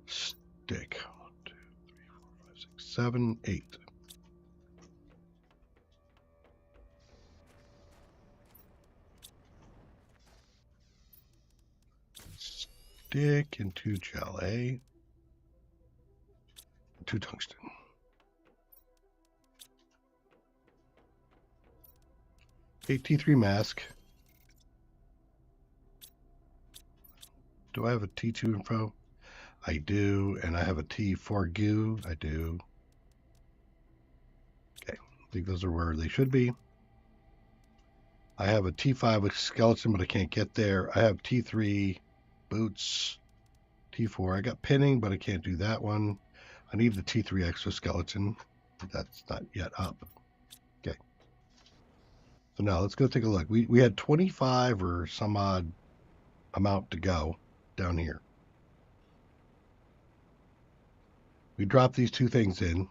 Stick. 1, 2, 3, 4, 5, 6, 7, 8. Stick and 2 gel, eh? 2 tungsten. T3 mask. Do I have a T2 info? I do, and I have a T4 goo. I do. Okay, I think those are where they should be. I have a T5 with skeleton, but I can't get there. I have T3 boots. T4. I got pinning, but I can't do that one. I need the T3 exoskeleton. That's not yet up. Okay. So now let's go take a look. We had 25 or some odd amount to go down here. We dropped these 2 things in.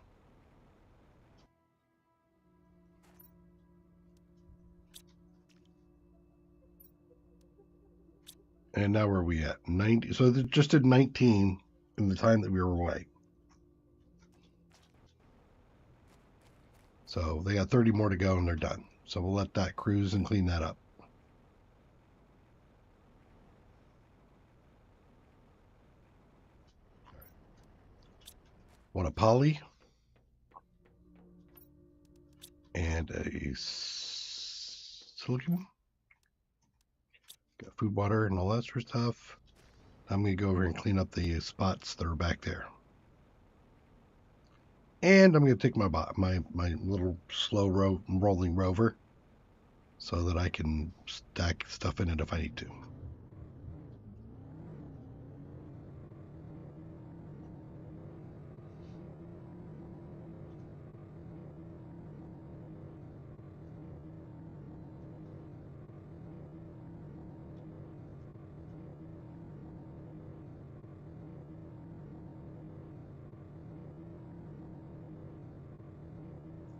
And now where are we at? 90. So they just did 19 in the time that we were away. So they got 30 more to go and they're done. So we'll let that cruise and clean that up. Want a poly and a silicon. Got food, water, and all that sort of stuff. I'm going to go over and clean up the spots that are back there. And I'm going to take my little slow rolling rover so that I can stack stuff in it if I need to.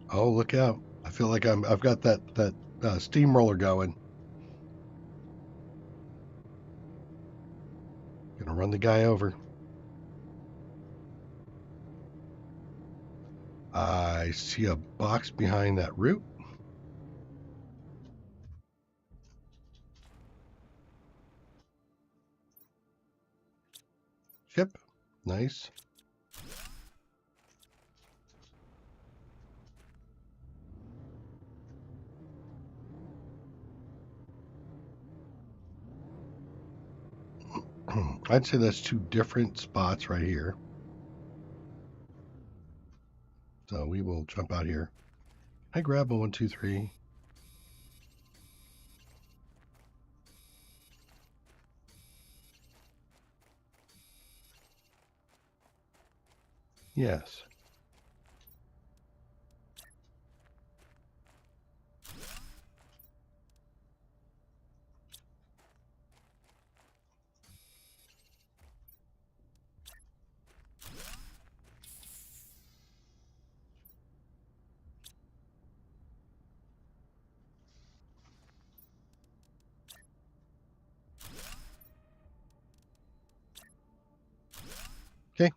Oh, look out. I feel like I've got that steamroller going. Gonna run the guy over. I see a box behind that root. Ship. Nice. I'd say that's 2 different spots right here. So we will jump out here. I grab a 1, 2, 3. Yes. Okay.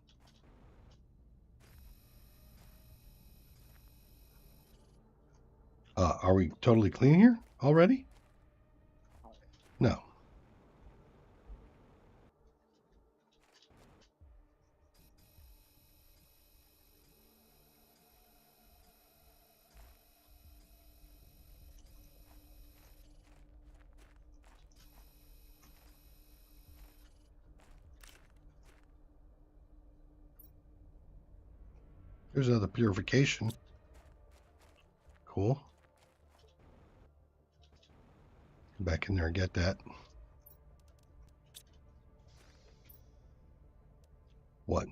Are we totally clean here already? No. There's another purification. Cool. Go back in there and get that. What?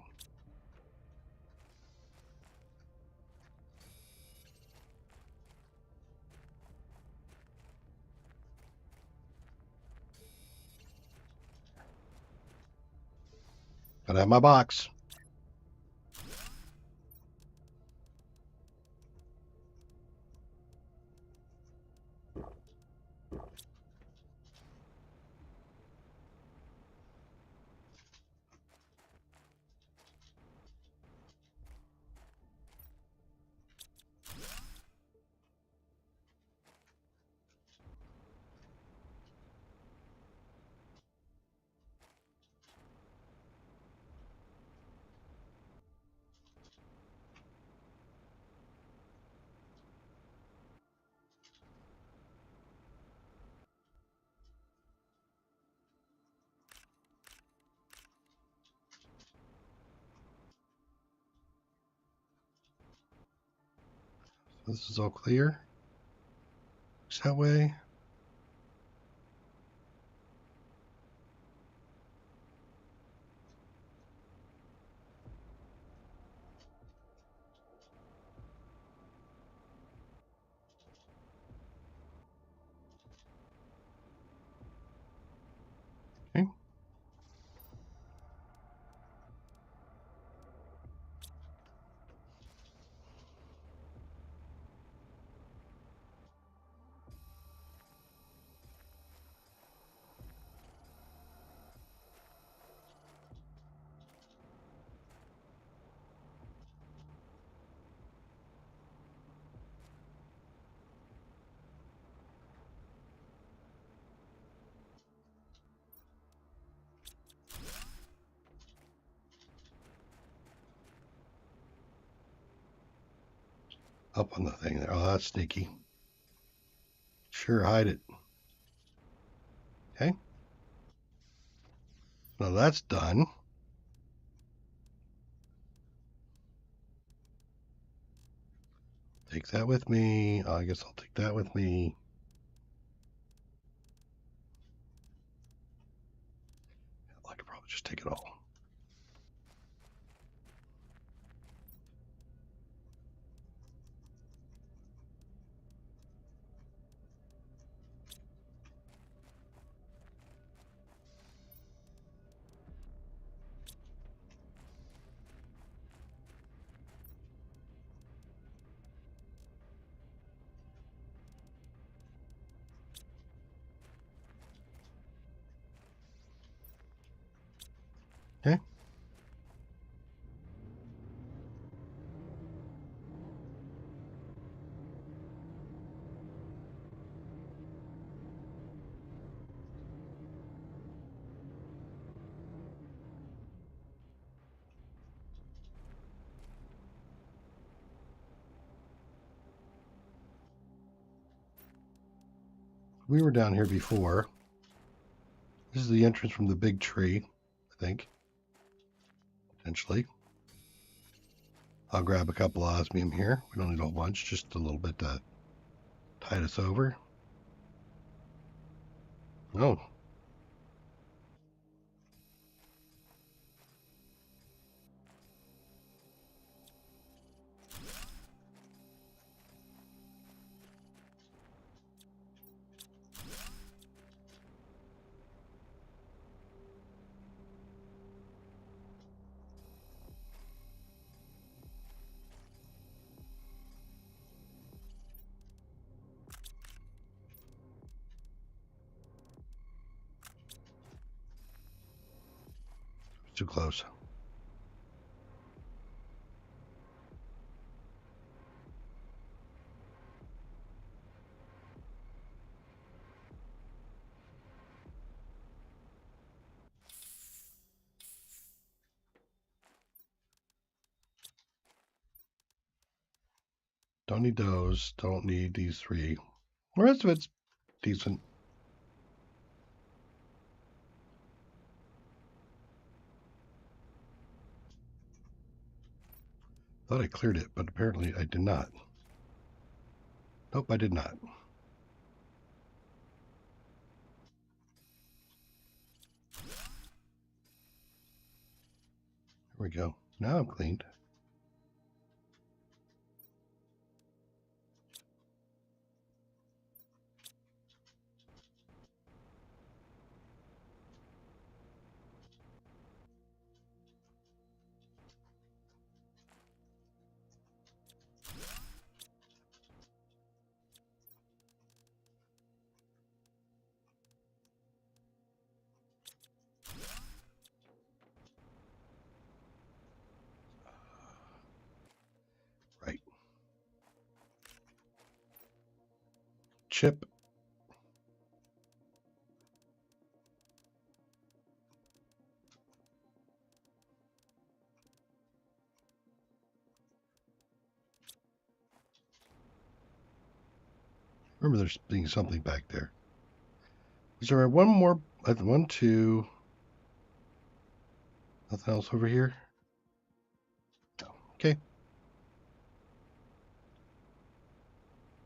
Gotta have my box. This is all clear. Looks that way. Okay. Up on the thing there. Oh, that's sneaky. Sure, hide it. Okay. Now that's done. Take that with me. I guess I'll take that with me. I could probably just take it all. Okay. We were down here before. This is the entrance from the big tree, I think. Potentially. I'll grab a couple of osmium here. We don't need a whole bunch, just a little bit to tide us over. Oh. Too close. Don't need those. Don't need these three. The rest of it's decent. Thought I cleared it, but apparently I did not. Nope, I did not. Here we go. Now I'm cleaned. Right. Chip. Remember there's being something back there. Is there one more? One, two. Nothing else over here? No. Okay.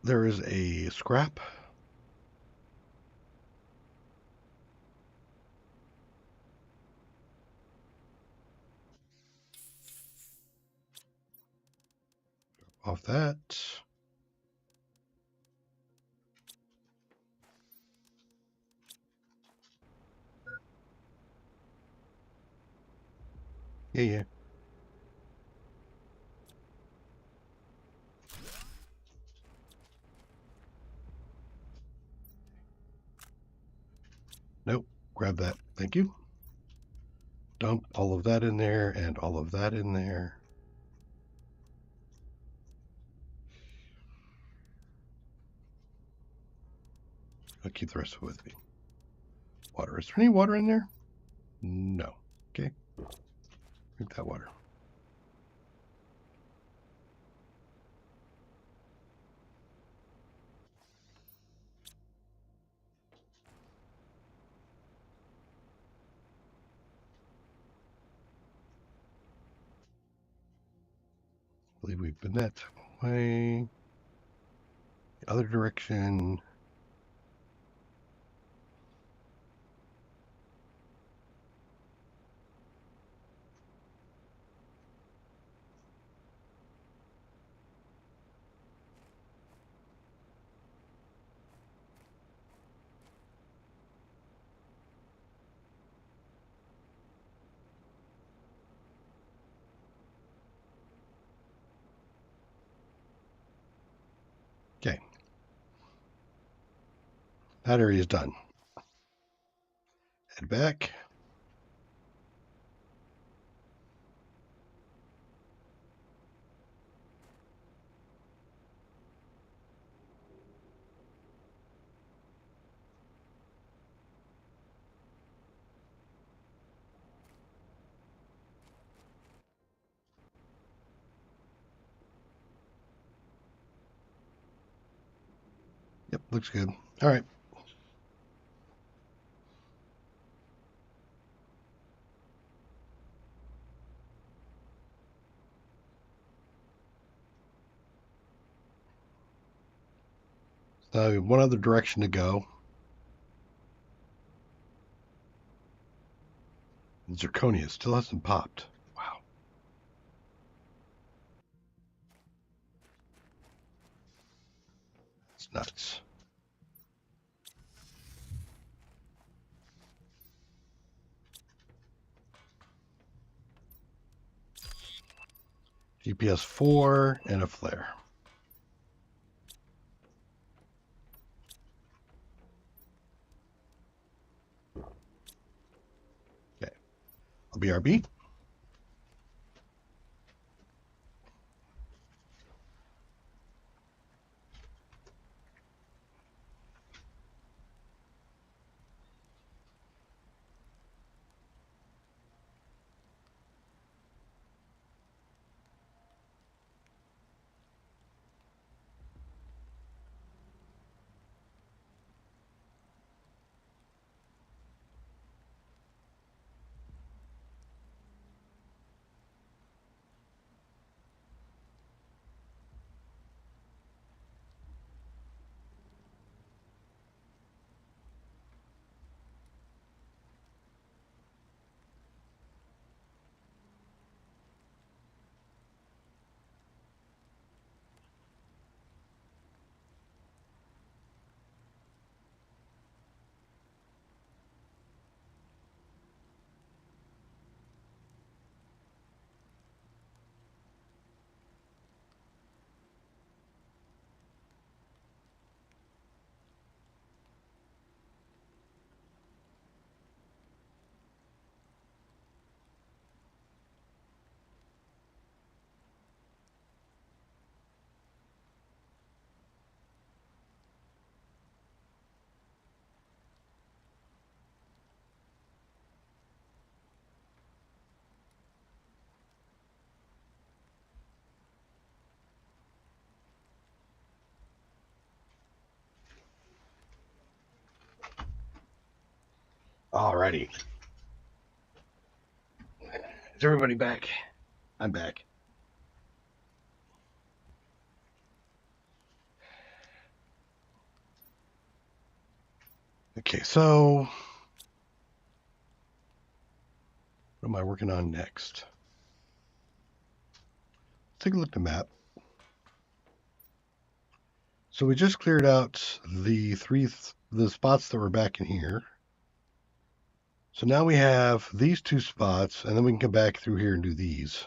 there is a scrap. Off that. Yeah. Nope. Grab that. Thank you. Dump all of that in there and all of that in there. I'll keep the rest of it with me. Water. Is there any water in there? No. Okay. Drink that water. I believe we've been that way. The other direction. Okay. That area is done. Head back. Yep, looks good. All right. So one other direction to go. Zirconia still hasn't popped. Wow. It's nuts. GPS 4 and a flare. Okay. BRB. Alrighty. Is everybody back? I'm back. Okay, so what am I working on next? Let's take a look at the map. So we just cleared out the the spots that were back in here. So now we have these two spots, and then we can come back through here and do these.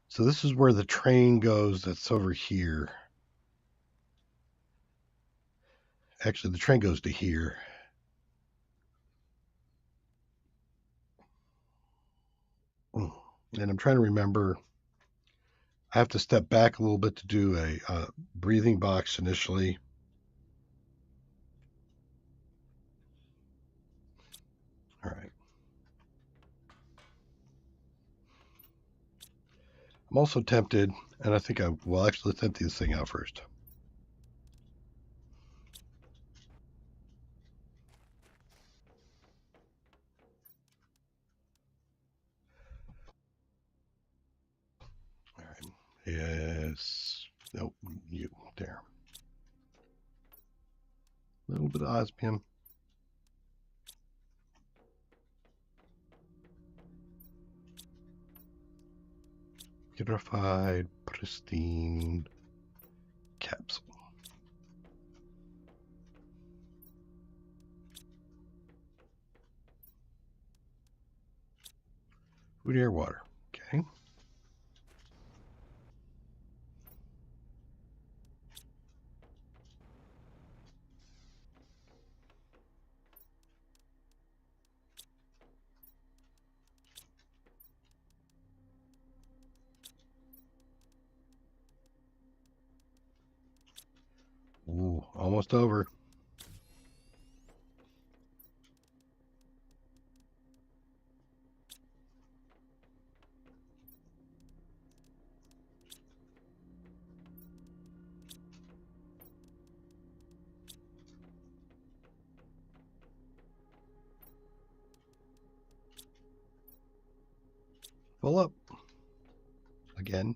So this is where the train goes that's over here. Actually, the train goes to here. And I'm trying to remember. I have to step back a little bit to do a breathing box initially. All right. I'm also tempted, and I think well, actually, let's empty this thing out first. All right. Yes. Nope. You. There. A little bit of osmium. Purified, pristine capsule. Food, air, water. Okay. Ooh, almost over. Full up. Again.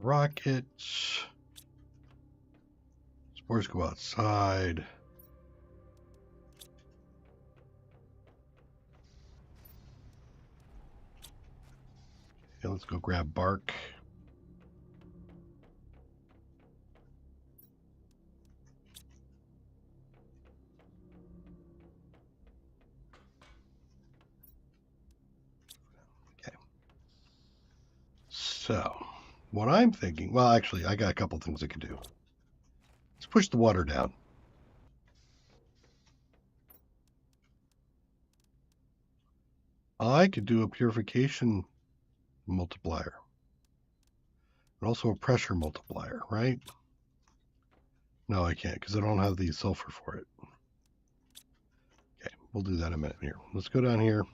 Rockets. Spores go outside. Okay, let's go grab bark. Okay. So, what I'm thinking, well, actually, I got a couple things I could do. Let's push the water down. I could do a purification multiplier, but also a pressure multiplier, right? No, I can't because I don't have the sulfur for it. Okay, we'll do that in a minute here. Let's go down here.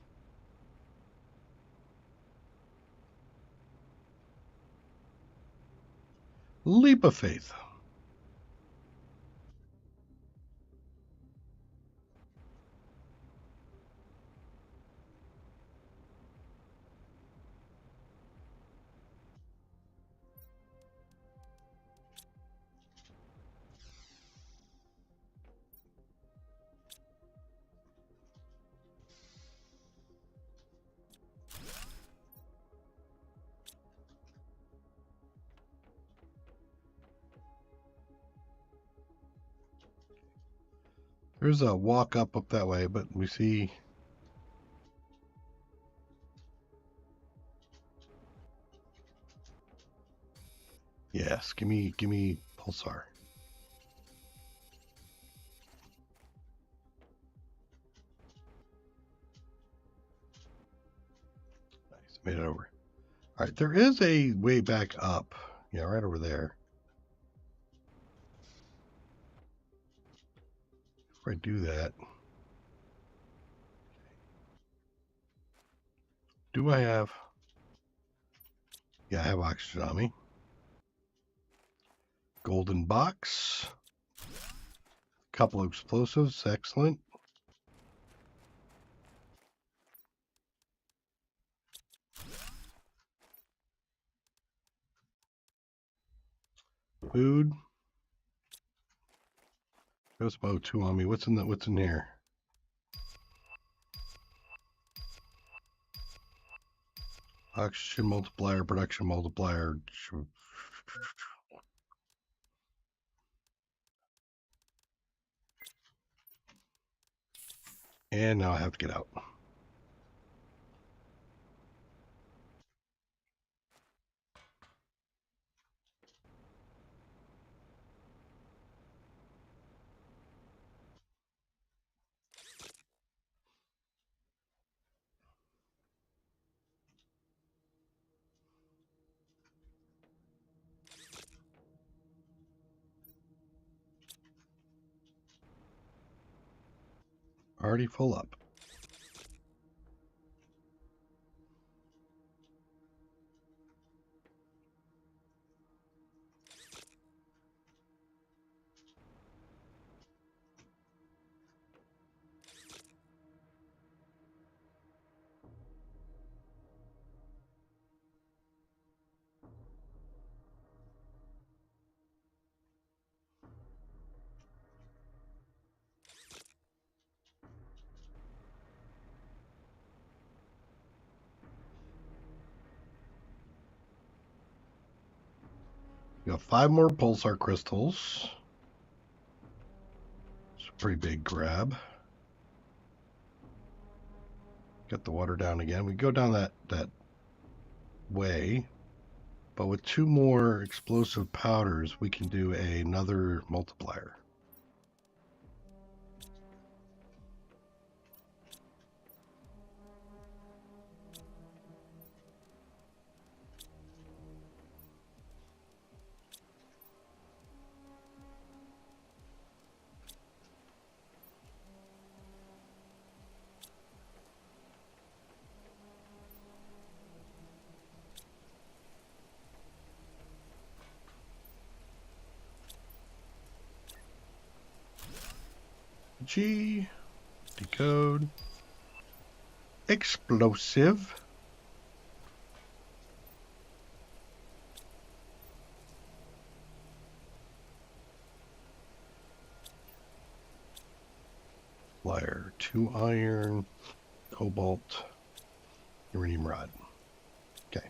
Leap of faith. There's a walk up that way, but we see. Yes, give me pulsar. Nice, made it over. All right, there is a way back up. Yeah, right over there. Before I do that, do I have? Yeah, I have oxygen on me. Golden box. Couple of explosives. Excellent. Food. There's O2 on me. What's in here? Oxygen multiplier, production multiplier. And now I have to get out. Already full up. We got 5 more pulsar crystals. It's a pretty big grab. Get the water down again. We go down that way, but with 2 more explosive powders, we can do another multiplier. G, decode, explosive. Flyer, 2 iron, cobalt, uranium rod. Okay.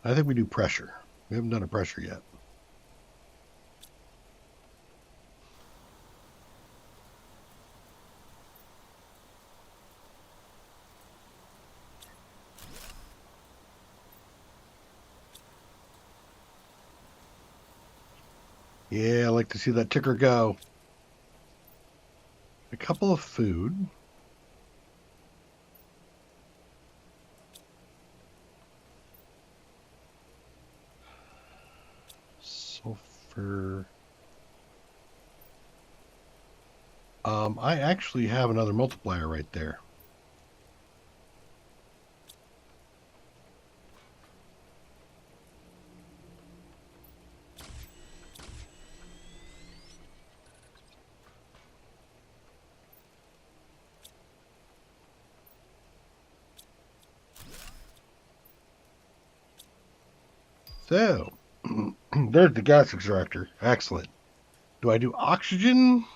I think we do pressure. We haven't done a pressure yet. Yeah, I like to see that ticker go. A couple of food. Sulfur. I actually have another multiplier right there. So, there's the gas extractor. Excellent. Do I do oxygen?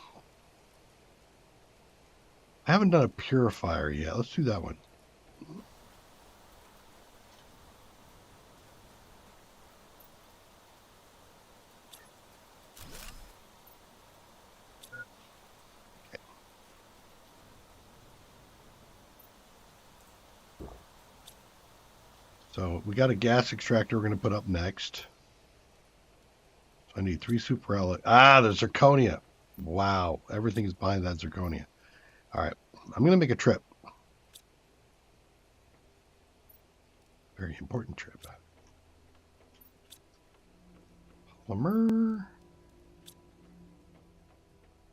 I haven't done a purifier yet. Let's do that one. So we got a gas extractor we're going to put up next. So I need 3 super alloy. Ah, the zirconia. Wow, everything is behind that zirconia. All right, I'm going to make a trip. Very important trip. Polymer. I'm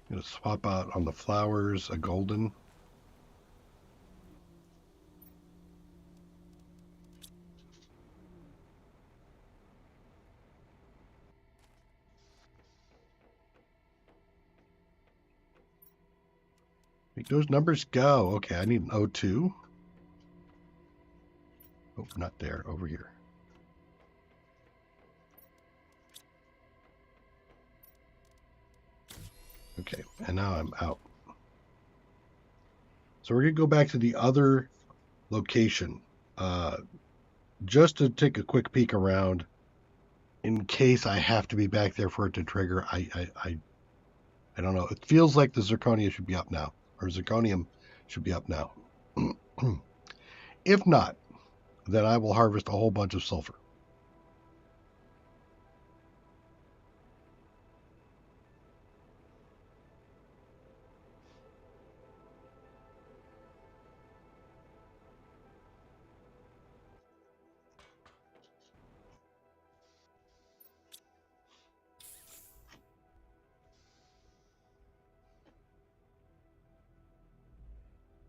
going to swap out on the flowers a golden. Make those numbers go. Okay, I need an O2. Oh, not there. Over here. Okay, and now I'm out. So we're going to go back to the other location just to take a quick peek around in case I have to be back there for it to trigger. I don't know. It feels like the zirconia should be up now, or zirconium should be up now. If not, then I will harvest a whole bunch of sulfur.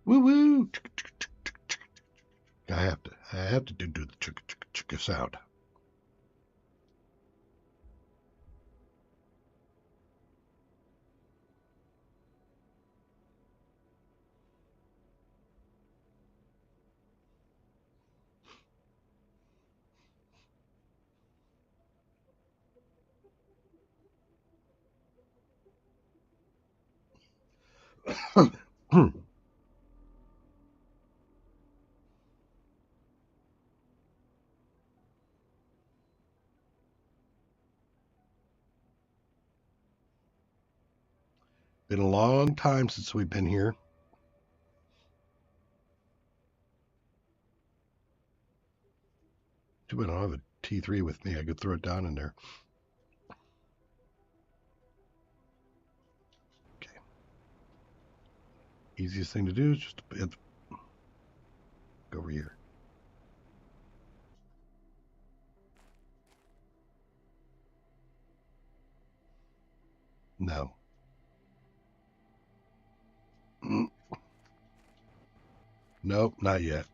Woo woo! I have to do the chicka sound. Been a long time since we've been here. Too bad I don't have a T3 with me. I could throw it down in there. Okay. Easiest thing to do is just go over here. No. Nope, not yet.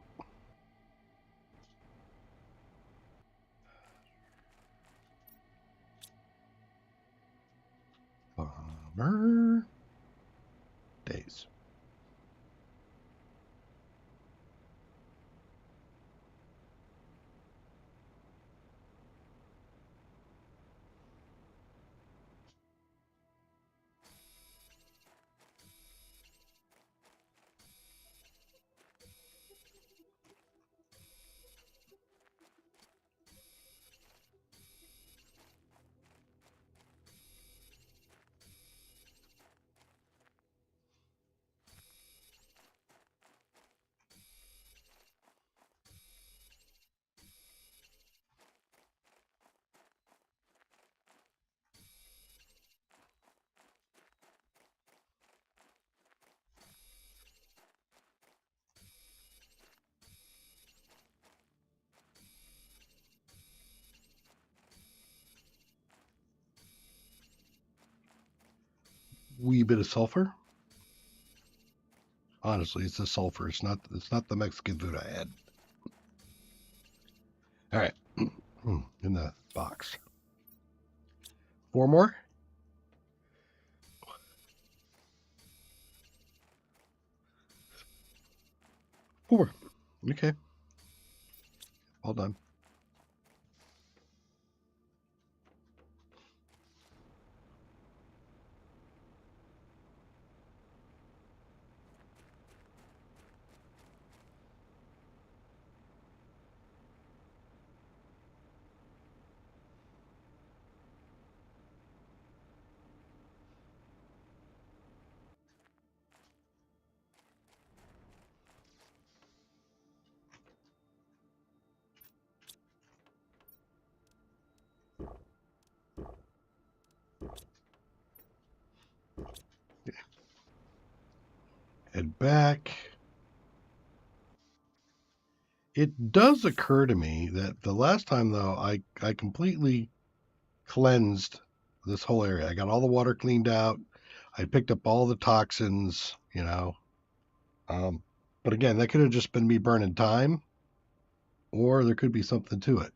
Bomber days. Wee bit of sulfur. Honestly, it's the sulfur. It's not the Mexican food I had. All right. In the box. 4 more. 4. Okay. All done. Head back. It does occur to me that the last time, though, I completely cleansed this whole area. I got all the water cleaned out. I picked up all the toxins, you know. But again, that could have just been me burning time, or there could be something to it.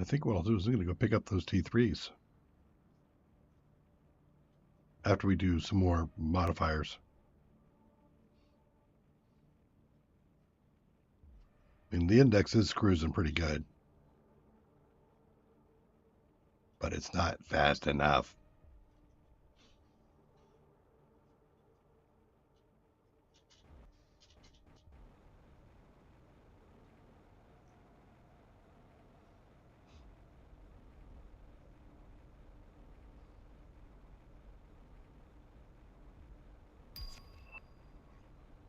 I think what I'll do is I'm going to go pick up those T3s after we do some more modifiers. I mean, the index is cruising pretty good, but it's not fast enough.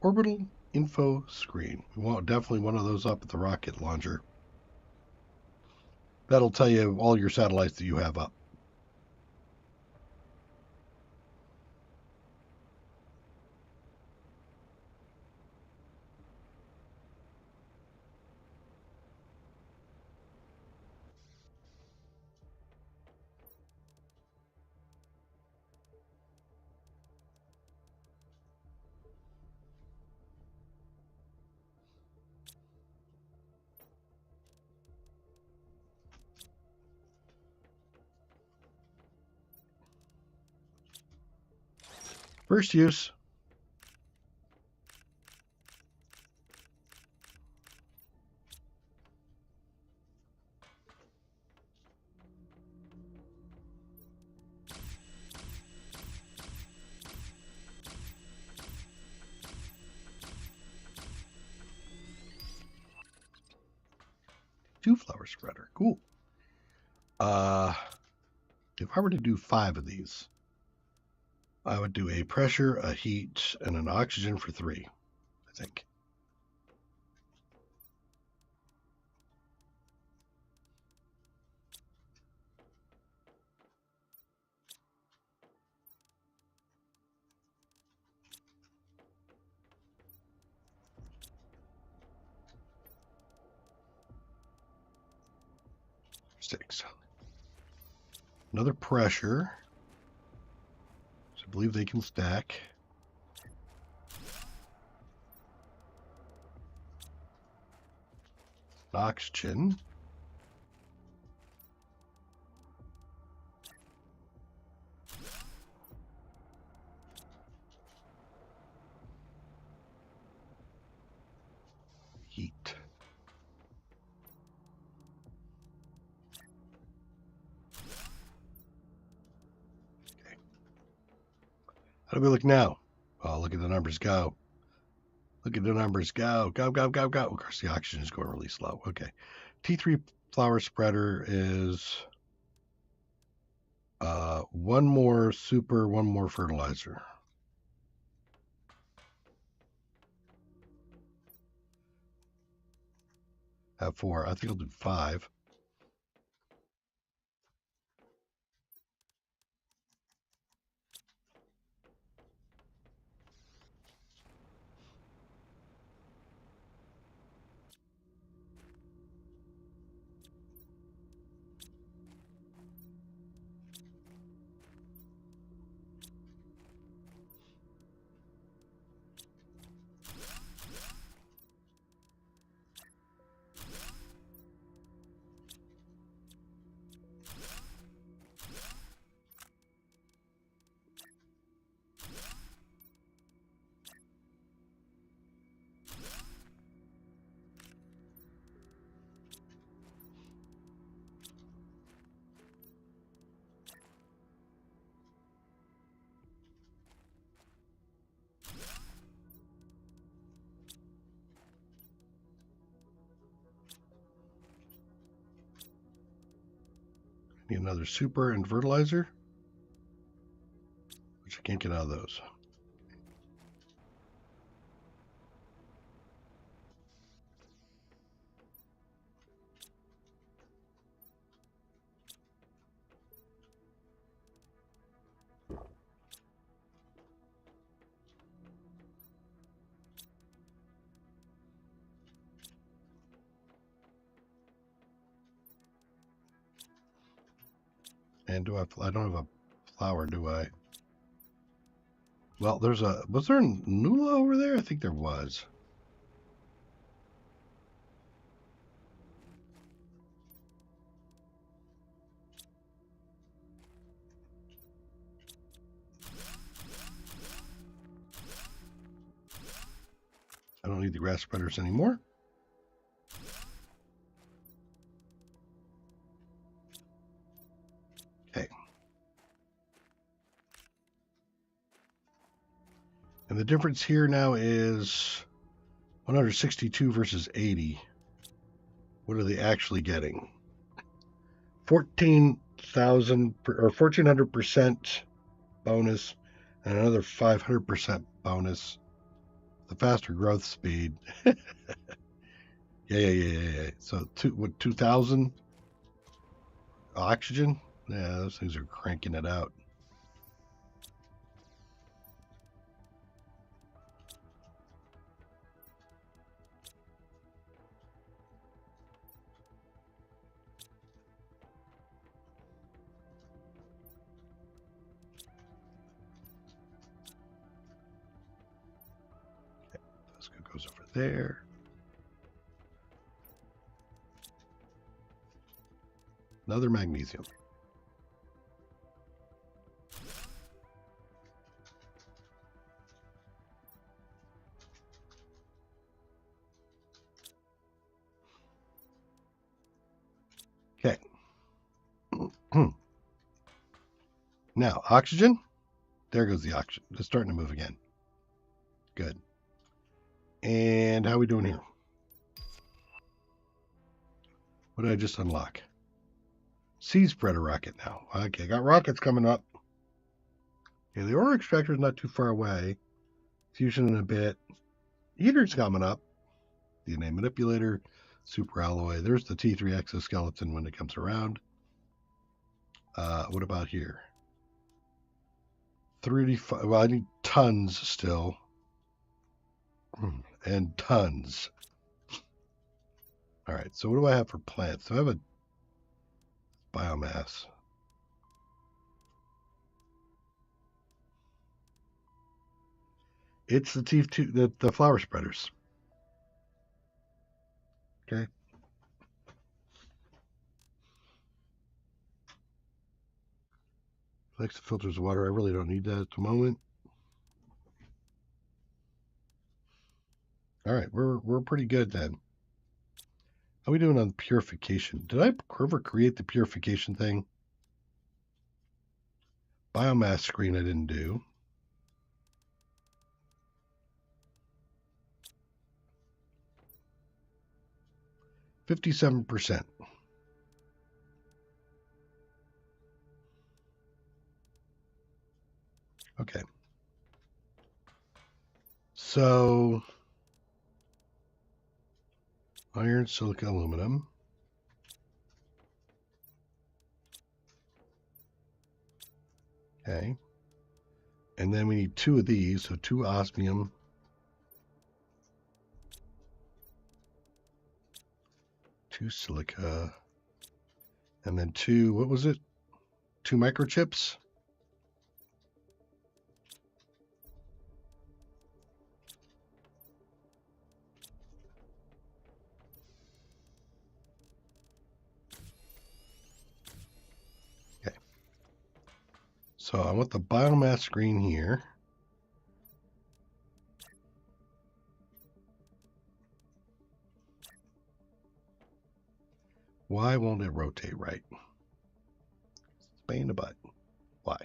Orbital info screen. We want definitely one of those up at the rocket launcher. That'll tell you all your satellites that you have up. First use. Two flower spreader. Cool. If I were to do 5 of these, I would do a pressure, a heat, and an oxygen for 3, I think. Six. Another pressure. So I believe they can stack. Oxygen. Heat. Okay. How do we look now? Oh, look at the numbers go. Look at the numbers go. Go, go, go, go. Of course, the oxygen is going really slow. Okay. T3 flower spreader is 1 more super, 1 more fertilizer. Have 4. I think I'll do 5. Need another super and fertilizer, which I can't get out of those. And I don't have a flower, do I? Well, was there a Nula over there? I think there was. don't need the grass spreaders anymore. Okay. And the difference here now is 162 versus 80. What are they actually getting? 14,000 or 1,400% bonus and another 500% bonus. The faster growth speed. Yeah. So 2,000 oxygen. Yeah, those things are cranking it out. This goes over there. Another magnesium. Okay. Now, oxygen. There goes the oxygen. It's starting to move again. Good. And how are we doing here? What did I just unlock? Seed spreader rocket now. Okay, got rockets coming up. Okay, the ore extractor is not too far away. Fusion in a bit. Heater's coming up. DNA manipulator, super alloy. There's the T3 exoskeleton when it comes around. What about here? 35. Well, I need tons still. And tons. All right, so what do I have for plants? So I have a biomass. It's the T2, the flower spreaders. Okay. Next filters of water. I really don't need that at the moment. All right, we're pretty good then. How are we doing on purification? Did I ever create the purification thing? Biomass screen I didn't do. %57. Okay. So iron, silica, aluminum. Okay. And then we need 2 of these, so 2 osmium. 2 silica. And then 2, what was it? 2 microchips? Okay. So I want the biomass screen here. Why won't it rotate right? It's pain in the butt. Why?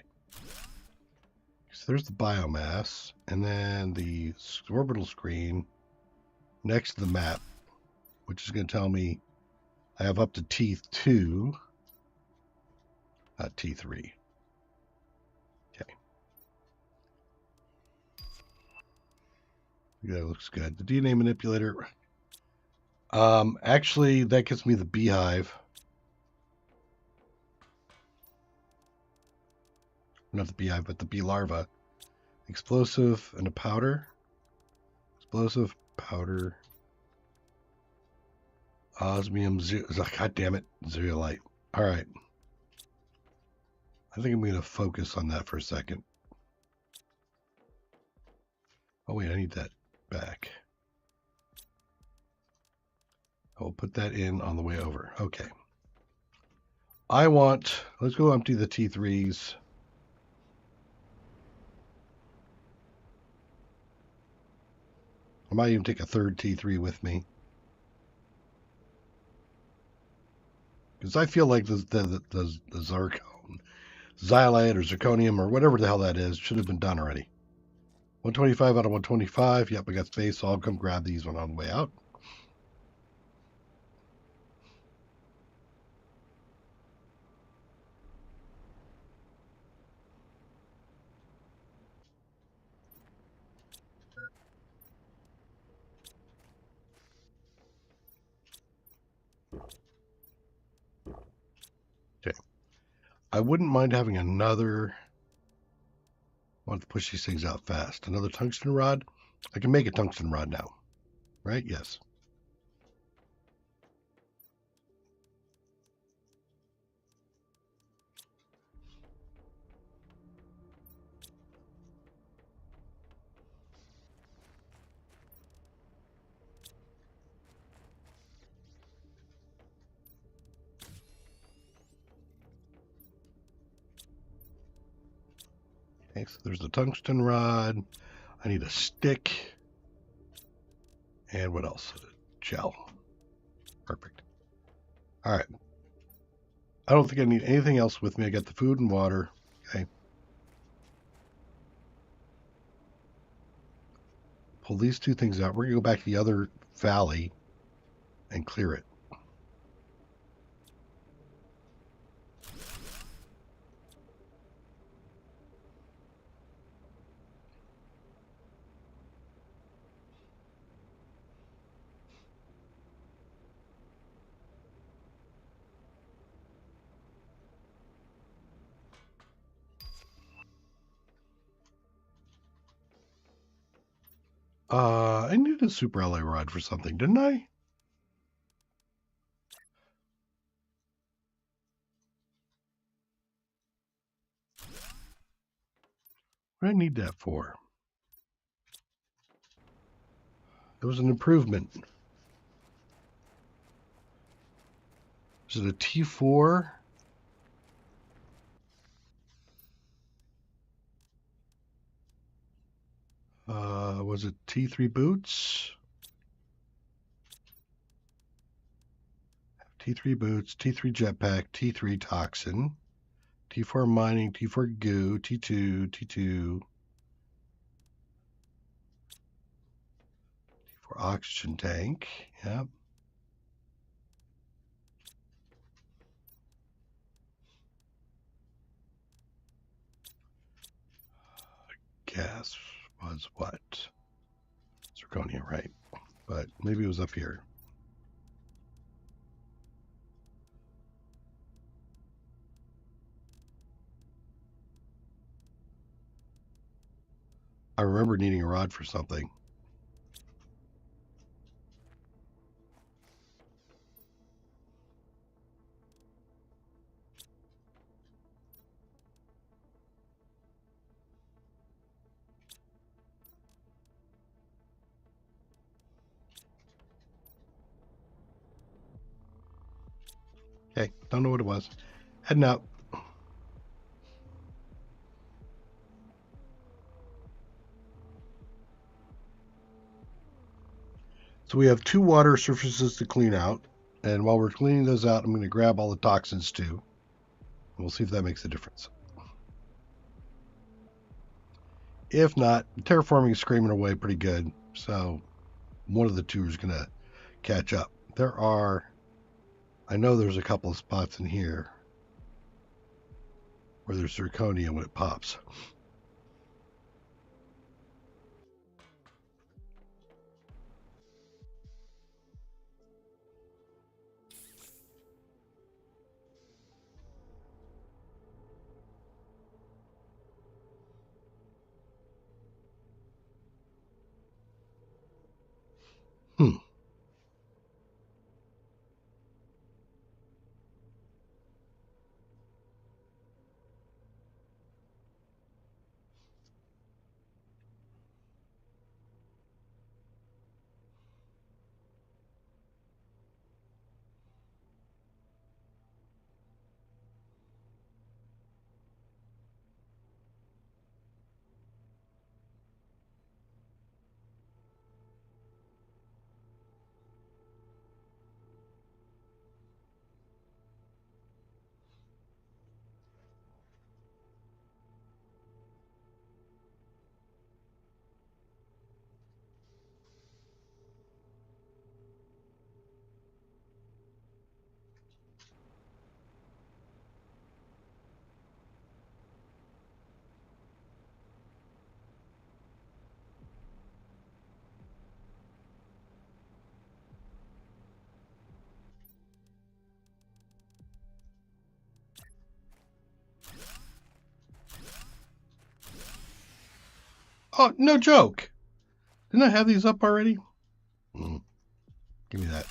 So there's the biomass, and then the orbital screen next to the map, which is going to tell me I have up to T2, not T3. Okay. Yeah, that looks good. The DNA manipulator. Actually, that gives me the beehive. Not the beehive, but the bee larva. Explosive and a powder. Explosive, powder. Osmium, God damn it, zeolite. All right. I think I'm going to focus on that for a second. Oh, wait, I need that back. I will put that in on the way over. Okay. Let's go empty the T3s. might even take a third T3 with me. Because I feel like the zircon, xylite or zirconium or whatever the hell that is should have been done already. 125 out of 125. Yep, I got space, so I'll come grab these one on the way out. Okay. I wouldn't mind having another. I want to push these things out fast. Another tungsten rod. I can make a tungsten rod now, right? Yes. Okay, so there's the tungsten rod. I need a stick. And what else? Gel. Perfect. All right. I don't think I need anything else with me. I got the food and water. Okay. Pull these two things out. We're going to go back to the other valley and clear it. I needed a super alloy rod for something, didn't I? What did I need that for? It was an improvement. Is it a T4? Was it T3 boots? T3 boots, T3 jetpack, T3 toxin, T4 mining, T4 goo, T2, T2, T4 oxygen tank. Yep. Gas was what? Zirconia, right? But maybe it was up here. I remember needing a rod for something. Okay, don't know what it was. Heading out. So we have 2 water surfaces to clean out. And while we're cleaning those out, I'm going to grab all the toxins too. We'll see if that makes a difference. If not, terraforming is screaming away pretty good. So one of the two is going to catch up. I know there's a couple of spots in here where there's zirconia when it pops. Hmm. Oh, no joke. Didn't I have these up already? Give me that.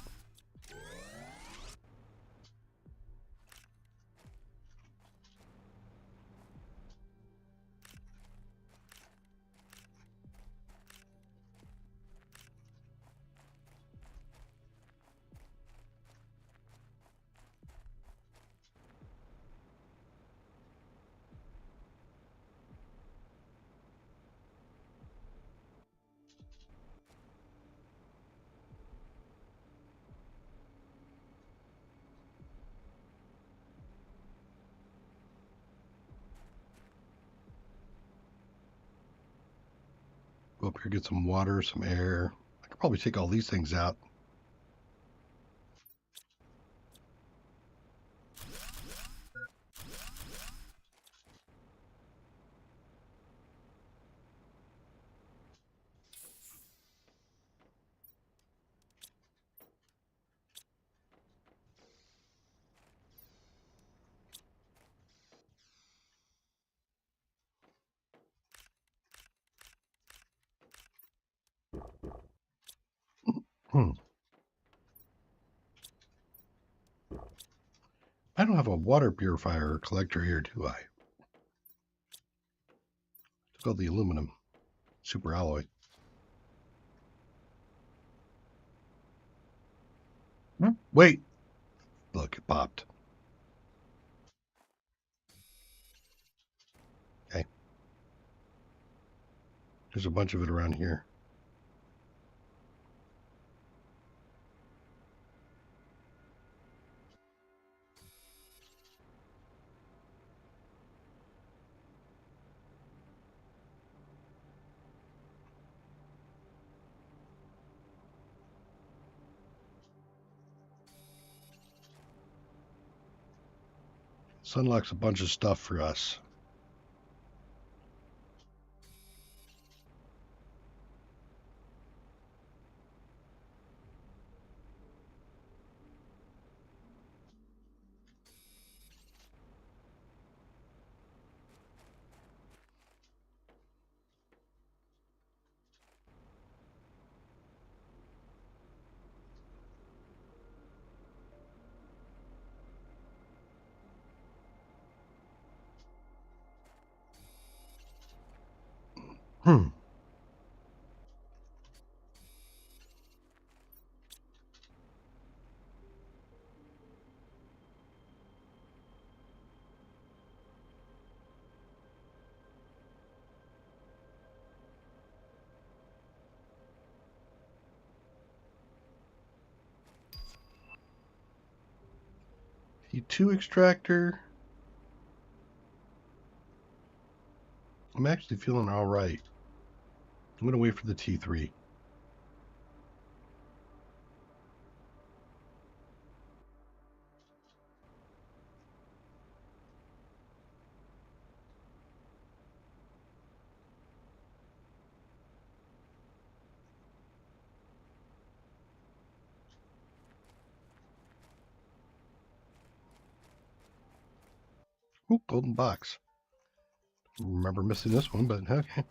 Go up here, get some water, some air. I could probably take all these things out. Hmm. I don't have a water purifier or collector here, do I? Took all the aluminum. Super alloy. Wait. Look, it popped. Okay. There's a bunch of it around here. This unlocks a bunch of stuff for us. Hmm. T2 extractor. I'm actually feeling all right. I'm going to wait for the T3. Ooh, golden box. Remember missing this one, but okay.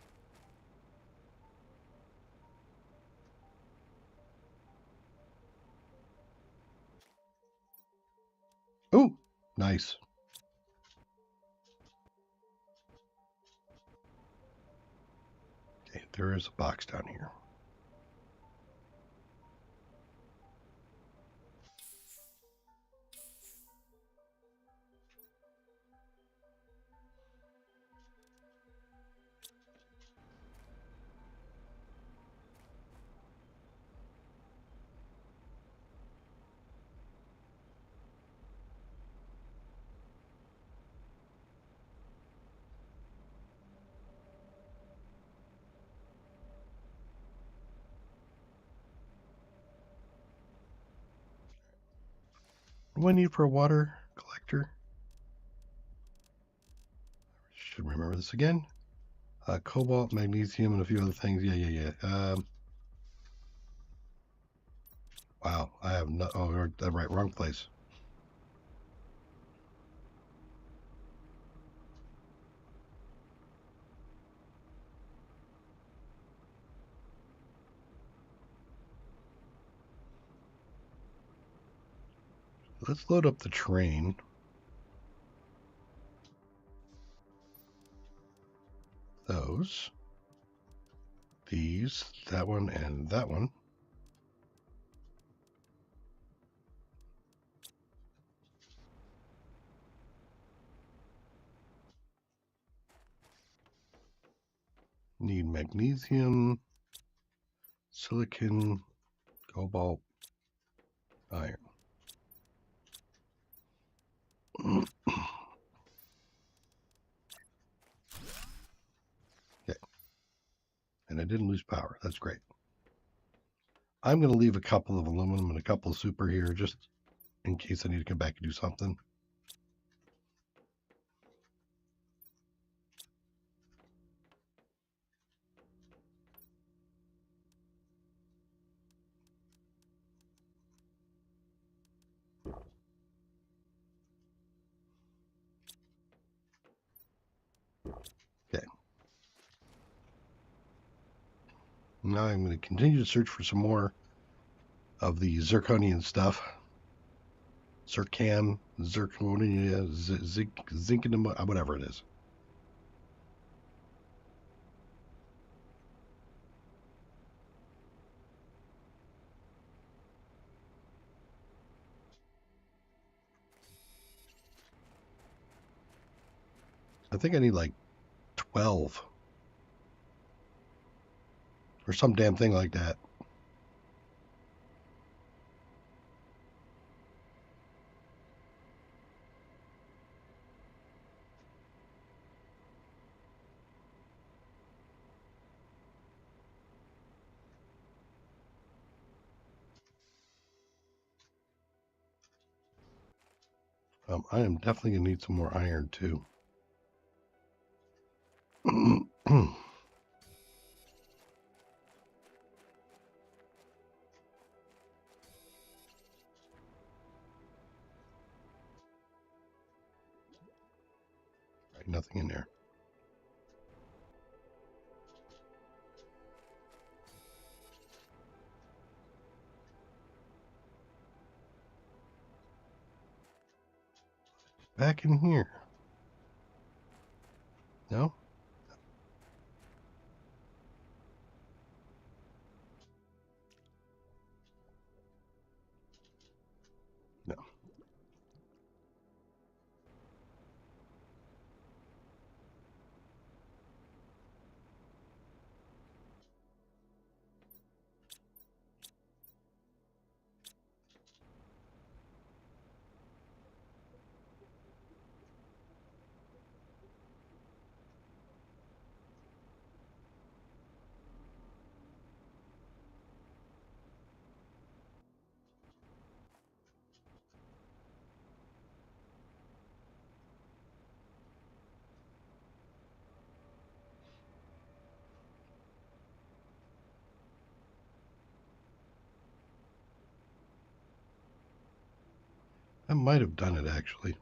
Ooh, nice. Okay, there is a box down here. What do I need for a water collector? Should remember this again. Cobalt, magnesium, and a few other things. Yeah. Wow, I have no. Oh, right, wrong place. let's load up the train. Those. These, that one, and that one. Need magnesium, silicon, cobalt, iron. Okay. And I didn't lose power. That's great. I'm going to leave a couple of aluminum and a couple of super here just in case I need to come back and do something. Okay. Now I'm going to continue to search for some more of the zirconian stuff. Zircam, zirconia, zinc, whatever it is. I think I need like 12 or some damn thing like that. I am definitely going to need some more iron too. Right, nothing in there. Back in here. No? No. I might have done it actually.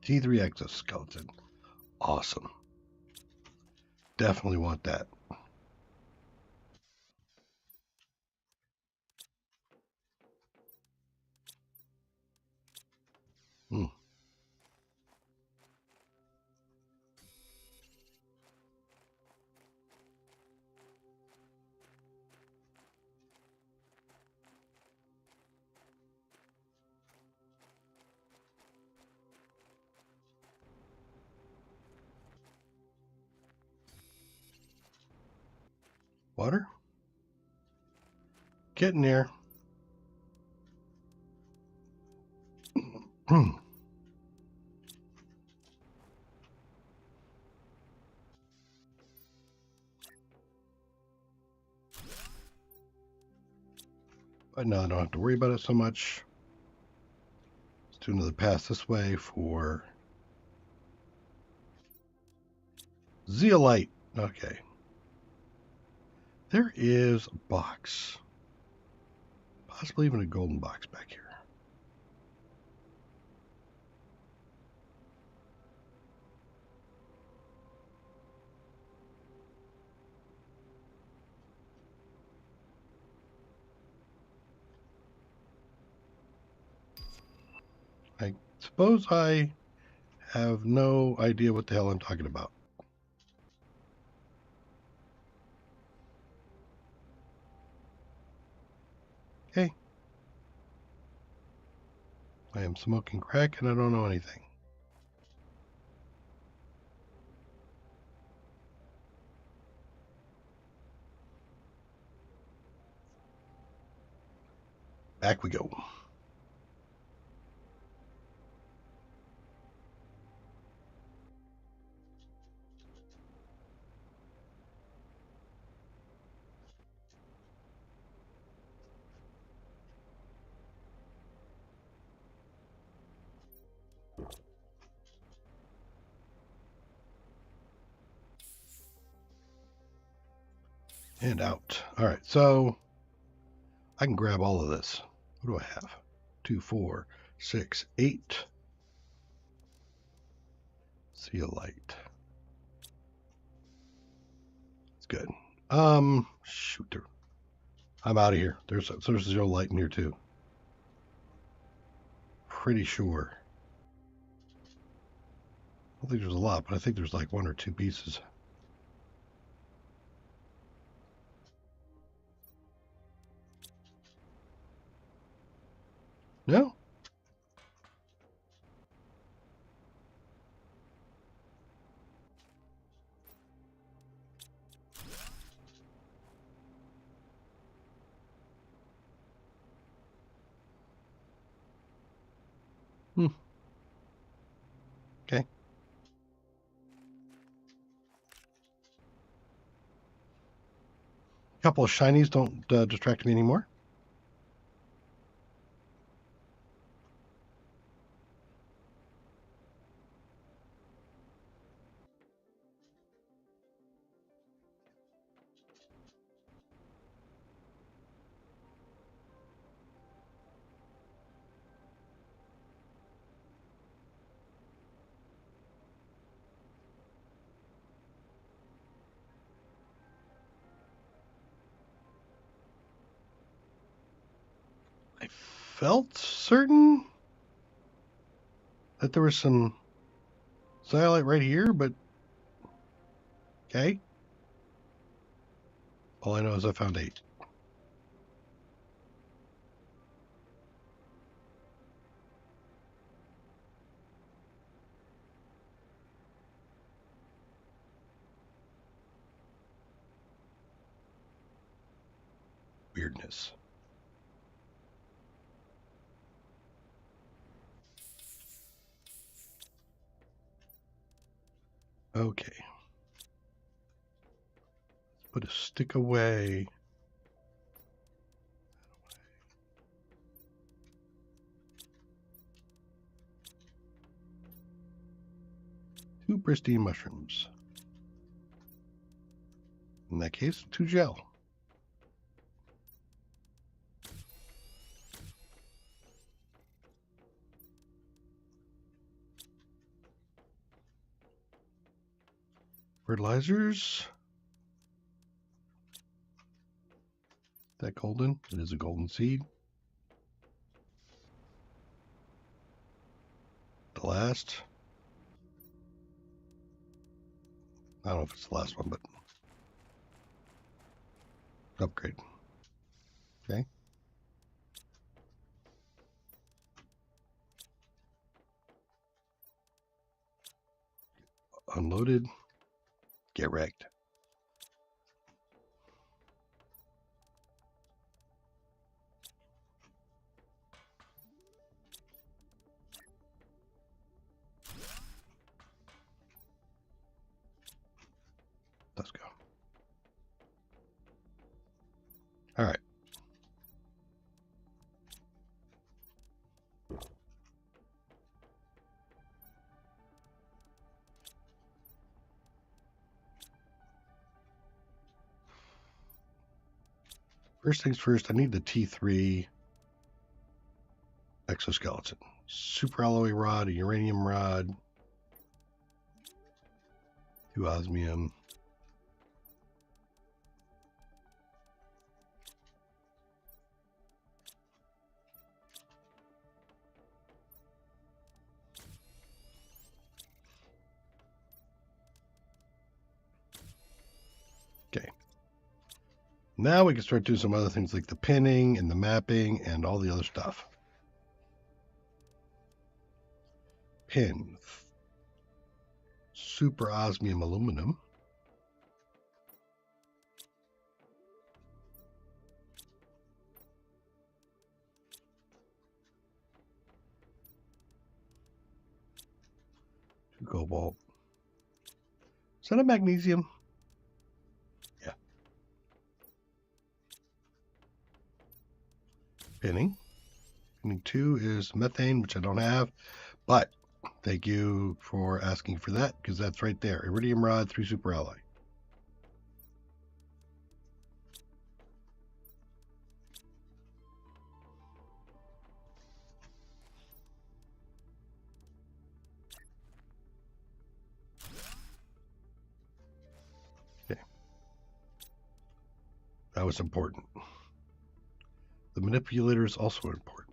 T3 exoskeleton. Awesome. Definitely want that. Hmm. Water? Getting there. But now I don't have to worry about it so much. Let's do another pass this way for zeolite. Okay. There is a box. Possibly even a golden box back here. I suppose I have no idea what the hell I'm talking about. Okay. I am smoking crack and I don't know anything. Back we go. And out. All right, so I can grab all of this. What do I have? 2, 4, 6, 8. Zeolite. It's good. Shooter. I'm out of here. There's zeolite in here too. Pretty sure. I don't think there's a lot, but I think there's like 1 or 2 pieces. No? Okay. A couple of shinies don't distract me anymore. I felt certain that there was some zeolite right here, but okay. All I know is I found 8. Weirdness. Okay. Let's put a stick away. 2 pristine mushrooms. In that case, 2 gel. Fertilizers. That golden? It is a golden seed. The last. I don't know if it's the last one, but upgrade. Okay. Unloaded. Get wrecked. Let's go. All right. First things first, I need the T3 exoskeleton. Super alloy rod, a uranium rod, 2 osmium. Okay. Now we can start doing some other things like the pinning and the mapping and all the other stuff. Pin. Super osmium aluminum. Cobalt. Is that a magnesium? Yeah. Pinning. Pinning 2 is methane, which I don't have, but thank you for asking for that because that's right there. Iridium rod, 3 super alloy. Okay. That was important. The manipulator is also important.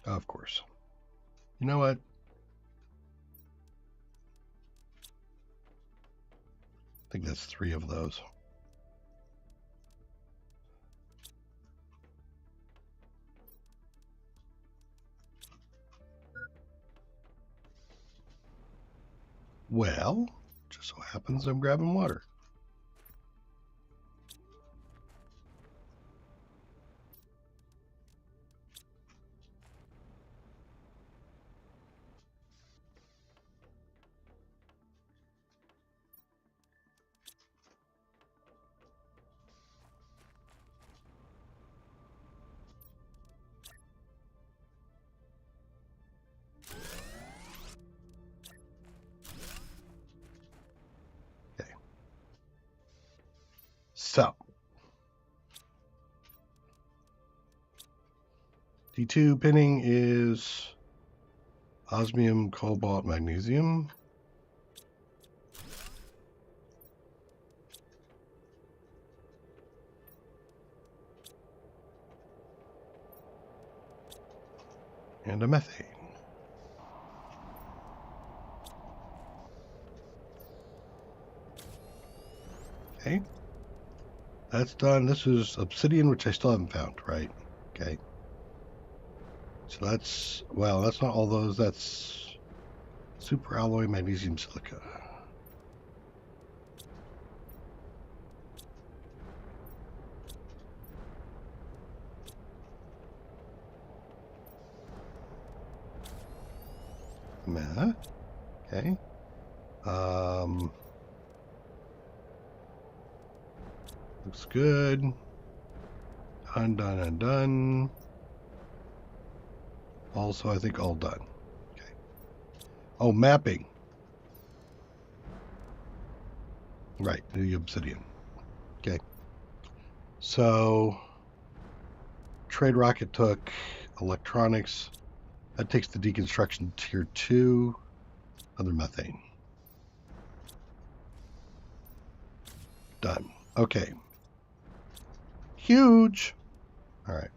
Of course. You know what? I think that's 3 of those. Well, just so happens I'm grabbing water. Okay. So, D2 pinning is osmium, cobalt, magnesium. And a methane. Okay. That's done. This is obsidian, which I still haven't found, right? Okay. So that's, well, that's not all those. That's super alloy magnesium silica. Okay. Looks good. Undone. Also, I think all done. Okay. Oh, mapping. Right, the obsidian. Okay. So, trade rocket took electronics. That takes the deconstruction tier 2. Other methane. Done. Okay. Huge. All right.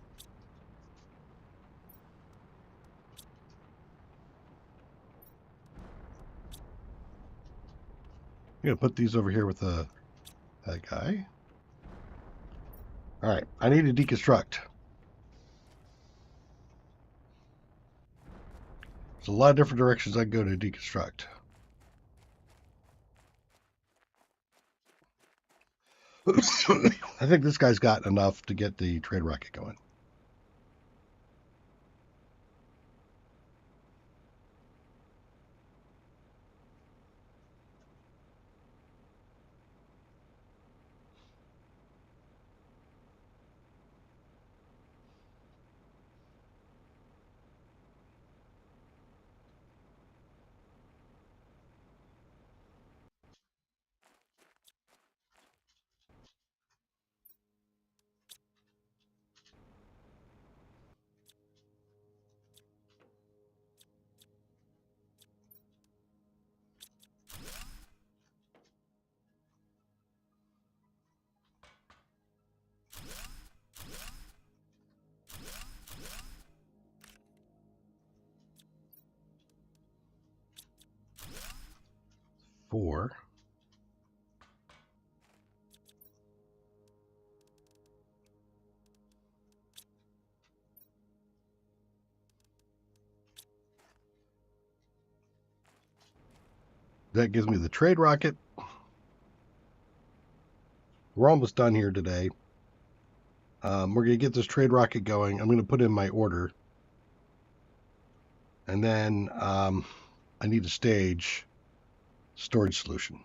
I'm going to put these over here with that guy. All right. I need to deconstruct. There's a lot of different directions I can go to deconstruct. I think this guy's got enough to get the trade rocket going. Four. That gives me the trade rocket. We're almost done here today. We're going to get this trade rocket going. I'm going to put in my order. And then I need a storage solution.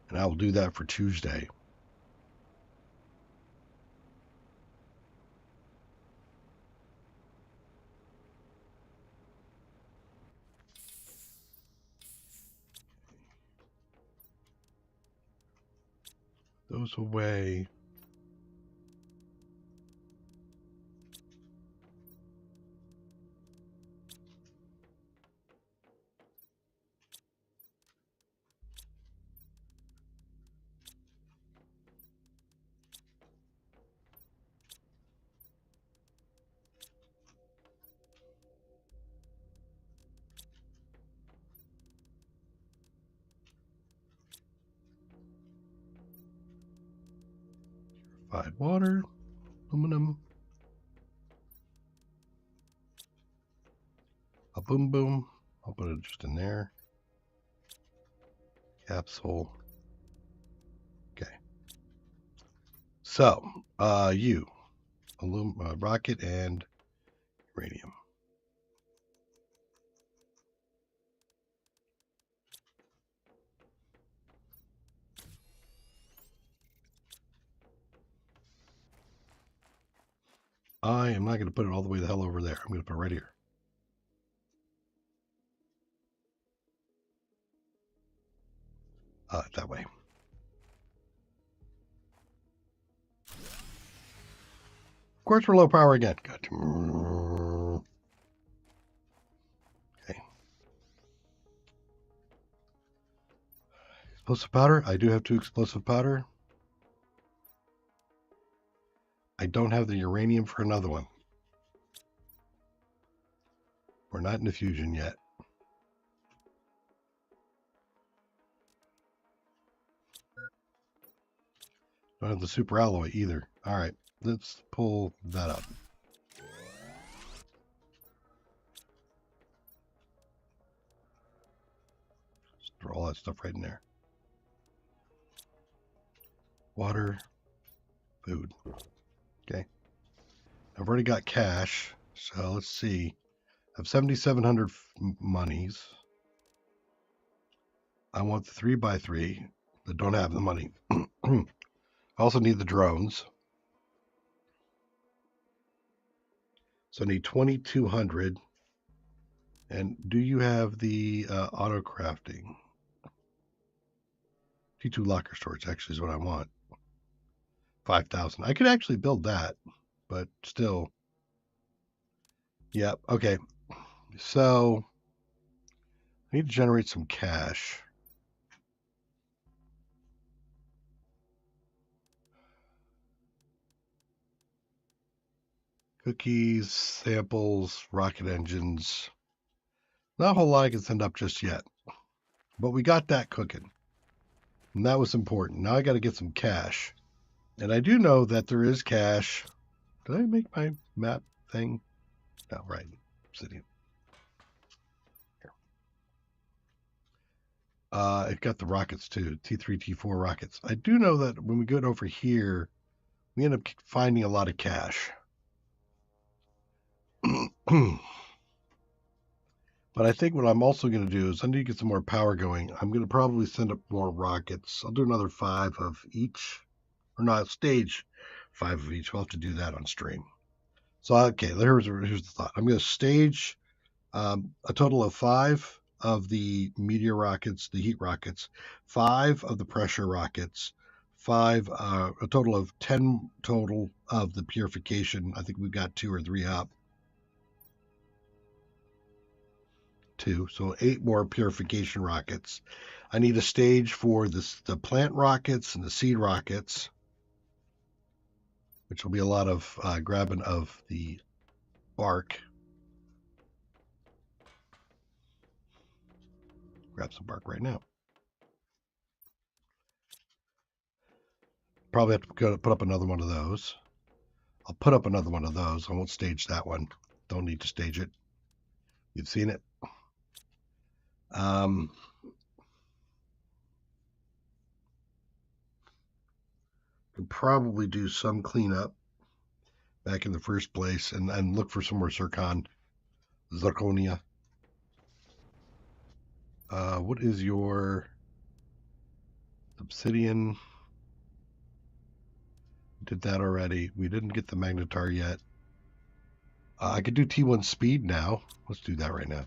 And I will do that for Tuesday. Those away. Purified water, aluminum, a boom boom. I'll put it just in there. Capsule. Okay. So, rocket and uranium. I am not going to put it all the way the hell over there. I'm going to put it right here. That way. Of course, we're low power again. Got to. Okay. Explosive powder. I do have 2 explosive powder. I don't have the uranium for another one. We're not in the fusion yet. Don't have the super alloy either. All right, let's pull that up. Just throw all that stuff right in there. Water, food. Okay. I've already got cash, so let's see. I have 7,700 monies. I want the 3x3 that don't have the money. I also need the drones. So I need 2,200. And do you have the auto crafting? T2 locker storage actually is what I want. 5,000. I could actually build that, but still. Yep. Yeah, okay. So I need to generate some cash. Cookies, samples, rocket engines. Not a whole lot I can send up just yet. But we got that cooking. And that was important. Now I got to get some cash. And I do know that there is cash. Did I make my map thing? No, right. obsidian. Here. It got the rockets too, T3, T4 rockets. I do know that when we go over here, we end up finding a lot of cash. But I think what I'm also going to do is I need to get some more power going. I'm going to probably send up more rockets. I'll do another 5 of each, or not, stage 5 of each. We'll have to do that on stream. So, okay, here's the thought. I'm going to stage a total of 5 of the meteor rockets, the heat rockets, 5 of the pressure rockets, 5, a total of 10 total of the purification. I think we've got 2 or 3 up. 2, so 8 more purification rockets. I need a stage for the plant rockets and the seed rockets, which will be a lot of grabbing of the bark. Grab some bark right now. Probably have to put up another one of those. I'll put up another one of those. I won't stage that one. Don't need to stage it. You've seen it. Could probably do some cleanup back in the first place and look for some more zirconia. What is your obsidian? Did that already. We didn't get the magnetar yet. I could do T1 speed now. Let's do that right now.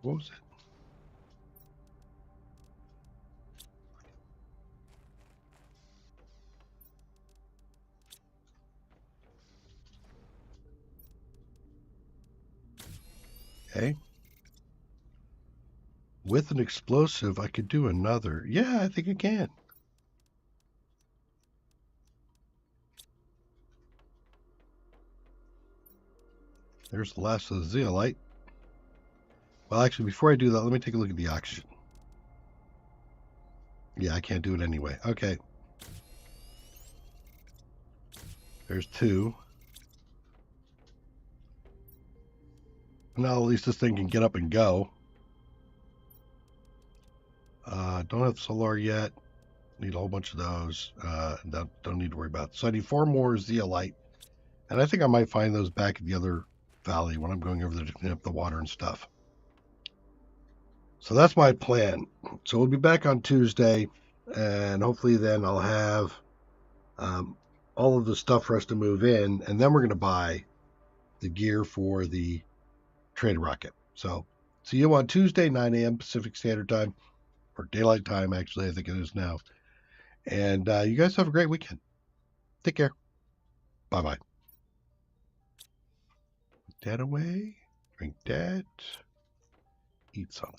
What was it? Okay. With an explosive, I could do another. Yeah, I think I can. There's the last of the zeolite. Well, actually, before I do that, let me take a look at the oxygen. Yeah, I can't do it anyway. Okay. There's 2. Now at least this thing can get up and go. Don't have solar yet. Need a whole bunch of those. Don't need to worry about. So I need 4 more zeolite. And I think I might find those back in the other valley when I'm going over there to clean up the water and stuff. So that's my plan. So we'll be back on Tuesday, and hopefully then I'll have all of the stuff for us to move in, and then we're going to buy the gear for the trade rocket. So see you on Tuesday, 9 a.m. Pacific Standard Time, or Daylight Time, actually, I think it is now. And you guys have a great weekend. Take care. Bye-bye. Put that away. Drink that. Eat something.